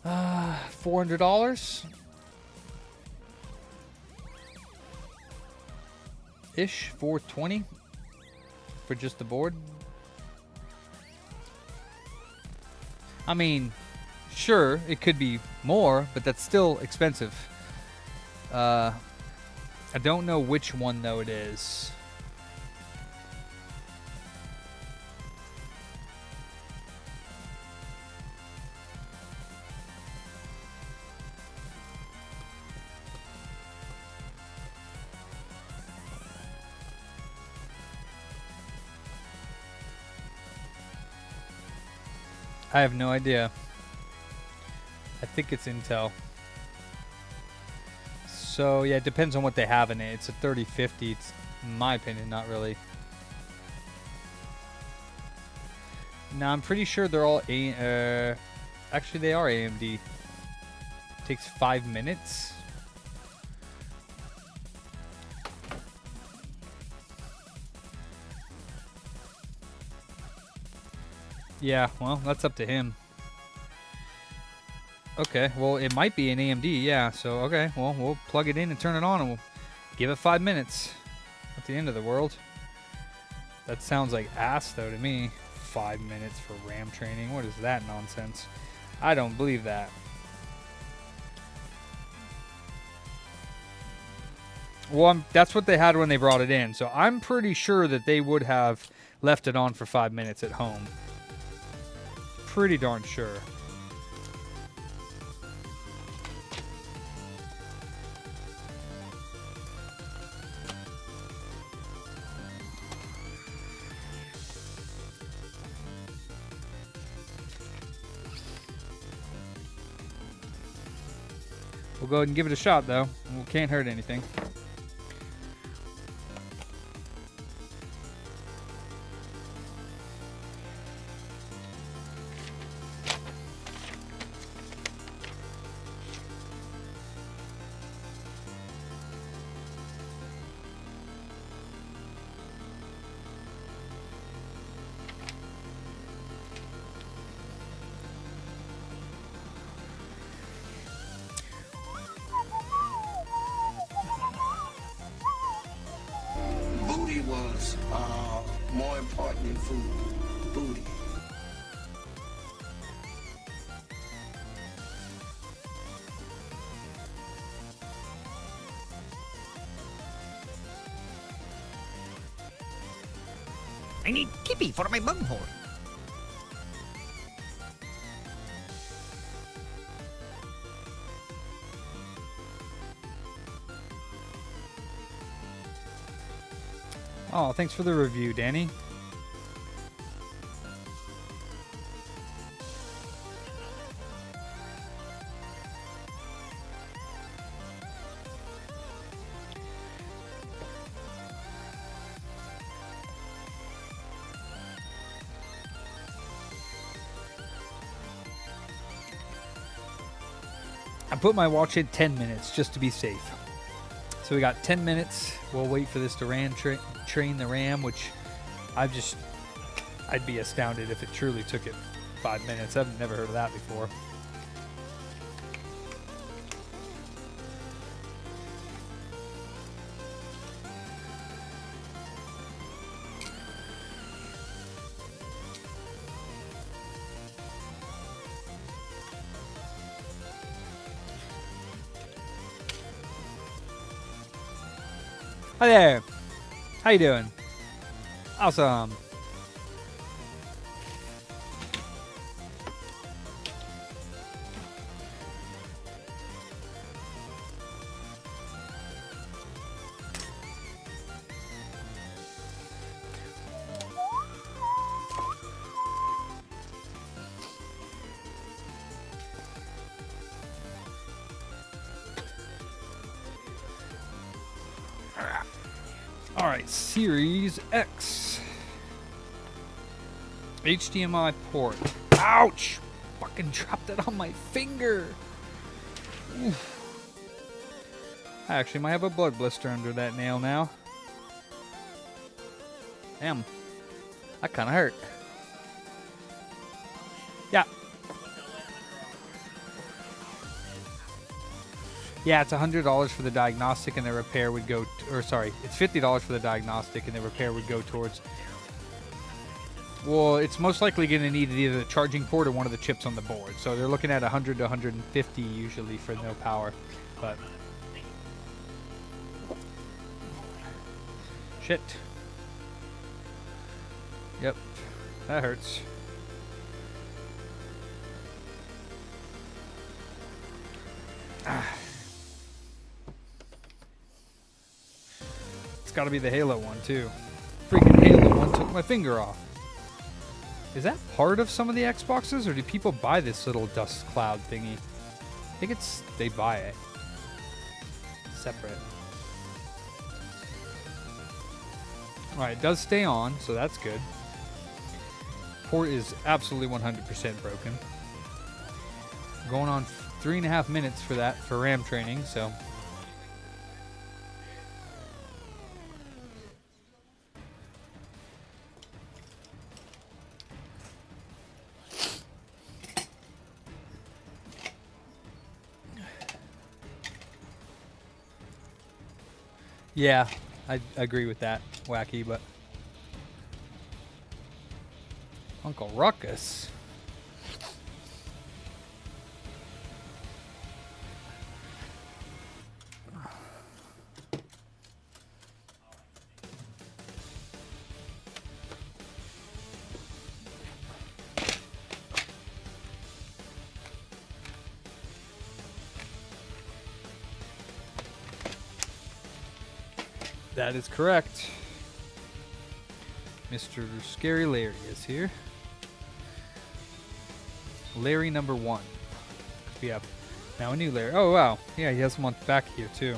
$400 ish, $420 for just the board. I mean, sure, it could be more, but that's still expensive. I don't know which one though it is. I have no idea. I think it's Intel. So yeah, it depends on what they have in it. It's a 3050. It's, in my opinion, not really. No, I'm pretty sure they're all actually they are AMD. Takes 5 minutes. Yeah, well, that's up to him. Okay, well, it might be an AMD, yeah. So, okay, well, we'll plug it in and turn it on, and we'll give it 5 minutes. Not the end of the world. That sounds like ass, though, to me. 5 minutes for RAM training. What is that nonsense? I don't believe that. Well, that's what they had when they brought it in. So I'm pretty sure that they would have left it on for 5 minutes at home. Pretty darn sure. We'll go ahead and give it a shot, though. We can't hurt anything. Booty was more important than food. Booty. I need Kippy for my bunghole. Oh, thanks for the review, Danny. I put my watch at 10 minutes just to be safe. So we got 10 minutes. We'll wait for this to train the RAM, which I'd be astounded if it truly took it 5 minutes. I've never heard of that before. Hi there. How you doing? Awesome. All right, Series X. HDMI port. Ouch! Fucking dropped it on my finger. Oof. I actually might have a blood blister under that nail now. Damn. That kind of hurt. Yeah. Yeah, it's $100 for the diagnostic, and the repair would go, it's $50 for the diagnostic, and the repair would go towards. Well, it's most likely going to need either the charging port or one of the chips on the board. So they're looking at 100 to 150 usually for no power, but shit. Yep, that hurts. It's got to be the Halo one too. Freaking Halo one took my finger off. Is that part of some of the Xboxes, or do people buy this little dust cloud thingy? I think they buy it. Separate. Alright, it does stay on, so that's good. Port is absolutely 100% broken. Going on 3.5 minutes for that for RAM training, so. Yeah, I agree with that, Wacky, but Uncle Ruckus. That is correct. Mr. Scary Larry is here. Larry number 1. We have now a new Larry. Oh wow, yeah, he has one back here too.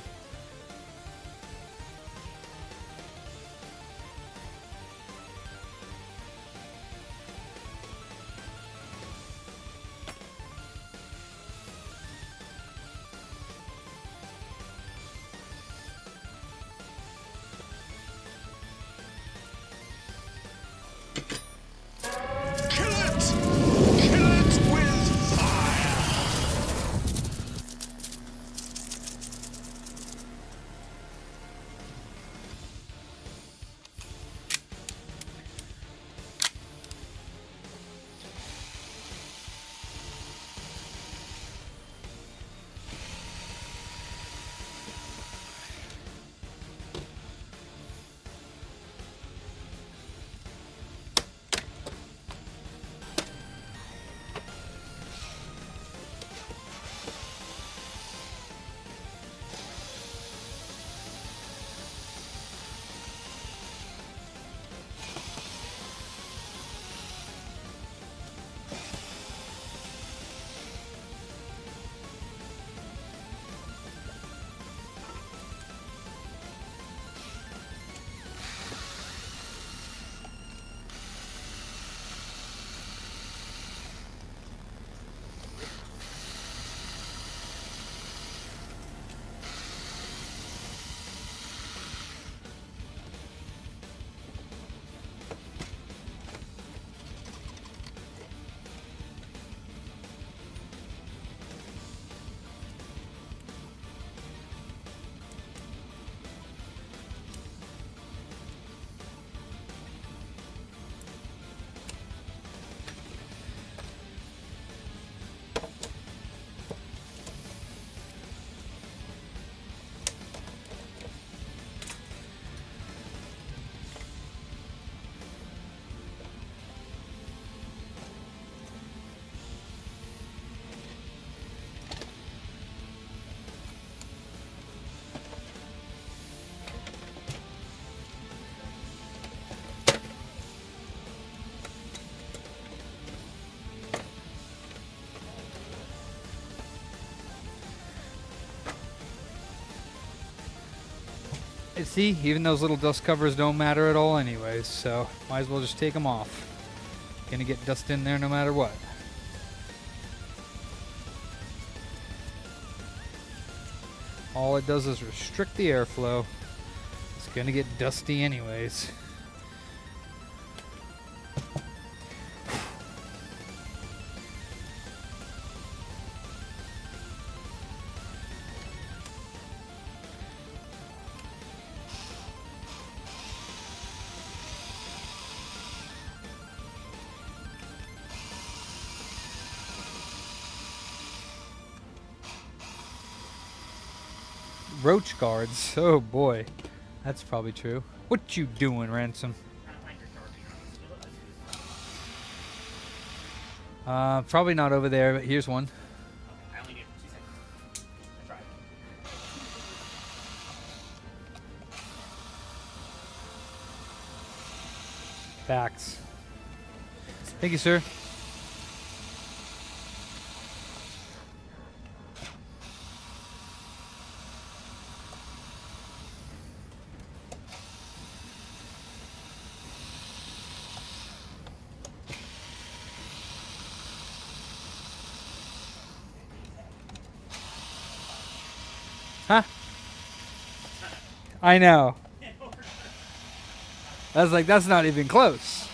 See, even those little dust covers don't matter at all anyways, so might as well just take them off. Gonna get dust in there no matter what. All it does is restrict the airflow. It's gonna get dusty anyways. Roach guards. Oh boy, that's probably true. What you doing, Ransom? Probably not over there, but here's one. I only get 2 seconds. I tried. Facts. Thank you, sir. Huh? I know. I was like, that's not even close.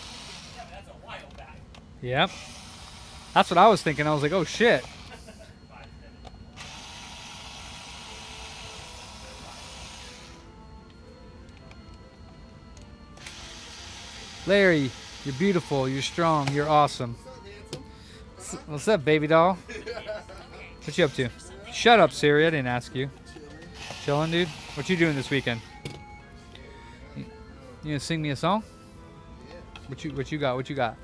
Yep. That's what I was thinking. I was like, oh shit. Larry, you're beautiful, you're strong, you're awesome. What's up, baby doll? What you up to? Shut up, Siri. I didn't ask you. Chilling, dude? What you doing this weekend? You gonna sing me a song? What you got? What you got?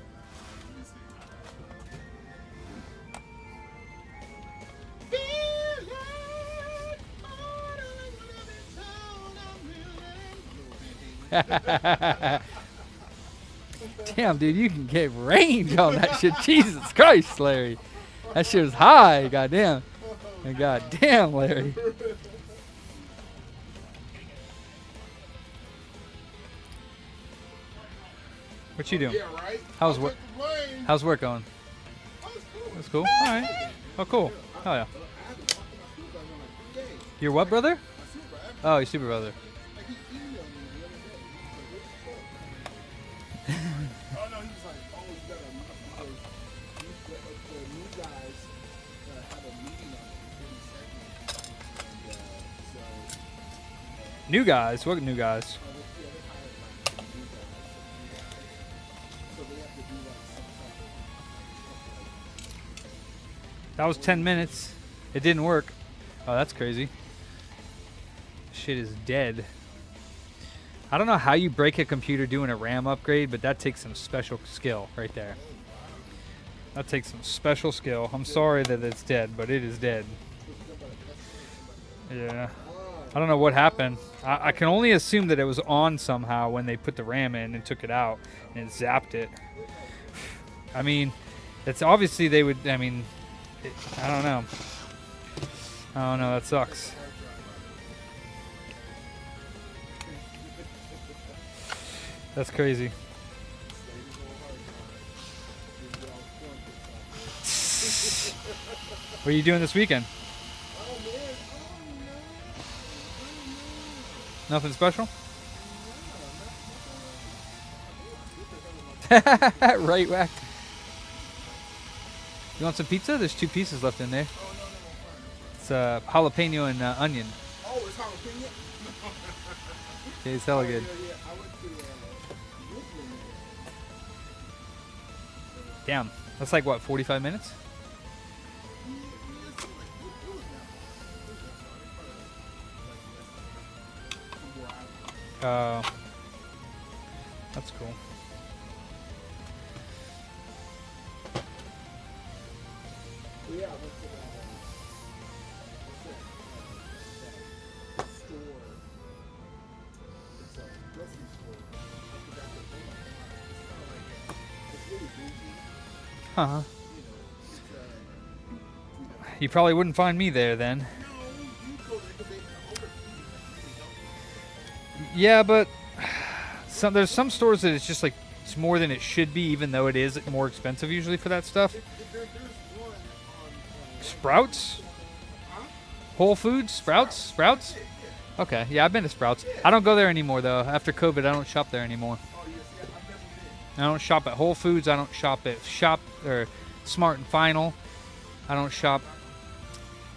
Damn, dude, you can get range on that shit. Jesus Christ, Larry. That shit was high. Goddamn. And goddamn, Larry. What you doing? How's work? How's work going? That's cool. All right. Oh, cool. Oh yeah. Your what, brother? Oh, your super brother. New guys? What new guys? That was 10 minutes. It didn't work. Oh, that's crazy. Shit is dead. I don't know how you break a computer doing a RAM upgrade, but that takes some special skill right there. That takes some special skill. I'm sorry that it's dead, but it is dead. Yeah. I don't know what happened. I can only assume that it was on somehow when they put the RAM in and took it out and it zapped it. I mean, it's obviously they would, I mean, I don't know. I don't know, that sucks. That's crazy. What are you doing this weekend? Nothing special? Right whack. You want some pizza? There's 2 pieces left in there. It's jalapeno and onion. Oh, it's jalapeno? Okay, it's hella good. Damn, that's like what, 45 minutes? That's cool. Yeah, Huh. You probably wouldn't find me there then. Yeah, but there's some stores that it's just like it's more than it should be, even though it is more expensive usually for that stuff. Sprouts? Whole Foods? Sprouts? Okay, yeah, I've been to Sprouts. I don't go there anymore though. After COVID, I don't shop there anymore. I don't shop at Whole Foods. I don't shop at Smart and Final. I don't shop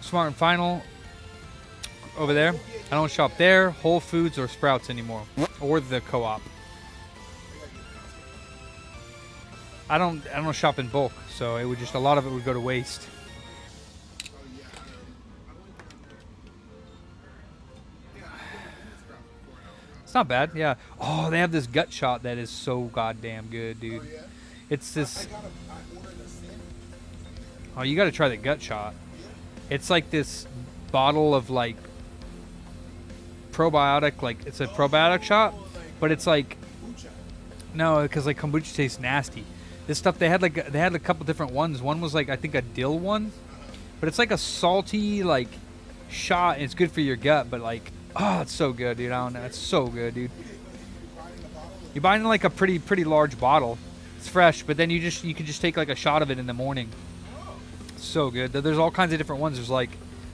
Smart and Final over there. I don't shop there, Whole Foods, or Sprouts anymore, or the Co-op. I don't shop in bulk, so it would just a lot of it would go to waste. It's not bad, yeah. Oh, they have this gut shot that is so goddamn good, dude. It's this. Oh, you got to try the gut shot. It's like this bottle of like probiotic, like it's a probiotic shot, but it's like no, because like kombucha tastes nasty. This stuff they had a couple different ones. One was like I think a dill one, but it's like a salty like shot. And it's good for your gut, but like oh, it's so good, dude. I don't know, it's so good, dude. You buy it in like a pretty large bottle. It's fresh, but then you can just take like a shot of it in the morning. So good. There's all kinds of different ones. There's like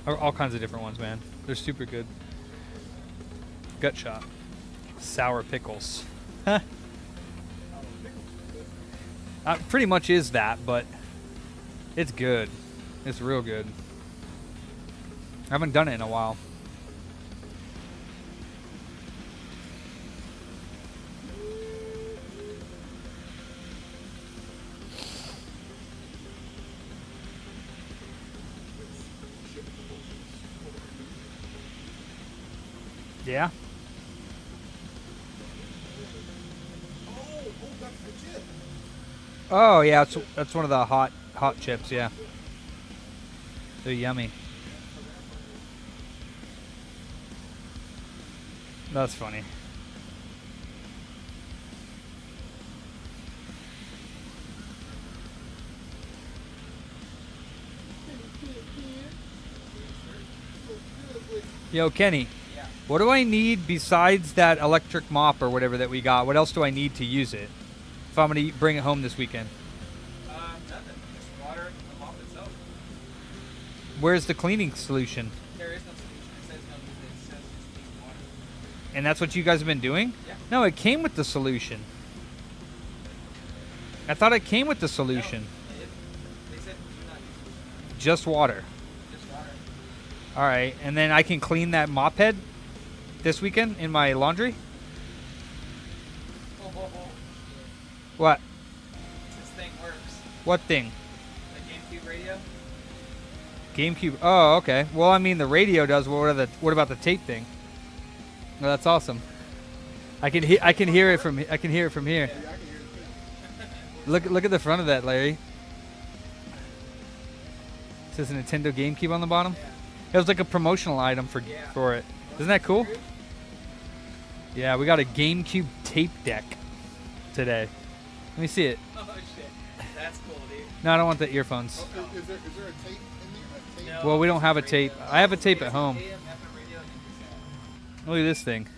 all kinds of different ones, man. They're super good. Gut shot. Sour pickles. Pretty much is that, but it's good. It's real good. I haven't done it in a while. Yeah. Oh yeah, that's one of the hot chips. Yeah, they're yummy. That's funny. Yo, Kenny. What do I need besides that electric mop or whatever that we got? What else do I need to use it if I'm going to bring it home this weekend? Nothing. Just water and the mop itself. Where's the cleaning solution? There is no solution. It says no use it. It says just use water. And that's what you guys have been doing? Yeah. No, it came with the solution. I thought it came with the solution. No, they said do not use it. Just water. Just water. All right. And then I can clean that mop head this weekend in my laundry? What? This thing works. What thing? The GameCube radio? GameCube. Oh, okay. Well, I mean, the radio does. What about the tape thing? Well, that's awesome. I can hear it from here. Look at the front of that, Larry. It says Nintendo GameCube on the bottom. It was like a promotional item for it. Isn't that cool? Yeah, we got a GameCube tape deck today. Let me see it. Oh shit, that's cool, dude. No, I don't want the earphones. Oh, is there a tape in there? Well, we don't have a tape. I have a tape at home. Look at this thing.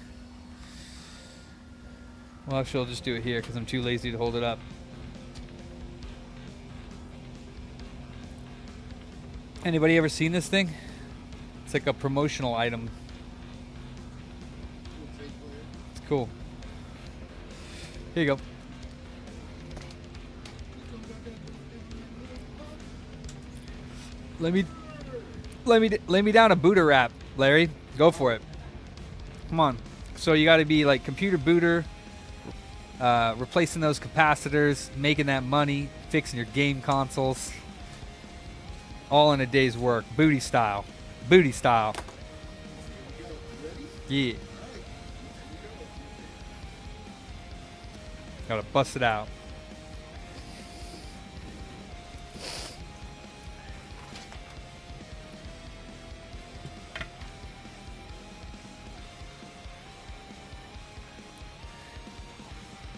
Well, actually, I'll just do it here because I'm too lazy to hold it up. Anybody ever seen this thing? It's like a promotional item. It's cool. Here you go. Lay me down a booter wrap, Larry. Go for it. Come on. So you got to be like computer booter, replacing those capacitors, making that money, fixing your game consoles, all in a day's work. Booty style. Booty style. Yeah. Gotta bust it out.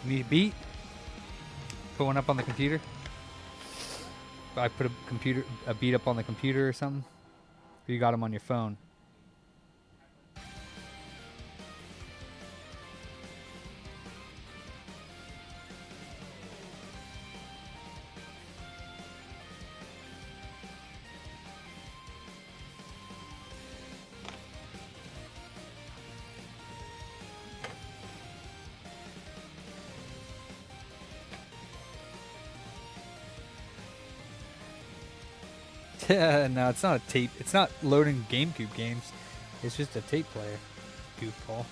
Need a beat? Put one up on the computer? I put a beat up on the computer or something? Or you got them on your phone? No, it's not a tape. It's not loading GameCube games. It's just a tape player. Goofball.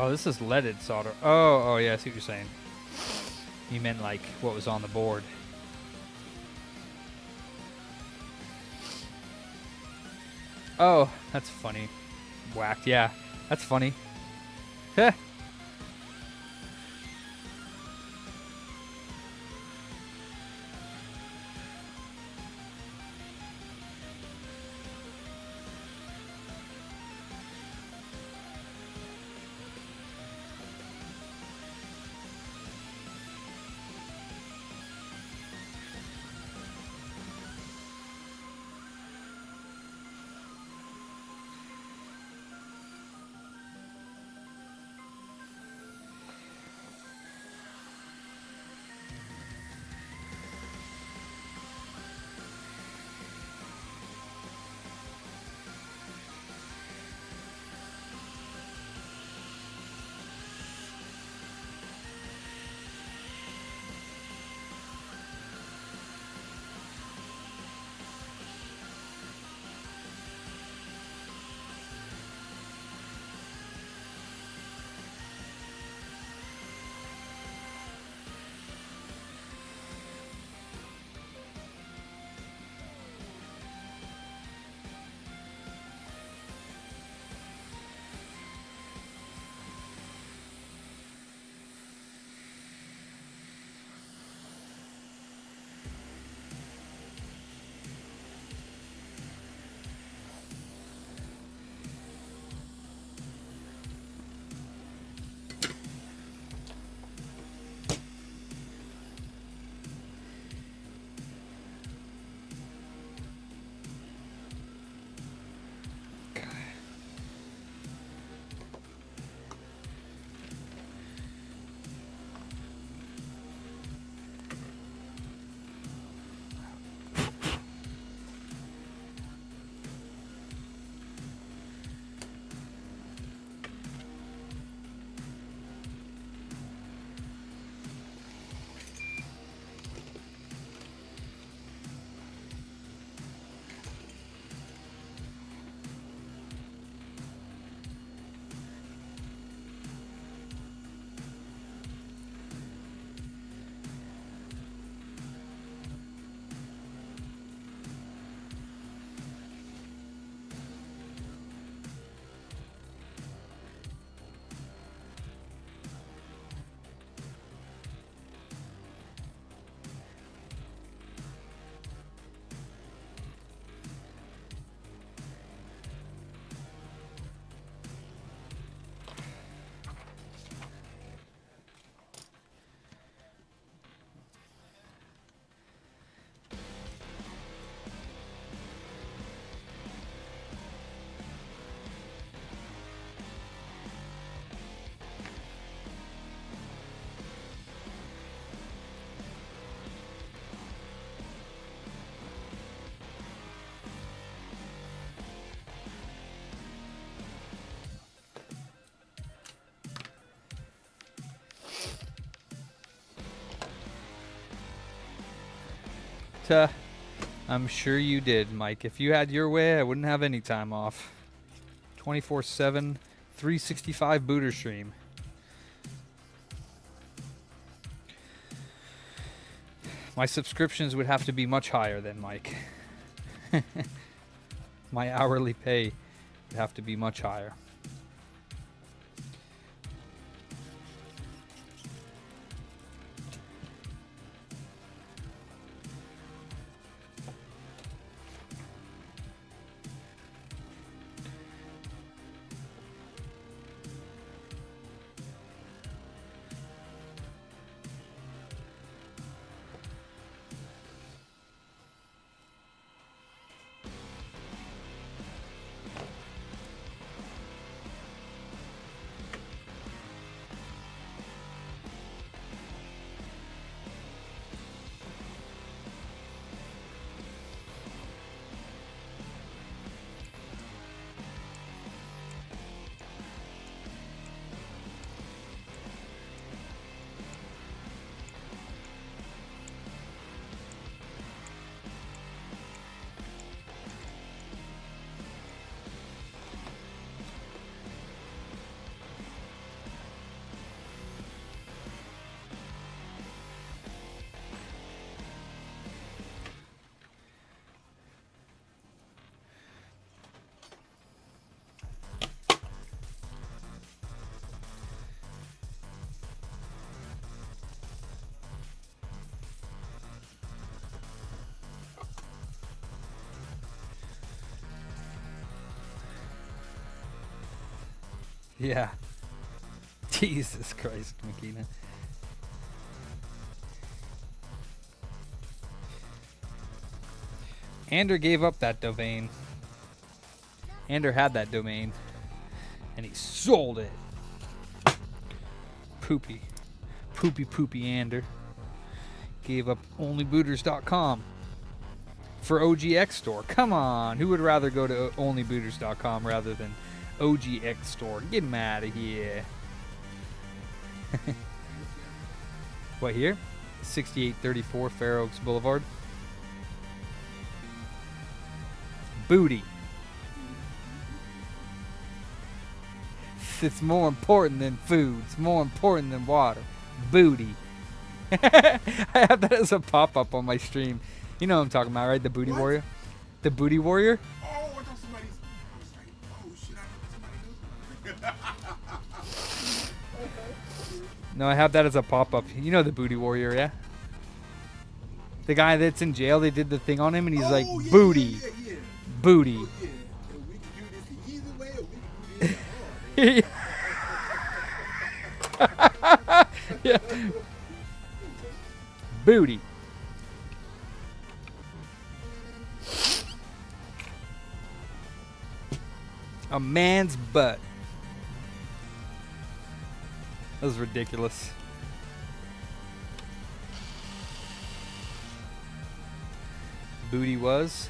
Oh, this is leaded solder. Oh, yeah, I see what you're saying. You meant like what was on the board. Oh, that's funny. Whacked, yeah. That's funny. Heh. I'm sure you did, Mike. If you had your way, I wouldn't have any time off. 24/7, 365 booter stream. My subscriptions would have to be much higher than Mike. My hourly pay would have to be much higher. Yeah. Jesus Christ, Makina. Ander gave up that domain. Ander had that domain. And he sold it. Poopy. Poopy Ander. Gave up onlybooters.com for OGX store. Come on. Who would rather go to onlybooters.com rather than OGX store? Get him out of here. What here? 6834 Fair Oaks Boulevard. Booty. It's more important than food. It's more important than water. Booty. I have that as a pop-up on my stream. You know what I'm talking about, right? The Booty Warrior. The Booty Warrior. Oh, I thought somebody's. Oh shit! I thought somebody knew. No, I have that as a pop-up. You know the Booty Warrior, yeah? The guy that's in jail, they did the thing on him, and he's like, booty. Booty. Yeah. Booty. A man's butt. That was ridiculous. Booty was.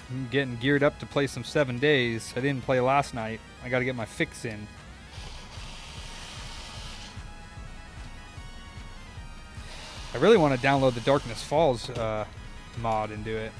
I'm getting geared up to play some 7 Days. I didn't play last night. I got to get my fix in. I really want to download the Darkness Falls mod and do it.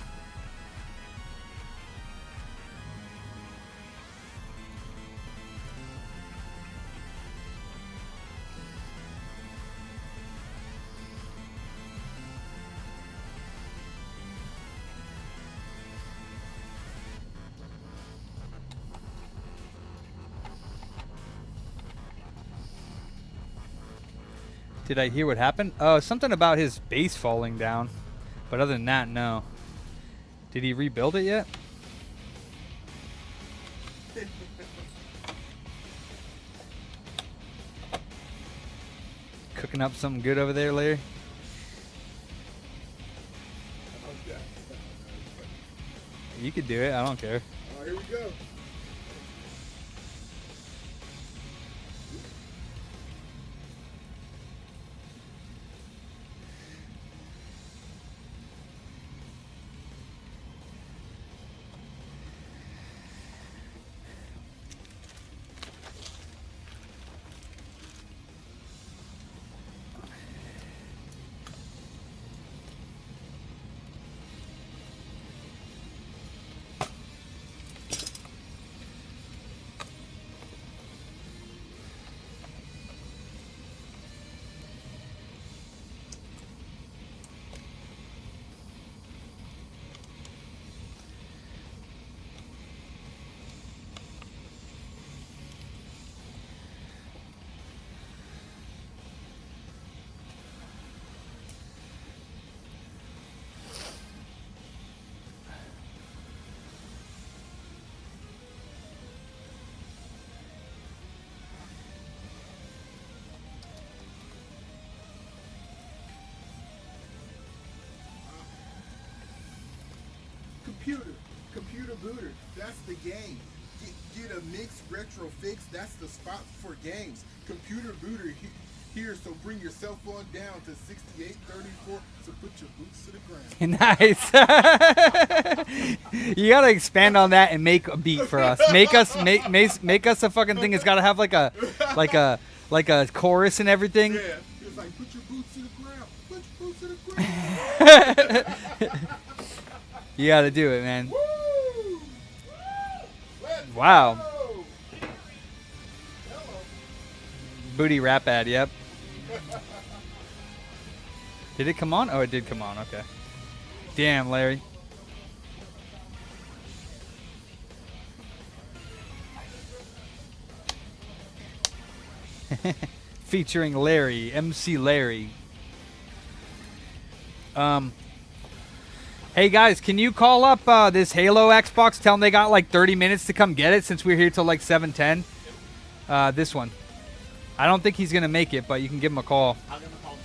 Did I hear what happened? Oh, something about his base falling down. But other than that, no. Did he rebuild it yet? Cooking up something good over there, Larry? You could do it. I don't care. Oh, here we go. Computer booter. That's the game. Get a mixed retro fix. That's the spot for games. Computer booter here, so bring your cell phone down to 6834. So put your boots to the ground. Nice. You gotta expand on that and make a beat for us. Make us a fucking thing. It's gotta have like a chorus and everything. Yeah, it's like put your boots to the ground. Put your boots to the ground. You gotta do it, man. Woo! Wow. Go! Booty rap ad, yep. Did it come on? Oh, it did come on, okay. Damn, Larry. Featuring Larry, MC Larry. Hey guys, can you call up this Halo Xbox? Tell them they got like 30 minutes to come get it since we're here till like 7:10. This one. I don't think he's gonna make it, but you can give him a call. I'll give him a call.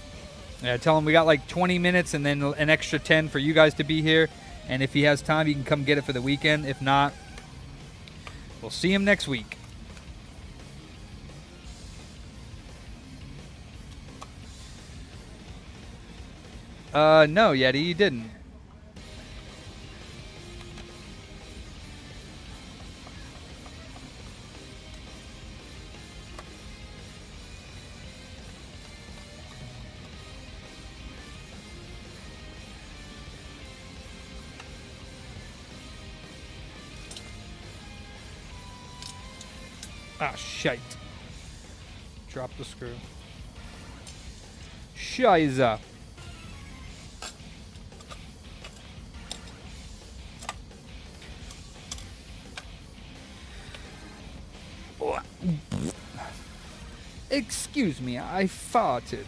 Yeah, tell him we got like 20 minutes and then an extra 10 for you guys to be here. And if he has time, he can come get it for the weekend. If not, we'll see him next week. No, Yeti, you didn't. Ah, shite. Drop the screw. Scheiße. Excuse me, I farted.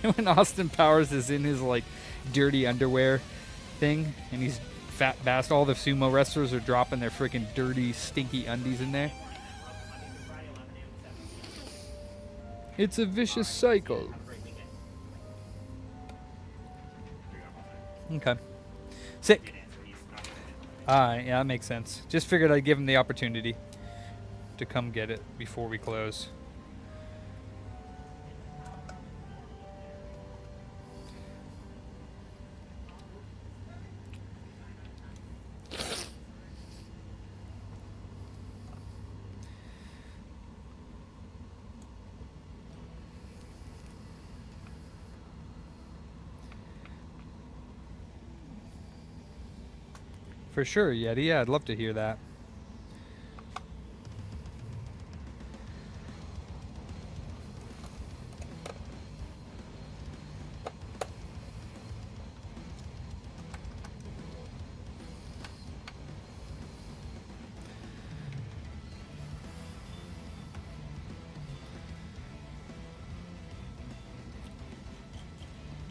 When Austin Powers is in his like dirty underwear thing and he's fat bast, all the sumo wrestlers are dropping their freaking dirty, stinky undies in there. It's a vicious cycle. Okay. Sick. Alright, yeah, that makes sense. Just figured I'd give him the opportunity to come get it before we close. For sure, Yeti. Yeah, I'd love to hear that.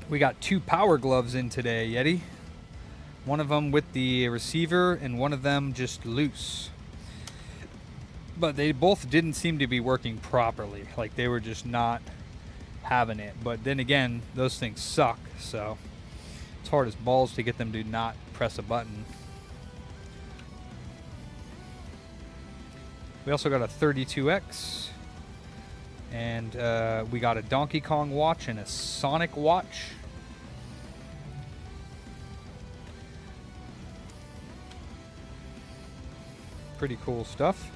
We got 2 power gloves in today, Yeti. One of them with the receiver and one of them just loose. But they both didn't seem to be working properly. Like they were just not having it. But then again, those things suck. So it's hard as balls to get them to not press a button. We also got a 32X. And we got a Donkey Kong watch and a Sonic watch. Pretty cool stuff.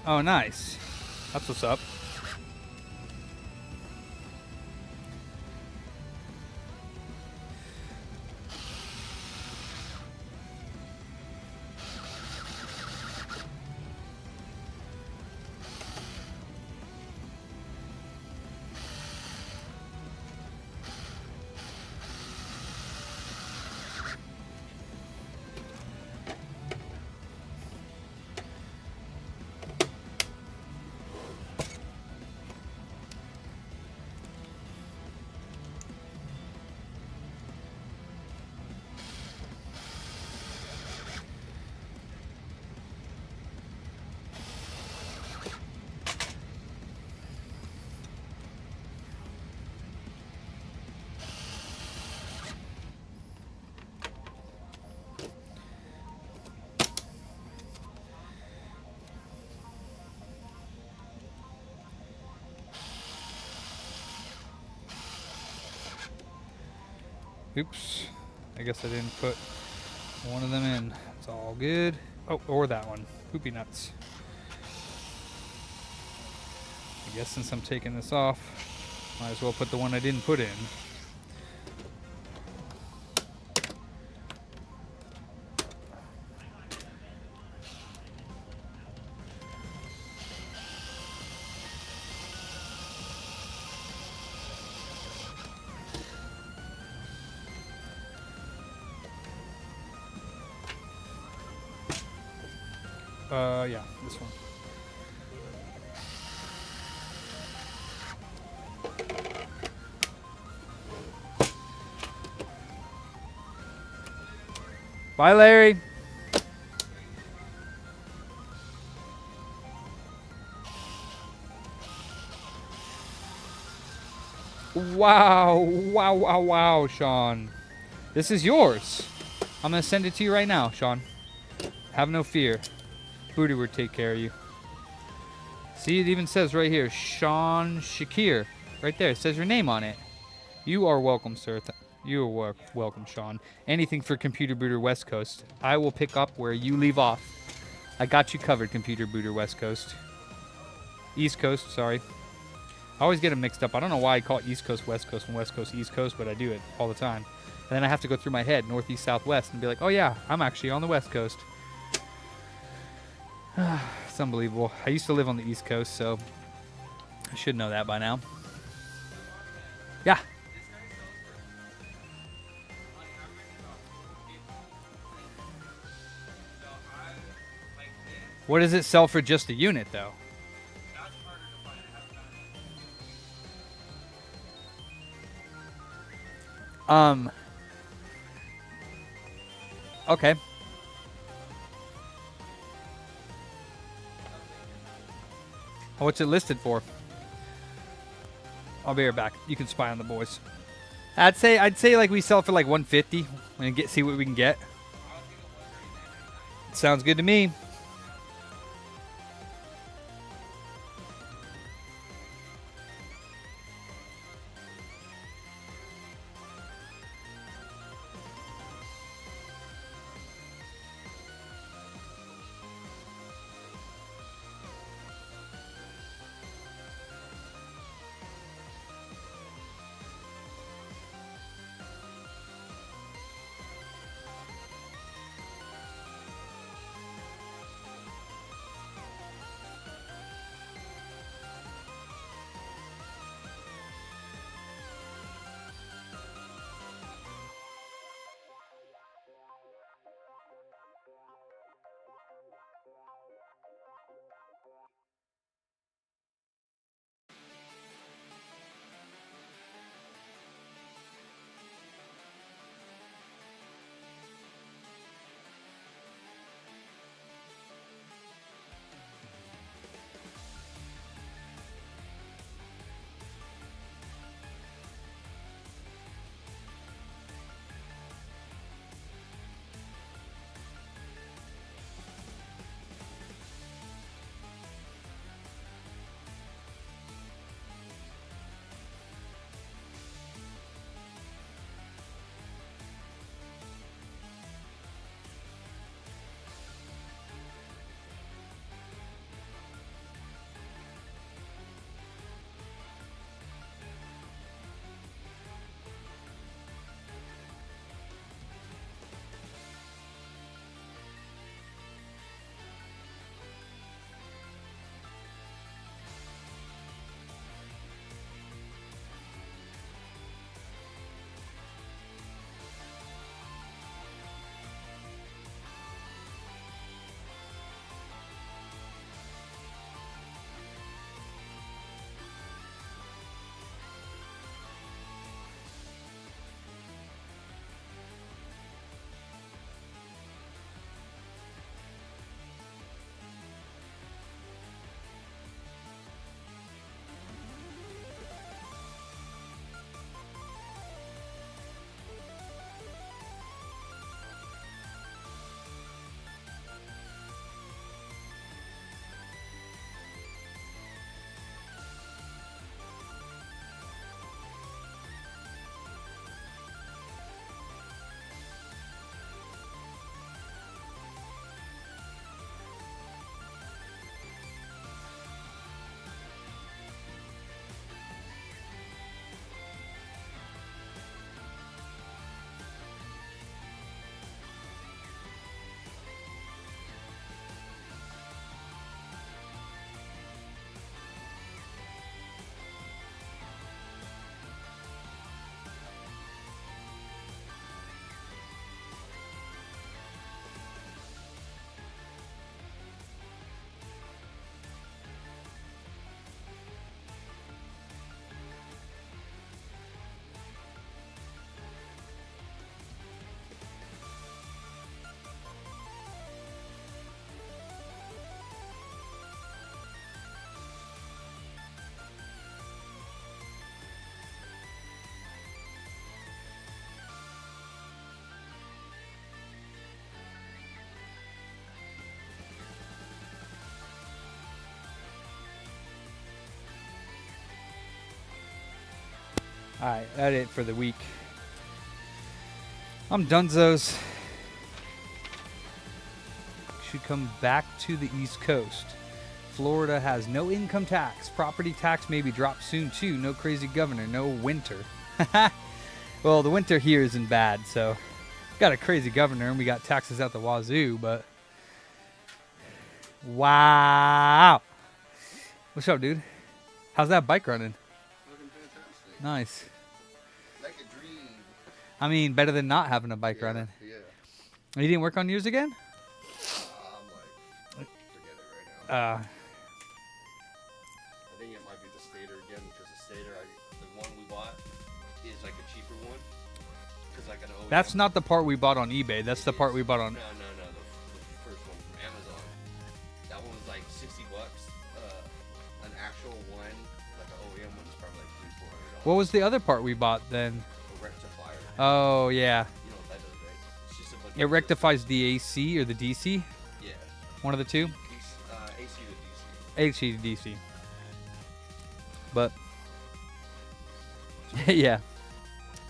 Oh, nice. That's what's up. Oops. I guess I didn't put one of them in. It's all good. Oh, or that one. Poopy nuts. I guess since I'm taking this off, might as well put the one I didn't put in. Yeah, this one. Bye, Larry. Wow, wow, wow, wow, Sean. This is yours. I'm going to send it to you right now, Sean. Have no fear. Booty will take care of you. See, it even says right here, Sean Shakir. Right there, it says your name on it. You are welcome, sir. You are welcome, Sean. Anything for Computer Booter West Coast. I will pick up where you leave off. I got you covered, Computer Booter West Coast. East Coast, sorry. I always get them mixed up. I don't know why I call it East Coast, West Coast, and West Coast, East Coast, but I do it all the time. And then I have to go through my head, Northeast, Southwest, and be like, oh yeah, I'm actually on the West Coast. It's unbelievable. I used to live on the East Coast, so I should know that by now. Yeah. What does it sell for just a unit, though? Okay. What's it listed for? I'll be right back. You can spy on the boys. I'd say like we sell for like 150 and see what we can get. Sounds good to me. Alright, that's it for the week. I'm Dunzos. Should come back to the East Coast. Florida has no income tax. Property tax maybe dropped soon too. No crazy governor. No winter. Well, the winter here isn't bad, so got a crazy governor and we got taxes out the wazoo, but wow. What's up, dude? How's that bike running? Looking fantastic. Nice. Like a dream. I mean, better than not having a bike running. Yeah. You didn't work on yours again? I'm like, forget it right now. Uh, I think it might be the Stater again, because the Stater, the one we bought, is like a cheaper one. Cause like an OEM. that's not the part we bought on eBay. That's the part we bought on. No, the first one from Amazon. That one was like $60. An actual one, like an OEM one, is probably like $300-400. What was the other part we bought then? A rectifier. Oh, yeah. You know what that does, right? It's just a bunch It rectifies the AC or the DC? Yeah. One of the two? AC to DC. AC to DC. But, yeah.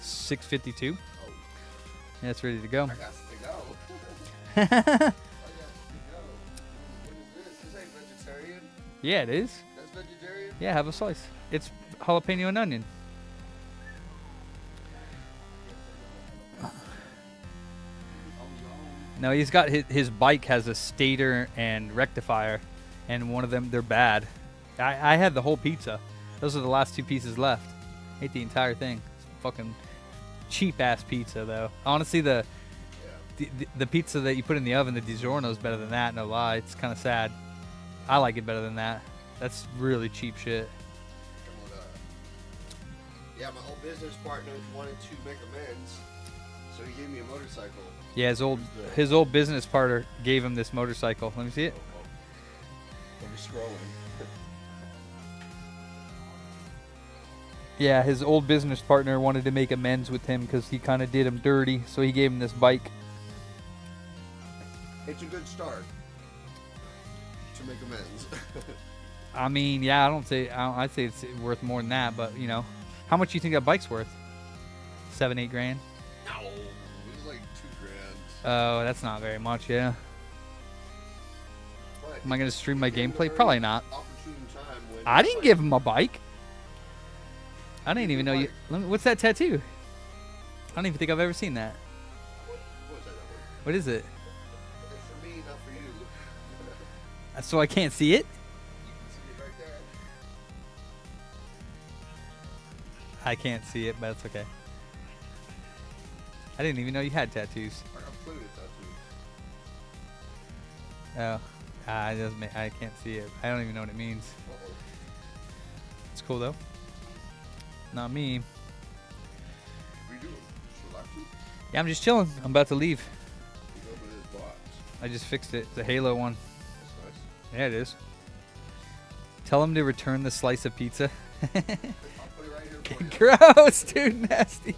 652. Oh. Yeah, it's ready to go. I got to go. I got to go. What is this? This ain't vegetarian. Yeah, it is. That's vegetarian? Yeah, have a slice. It's jalapeno and onion. No, he's got his bike has a stator and rectifier, and one of them, they're bad. I had the whole pizza. Those are the last two pieces left. Ate the entire thing. It's fucking cheap ass pizza though. Honestly, the pizza that you put in the oven, the DiGiorno, is better than that. No lie, it's kind of sad. I like it better than that. That's really cheap shit. Yeah, my old business partner wanted to make amends, so he gave me a motorcycle. Yeah, his old business partner gave him this motorcycle. Let me see it. I'm just scrolling. Yeah, his old business partner wanted to make amends with him because he kind of did him dirty, so he gave him this bike. It's a good start to make amends. I mean, yeah, I'd say it's worth more than that, but you know, how much do you think that bike's worth? 7-8 grand? No, it was like $2 grand. Oh, that's not very much, yeah. But Am I gonna stream my it came at a gameplay? very Probably not. opportune time when I didn't give him a bike. I didn't even know you. What's that tattoo? I don't even think I've ever seen that. What is that? What is it? It's for me, not for you. So I can't see it? You can see it right there. I can't see it, but it's okay. I didn't even know you had tattoos. I got plenty of tattoos. Oh, it doesn't make, I can't see it. I don't even know what it means. It's cool though. Not me. What are you doing? Just relaxing? Yeah, I'm just chilling. I'm about to leave. You open this box. I just fixed it. It's a Halo one. That's nice. Yeah, it is. Tell him to return the slice of pizza. I'll put it right here for you. Gross, dude. Nasty.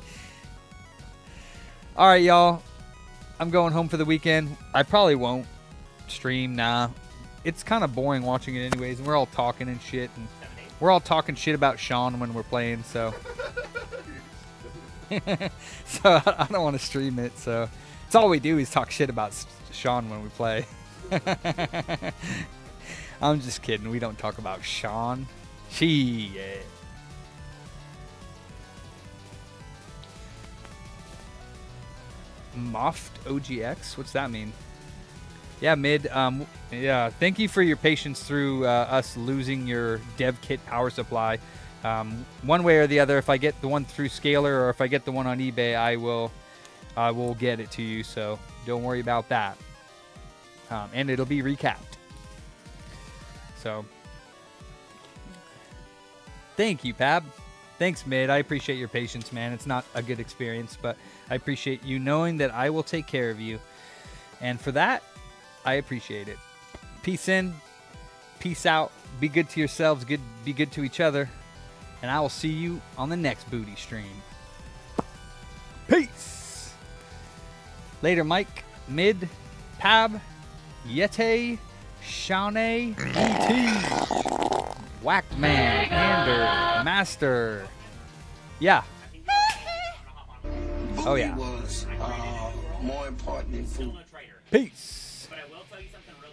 All right, y'all. I'm going home for the weekend. I probably won't stream. Nah. It's kind of boring watching it anyways. And we're all talking and shit. And we're all talking shit about Sean when we're playing. So, so I don't want to stream it. So it's all we do is talk shit about Sean when we play. I'm just kidding. We don't talk about Sean. Shit. Moft OGX? What's that mean? Yeah, mid. Yeah, thank you for your patience through us losing your dev kit power supply. One way or the other, if I get the one through Scalar or if I get the one on eBay, I will get it to you. So don't worry about that. And it'll be recapped. So thank you, Pab. Thanks, Mid. I appreciate your patience, man. It's not a good experience, but I appreciate you knowing that I will take care of you. And for that, I appreciate it. Peace in. Peace out. Be good to yourselves. Be good to each other. And I will see you on the next booty stream. Peace. Later, Mike, Mid, Pab, Yete, Shawnee, ET, Whackman, Ander, Master. Yeah, Booty Oh, yeah. was more important than food. Peace. But I will tell you something real